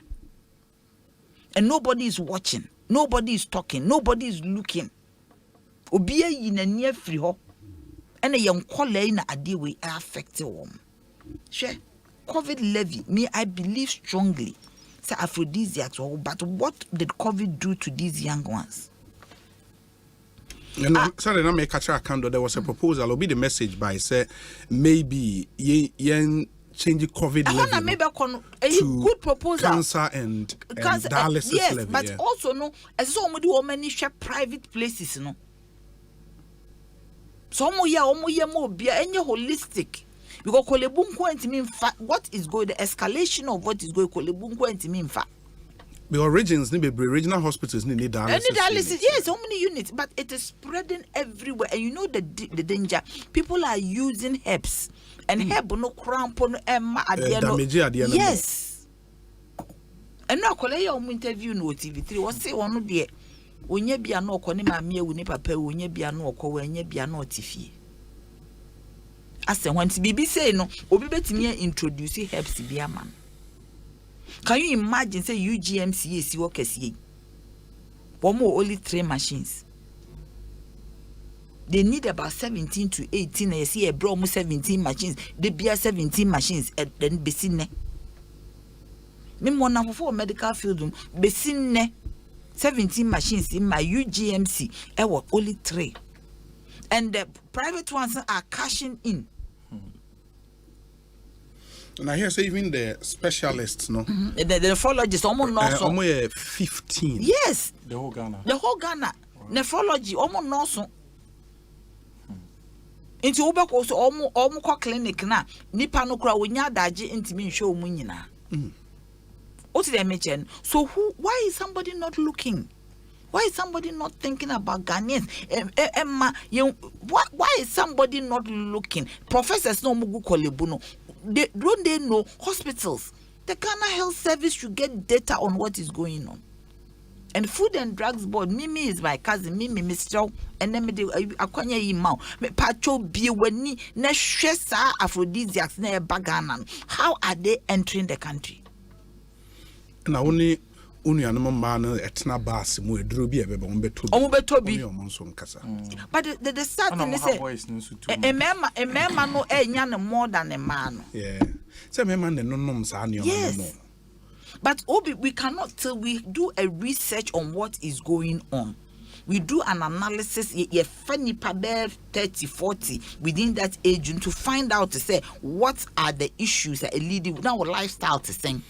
And nobody is watching, nobody is talking, nobody is looking. Obia in a near free ho and a young colleague na adiwe affected them. Sure. COVID levy, me, I believe strongly. Say aphrodisiacs, but what did COVID do to these young ones? Sorry, not make a candle. There was a proposal. Will be the message by say maybe change COVID levy to good proposal. Cancer and dialysis yes, levy. But also no, as so many share private places no. So more be any holistic. Because kolebunku enti mean what is going the escalation of what is going kolebunku enti mean fa. Because regional hospitals need dialysis. Any dialysis, yes, so many units, but it is spreading everywhere. And you know the danger. People are using herbs and herb no cramp no emma yes. And now kolaya interview no TV3 was say one there. Onye bia no ko ne maame ewu ne papa onye bia no ko wenye bia no tifie. As when Bibi say no, obi betimi introduce herbs bia man. Can you imagine say UGMC is work kesiye? One more only 3 machines. They need about 17 to 18 and you see a bro 17 machines. They be 17 machines and then besine. Me mona for medical field besine 17 machines in my UGMC. I was only 3. And the private ones are cashing in. And I hear say even the specialists, no? The nephrologists, almost 15. Yes. The whole Ghana. Wow. Nephrology, almost no. Into Uber also almost clinic na. Nipa no kura wonya daji intimi show munyina. What did I mention? So why is somebody not looking? Why is somebody not thinking about Ghanaians? Why is somebody not looking? Professors no mugu kolebuno. Don't they know hospitals? The Ghana Health Service should get data on what is going on. And Food and Drugs Board, Mimi is my cousin, Mimi Mr. And then me akwanya imao. Me pacho biweni ne shesa aphrodisiacs ne baganan. How are they entering the country? Na only unianum man etna bas mu eduru bi ebebe ombeto bi but the sad thing is a mema no enya ne more than a man. Yeah, say mema ne nonom sa ne yes. But we cannot till we do a research on what is going on. We do an analysis ye funny pabe 30 40 within that age to find out to say what are the issues that lead now lifestyle to sing.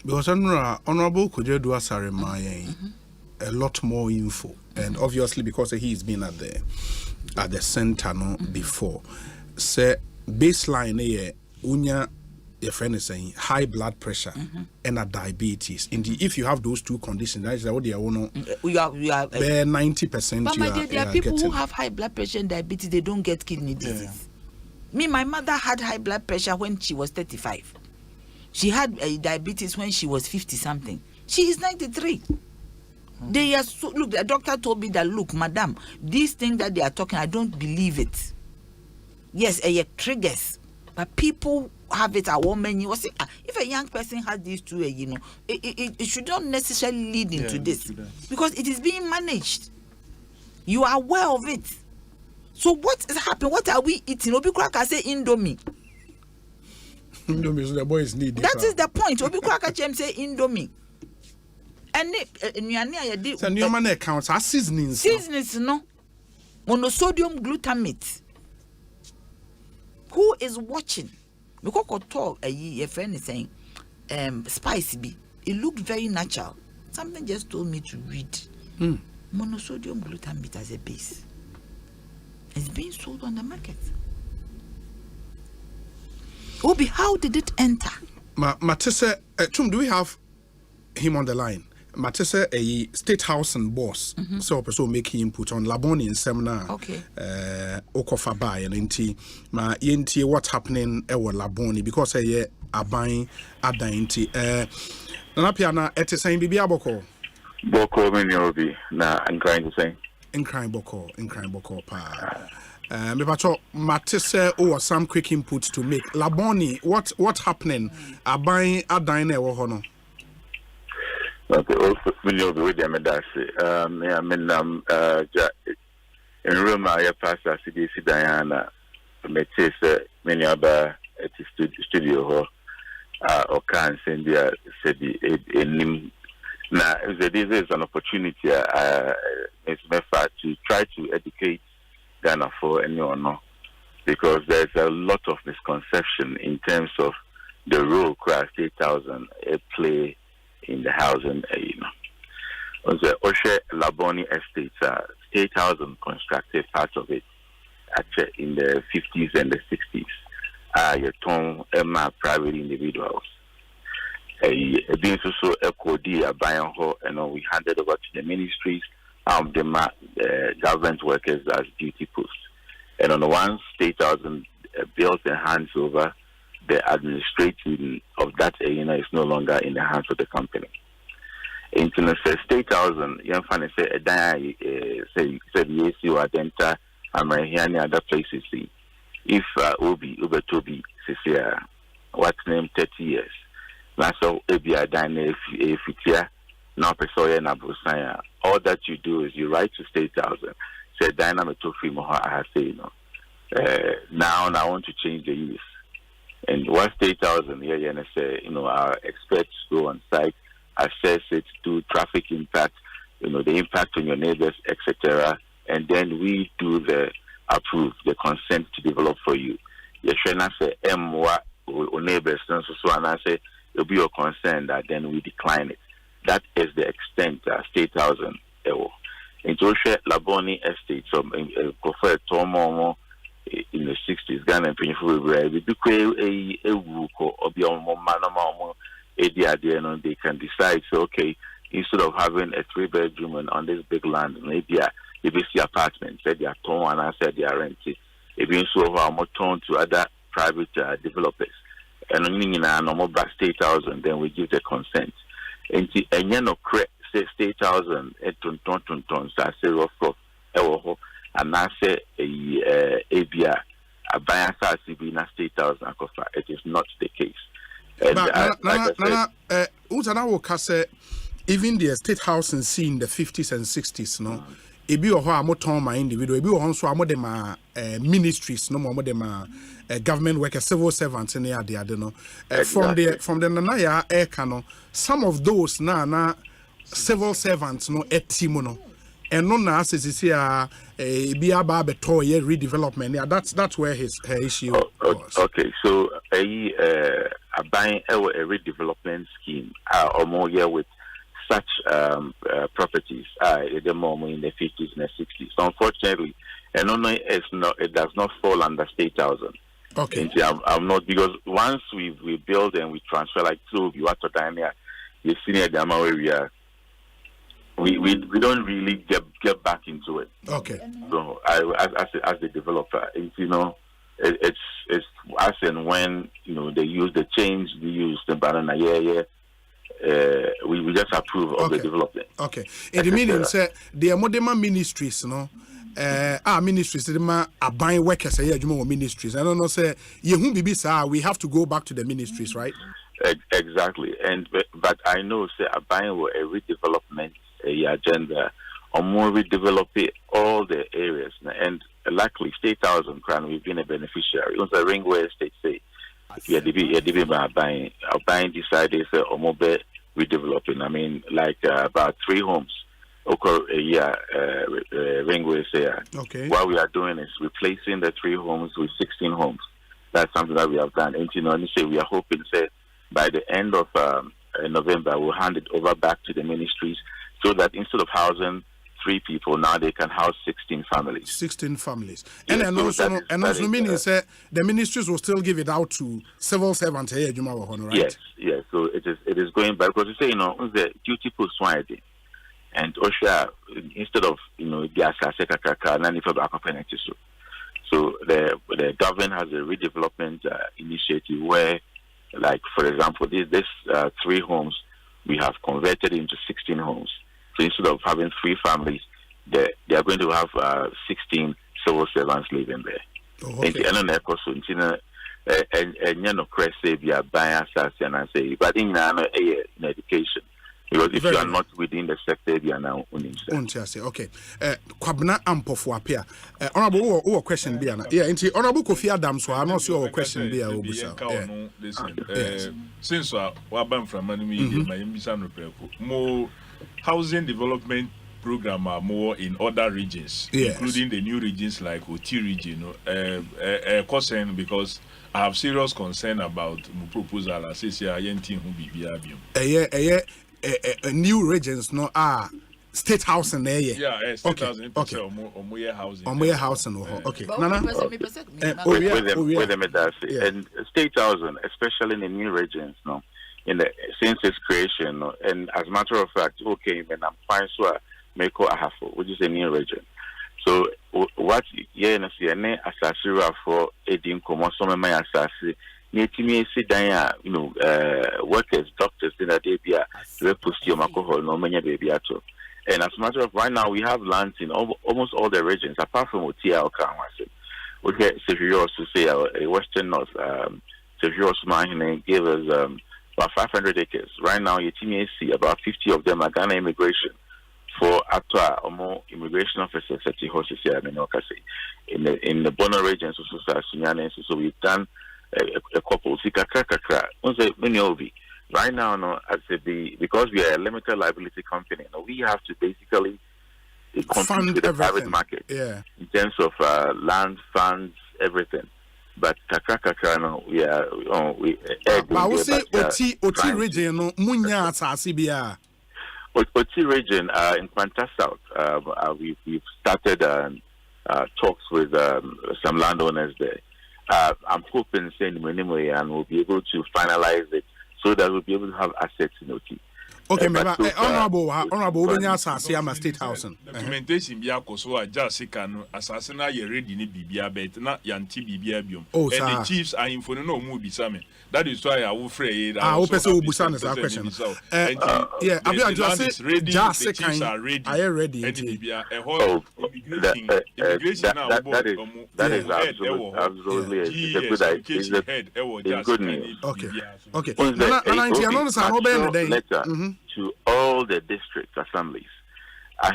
Because Honorable Kujedu Asare a lot more info, and obviously because he's been at the center before. Say baseline unya your friend is saying high blood pressure and a diabetes. Indeed, if you have those two conditions, that is what they are 90%. But my dear, there are people who have high blood pressure and diabetes, they don't get kidney disease. Me, my mother had high blood pressure when she was 35. She had diabetes when she was 50 something. She is 93. They are look, the doctor told me that, look, madam, these things that they are talking, I don't believe it. Yes, triggers, but people have it at one menu. If a young person has these two, it should not necessarily lead into this because it is being managed. You are aware of it. So what is happening? What are we eating? Obi Kraka say Indomie. Indomie is the boys need. That is the point. Obi Kraka chem say Indomie. And so new man accounts are seasonings. Seasonings no. Monosodium glutamate. Who is watching? Because talk a friend is saying spicy be. It looked very natural. Something just told me to read. Monosodium glutamate as a base. It's being sold on the market. Obi, how did it enter? Matisse, Chum, do we have him on the line? Matisse, a state house and boss, so also making input on Laboni and seminar. Okay. Okofa buy and inti ma yenti what's happening ewa Laboni because a buying a dainty. Napiana at the same bibi aboko. Boko minyobi na I'm trying to say. In crime boko pa. Mepacho Matisse or some quick input to make. Laboni, what's happening? A buying a dine ewa hono. Okay, also when you're with them, that's in Roma, I pass a CDC Diana, Matisse, many other at the studio, or can send there, said the now, this is an opportunity, it's better to try to educate Ghana for anyone, because there's a lot of misconception in terms of the role Class 8000 play in the housing, On the Osei Laboni Estate, State Housing constructed part of it actually in the 50s and the 60s. You turn Emma private individuals. Being so a buying hall, and we handed over to the ministries, the government workers as duty posts. And on the one, State Housing built and hands over. The administrative of that is no longer in the hands of the company. In State Housing, young fan say yes, you are denta, American other places. If Obi Toby Cecilia, what's name 30 years. That's all ABI dine if now Pesoya Nabusaya. All that you do is you write to State Housing, say dynamic to free Moha I say now I want to change the use. And what State Housing here and say, our experts go on site, assess it, do traffic impact, the impact on your neighbors, etc. And then we do the approve, the consent to develop for you. You should not say what neighbors so and I say it'll be your concern that then we decline it. That is the extent State Housing. In Osei Laboni Estate, so prefer Tomo in the 60s, Ghana and Preventive, we do they can decide, so okay, instead of having a 3-bedroom on this big land, maybe a ABC apartment, said they are torn and I said they are rented. If you so more torn to other private developers, and only in a normal State Housing, then we give the consent. And State Housing, and I say ABI, a buyer in a State Housing. It is not the case. Even the state housing scene in the 50s and 60s, no. Ebi oho amoton my individual, ebi oho nso amodema ministries, no more amodema government workers, civil servants in the no. From the Nanaya Ekano, some of those na civil servants no etimono. And no na says here be about beto redevelopment. Yeah, that's where her issue was. Okay, so a buying a redevelopment scheme or more here with such properties at the moment in the 50s and the 60s. So unfortunately, and it does not fall under State Housing. Okay. I'm not, because once we build and we transfer like through you have to Dania, the senior Dama area, we don't really get back into it. Okay. So as the developer, it's as and when they use the change, we use the banana we just approve of the development. Okay. In the meaning, say the Modema ministries, ministries are buying workers ministries. I don't know say we have to go back to the ministries, right? Exactly. But I know say a buying a redevelopment agenda or more redevelop all the areas, and luckily State House and Crown we've been a beneficiary. It was a Ringway State say buying decided say or more redeveloping. I mean like about 3 homes occur a year Ringway say. Okay. What we are doing is replacing the 3 homes with 16 homes. That's something that we have done. And say we are hoping say by the end of November we'll hand it over back to the ministries so that instead of housing 3 people, now they can house 16 families. 16 families. Yes, and also meaning the ministries will still give it out to civil servants here, right? Yes. So it is going back because you say, the duty post and OSHA instead of so the government has a redevelopment initiative where, like for example, this 3 homes we have converted into 16 homes. So instead of having 3 families, they are going to have 16 civil servants living there. But in education, because if you are not within the sector, you are now okay. Kwabna Ampofo appear. Honorable, question be Honorable Kofi Adams, so I know your question be since Wabam from more housing development program are more in other regions, including the new regions like OT region, concern because I have serious concern about my proposal as a new regions state house in there. State housing. Okay. Nana. And state housing, especially in the new regions, since its creation, and as a matter of fact, okay, when I'm fine, so Meko Ahafo, which is a new region. So what Asasira for Edin Komosom my Asasi, Netimi Sidaya, workers, doctors in that area, Repustio Makoho, no many baby at all. And as a matter of right now, we have lands in almost all the regions, apart from Utia Okamasi. We get Sevios to say a Western North, Sevios Mahine gave us about 500 acres. Right now, you see about 50 of them are Ghana immigration for Atwa or more immigration officers at the horses here in the Bono region, so we've done a couple. Right now, because we are a limited liability company, we have to basically compete with the private market in terms of land, funds, everything. But we are but we say OT region munya asasibia. OT region in Kwanta South, we've started talks with some landowners there. I'm hoping and we'll be able to finalize it so that we'll be able to have assets in OT. Okay, honorable Ubenya State House. Documentation be so just can assassinate ye ready ni bibia bet na yanti bibia biom. And the chiefs are in for no mu bisame. That is why I will fray it. Person Ubusana that question. Yeah, the chiefs are ready. I am ready. That is absolutely a good news. Okay. To all the district assemblies. A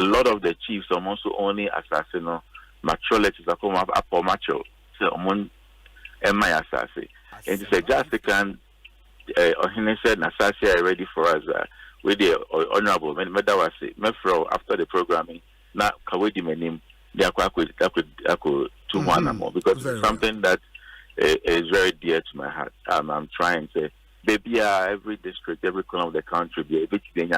lot of the chiefs are also only assassino matroletis are come up for macho. So among my assassin. And it's a just can he said Nasasia ready for us with the honorable Medawasi Mefro after the programming now Kawedi Menim they could to one more because it's something that is very dear to my heart. I'm trying to baby, every district, every corner of the country, be able to be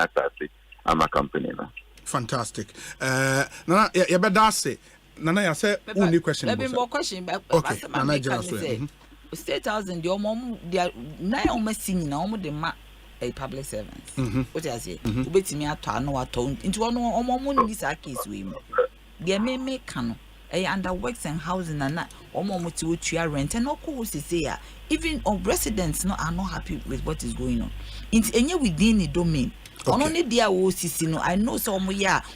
I'm a company now. Fantastic. Nana, you better say. Nana, I say only question. Maybe more question, but okay. Nana, just say. State House and your mom, they are now almost singing almost the a public servants. What I say, wait me at no tone into one or more this case we. They may make canoe. under works and housing and that almost to rent and of course say even our residents are not happy with what is going on. It's any within the domain. Okay. Only their OCC, I know some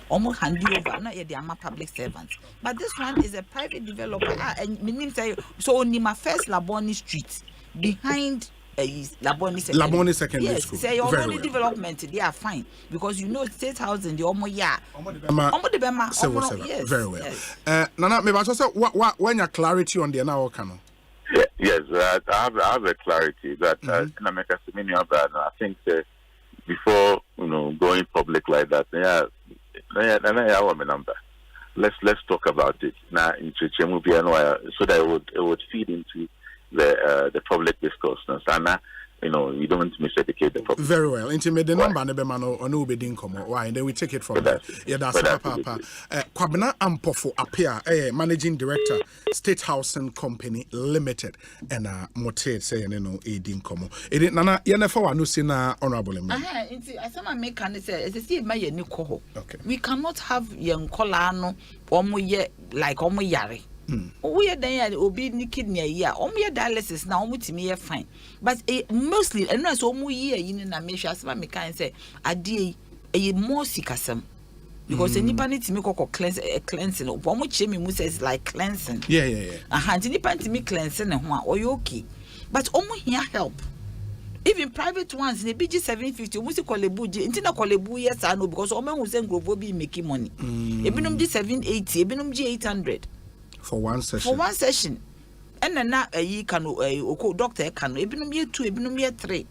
almost hand over, not yet they are my public servants. But this one is a private developer. And meaning so only my first Laboni Street behind Laboni Secondary School. Say only development, they are fine because you know state housing the yes. Very well. Yes. Nana, maybe I just say when your clarity on the now canal. Yes, I have a clarity that in America, I think before going public like that, I want my number. Let's talk about it now in Chechemu so that it would feed into the public discourse. You don't miseducate the public. Very well. Intimate the number nebemano or no bidding come. Why? And then we take it from there. Yeah, that's Papa. Kwabena Ampofo appear managing director, State Housing Company Limited, and Motet say aiding come. It Nana Yenefa no sina honorable. Asama make can say see my new coho. Okay. We cannot have young colano omo like omo yare. We are then obi ni kidney ya dialysis na omutimi fine but mostly and no so year yin na me hwa asema me kan say ade e more sikasem because nipa ni timi kokko cleansing omo chemi mu says like cleansing yeah nipa timi cleansing ho a oyo okay but omo here help even private ones they be 750 omo kolebu nti na kolebu yes I know because omo hu say grovo be making money ebinom di 780 ebinom di 800 for one session. And then now doctor can ebinum year 2, ebinum year 3.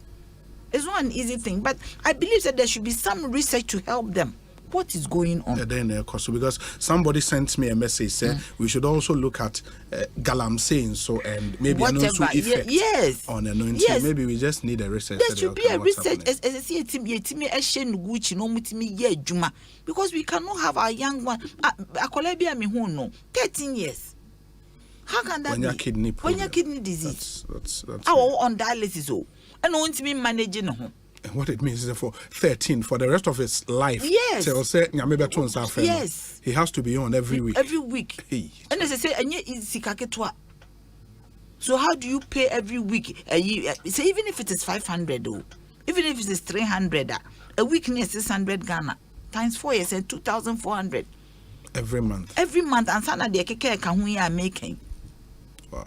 It's not an easy thing, but I believe that there should be some research to help them. What is going on? Because somebody sent me a message saying we should also look at galamsey so and maybe an effect on anointing. Yes. Maybe we just need a research. There should be a research as I see a team Gucci no mutimi ye juma because we cannot have our young one a colebia me who no 13 years. How can that be? When your kidney disease. That's on dialysis and won't be managing home. And what it means is for 13 for the rest of his life. Yes. Yes. He has to be on every week. Every week. Hey. And as I say, so how do you pay every week? So even if it is 500 though, even if it is 300, a week needs 600 Ghana times 4 years and 2,400 every month. Every month, and sana de keke kahuya are making. Wow.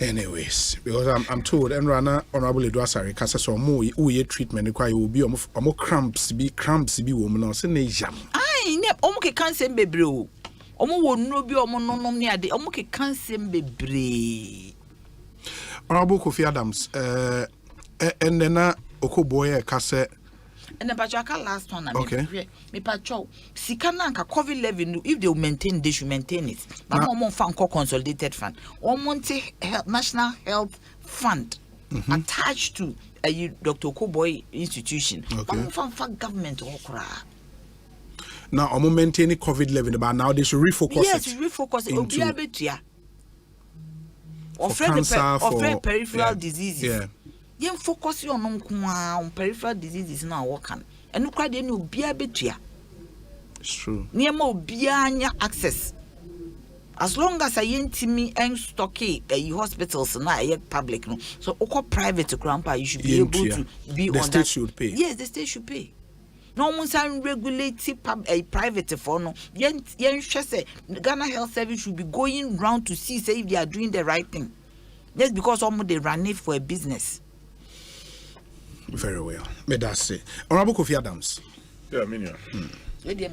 Anyways, because I'm told and Rana Honorable Edwasari Kasa so more treatment require will be more cramps be woman or say jam. I ne omuke cancer bebre o. Omo wo no bi omo nonom ne ade omuke cancer bebre. Honorable Kofi Adams and then Okoboye Kasa and the Bajaka last one, me patrol. Sikananka COVID levy, if they will maintain, they should maintain it. But no more fund called consolidated fund. Or Monte National Health Fund attached to a Dr. Koboy institution. But more fund government or cry. Now, I'm maintaining COVID levy, but now they should refocus. Yes, refocus it. Will be a bit or peripheral diseases. Yeah. You focus on peripheral diseases now working. And you cry then be a bit. It's true. Near more bianya access. As long as I ain't me and stocky hospitals and I public no. So oko private grandpa you should be able to be the on state that. Should pay. Yes, the state should pay. No one can regulate a private for no. Yen say Ghana Health Service should be going round to see say if they are doing the right thing. Just because almost they run it for a business. Very well. May that say. Honorable Kofi Adams. Yeah, Minya. Yes.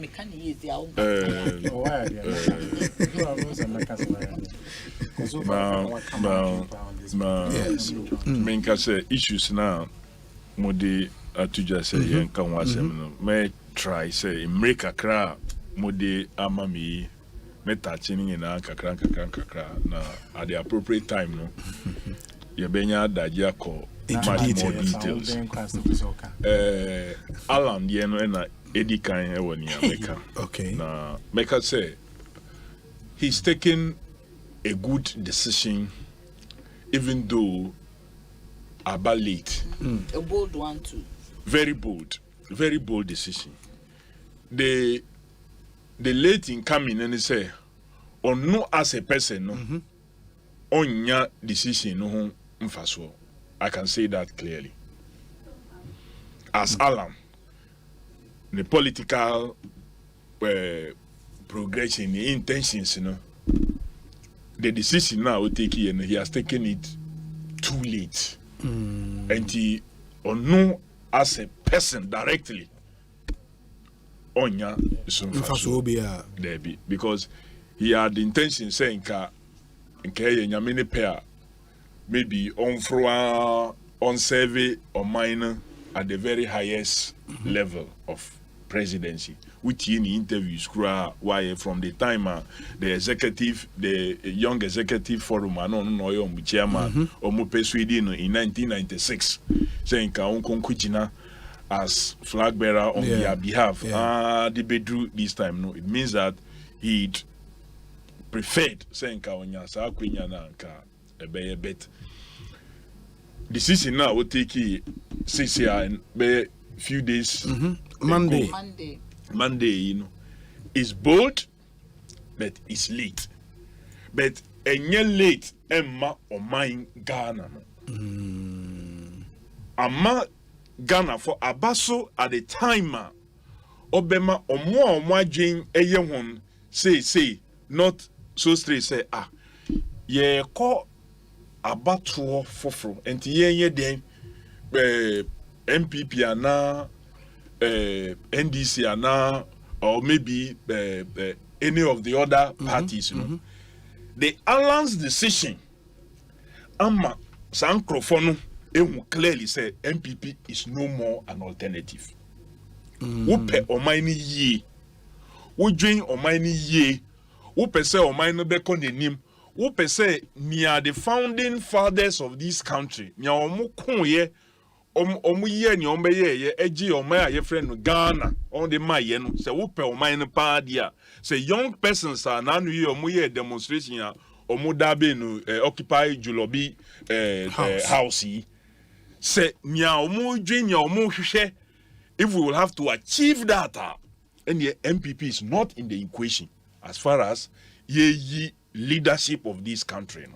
Minka say issues now. Modi atuja say yenka wasem no. May try say America kra modi amami me touching na kakra na at the appropriate time no. You benya dagia ko much more details. Alan yeno na Eddie kan ewo ni America. Okay. Na Meka say he's taken a good decision even though about late. A bold one too. Very bold decision. The late in coming and say or no as a person no on your decision no mfaso. I can say that clearly. As Alam, the political progression, the intentions, the decision now will take it, and he has taken it too late. And he or no as a person directly on ya because he had the intention saying many pair maybe on survey or minor at the very highest level of presidency, which in interviews why from the time the young executive forum chairman in 1996 saying as flag bearer on their behalf. The bedroom this time no, it means that he'd preferred saying a bet. Decision now will take CCR and few days. Monday, is bold, but it's late. But a year late, Emma or mine Ghana. Ama Ghana for Abaso at the time. Obema or more Jane a young one say not so straight say ye call abatuo foforo enti ye den MPP ana NDC ana or maybe any of the other parties the alliance decision ama sankrofo no clearly say MPP is no more an alternative. Wope omaini ye wo dwen omaini ye wo pese omaini be kondenim wo pese near the founding fathers of this country nya omo konye omo ye ni omo ye eji omo aye friend Ghana on the maye no say wo pe omaini pa dia say young persons are now ye omo ye demonstration ya omo dabe no occupy Julobi house say nya omo dwen nya omo hwehwe. If we will have to achieve that, and the MPP is not in the equation as far as ye leadership of this country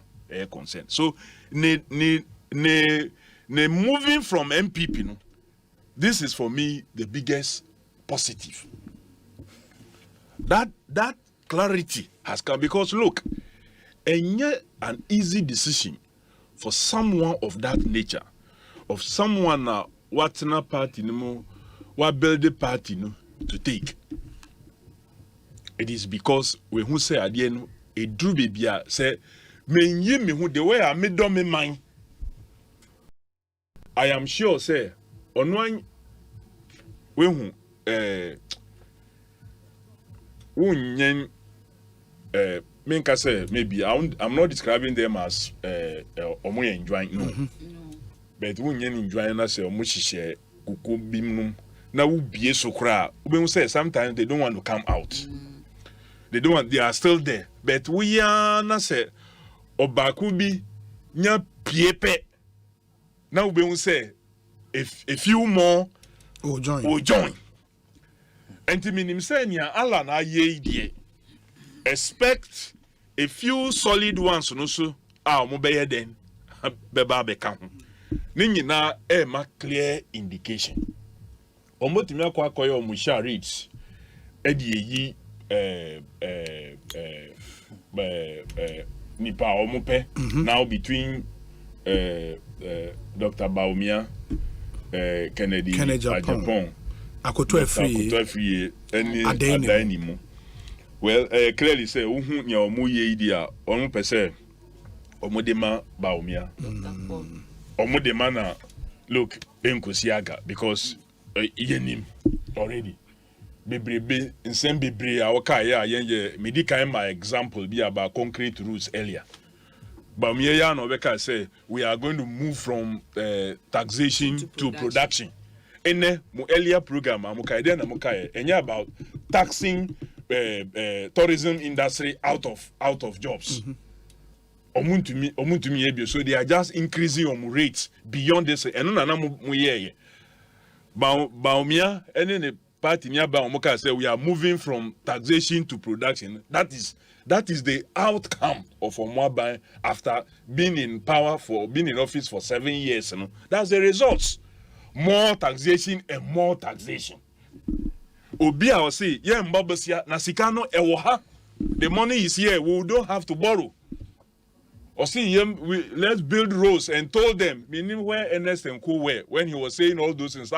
concerned. So, moving from MPP, this is for me the biggest positive. That clarity has come because look, an easy decision for someone of that nature, of someone what's not party anymore. What build the party to take? It is because when who say at the end a drew baby say me who the way I made them in mind. I am sure say on one when who say maybe I'm not describing them as omo enjoying no. But when enjoying us omo kuku bimnum. Now be so cry. We say sometimes they don't want to come out. They are still there. But we are not say obakubi nya piepe. Now we say if a few more will join. And to mean say nya Allah na ye die. Expect a few solid ones no so mo be den beba be ka ho. Ni na ma clear indication. Omotimi akwakoye omusha reads edi nipa omope now between Dr. Baumia Kennedy Japan akoto afri any adanimo well clearly say uhu nya omuye idi a onu pese omodema Baumia omodema na look enkosiaga because yenim already bebrebe nsem bebre awoka ya yenye medical my example be about concrete roads earlier but me ya no beka say we are going to move from taxation to production ene mo earlier program amuka dey na muka enya about taxing tourism industry out of jobs omuntumi ebio so they are just increasing rates beyond this eno na mo ye Baumia any party nyaba omoka say we are moving from taxation to production. That is the outcome of Omoaban after being in office for 7 years. That's the results. More taxation and more taxation. Obi I say, yeah, mbabosia nasikano ewoha. The money is here. We don't have to borrow. Or see, let's build roads and told them, meaning where Ernest and Co were when he was saying all those things.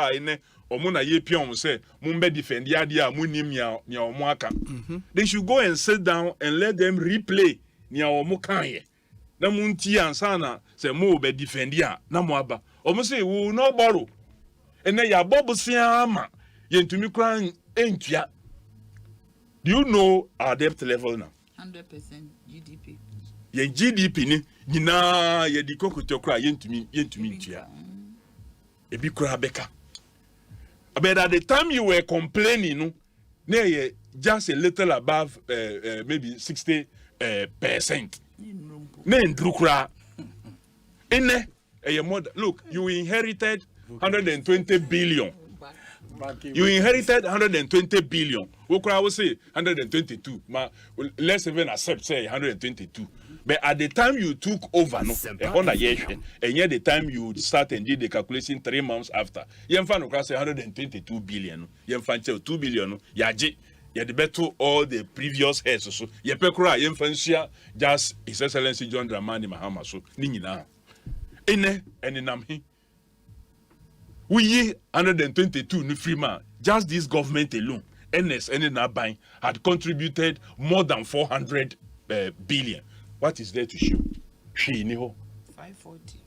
They should go and sit down and let them replay. Namunti ansana say mo be defendia na mo aba. Omo say we will not borrow. And then ya bobo siama yentumi kran entua. Do you know our debt level now? 100% GDP. Ye GDP ni nyina ye di kokoto kra yentumi ntua. Ebi kra beka. But at the time you were complaining, no, just a little above maybe 60%. Look, you inherited 120 billion. You inherited 120 billion. I would say 122. Let's even accept say 122. But at the time you took over, and yet the time you start and did the calculation 3 months after, you find 122 billion. You find 2 billion. Yaji, you had better all the previous heads. So you pekura you find just His Excellency John Dramani Mahama. So nina, ene namhi. We 122 new free man. Just this government alone, NS and had contributed more than 400 billion. What is there to show? 540.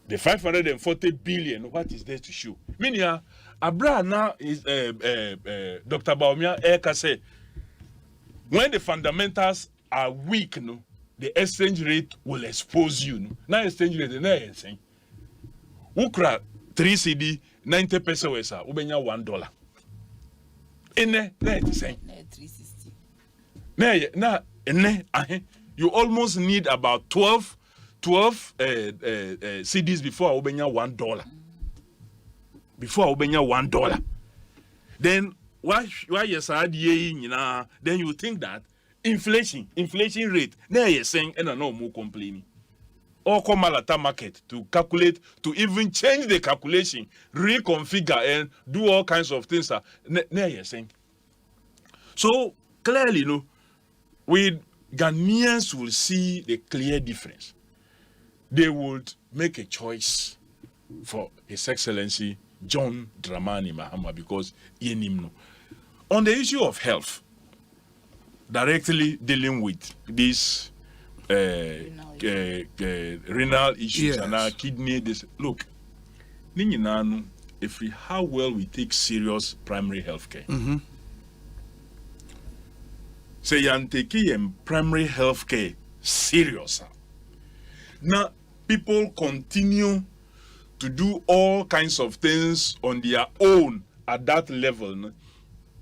The 540 billion, what is there to show? Meaning, Abra now is Dr. Baumia Eka said, when the fundamentals are weak, the exchange rate will expose you. Now exchange rate, anything. Ukra 3 CD, 90 pesos, ubenya $1. You almost need about 12 CDs before ubenya $1. Before ubenya $1. Then why yes then you think that inflation rate now you're saying and no more complaining. Or come at the market to calculate, to even change the calculation, reconfigure and do all kinds of things. So clearly, we Ghanaians will see the clear difference. They would make a choice for His Excellency John Dramani Mahama because on the issue of health, directly dealing with this renal issues and our kidney. Look, how well we take serious primary health care. Say you take primary health care serious. Now people continue to do all kinds of things on their own at that level.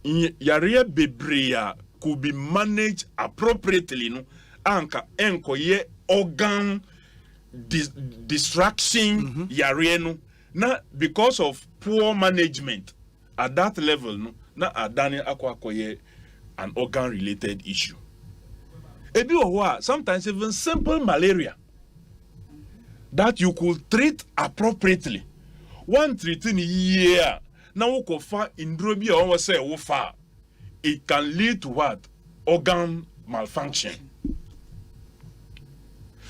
Yare bebrea could be managed appropriately. Anka enko ye organ distraction yare na because of poor management at that level na adani akwa ye an organ related issue. Sometimes even simple malaria that you could treat appropriately. One treating year now it can lead to what? Organ malfunction.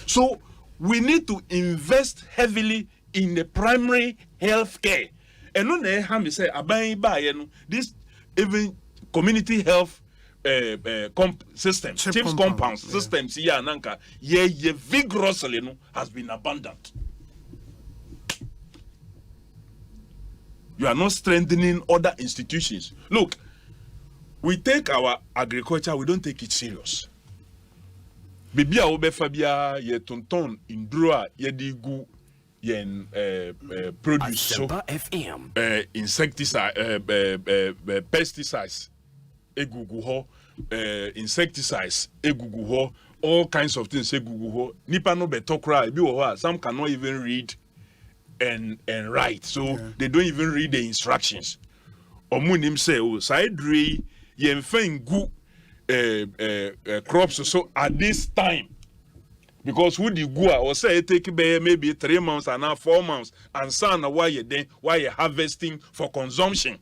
So we need to invest heavily in the primary health care. And no say this even community health systems, chips compounds systems vigorously has been abandoned. You are not strengthening other institutions. Look, we take our agriculture, we don't take it serious. Bibia obefabia ye tonton indroa ye digu yen produce Asempa FM insecticide pesticides egugu ho insecticides egugu ho all kinds of things egugu ho nipa no betokra bi wo ho some cannot even read and write, so they don't even read the instructions. omunim say o side dre yemfa ngu crops so at this time. Because who the go or say take maybe 3 months and now 4 months and son why you harvesting for consumption.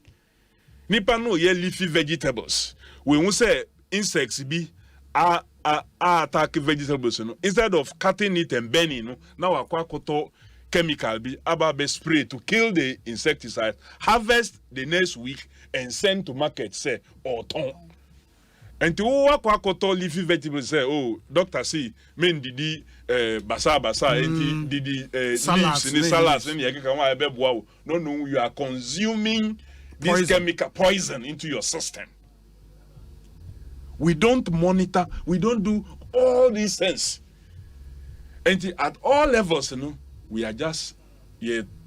Nipa no ye leafy vegetables. We won't say insects be attack vegetables. No? Instead of cutting it and burning, no, now akwakoto chemical be about spray to kill the insecticide. Harvest the next week and send to market say or ton. And to wakwakoto leafy vegetables say, oh, doctor see, men didi basa didi leaves in the salads and no, you are consuming this chemical poison into your system. We don't monitor, we don't do all these things. And at all levels, you know, we are just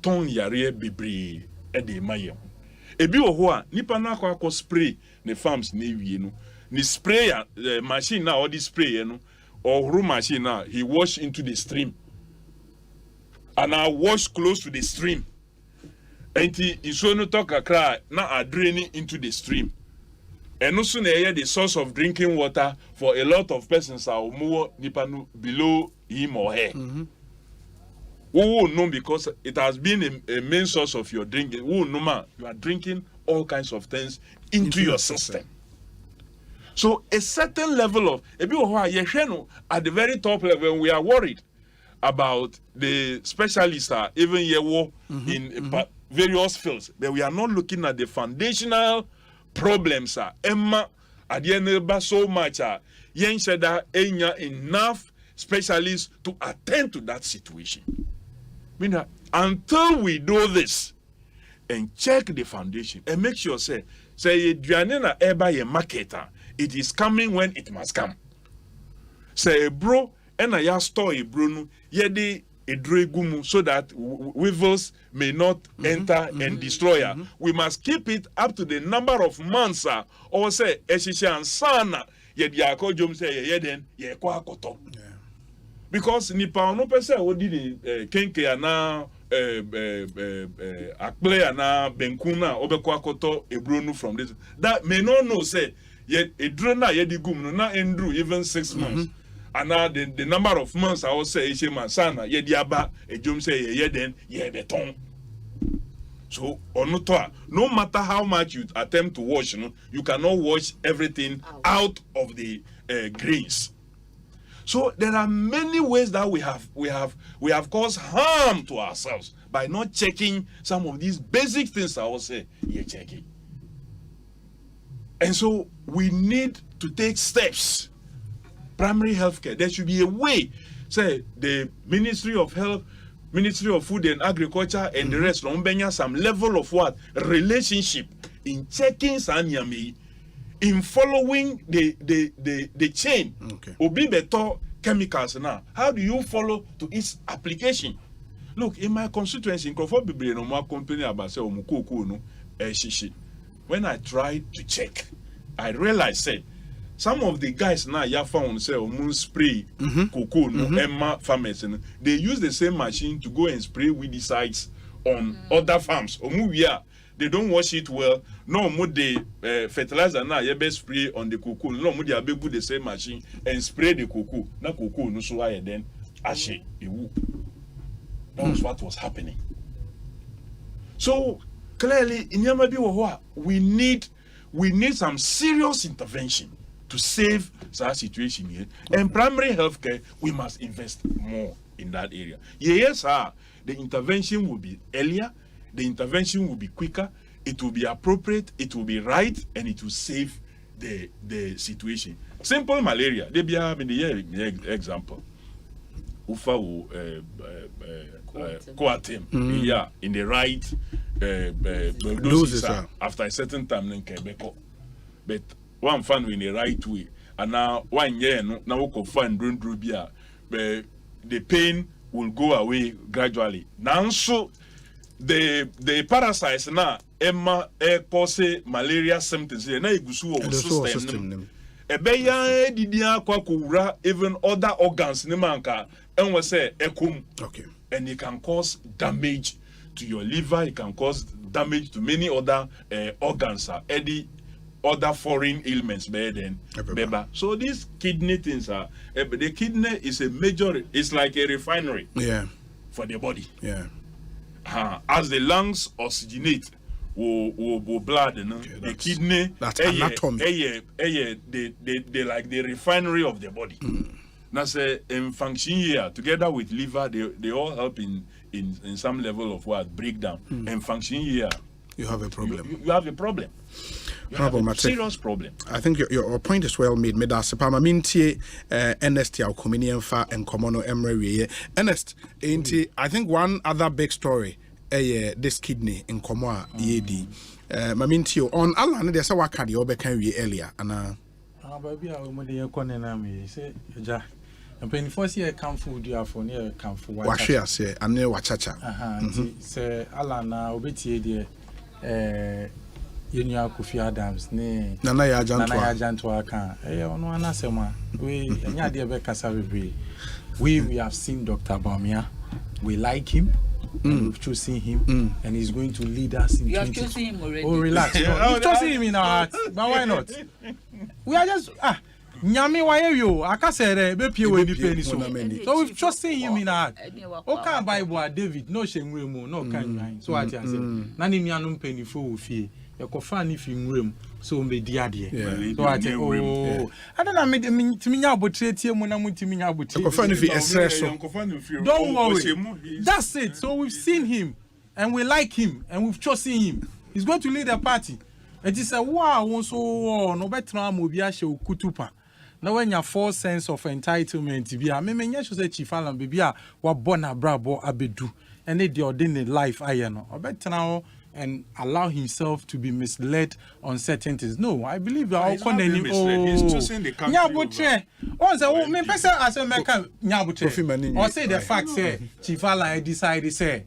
ton yare bibri e de mayem. Ebi ohoa nipa na kwa spray the farms ni wie no. Ni sprayer machine now or the spray, you know, or room machine now, he wash into the stream. And I wash close to the stream. And he so no talk a cry now are draining into the stream. And also the source of drinking water for a lot of persons are more below him or her. We won't know because it has been a main source of your drinking. We won't know, man, you are drinking all kinds of things into your system. So a certain level of at the very top level, we are worried about the specialists even in various fields, but we are not looking at the foundational problems. Emma at the end so much enough specialists to attend to that situation. Until we do this and check the foundation and make sure say Dianena eba ye marketer. It is coming when it must come. Say bro, and I store a bro, yedi a dregumu so that weevils may not enter and destroy her. We must keep it up to the number of months, or say eshisha and sana yedi yako jom say yeden ye kwa koto. Because nipa no pese odi the kenke ana akple ana benkuna obekwa koto a bronu from this. That may not know say yet a drona yedi gum no endru even 6 months. And now the number of months I will say ishe mansana yedi aba a jom say yeden ye beton. So no matter how much you attempt to wash, you cannot wash everything out of the grains. So there are many ways that we have caused harm to ourselves by not checking some of these basic things I will say you're checking. And so we need to take steps. Primary health care, there should be a way. Say the Ministry of Health, Ministry of Food and Agriculture and the rest, some level of what? Relationship in checking Sanyami, in following the chain. Obi beto chemicals now. How do you follow to its application? Look, in my constituency, in Crawford Bibre no more company about say omukuku no shishi. When I tried to check, I realized say some of the guys now ya found say moon spray cocoa no Emma farmers and they use the same machine to go and spray weedicides on other farms. They don't wash it well. No more the fertilizer now you best spray on the cocoa. No more they are the same machine and spray the cocoa. Na cocoa no so why then ashe ewu. That was what was happening. So clearly in Yamabi we need some serious intervention to save such situation here. And primary health care, we must invest more in that area. Yes, sir. The intervention will be earlier, the intervention will be quicker, it will be appropriate, it will be right, and it will save the situation. Simple malaria. They be the example. Ufa coatim. Yeah, in the right doses after a certain time, but one fan in the right way, and now 1 year now we can find the pain will go away gradually. Now so the parasites now emma cause malaria symptoms na igusu of system. Ebeya didia kwa kura even other organs ne manka and we say ekum. Okay. And it can cause damage to your liver. It can cause damage to many other organs. Any other foreign ailments so these kidney things are the kidney is a major, it's like a refinery for the body. As the lungs oxygenate blood, the kidney that's anatomy. They like the refinery of the body. That's in function here together with liver, they all help in some level of what breakdown. And function here, you have a problem. You have a problem. You have a serious problem. I think your point is well made. Ernest and Komono Emre. Ernest, I think one other big story, this kidney in Komoa EAD. Mamintio on Alan, there's a wakadi obekan earlier. And baby, I will say, and penny first year come food you are for near come for what she say, and near Wachacha. Say Alan, obeti Yenya Kofi Adams ne Nana ya Janto aka ono anasema we enya de be kasa bebre we have seen Dr. Bamia, we like him, and we've chosen him, and he's going to lead us in 20. You have chosen him already. Oh, relax. We've chosen him in our heart, but why not? We are just Nyami why you? Akasere be pie we ni penny so we've chosen him in our heart. Okay, Bible David no shemremu no kan so what you say na ni nuanum penny fo fie Ekofan if in room so me diade. So I say oh I don't know me nya abotre tie mu na mu timi nya abotre. Ekofan if esresso. Don't worry. That's it. So we've seen him and we like him and we've chosen him. He's going to lead the party. It is a wow so no betra mo bia she okutupa. Now when you full sense of entitlement bia me nya so say Chief Alan bia wa bona brabo abedu and they ordained life ayeno. Obetra and allow himself to be misled on certain things. No, I believe all condemning. He's choosing the country. Nyabutre. Once me person as a meka nyabutre. Or say the fact say Chief Alan decided say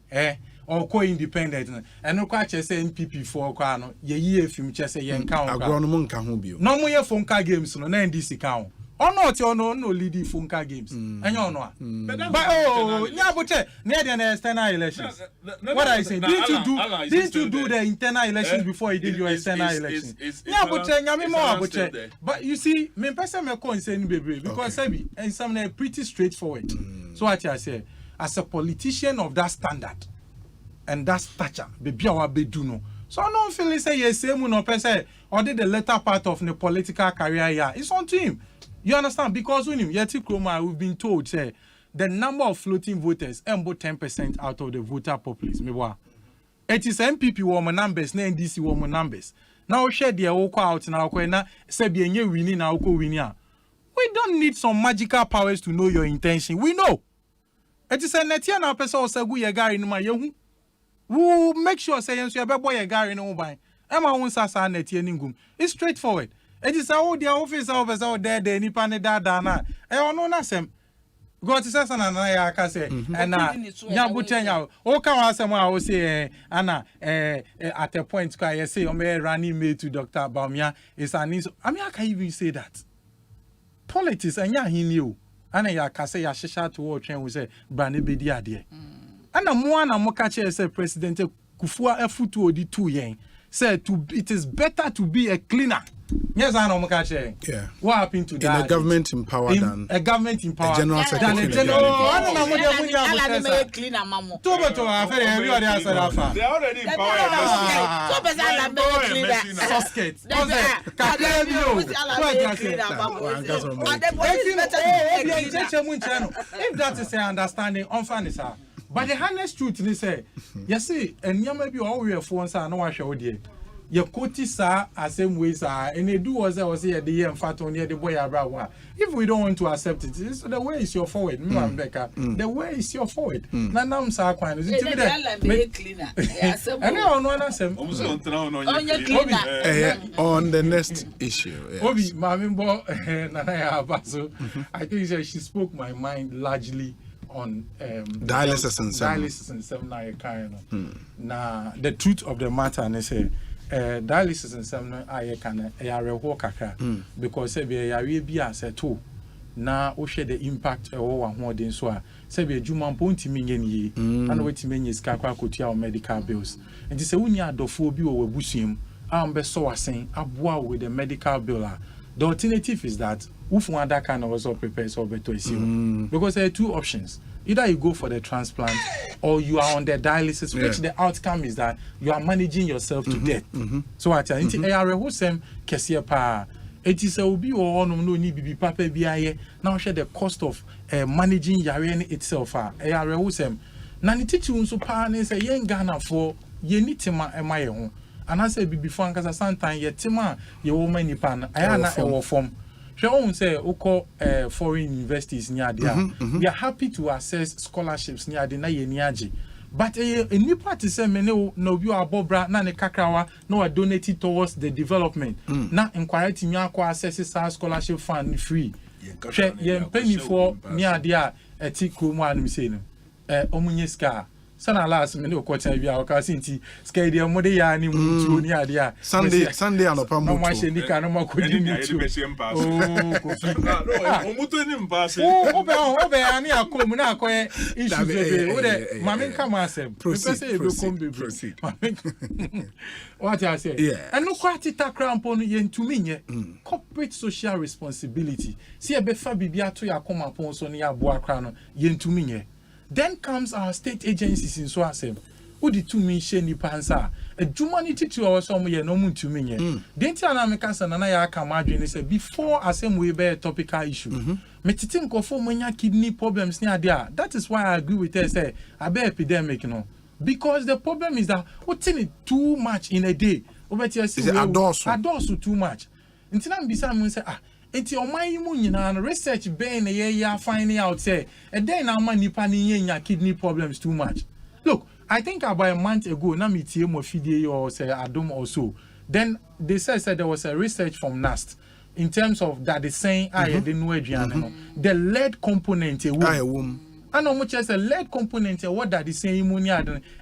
or co-independent and no catch say NPP for kwano ye film chese ye nka agronomo nka ho bio. No mo ye fonka games no na NDC ka or not your no leading funka games. Enyo no. But nyabutre near the external elections. What I say, didn't you do the internal elections before you did your external elections? Nyabutre nyame mo abutre. But you see, me person me ko insane baby because sabi and some pretty straightforward. So what I say, as a politician of that standard and that stature, baby our bedu no. So I don't feel say yes same no person or did the latter part of the political career here. It's on to him. You understand? Because when Yeti Kroma, we've been told, say, the number of floating voters, about 10% out of the voter populace. It is MPP woman numbers, na NDC woman numbers. Now share the oko out now, say be winning now, winning. We don't need some magical powers to know your intention. We know. It is a netia now person or say we a guy in my young. Who make sure say you have a boy a guy in Obai. Emma won't say netia ningum. It's straightforward. It is how the office out there, the Nipane Dana. I don't know Nasem. Go to Sassan and I can say, and Yabutenya, O Kawasama, I will say, Anna, at a point, I say, running me to Dr. Bamia is an issue. I mean, I can even say that. Politics, and he knew. And I can say, I shall to watch and we say, Brandy Bedia, dear. And I'm one, I'm catching as a president, Kufua a foot to the 2 yen. Said it is better to be a cleaner. Yes, I know Makache. Yeah. What happened to that? In a government in power than a government in power. A general secretary. They already in If that is an understanding, unfairness. But the honest truth is say, you see, and you may be all your phones are no one show dear. Your quotes are as same ways are, and they do was I was here the year and fat on the boy about one. If we don't want to accept it, the way is your forward, Becca. The way is your forward. Now I'm sorry, is it cleaner? And now on one of them on the next issue. Obi, Mamimbo, Nanaya Basso. I think she spoke my mind largely on dialysis and seminar now the truth of the matter and say dialysis and seminar I can walk because be a be as a two na o share the impact e wo ho den so a say be adwuma mpo ntimi nye ni and wetimi nye sika kwa kotua medical bills nti se wuni adofo obi wo wabusuam ambe so wasen aboa with the medical bill. The alternative is that if one other kind of also prepares for better because there are two options. Either you go for the transplant or you are on the dialysis, which the outcome is that you are managing yourself to death. So I tell you, it is a ubi or no need be papa be now share the cost of managing Yarian itself. Now the teacher so pan say yen Ghana for ye need to my own. And I say before because sometimes ye tima ye woman nipan I na e form. She won't say oko foreign universities near there. We are happy to assess scholarships near the na ye niaji. But a new party say me no you are bobra na ne kakrawa no are donated towards the development. Na inquire to me akwa access our scholarship fund free. She ye penny for near there etiku mu anu say no. Omunye ska sana last me no kwata bia o ka sinti ska dia mo de ya ni mu ni ade Sunday anopa mo no ma she nika no ma ko di ni tu oh ko fi no mo to ni mpa se obe ani akom na akoye issues be o de ma me nka ma asem because e be kom be what I say and no kwati takrampo no yentumi nye corporate social responsibility see e be fa bibia to ya koma pon so ne ya bo akra no yentumi nye. Then comes our state agencies in Swasem. Who the 2 million nipansa? A humanity to our some year no moon to me. Then tell Americans and I come imagine say before Asem we bear topical issue. Metitin ko for many kidney problems near there. That is why I agree with her say I bear epidemic no. Because the problem is that what's in it too much in a day. Over here say adults too much. Until I'm beside say enti omai mu nyina no research ben na ye finding out say a day na man nipa ni nya kidney problems too much. Look, I think about a month ago na me tie mo fidie or say Adom also. Then they said there was a research from NAST in terms of that is saying the lead component and how much as a lead component what that is saying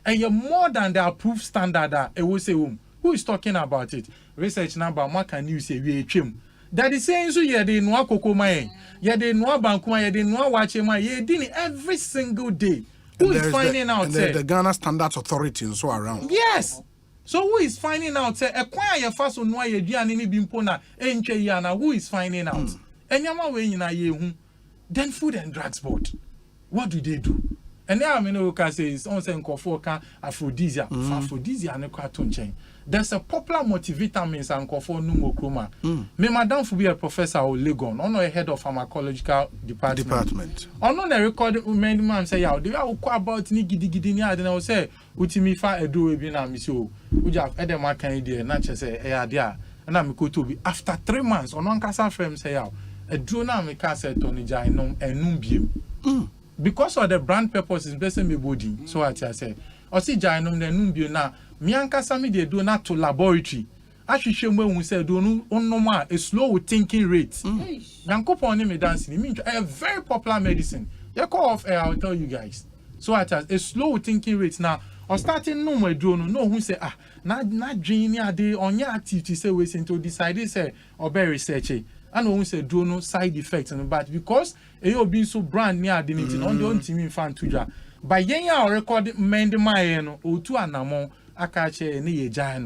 and you're more than the approved standard that will say who is talking about it. Research number what can you say we trim. That is saying so ye de no akokoma ye de no abankuma ye de no awachema ye dini every single day. Who is finding out say the Ghana Standards Authority and so around. Yes. So who is finding out say ekwan ye fa so no ye duane ni bimpo na entwe ya na who is finding out? Enyama we nyina ye hu. Then Food and Drugs Board. What do they do? And now I mean can say is on say nkofo kan aphrodisia. Aphrodisia ne kwa to nchen. There's a popular multivitamins and nkofo numokroma. Me madam fu be a professor o Legon, ono a head of pharmacological department. Ono na record many man say ya, they are about ni gidi ni ade na say utimi fa edo we bi na mi so. Uja edema kan ide na che say e ade a na me ko to bi after 3 months ono nkasa frame say ya. Edo na me ka say to ni jai no enum biem. Because of the brand purpose is blessing me body. So what I say. O si jai no enum biem na miankasa me dey do na to laboratory ahwehwe mu say do no onoma a slow thinking rate yankopon ne me dance ni mean a very popular medicine you call off air I'll tell you guys so at a slow thinking rate now or starting no more do no who say na dream ni ade onya activity say we to decide say or be research and who say do no side effects but because e obi so brand ni ade ni on the ontimi fan tuja by yen ya record mend my no otu anamon akache ne ye jai.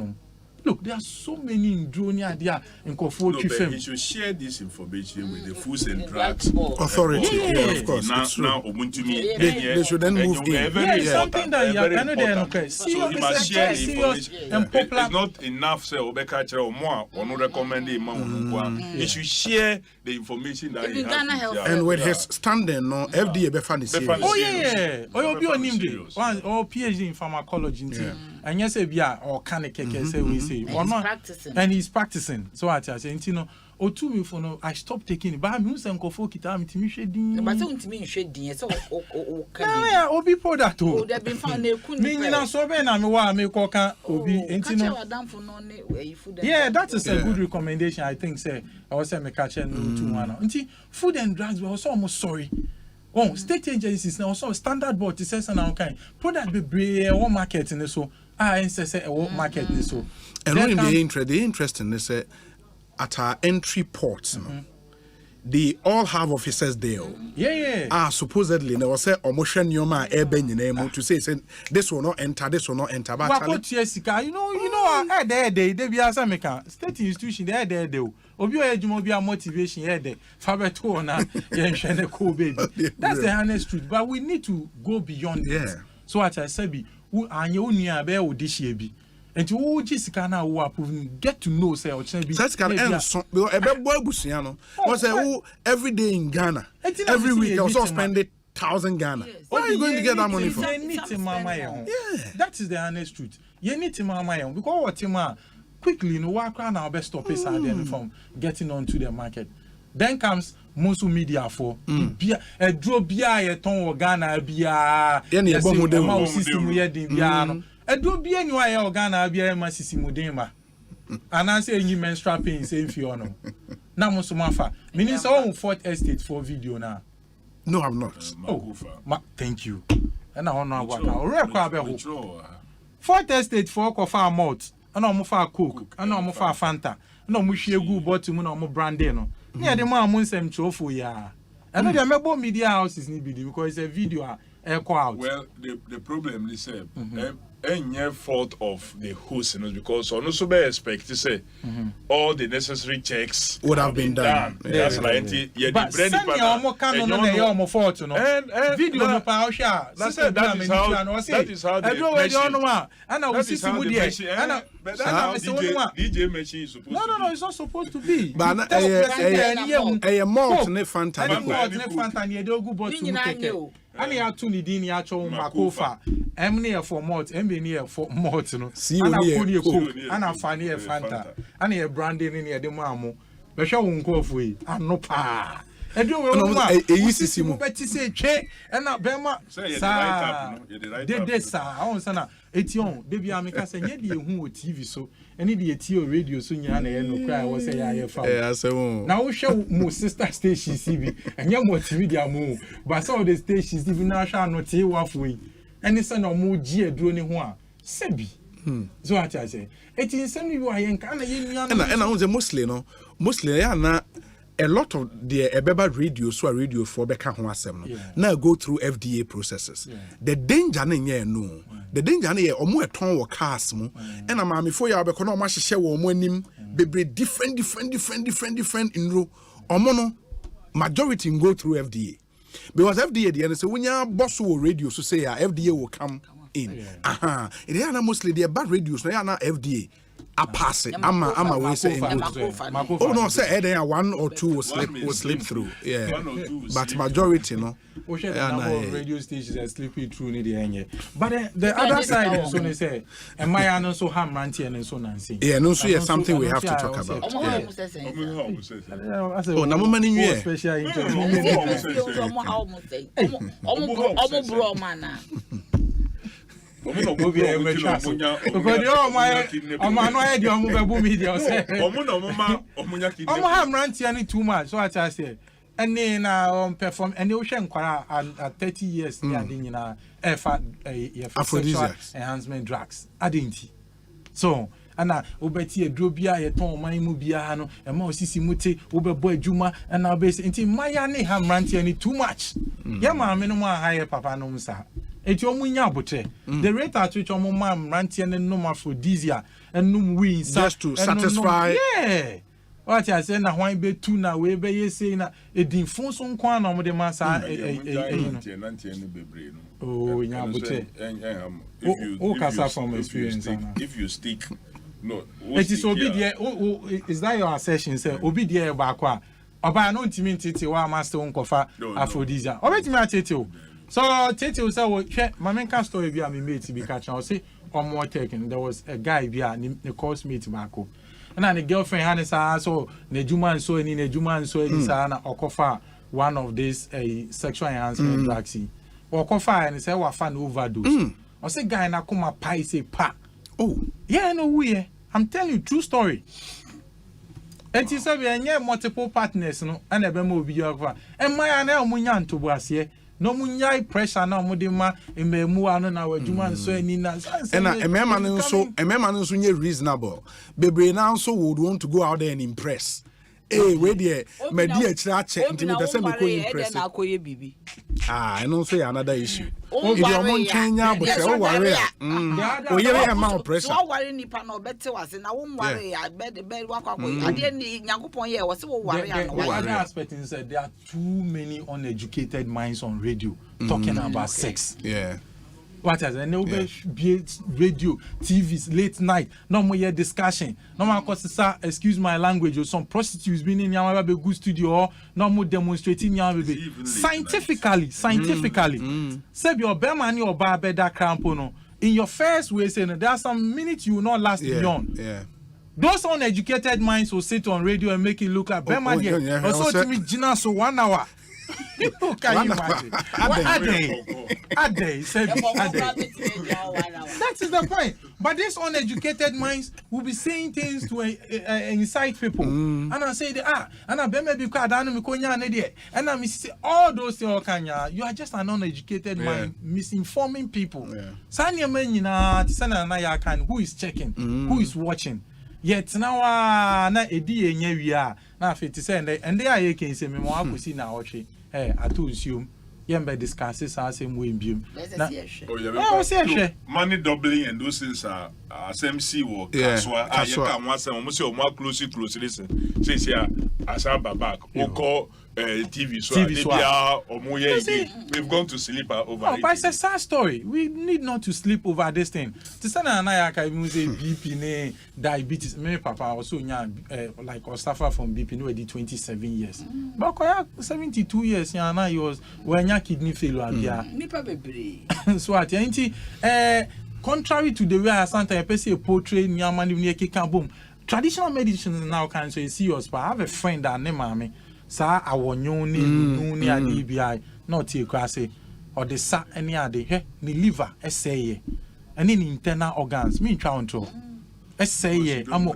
Look, there are so many in Dronia there in Kofo Trifem. You should share this information with the Food and Drugs Authority. Yeah, of course. Now, they should then move in. Yeah, something that you are okay. So you must share the information. And popular. It's not enough, say, Obekacha or more, or no recommend you should share the information that you have. And with his standing, no, FDA Befani. Oh, yeah. Or you'll be on him, or PhD in pharmacology. And yes, or can say we say, or not, and he's practicing. So I say, you know, or to me for no, I stopped taking it. But I'm using Kofo Kita, to me shading. But don't mean shading, so Obi product. Oh, they've been found. Meaning, I'm so bad. I'm a make Oka Obi, and you know, yeah, that is a good recommendation. I think, say, I was saying, catch and to one. Food and Drugs were also almost sorry. Oh, state agencies now also standard board to say some kind product be brave or market in so say a market in so. And when the interest in this at our entry ports, they all have officers there. Yeah. Supposedly they will say omotion yoma ebe to say this will not enter, this will not enter. But you know, they be as American state institution there. Obi oyejumo bi a motivation there. Fabeto na yenhwe cool baby. That's the honest truth. But we need to go beyond it. So what I said be, anye onua be odishie bi. And you just can now get to know say every day in Ghana, every week I also spend 1,000 Ghana. Where are you going to get that money from? That is the honest truth. You need to mama because what you quickly you know what our best stop is from getting onto the market. Then comes Bonsu media for a draw bia ton Ghana bia system bia do be any way Ghana be Massimo and I say you menstrual pain same Fiona. Now Musumafa. Minister on 4th estate for video now. No, I'm not. Thank you. And I don't know what now. 4th estate for Kofa malt, and I'm for Coke, and I'm for Fanta, and I'm share good bottom on branding. Near the man Munsem Chofu ya. And the Mebo media houses need because it's a video echo out. Well, the problem is any fault of the host, because on also be expect to say all the necessary checks would have been done. That's like but send your canon on your fault, video no power share. That is how they and I will see DJ machine is supposed to be. No, it's not supposed to be. But a malt ne Fanta and you have to need in your Makofa. I'm near for malt, I'm near for malt. And I put your cook, and I find a Fanta, and a branding in your demamo. But show won't go for it. I'm no pa. I do easy Betty say, che, and not Bema. Did this, sir. I want to it's young. Debbie Amica said, who TV so. Any the radio soon no cry was say I now we show more sister station CB and your multimedia move but some of the stations even now shall not say halfway and it's no more G drone one sebi so what I say it is same you are and I was mostly na a lot of the Ebeba radio so radio for beka ho asem no now go through FDA processes. The danger na no. The danger na omo eton wo cars mu and amame fo ya beko na omo hyehye wo omo anim bebre different in row omo no majority go through FDA because FDA the say wunya boss wo radio so say FDA will come in it is mostly the bad radios na na FDA I pass it. I'm we say oh no, say there 1 or 2 will slip through. Yeah, but majority no. Radio stations are slipping through in the end. But the other side is when say, "Am I also ham ranty and so nancy?" Yeah, no, so something we have to talk about. Oh, na mama ni nwe. Special interview. Too much. So I say, and then perform and you shall inquire at 30 years. Aphrodisiacs enhancement drugs. I didn't. So. Ana obeti edrobia ye ton man mu bia no e ma osisi mute obebo adwuma na obesi nti maya ne hamrantie ni too much ya ma me no ma higher papa no msa eti omunya abotre the rate at which omo ma hamrantie ne no aphrodisia enum we just to satisfy what I say na hwan be tu na we be ye say na edin fun so nkwan na omo de ma sa oh nya abotre if you stick no it is obedient is that your assertion say obedient back kwa oba no ntimi ntete wa master unkofa aphrodisia obetimi atete o so tete o say wo hwe mamenka story bi a me mate bi ka chan o say omo taking there was a guy bi a the course mate back o na the girlfriend hanisa so na juma nso ani na juma nso ani sa na okofa one of this sexual enhancement drugs okofa and say wa fa na overdose o say guy na kuma pai say pa. Oh, yeah, no way. I'm telling you true story. And you say we are multiple partners, no, and a bemo be your and my anel munyan to was here. No munyai pressure now mudima in me muano na wajuman so nina. And a man so reasonable. Baby now so would want to go out there and impress. we dey Madina chirache nti me pese me ko impress. Ah, and also another issue. If your mon Kenya but say o worry. O yere ma pressure. So worry nipa na obete wase na wo worry bed wakwa ade ni Nyankopon ye wase wo worry and one aspect is that there are too many uneducated minds on radio talking about sex. Yeah. What is and be radio, TVs, late night, no more discussion. No more cause excuse my language or some prostitutes being in Yamaha good studio or no more demonstrating Yamaha. Scientifically. Say your Bermani or Barbeda Crampono. In your first way saying there are some minutes you will not last beyond. Yeah. Those uneducated minds will sit on radio and make it look like Bermani. Also to me Gina so 1 hour. Can you imagine? A day. That is the point. But these uneducated minds will be saying things to incite people. And I say, and I maybe because I don't know, and I say all those things. You are just an uneducated mind misinforming people. Sanya menina tisana na yakan who is checking, who is watching. Yet now na edi enye wia na afiti say and they are can say me mo akosi na oche. I to assume yembe discusses our same way in money doubling and those things are SMC work. Kaswa ayeka mwasa omusi omwa close listen. Says here Asaba back. Oko TV so we've gone to sleep over it. But it's a sad story. We need not to sleep over this thing. Tisana na ya kai mu say BP ne diabetes. Me papa also nya like or suffer from BP no dey 27 years. But koya 72 years ya na he was when nya kidney failure bia. Nipa bebre. So at enti contrary to the way I sometimes person portray nyama ni keka boom. Traditional medicine now can so serious, but I have a friend that name mama sa awonyo ni ni ade bia na tie kwase or the sa any ade he ni liver essay and in internal organs me try on essay amo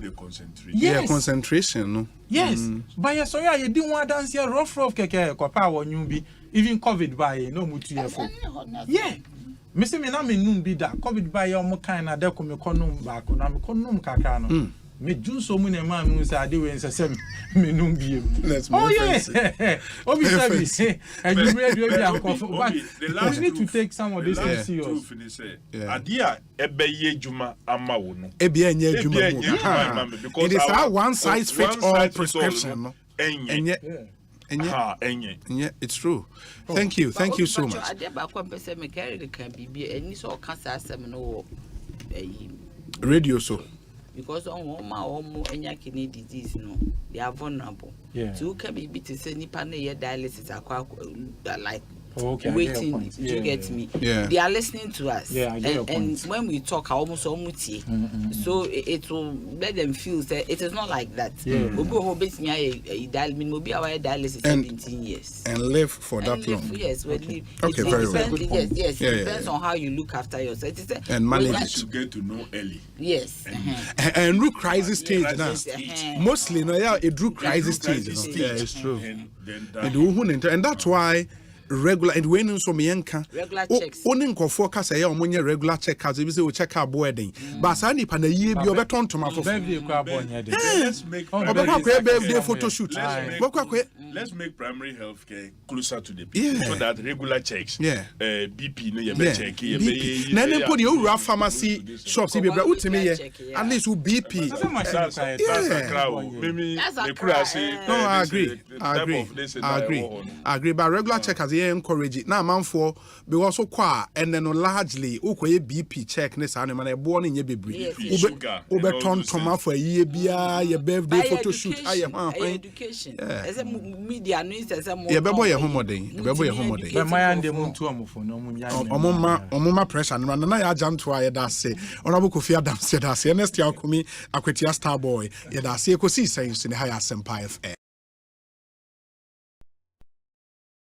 concentration no yes but yes so yeah you didn't want dance here rough keke kwa pa awonyo bi even covid by no mutu here for yeah me say me na me num bi da covid by ya omo kan na de ko me konum ba ko na me konum kakra no me junso mu na ma mu say ade we nsesem me num bi oh yeah obi service and you ready be ankofo but we need to take some of this serious adia ebeye juma ama wo no ebia enya juma because it is a one size fits all prescription no enye it's true. Thank you so much. Radio so because on any kidney disease no they are vulnerable to can be to say nipa na dialysis like waiting to get me. They are listening to us. And when we talk, almost so it will let them feel that it is not like that. Dialysis 17 years and live for that long. Yes, we live. Okay, very well. Yes, it depends on how you look after yourself. And manage to get to know early. Yes. And through crisis stage now. Mostly, no, it drew crisis stage. Yeah, it's true. And that's why. Regular and when so meyanka onin kofo ka say omonye regular check out be say o check out boarding but sa nipa na yie bi obeton toma fofo let's make birthday photo shoot let's make primary health care closer to the people so that regular checks BP no ye be check ye na nem po the owura pharmacy shops be bra utimi ye at least u BP I agree but regular checkers encourage it now manfo because so kwa and then largely ukoye BP check ne sa no man e bo no nye bebre obeton toma for ye bia your birthday photo shoot education as a media no is as a ye bebo ye homoden but my and dem ntu amofo no omuma pressure no na ya janto aye da se onabo Kofi Adam se da se next year komi akwetia star boy ye da se Ekosiisen On Asempa FM